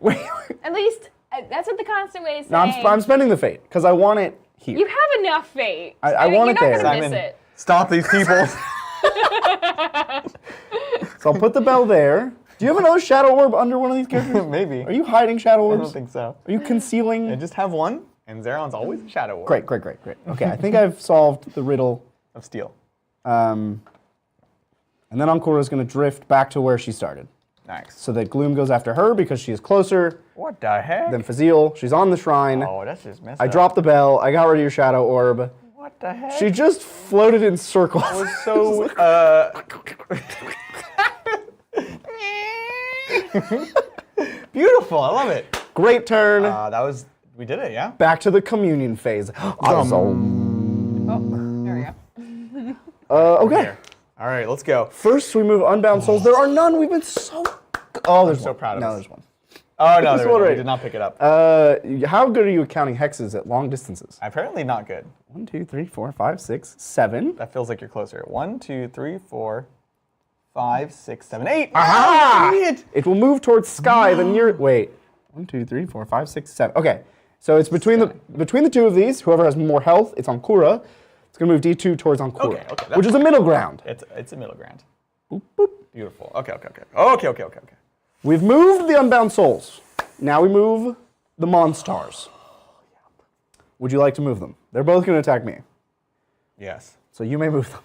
Wait. At least, that's what the constant way is No, saying. I'm spending the fate because I want it here. You have enough fate. I want it you're there. not going to miss Simon, it. stop these people. So I'll put the bell there. Do you have another shadow orb under one of these characters? Maybe. Are you hiding shadow I orbs? don't think so. Are you concealing? I just have one, and Zeron's always a shadow orb. Great. Okay, I think I've solved the riddle. Of steel. And then Ancora's going to drift back to where she started. Nice. So that Gloom goes after her because she is closer What the heck? than Fazil. She's on the shrine. Oh, that's just messed I up. dropped the bell. I got rid of your shadow orb. What the heck? She just floated in circles. was so, beautiful. I love it. Great turn. We did it, yeah? Back to the communion phase. Awesome. Oh, there we go. Okay. Here. All right, let's go. First, we move Unbound Souls. There are none. We've been so. Oh, there's so one. proud of no, us. there's one. Oh, no, there one we right. did not pick it up. How good are you at counting hexes at long distances? Apparently not good. 1, 2, 3, 4, 5, 6, 7. That feels like you're closer. 1, 2, 3, 4, 5, 6, 7, 8. Aha! Idiot! It will move towards Sky. The near. Wait. 1, 2, 3, 4, 5, 6, 7. Okay. So it's between the two of these. Whoever has more health, it's Ancora. It's gonna move D2 towards Ancora, Okay, which is a middle ground. It's a middle ground. Boop, boop. Beautiful. Okay. We've moved the Unbound Souls. Now we move the Monstars. Would you like to move them? They're both going to attack me, Yes. so you may move them.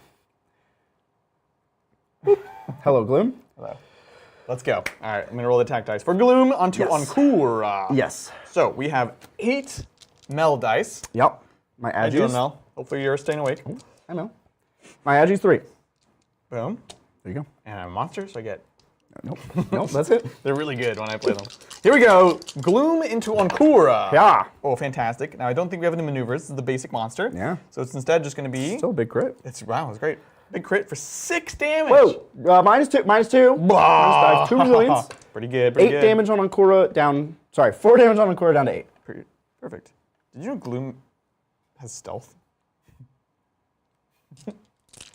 Boop. Hello, Gloom. Hello. Let's go. All right, I'm going to roll the attack dice for Gloom onto Yes. Ancora. Yes. So we have 8 Mel dice. Yep. My How you doing, Agis. Mel? Hopefully you're staying awake. I know. My Agis 3. Boom. There you go. And I'm a monster, so I get... Nope. Nope. That's it. They're really good when I play them. Here we go. Gloom into Ancora. Yeah. Oh, fantastic. Now, I don't think we have any maneuvers. This is the basic monster. Yeah. So it's instead just going to be... Still a big crit. Wow, it's great. Big crit for 6 damage. Whoa. -2. -2. I have 2 resilience. Pretty good. 8 damage on Ancora down. Sorry, 4 damage on Ancora down to 8. Perfect. Did you know Gloom has stealth?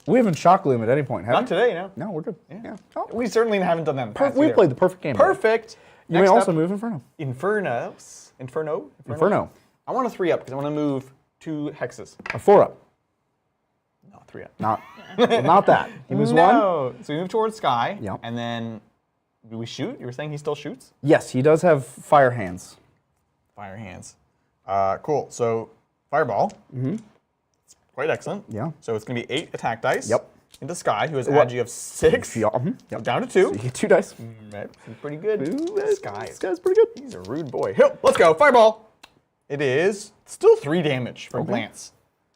We haven't shock Gloom at any point, have Not we? today, no. No, we're good. Yeah. Oh. We certainly haven't done that in the past We either. played the perfect game. Perfect. You may Next also up, move Inferno. Inferno. Inferno. I want a 3-up because I want to move 2 hexes. A 4-up. No, 3 up. Not that. He moves one. No. So we move towards Sky. Yep. And then do we shoot? You were saying he still shoots? Yes, he does have fire hands. Fire hands. Cool. So Fireball. It's quite excellent. Yeah. So it's going to be 8 attack dice. Yep. Into Sky, who has agi of 6. Yeah. So down to 2. So you get 2 dice. Right. Pretty good. Sky. This guy's pretty good. He's a rude boy. Here, let's go. Fireball. It is still 3 damage from Glance.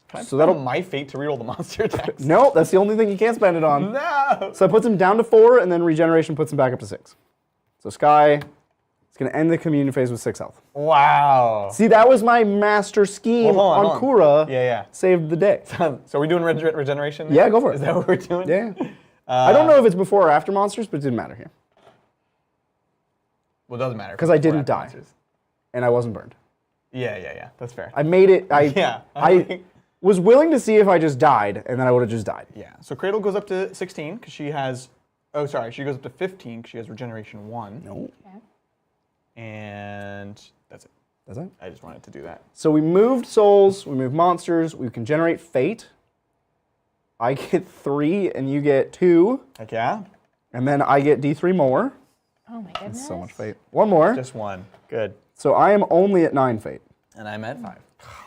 Can I So that'll- spend my fate to reroll the monster attacks? No, that's the only thing you can't spend it on. No. So it puts him down to 4, and then regeneration puts him back up to 6. So Sky is going to end the communion phase with 6 health. Wow. See, that was my master scheme Hold on, on hold on. Kura. Yeah. Saved the day. So are we doing regeneration? Yeah, go for it. Is that what we're doing? Yeah. I don't know if it's before or after monsters, but it didn't matter here. Well, it doesn't matter. 'Cause I We're didn't at die. monsters. And I wasn't burned. Yeah. That's fair. I made it. Yeah. I was willing to see if I just died, and then I would have just died. Yeah. So Cradle goes up to 16 because she has. Oh, sorry. She goes up to 15 because she has regeneration 1. No. Okay. And that's it. That's it. I just wanted to do that. So we moved souls, we moved monsters, we can generate fate. I get 3 and you get 2, Heck yeah. and then I get D3 more. Oh my goodness. So much fate. 1 more. Just 1. Good. So I am only at 9 fate. And I'm at 5.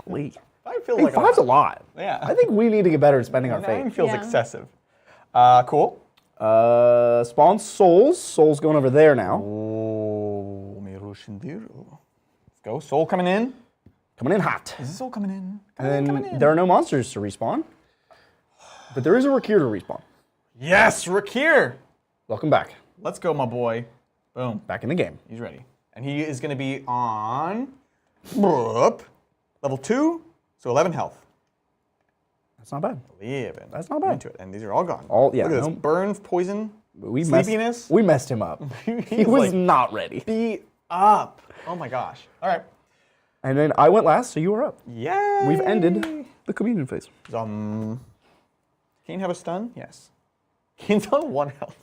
Golly. 5 feels Hey, like 5's a lot. Yeah. I think we need to get better at spending our 9 fate. feels Yeah. excessive. Cool. Spawn souls. Souls going over there now. Oh, let's go. Soul coming in. Coming in hot. Is the soul coming in? And Coming then in. there are no monsters to respawn. But there is a Rakir to respawn. Yes, Rakir. Welcome back. Let's go, my boy. Boom. Back in the game. He's ready. And he is going to be on level 2, so 11 health. That's not bad. 11. That's not I'm bad. into it. And these are all gone. Yeah, Look at this. no- Burn, poison, We sleepiness. We messed him up. He He's was like, not ready. beat up. Oh my gosh. All right. And then I went last, so you were up. Yay. We've ended the communion phase. Kane have a stun? Yes. Kane's on 1 health.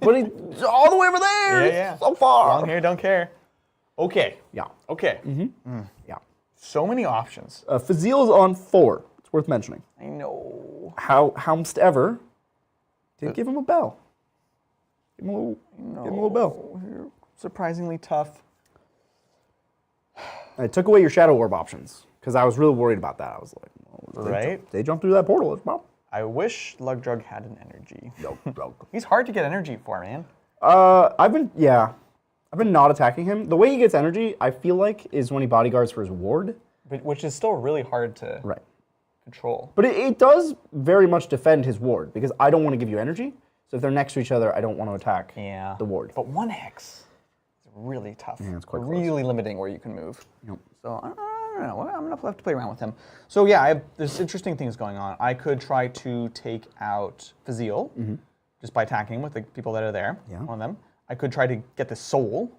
But he's all the way over there. Yeah. So far. Long hair, don't care. Okay. Yeah. Okay. Yeah. So many options. Fazil is on 4. It's worth mentioning. I know. Houndst ever did give him a bell. Give him a little bell. Oh, you're surprisingly tough. I took away your Shadow Orb options because I was really worried about that. I was like, well, Right? They jumped through that portal. It's well. I wish Lugdrug had an energy. No. He's hard to get energy for, man. I've been not attacking him. The way he gets energy, I feel like, is when he bodyguards for his ward. But, which is still really hard to Right. control. But it does very much defend his ward because I don't want to give you energy. So if they're next to each other, I don't want to attack the ward. But 1 hex is really tough. Yeah, it's quite close. really limiting where you can move. Yep. So I don't know. I'm gonna have to play around with him. So yeah, there's interesting things going on. I could try to take out Fazil just by attacking with the people that are there. Yeah. One of them. I could try to get the soul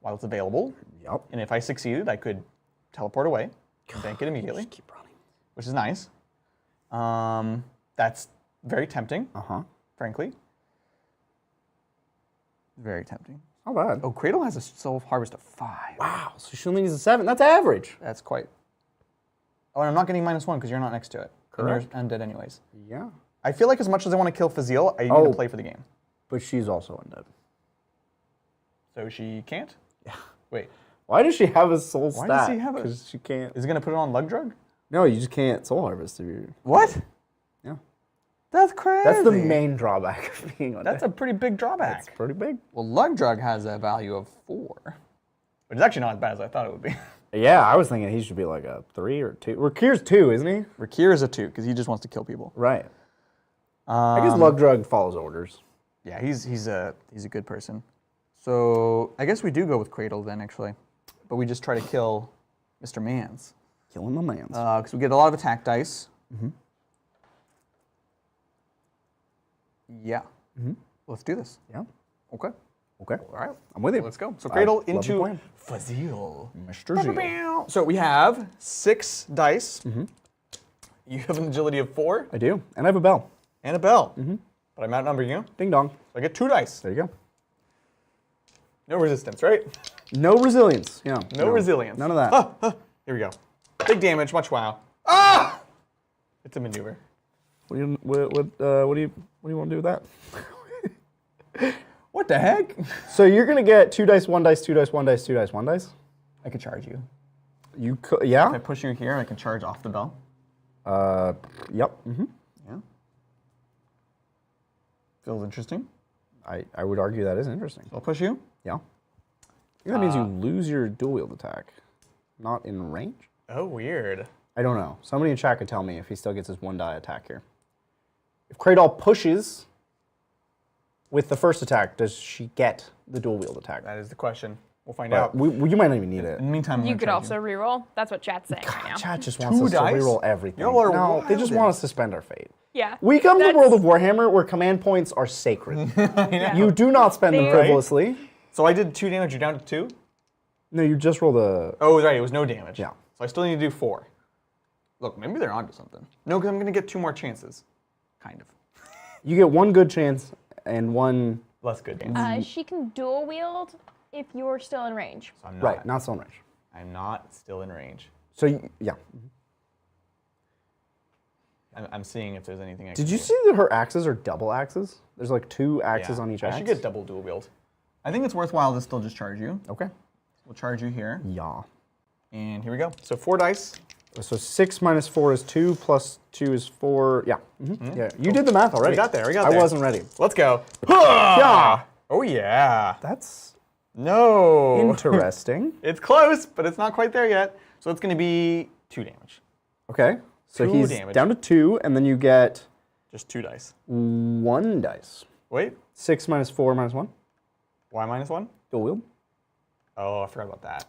while it's available. Yep. And if I succeeded, I could teleport away and bank it immediately, Just keep running. which is nice. That's very tempting, frankly. Very tempting. Not bad. Oh, Cradle has a soul harvest of 5. Wow. So she only needs a 7. That's average. That's quite. Oh, and I'm not getting -1 because you're not next to it. Correct. And you're undead anyways. Yeah. I feel like as much as I want to kill Fazil, I need to play for the game. But she's also undead. So she can't? Yeah. Wait, Why does she have a soul Why stat? does she have a- Because she can't. is it going to put it on Lugdrug? No, you just can't soul harvest if you. What? Yeah. That's crazy. That's the main drawback of being undead. That's a pretty big drawback. It's pretty big. Well, Lugdrug has a value of 4, which is actually not as bad as I thought it would be. Yeah, I was thinking he should be like a 3 or 2. Rakir's 2, isn't he? Rakir is a 2 because he just wants to kill people. Right. I guess Lugdrug follows orders. Yeah, he's a good person. So I guess we do go with Cradle then, actually, but we just try to kill Mr. Mans Killing my mans. because we get a lot of attack dice. Yeah. Let's do this. Yeah. Okay. Okay. All right. I'm with you. Let's go. So Cradle love the into plan. Fazil. Mr. Zeal. So we have 6 dice. You have an agility of 4 I do. And I have a bell. and a bell. But I'm outnumbering you. Ding dong. So I get 2 dice. There you go. No resistance, right? No resilience. Yeah. No resilience. None of that. Here we go. Big damage, much wow. Ah! It's a maneuver. What do you want to do with that? What the heck? So you're gonna get 2 dice, 1 dice, 2 dice, 1 dice, 2 dice, 1 dice. I could charge you. You could, yeah. If I push you here, I can charge off the bell. Yep. Yeah. Feels interesting. I would argue that is interesting. I'll push you. Yeah. I think that means you lose your dual wield attack. Not in range? Oh, weird. I don't know. Somebody in chat could tell me if he still gets his 1 die attack here. If Kraydol pushes with the first attack, does she get the dual wield attack? That is the question. We'll find But out. you might not even need it. In the meantime, I'm You gonna could charge also reroll. That's what chat's saying right now. Chat just wants 2 us dice? to reroll everything. Y'all are No, they just wildin'. want us to spend our fate. Yeah. We come to the That's- world of Warhammer where command points are sacred. You do not spend them They- frivolously. So I did 2 damage. You're down to 2. No, you just roll the... Oh, right. It was no damage. Yeah. So I still need to do 4. Look, maybe they're onto something. No, because I'm going to get 2 more chances. Kind of. You get 1 good chance and 1... Less good chance. She can dual wield if you're still in range. So I'm not. Right, not so range. I'm not still in range. So, yeah. I'm seeing if there's anything I can Did you do. see that her axes are double axes? There's like 2 axes Yeah. on each I axe. should get double dual wield. I think it's worthwhile to still just charge you. Okay. We'll charge you here. Yeah. And here we go. So 4 dice. So 6 minus 4 is 2, plus 2 is 4. Yeah. Yeah. You did the math already. We got there. I wasn't ready. Let's go. Yeah. Oh, yeah. That's No. interesting. It's close, but it's not quite there yet. So it's going to be 2 damage. Okay. So 2 he's damage. down to 2, and then you get Just 2 dice. 1 dice. Wait. 6 minus 4 minus 1. Y minus 1? Dual wield. Oh, I forgot about that.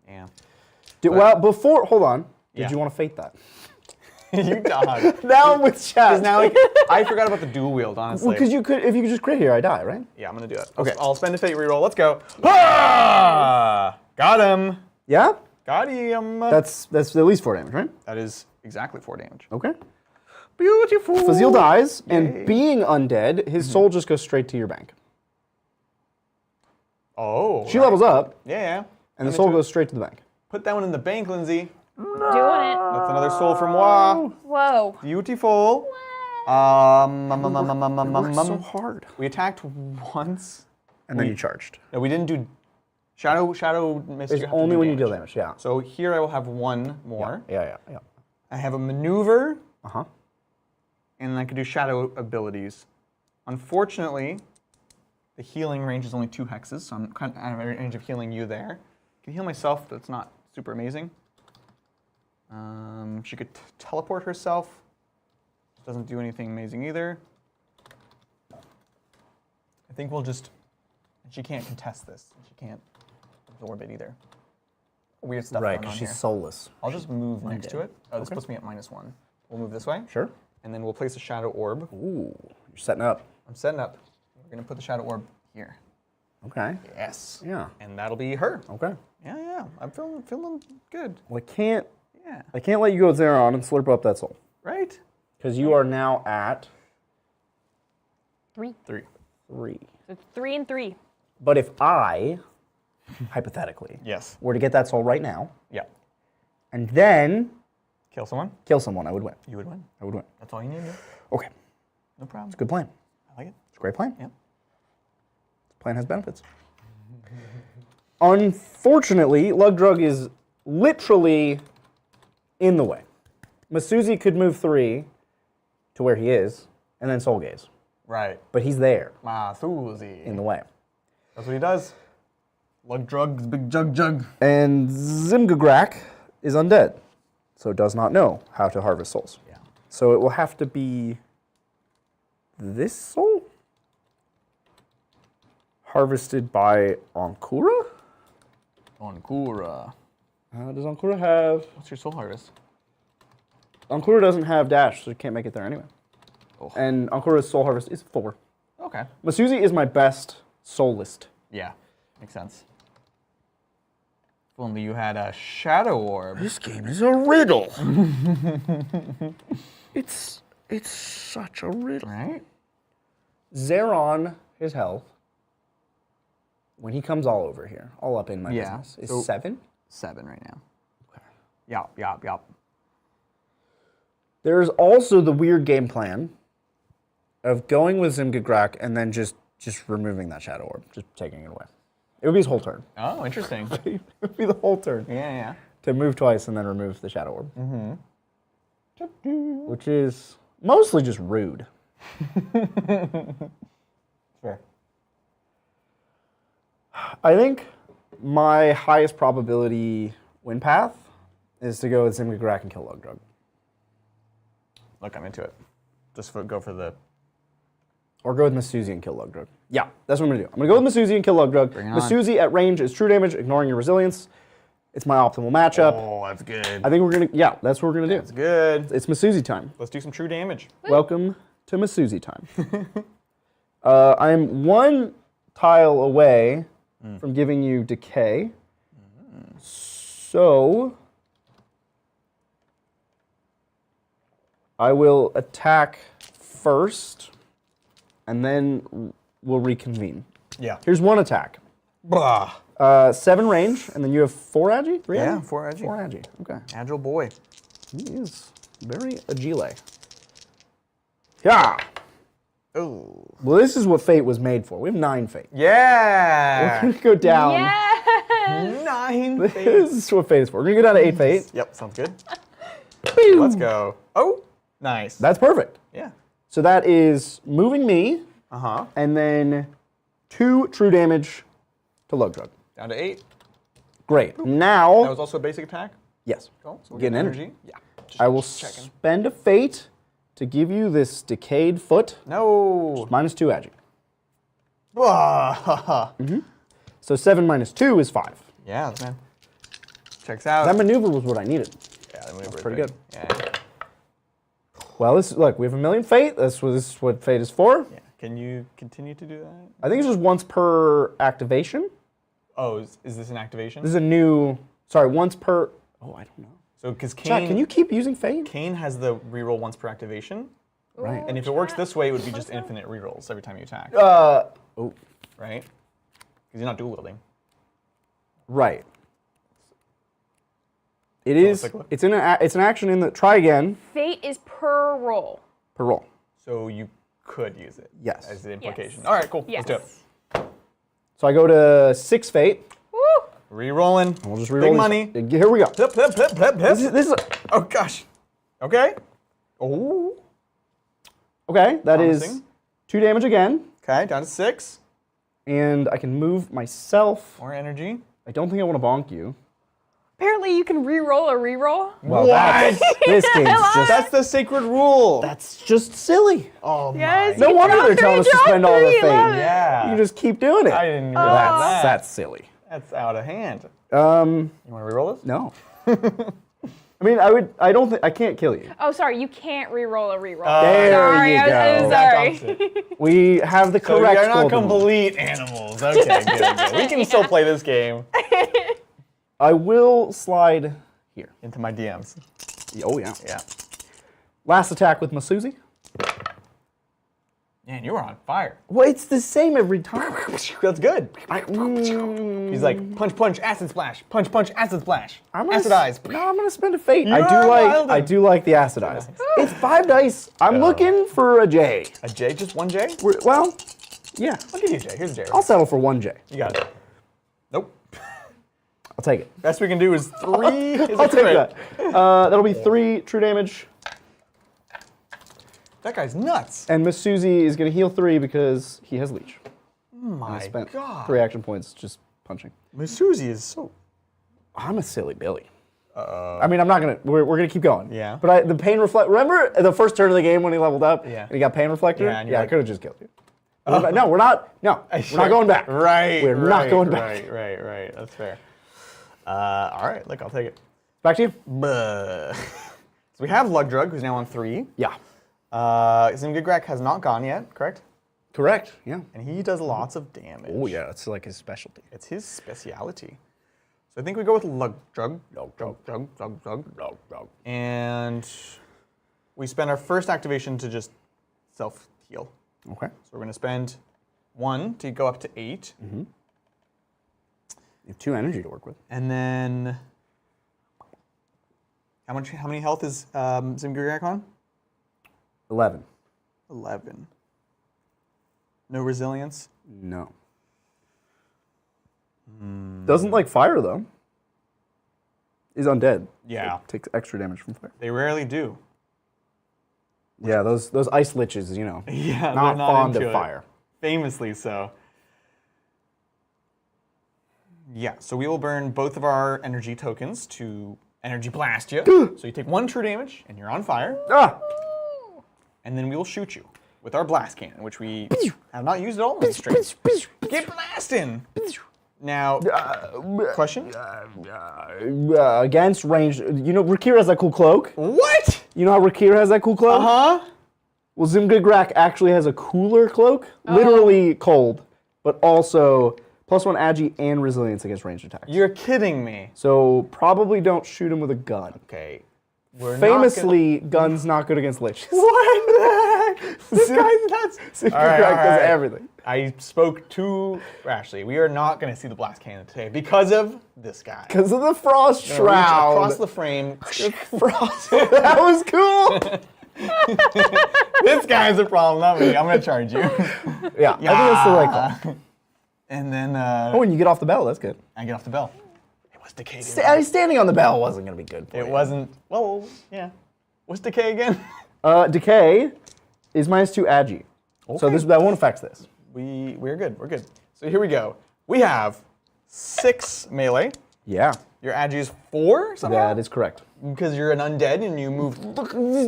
Yeah. Well, before, hold on. Did Yeah. you want to fate that? You dog. Now I'm with chat. Because now I forgot about the dual wield, honestly. Because you could, if you could just crit here, I die, right? Yeah, I'm going to do it. Okay. I'll spend a fate reroll. Let's go. Ah! Got him. Yeah? Got him. That's at least 4 damage, right? That is exactly 4 damage. Okay. Beautiful. Fazil dies, and being undead, his soul just goes straight to your bank. Oh. She levels up, Yeah. and the soul goes straight to the bank. Put that one in the bank, Lindsay. Doing it. That's another soul from moi. Whoa. Beautiful. So hard. We attacked once. And then you charged. No, we didn't do shadow miss. It's only when you deal damage, yeah. So here I will have 1 more. Yeah. I have a maneuver, Uh-huh. and I can do shadow abilities. Unfortunately, the healing range is only 2 hexes, so I'm kind of out of range of healing you there. I can heal myself, but it's not super amazing. She could teleport herself. Doesn't do anything amazing either. I think we'll just... She can't contest this. She can't absorb it either. Weird stuff Right, going on because here. she's soulless. I'll just move next to it. Oh, this puts me at -1. We'll move this way. Sure. And then we'll place a shadow orb. Ooh, you're setting up. I'm setting up. We're going to put the shadow orb here. Okay. Yes. Yeah. And that'll be her. Okay. Yeah. I'm feeling good. Well, I can't Yeah. let you go Zeron and slurp up that soul. Right? Because you are now at 3. 3. 3. So 3 and 3. But if I, hypothetically, Yes. were to get that soul right now, Yeah. and then Kill someone. kill someone, I would win. You would win. I would win. That's all you need to do. Okay. No problem. Good plan. I like it. It's a great plan. Yep. This plan has benefits. Unfortunately, Lugdrug is literally in the way. Masuzi could move 3 to where he is, and then Soul Gaze. Right. But he's there, Masuzi. in the way. That's what he does. Lug drugs, big jug. And Zimgagrak is undead, so does not know how to harvest souls. Yeah. So it will have to be this soul? Harvested by Ankura? Onkura. Does Ankura have... What's your soul harvest? Ankura doesn't have dash, so you can't make it there anyway. Oh. And Ankura's soul harvest is 4. Okay. Masuzi is my best soulist. Yeah. Makes sense. If only you had a shadow orb. This game is a riddle. It's such a riddle. Right? Zeron, his health, when he comes all over here, all up in my Yeah, business, is so- 7. 7 right now. Okay. Yup. There's also the weird game plan of going with Zimgagrak and then just removing that Shadow Orb, just taking it away. It would be his whole turn. Oh, interesting. It would be the whole turn. Yeah. To move twice and then remove the Shadow Orb. Which is mostly just rude. Fair. I think my highest probability win path is to go with Zimgagrak and kill Lugdrug. Look, I'm into it. Just go for the... Or go with Masuzi and kill Lugdrug. Yeah, that's what I'm going to do. I'm going to go with Masuzi and kill Lugdrug. Bring it on. Masuzi at range is true damage, ignoring your resilience. It's my optimal matchup. Oh, that's good. I think we're going to, yeah, that's what we're going to do. That's good. It's Masuzi time. Let's do some true damage. Welcome to Masuzi time. I'm one tile away from giving you decay. So I will attack first, and then we'll reconvene. Yeah. Here's one attack. Blah. 7 range, and then you have 4 agi? 3 Yeah, agi? 4 agi. 4 agi, okay. Agile boy. He is very agile. Yeah. Oh. Well, this is what Fate was made for. We have 9 Fate. Yeah. We're going to go down. Yes! 9 fates. This is what Fate is for. We're going to go down to 8 Fate. Yep, sounds good. Pew! Let's go. Oh, nice. That's perfect. Yeah. So that is moving me, Uh-huh. and then 2 true damage to Lugdrug. Down to 8. Great. That Now, was also a basic attack. yes, Cool. So we're Getting getting energy. Yeah. I will checking. spend a Fate to give you this decayed foot, No. minus 2 agi. Blah. So 7 minus 2 is 5. Yeah, man. Checks out. That maneuver was what I needed. Yeah, that maneuver is pretty big. good. Yeah. Well, look, we have a million Fate. This is what Fate is for. Yeah. Can you continue to do that? I think it's just once per activation. Oh, is this an activation? This is a new, sorry, once per, oh, I don't know. So, because Chat, Kane, can you keep using Fate? Kane has the reroll once per activation. Right. And if it works this way, it would be just infinite rerolls every time you attack. Oh, Right? Because you're not dual wielding. right. It is, take a look. it's an action in the, try again, Fate is per roll. per roll. So you could use it. Yes. As the implication. Yes. All right, cool. Yes. Let's do it. So I go to 6 Fate. Woo! Rerolling. We'll just reroll Big these- money. Here we go. Plip, plip, plip, plip, plip. This is, Oh, gosh. Okay. Oh. okay, that is Promising. 2 damage again, Okay, down to 6. and I can move myself. More energy. I don't think I want to bonk you. Apparently you can re-roll a re-roll. Well, What? this game's just, That's the sacred rule. that's just silly. Oh, Yes, my. No you wonder draw they're telling us to draw spend all the three, Fate. love it. Yeah. You just keep doing it. I didn't realize that. That's silly. That's out of hand. Um, You want to reroll this? no. I mean, I can't kill you. Oh, sorry, you can't re-roll a re-roll. There sorry, you I'm go. sorry. We have the So correct you're not golden rule. complete animals. Okay, good. We can still play this game. I will slide here. Into my DMs. Oh, yeah. Yeah. Last attack with Masuzi. Man, you were on fire. Well, it's the same every time. That's good. Mm, He's like, punch, punch, acid splash. Punch, punch, acid splash. I'm gonna Acid eyes. No, I'm gonna spend a Fate. You are wildin'. I do like the acid eyes. It's 5 dice. I'm looking for a J. A J? Just one J? Well, yeah. I'll give you a J. Here's a J. I'll settle for 1 J. You got it. Nope. I'll take it. Best we can do is 3. I'll take that. That'll be 3 true damage. That guy's nuts. And Miss Susie is going to heal 3 because he has leech. I My spent God. 3 action points just punching. Miss Susie is so... I'm a silly Billy. I mean, I'm not going to... We're going to keep going. Yeah. But the pain reflect... Remember the first turn of the game when he leveled up? Yeah. And he got pain reflector? Yeah, and you're I like- could have just killed you. No, we're not... No, we're not going back. Right. We're not going back. Right. That's fair. All right, look, I'll take it. Back to you? Buh. So we have Lugdrug, who's now on 3. Yeah. Zimgagrak has not gone yet, correct? Correct. Yeah. And he does lots of damage. Oh, yeah. It's like his specialty. It's his speciality. So I think we go with Lugdrug. And we spend our first activation to just self-heal. Okay. So we're going to spend 1 to go up to 8. You have 2 energy to work with. And then... How many health is Zimgagrak on? 11. 11. No resilience? No. Doesn't like fire, though. Is undead. Yeah. So takes extra damage from fire. They rarely do. Yeah, those ice liches, you know. Yeah, not they're not fond into of it. fire. Famously so. Yeah, so we will burn both of our energy tokens to energy blast you. So you take 1 true damage, and you're on fire. Ah! And then we will shoot you with our blast cannon, which we have not used at all in this stream. Get blasting! Now, question? Against ranged. You know, Rakir has that cool cloak. What? You know how Rakir has that cool cloak? Uh-huh. Well, Zimgagrak actually has a cooler cloak. Literally cold, but also +1 agi and resilience against ranged attacks. You're kidding me. So probably don't shoot him with a gun. Okay. We're Famously, guns not good against liches. What the heck? This guy's nuts. Zimgagrak does everything. I spoke too rashly. We are not going to see the blast cannon today because of this guy. Because of the frost Gonna reach shroud. across the frame. Frost. That was cool. This guy's a problem, not me. I'm going to charge you. Yeah, I think that's the right call. And then Oh, and you get off the bell. That's good. I get off the bell. It was decay. Standing on the bell wasn't going to be good for It you. wasn't. Well, yeah. What's decay again? Decay is -2 agi. So that won't affect this. We're good. We're good. So here we go. We have 6 melee. Yeah, Your agi is 4 somehow? that is correct. Because you're an undead and you move.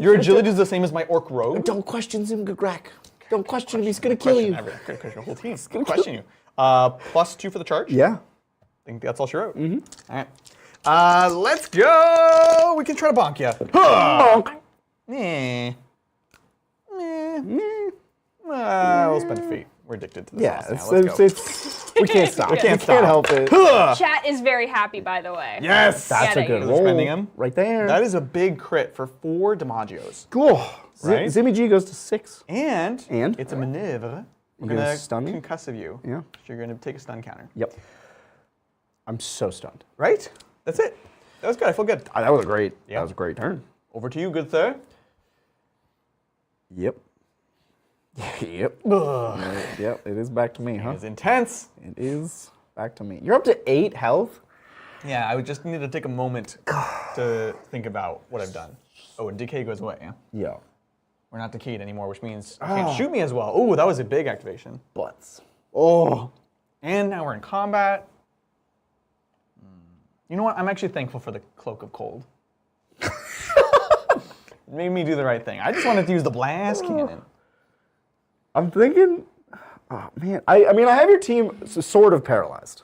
Your agility is the same as my orc rogue. Don't question Zimgagrak. Don't question him. He's going to kill you. Question the whole team. Question you. +2 for the charge. Yeah. I think that's all she wrote. All right. Let's go. We can try to bonk you. We'll spend a feat. We're addicted to this. Yeah, sauce now. Let's go. we can't stop. We can't can't help it. Chat is very happy, by the way. Yes. That's a Getting. good Is it roll. spending him? Right there. That is a big crit for 4 Damagios. cool. Right? Zimmy G goes to 6. And And? it's a maneuver. We're gonna going to stun me? concussive you. Yeah. So you're going to take a stun counter. Yep. I'm so stunned. Right? That's it. That was good. I feel good. That was a great. Yeah. That was a great turn. Over to you, good sir. Yep. Yep. Yep. It is back to me, huh? It's intense. It is back to me. You're up to 8 health. Yeah, I would just need to take a moment to think about what I've done. Oh, and decay goes away, yeah? Yeah. We're not decayed anymore, which means you can't shoot me as well. Oh, that was a big activation. Butts. Oh. And now we're in combat. You know what? I'm actually thankful for the Cloak of Cold. It made me do the right thing. I just wanted to use the blast cannon. I'm thinking. Oh man. I mean, I have your team sort of paralyzed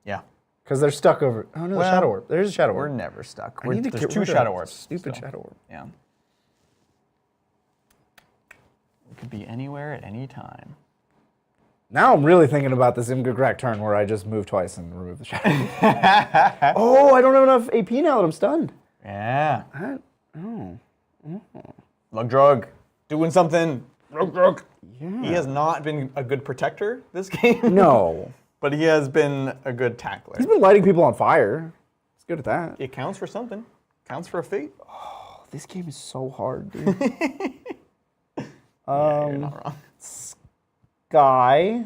Yeah. because they're stuck over. Oh no, Well, Shadow Warp. There's a Shadow We're Warp. never stuck. I need to There's get 2 rid of Shadow that Warps. Stupid so, Shadow Warp. Yeah. It could be anywhere at any time. Now I'm really thinking about this Zimgagrak turn where I just move twice and remove the shadow. Oh, I don't have enough AP now that I'm stunned. Yeah. Oh. Lug drug. Doing something. Lug drug. Yeah. He has not been a good protector this game. No. But he has been a good tackler. He's been lighting people on fire. He's good at that. It counts for something. Counts for a feat. Oh, this game is so hard, dude. You're not wrong. Guy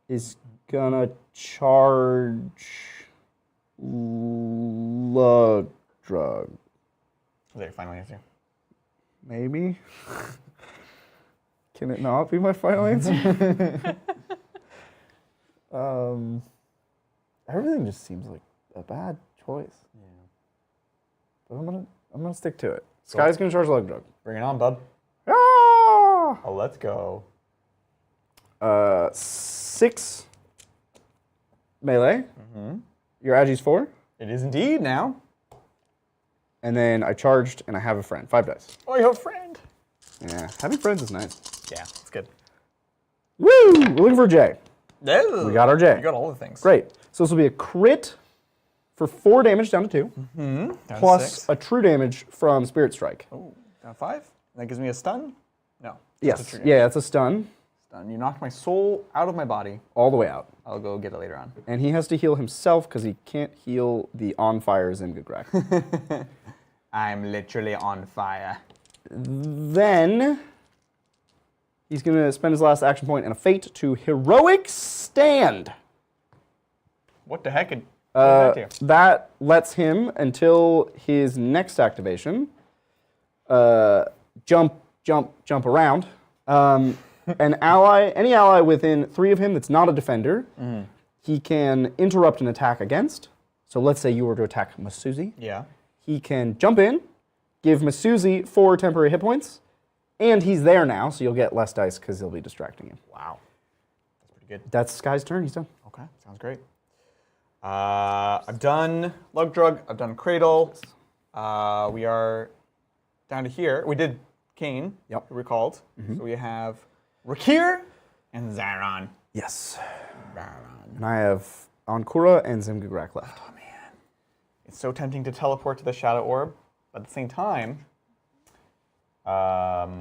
is gonna charge lug drug. Is that your final answer? Maybe. Can it not be my final answer? Everything just seems like a bad choice. Yeah. But I'm gonna stick to it. Sky's gonna charge lug drug. Bring it on, bub. Ah! Oh, let's go. 6 melee. Your agi's 4. It is indeed now. And then I charged and I have a friend. 5 dice. Oh, you have a friend. Yeah, having friends is nice. Yeah, it's good. Woo! We're looking for a J. We got our J. You got all the things. Great. So this will be a crit for 4 damage down to 2, Down to plus 6. a true damage from Spirit Strike. Oh, down 5. That gives me a stun? No. just a Yes. true Yeah, it's a stun. Done. You knocked my soul out of my body. All the way out. I'll go get it later on. And he has to heal himself because he can't heal the on fire Zimgagrak. I'm literally on fire. Then he's going to spend his last action point and a fate to heroic stand. What the heck? What does that do? That lets him, until his next activation, jump around. Any ally within 3 of him that's not a defender, he can interrupt an attack against. So let's say you were to attack Masuzi. Yeah. He can jump in, give Masuzi 4 temporary hit points, and he's there now, so you'll get less dice because he'll be distracting you. Wow. That's pretty good. That's Sky's turn. He's done. Okay, sounds great. I've done Lug Drug. I've done Cradle. We are down to here. We did Kane. Yep. Who we called. So we have Rakir and Zaron. Yes. And I have Ankura and Zimgagrak left. Oh man, it's so tempting to teleport to the Shadow Orb, but at the same time, there's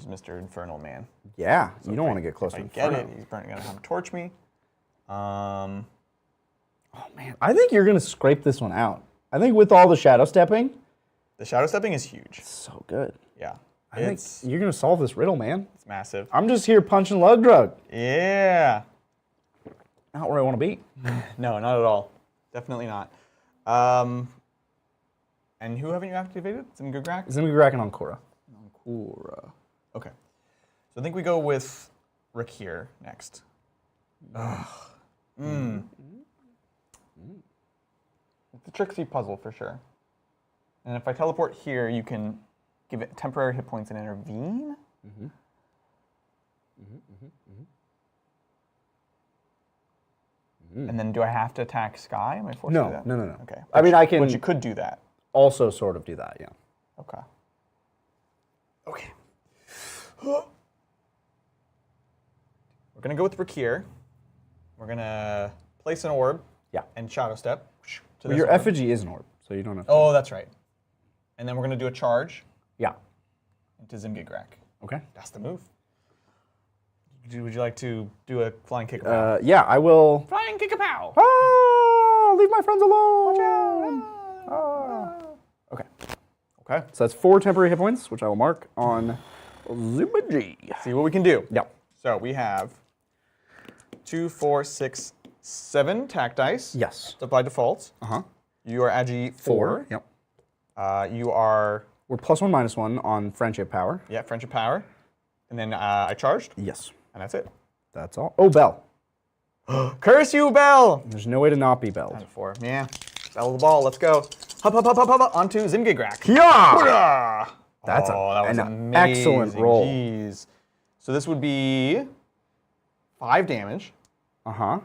Mr. Infernal Man. Yeah, you don't want to get close If to I Inferno. get it, he's gonna have him torch me. Oh man, I think you're gonna scrape this one out. I think with all the shadow stepping, The Shadow Stepping is huge. so good. Yeah, I think it's you're gonna solve this riddle, man. massive. I'm just here punching lug drug. Yeah. Not where I want to be. No, not at all. Definitely not. And who haven't you activated? Zimgagrak? Zimgagrak and Ankura. Ankura. Okay. So I think we go with Rakir next. It's a tricksy puzzle for sure. And if I teleport here, you can give it temporary hit points and intervene. And then do I have to attack Sky? Am I forced to do that? No. Okay. I mean, I can But you could do that. also sort of do that, yeah. Okay. Okay. We're gonna go with Rakir. We're gonna place an orb. Yeah. And Shadow Step. To But this your orb. effigy is an orb, so you don't have to. Oh, that's right. And then we're gonna do a charge Yeah. into Zimgagrak. Okay. That's the move. Would you like to do a flying kick? Yeah, I will. Flying kick a pow. Ah, leave my friends alone. Okay. Okay. So that's 4 temporary hit points, which I will mark on Zumaji. See what we can do. Yeah. So we have 2, 4, 6, 7 attack dice. Yes. So by default. Uh-huh. You are Agi 4. Yep. You are We're +1/-1 on friendship power. Friendship Power. And then I charged. Yes. And that's it. That's all. Oh, Bell. Curse you, Bell! There's no way to not be Belled. 4. Yeah. Bell the ball. Let's go. Hop, hop, hop, hop, hop, hop onto Zimgagrak. Yeah! That's that was an amazing. excellent roll. Jeez. So this would be 5 damage. Uh-huh.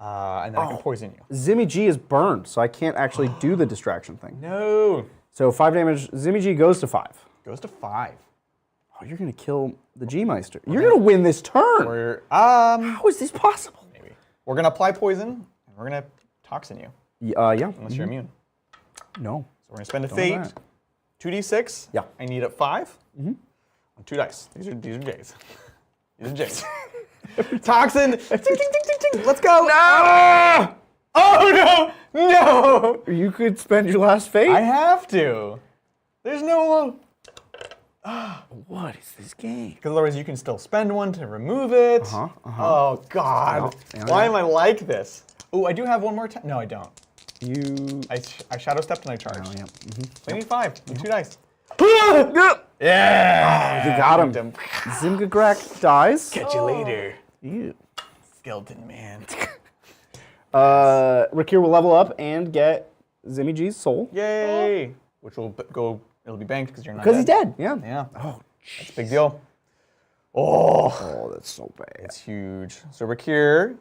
And then I can poison you. Zimmy G is burned, so I can't actually do the distraction thing. No. So 5 damage. Zimmy G goes to 5. Goes to 5. Oh, you're going to kill the G-Meister. You're going to win this turn. We're How is this possible? maybe. We're gonna apply poison and we're gonna toxin you Yeah. unless you're immune. No. So we're gonna spend a do fate. that. 2d6. Yeah. I need a 5. On 2 dice. These are J's. These are J's. Toxin. Ting, ting, ting, ting, ting. Let's go. No. Oh no! No! You could spend your last fate. I have to. There's no. What is this game? Because otherwise you can still spend one to remove it. Oh God! Yeah, Why yeah. am I like this? Oh, I do have one more. No, I don't. You. I shadow stepped and I charged. Oh, yeah. So I need 5 and 2 dice. Yeah! You got him. Them. Zimgagrak dies. Catch you later, You. skeleton man. Rakir will level up and get Zimmy G's soul. Yay! Which will go. It'll be banked because you're not. Because he's dead. Yeah. Yeah. Oh, That's a big deal. Oh, oh, that's so bad. it's huge. So Rakir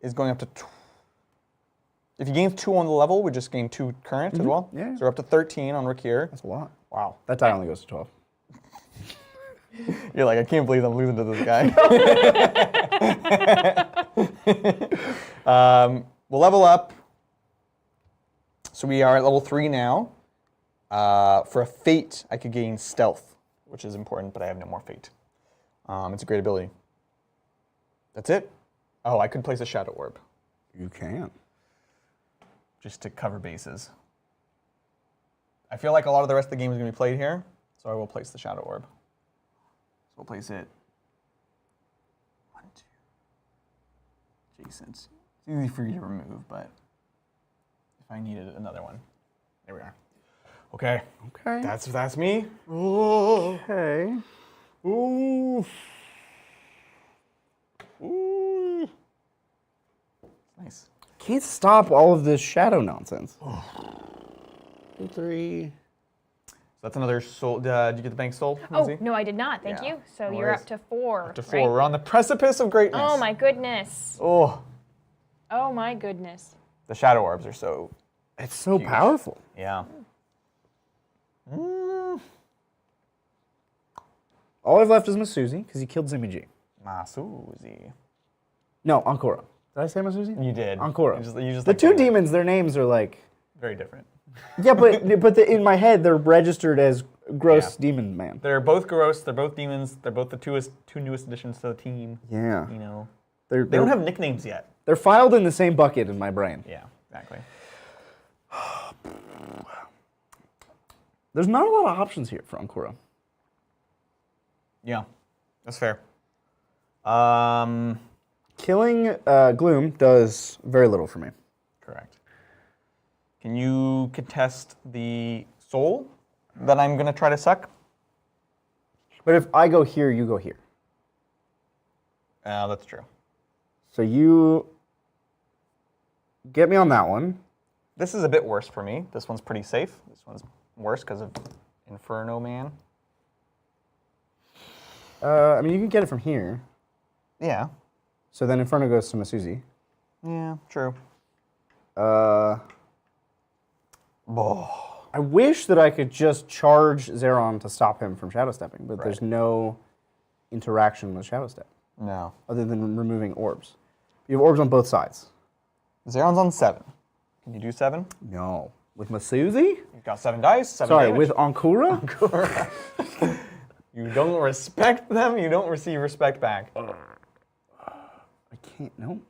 is going up to. If he gains 2 on the level, we just gain 2 current as well. Yeah. So we're up to 13 on Rakir. That's a lot. Wow. That die only goes to 12. You're like, I can't believe I'm losing to this guy. We'll level up. So we are at level 3 now. For a fate, I could gain stealth, which is important, but I have no more fate. It's a great ability. That's it. Oh, I could place a Shadow Orb. You can. Just to cover bases. I feel like a lot of the rest of the game is going to be played here, so I will place the Shadow Orb. So we'll place it. 1, 2. Adjacent. It's easy for you to remove, but if I needed another one. There we are. Okay. Okay. That's me. Okay. Ooh. Ooh. Nice. Can't stop all of this shadow nonsense. 2, 3. So that's another soul. Did you get the bank soul? Oh, Lindsay? no, I did not. Thank Yeah. you. So No you're worries. up to 4. Up to 4. right? We're on the precipice of greatness. Oh, my goodness. Oh, Oh, my goodness. the Shadow Orbs are so. It's so Huge. powerful. Yeah. All I've left is Masuzi, because he killed Zimmy G. Masuzi. No, Ankura. Did I say Masuzi? You did. Ankura. You just The like two that. demons, their names are like... Very different. Yeah, but in my head, they're registered as Gross Demon Man. They're both gross. They're both demons. They're both the two newest additions to the team. Yeah. You know. They They don't have nicknames yet. They're filed in the same bucket in my brain. Yeah, exactly. There's not a lot of options here for Ankura. Yeah, that's fair. Killing Gloom does very little for me. Correct. Can you contest the soul that I'm going to try to suck? But if I go here, you go here. That's true. So you get me on that one. This is a bit worse for me. This one's pretty safe. This one's worse because of Inferno Man. I mean, you can get it from here. Yeah. So then Inferno goes to Masuzi. Yeah, true. I wish that I could just charge Zeron to stop him from Shadow Stepping, but there's no interaction with Shadow Step No. other than removing orbs. You have orbs on both sides. Zeron's on 7. Can you do 7? No. With Masuzi? You've got 7 dice, 7 Sorry, damage. with Ankura? You don't respect them, you don't receive respect back. I can't. No.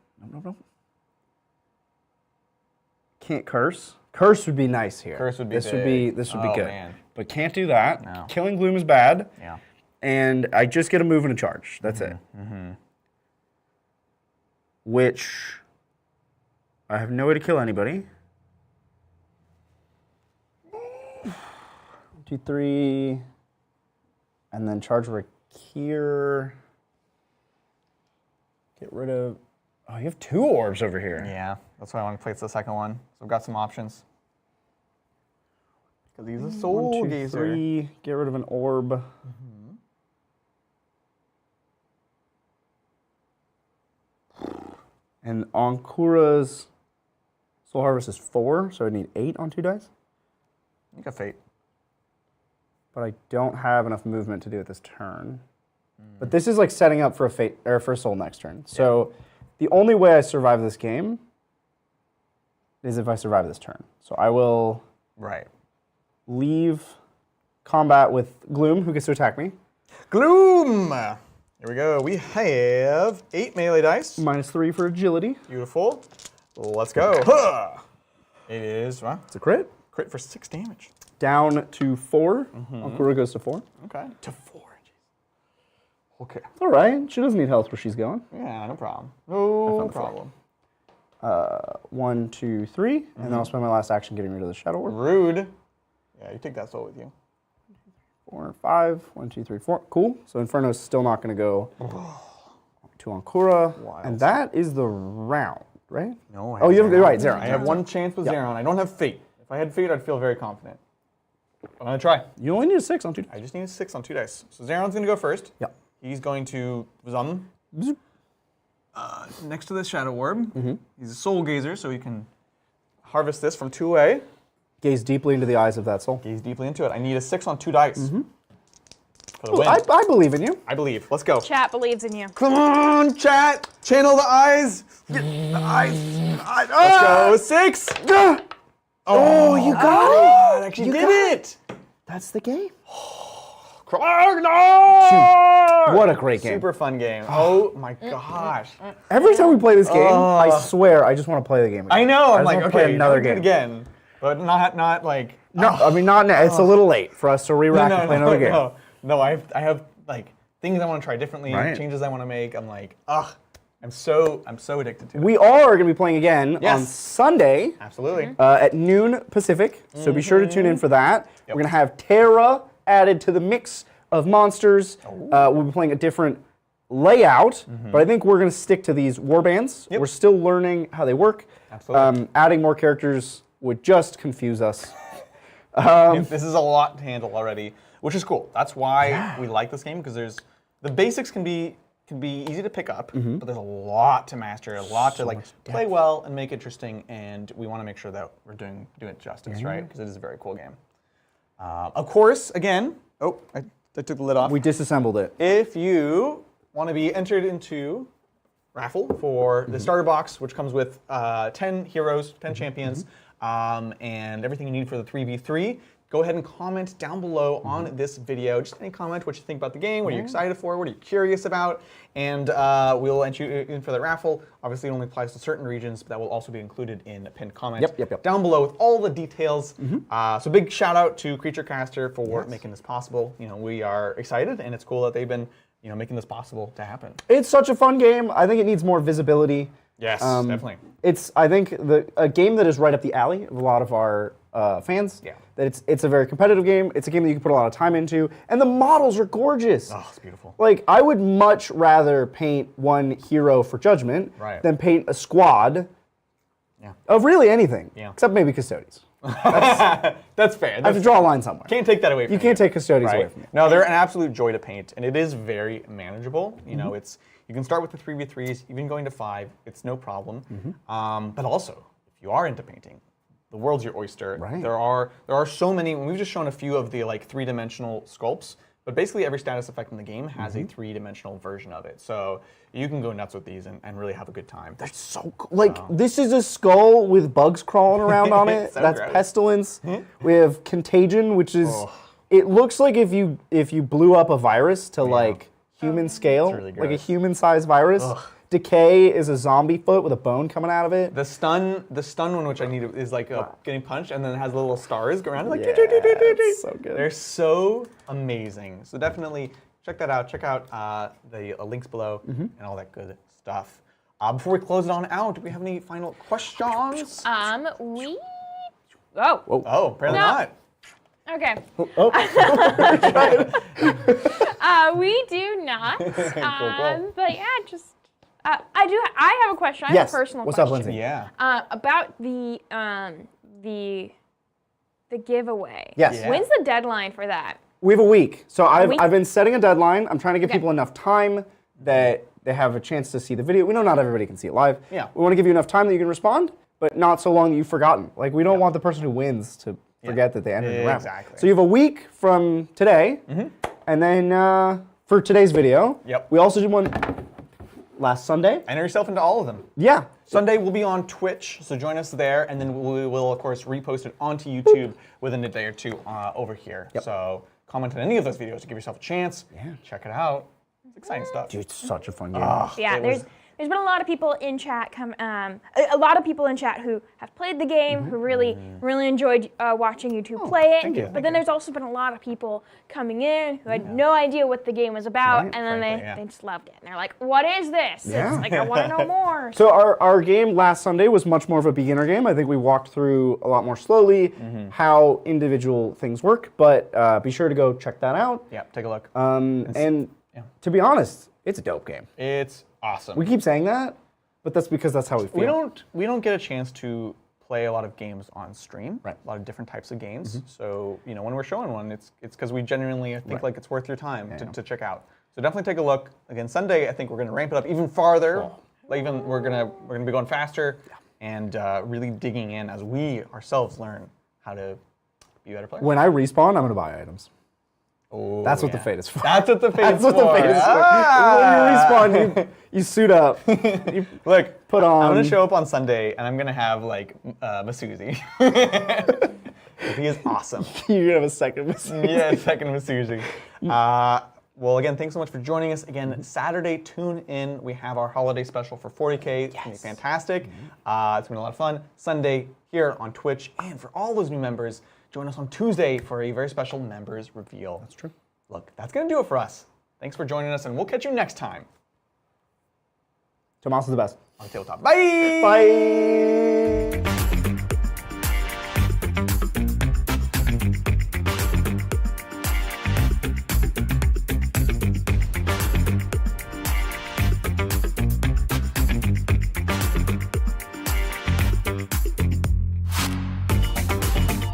Can't curse. Curse would be nice here. Curse would be This big. This would be Oh, good. man. But can't do that. No. Killing Gloom is bad. Yeah. And I just get a move and a charge. That's it. Which I have no way to kill anybody. 1, 2, 3, and then charge Rakir. Get rid of. Oh, you have 2 orbs over here. Yeah, that's why I want to place the second one. So I've got some options. Because he's a 1, soul 2, gazer. 3. Get rid of an orb. And Ankura's Soul Harvest is 4, so I need 8 on 2 dice. You got fate. But I don't have enough movement to do it this turn. But this is like setting up for a fate or for a soul next turn. So the only way I survive this game is if I survive this turn. So I will leave combat with Gloom, who gets to attack me. Gloom! Here we go. We have 8 melee dice. -3 for agility. Beautiful. Let's go. Huh! It is, It's a crit. crit for 6 damage. Down to 4. Ankura goes to 4. Okay. To 4. Okay. All right. She doesn't need health where she's going. Yeah, no problem. No problem. 1, 2, 3. And then I'll spend my last action getting rid of the Shadow Orb. Rude. Yeah, you take that soul with you. 4, 5. 1, 2, 3, 4. Cool. So Inferno's still not going to go to Ankura. Wild. And that is the round, right? No, I Oh, you have Zeron. right, Zeron. I have 1 chance with Zeron. I don't have fate. If I had fate, I'd feel very confident. I'm going to try. You only need a 6 on 2 dice. I just need a 6 on 2 dice. So Zeron's going to go first. Yep. He's going to next to the Shadow Orb. He's a Soul Gazer, so he can harvest this from 2 away. Gaze deeply into the eyes of that soul. Gaze deeply into it. I need a 6 on 2 dice. For the win. I believe in you. I believe. Let's go. Chat believes in you. Come on, chat. Channel the eyes. Get the eyes. Let's go. 6. Oh, you got I actually did it. That's the game. Krognar! What a great game. Super fun game. Oh my gosh. Every time we play this game, I swear, I just want to play the game again. I know. I'm just like, wanna play okay, another do it game. again. But not like... No, I mean, not now. It's a little late for us to re-rack and play another game. No, I have like things I want to try differently, Right. changes I want to make. I'm like, I'm so addicted to it. We are going to be playing again on Sunday Absolutely. at noon Pacific, so be sure to tune in for that. We're going to have Terra added to the mix of monsters. We'll be playing a different layout, but I think we're going to stick to these warbands. We're still learning how they work. Absolutely. Adding more characters would just confuse us. This is a lot to handle already, which is cool. That's why we like this game, because the basics can be easy to pick up, but there's a lot to master, a lot to like play well and make interesting, and we want to make sure that we're doing it justice, right? Because it is a very cool game. Of course, again, I took the lid off. We disassembled it. If you want to be entered into raffle for the starter box, which comes with 10 heroes, 10 champions, and everything you need for the 3v3, go ahead and comment down below on this video. Just any comment, what you think about the game, what are you excited for, what are you curious about, and we'll enter you in for the raffle. Obviously, it only applies to certain regions, but that will also be included in a pinned comment down below with all the details. So big shout out to CreatureCaster for making this possible. You know, we are excited, and it's cool that they've been making this possible to happen. It's such a fun game. I think it needs more visibility. Yes, definitely. It's, I think, a game that is right up the alley of a lot of our fans. Yeah. That it's a very competitive game. It's a game that you can put a lot of time into, and the models are gorgeous. Oh, it's beautiful. Like, I would much rather paint one hero for Judgment than paint a squad of really anything, except maybe Custodies. That's fair. I have to draw a line somewhere. Can't take that away from you. You can't take Custodies away from me. No, they're an absolute joy to paint, and it is very manageable. You know, you can start with the 3v3s, even going to 5. It's no problem. But also, if you are into painting, the world's your oyster. Right. There are so many. We've just shown a few of the like 3-dimensional sculpts, but basically every status effect in the game has a 3-dimensional version of it. So you can go nuts with these and really have a good time. They're so cool. Like, this is a skull with bugs crawling around on it. So That's gross. Pestilence. We have Contagion, which is, it looks like if you blew up a virus to like human scale, really like a gross. human-sized virus. Decay is a zombie foot with a bone coming out of it. The stun one, which I need, is like getting punched, and then it has little stars go around. Like, it's so good. They're so amazing. So definitely check that out. Check out the links below and all that good stuff. Before we close it on out, do we have any final questions? We. Oh, apparently not. Okay. We do not. Cool. But yeah, just I have a question. I have a personal What's question. up, Lindsay? Yeah. About the giveaway. Yes. Yeah. When's the deadline for that? We have a week. So week? I've been setting a deadline. I'm trying to give people enough time that they have a chance to see the video. We know not everybody can see it live. Yeah. We want to give you enough time that you can respond, but not so long that you've forgotten. Like, we don't want the person who wins to forget that they entered the round. Exactly. So you have a week from today, and then for today's video, we also did one last Sunday. Enter yourself into all of them. Yeah. Sunday we'll be on Twitch, so join us there, and then we will, of course, repost it onto YouTube within a day or two over here. So comment on any of those videos to give yourself a chance. Yeah. Check it out. It's exciting stuff. Dude, it's such a fun game. Yeah, there's been a lot of people in chat who have played the game, who really enjoyed watching you two play it. thank you. But then there's also been a lot of people coming in who had no idea what the game was about, and then they just loved it. And they're like, "What is this?" Yeah. It's like, I want to know more. So our game last Sunday was much more of a beginner game. I think we walked through a lot more slowly how individual things work, but be sure to go check that out. Yeah, take a look. And to be honest, it's a dope game. It's awesome. We keep saying that, but that's because that's how we feel. We don't get a chance to play a lot of games on stream. Right. A lot of different types of games. So when we're showing one, it's because we genuinely think like it's worth your time to check out. So definitely take a look. Again, Sunday I think we're going to ramp it up even farther. Like we're gonna be going faster and really digging in as we ourselves learn how to be better players. When I respawn, I'm going to buy items. Oh, That's what the fate is for. That's what the fate That's is what for. the fate is for. When you respawn, you suit up. You Look, put on. I'm gonna show up on Sunday and I'm gonna have like Masuzi. He is awesome. You're gonna have a second Masuzi. Yeah, second Masuzi. Well, again, thanks so much for joining us. Again, Saturday, tune in. We have our holiday special for 40K. It's going to be fantastic. It's going to be a lot of fun. Sunday here on Twitch. And for all those new members, join us on Tuesday for a very special members reveal. That's true. Look, that's going to do it for us. Thanks for joining us, and we'll catch you next time Tomas is the best. on Tabletop. Bye! Bye!